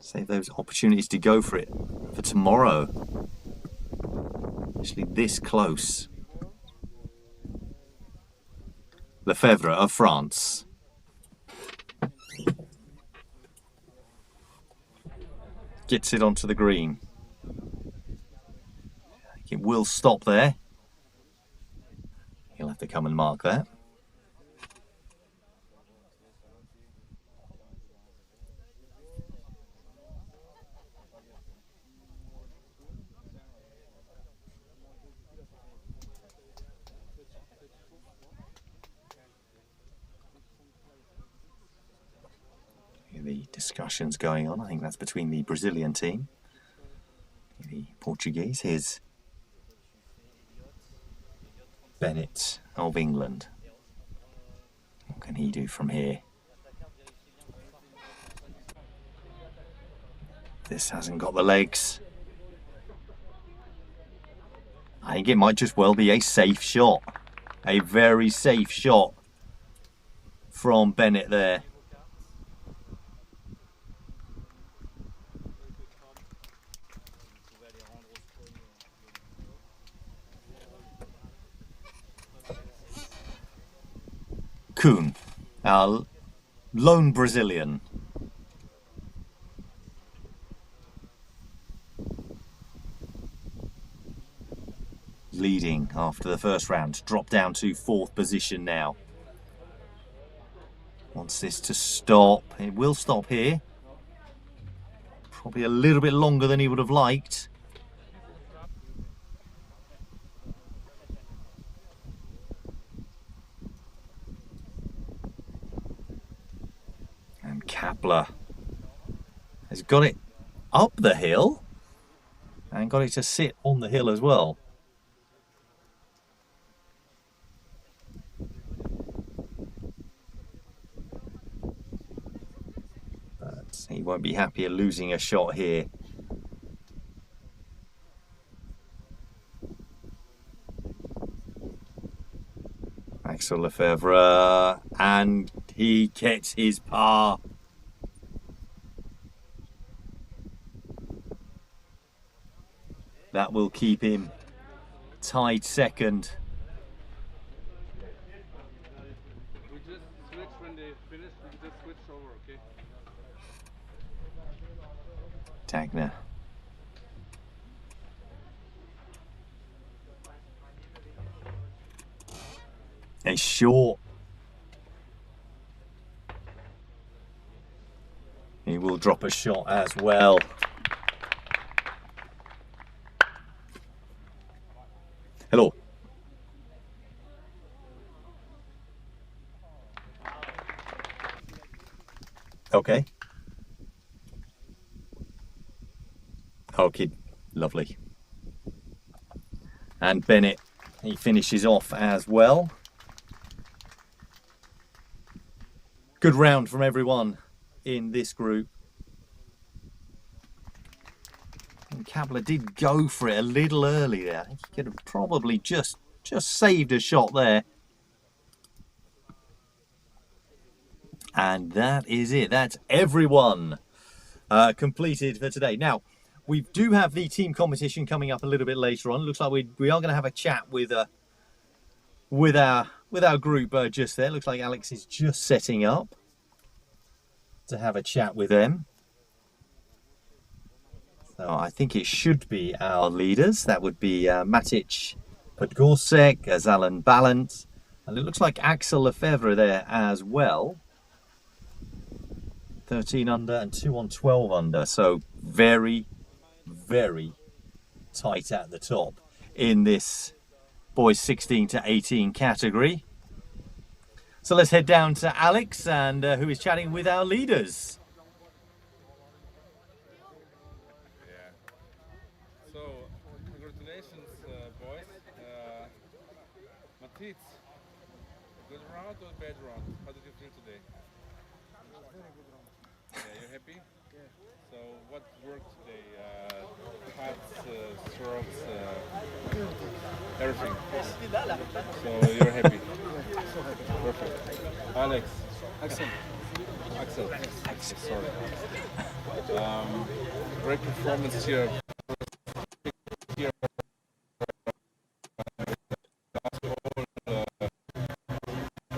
Save those opportunities to go for it for tomorrow. Actually this close. Lefebvre of France. Gets it onto the green. It will stop there. He'll have to come and mark that. The discussions going on. I think that's between the Brazilian team, the Portuguese. Here's Bennett of England. What can he do from here? This hasn't got the legs. I think it might just well be a safe shot. A very safe shot from Bennett there. Kuhn, our lone Brazilian. Leading after the first round, dropped down to 4th position now. Wants this to stop. It will stop here. Probably a little bit longer than he would have liked. Kapler has got it up the hill and got it to sit on the hill as well. But he won't be happy at losing a shot here. Axel Lefebvre, and he gets his par. That will keep him tied 2nd. We just switch when they finish, we just switch over, okay? Dagner. A short. He will drop a shot as well. Hello. Okay. Okay, lovely. And Bennett, he finishes off as well. Good round from everyone in this group. And Kapler did go for it a little early there. I think he could have probably just saved a shot there. And that is it. That's everyone completed for today. Now, we do have the team competition coming up a little bit later on. Looks like we are going to have a chat with our group just there. Looks like Alex is just setting up. to have a chat with them. So I think it should be our leaders. That would be Matic Podgorczyk, Alan Ballant, and it looks like Axel Lefebvre there as well. 13 under and 2 on 12 under. So very, very tight at the top in this boys 16 to 18 category. So let's head down to Alex, and who is chatting with our leaders. So, congratulations, boys. Matic, good round or bad round? How did you feel today? Very good round. Yeah, you happy? Yeah. So, what worked today? Putts, strokes, everything. So, you're happy? Yeah, so happy. Perfect. Alex. Axel. Axel. Sorry. Great performance here.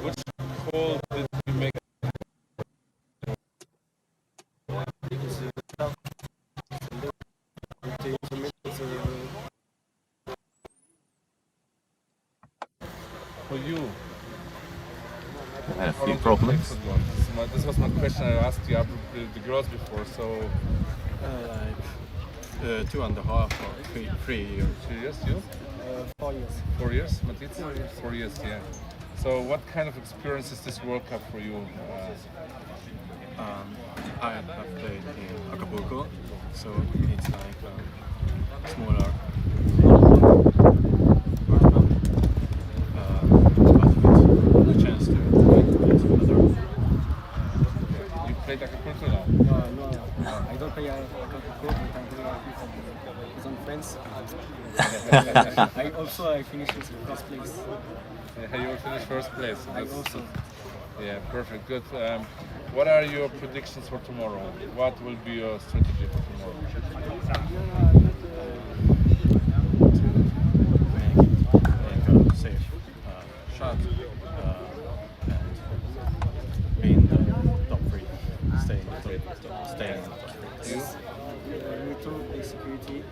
Which hole did you make? For you. I had a few problems. This was my question. I asked the girls before. So, Like 2.5 or 3 years. 2 years, you? 4 years. 4 years, Matic? 4 years, yeah. So, what kind of experience is this World Cup for you? I have played in Acapulco, so it's like smaller World Cup. But with a chance to play other. You played Acapulco now? No, I don't play Acapulco, but I'm playing with some friends. I finished in first place. Yeah, you will finish first place. I also. Yeah, perfect, good. What are your predictions for tomorrow? What will be your strategy for tomorrow? Make a safe shot and be in the top 3. Stay in the top 3. You? We need to play security and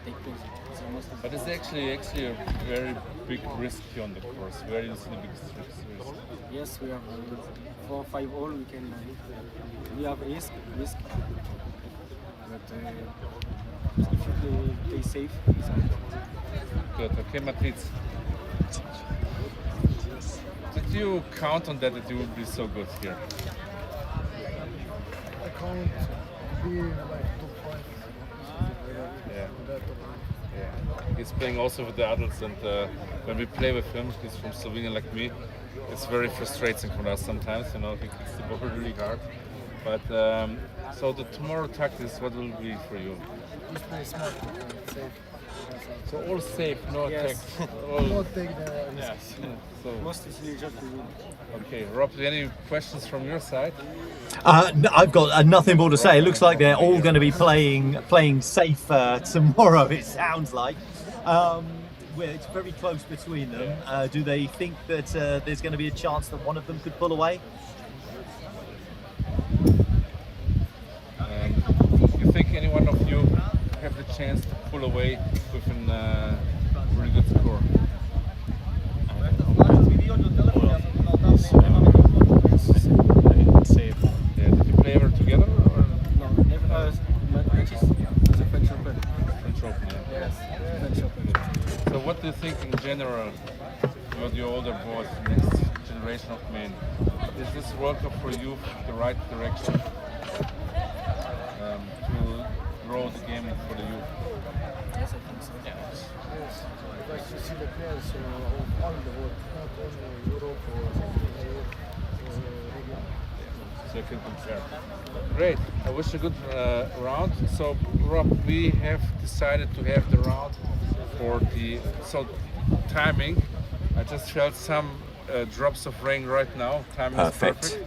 take place. But it's actually a very big risk here on the course. Where is the biggest risk? Yes, we have 4 or 5 all. We have risk, but if you play safe, it's fine. Good. Okay, Matic. Did you count on that you would be so good here? I can't be like top 5. Yeah. Yeah. He's playing also with the adults, and when we play with him, he's from Slovenia like me. It's very frustrating for us sometimes, you know, he kicks the ball really hard. But so the tomorrow tactics, what will be for you? Just play smart, safe. So all safe, no Yes. attack. All, Not take the risks. So, Most easily just to win. okay, Rob, any questions from your side? No, I've got nothing more to say. It looks like they're all going to be playing safe tomorrow. It sounds like. Well, it's very close between them. Do they think that there's going to be a chance that one of them could pull away? You think any one of you have the chance to pull away with a really good score? Safe. Yeah, did you play ever together? Or? No, never. Matches. The French Open. French Open, yeah. Yes, French Open. So what do you think in general with your older boys, the next generation of men? Is this World Cup for you the right direction to grow the game for the youth? Yes, I think so. Yes. I'd like to see the players of all the world, not only Europe or region. So you can compare. Great. I wish you a good round. So Rob, we have decided to have the round for the timing. I just felt some drops of rain right now. Timing is perfect.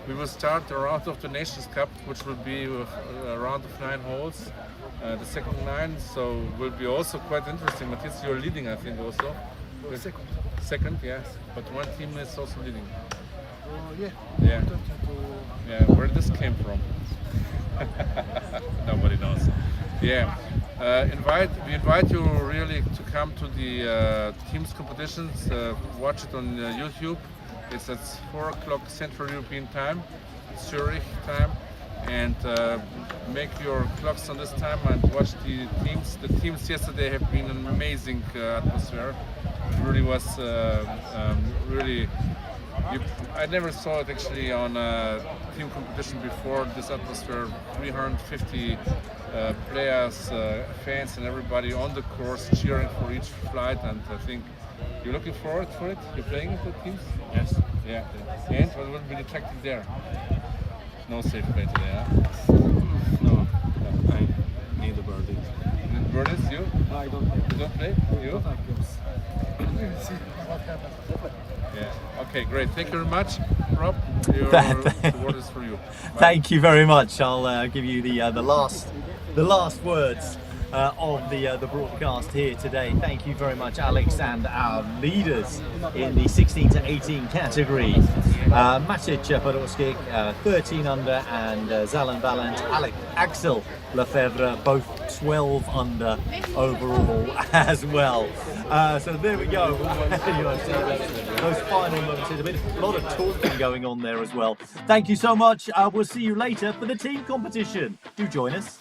We will start the round of the Nations Cup, which will be a round of 9 holes. The second 9, so will be also quite interesting. Matthias, you're leading, I think, also. Second. Second, yes. But one team is also leading. Yeah. Yeah. 32. Yeah. Where this came from? Nobody knows. Yeah. We invite you really to come to the teams competitions. Watch it on YouTube. It's at 4 o'clock Central European Time, Zurich time, and make your clocks on this time and watch the teams. The teams yesterday have been an amazing atmosphere. It really was really. I never saw it actually on a team competition before. This atmosphere, 350 players, fans, and everybody on the course cheering for each flight. And I think you're looking forward for it. You're playing with the teams. Yes. Yeah. And what will be the tactic there? No safe play today, huh? No, I need a birdie. And birdies, you? No, I don't play. You don't play? You? Don't have games. See what happens. Yeah. Okay, great. Thank you very much, Rob. The word is for you. Bye. Thank you very much. I'll give you the last words of the broadcast here today. Thank you very much, Alex, and our leaders in the 16 to 18 category. Maciej Podolski, 13 under, and Zalan Valent, Axel Lefebvre, both 12 under overall as well. So there we go. Those final moments. There's a lot of talking going on there as well. Thank you so much. We'll see you later for the team competition. Do join us.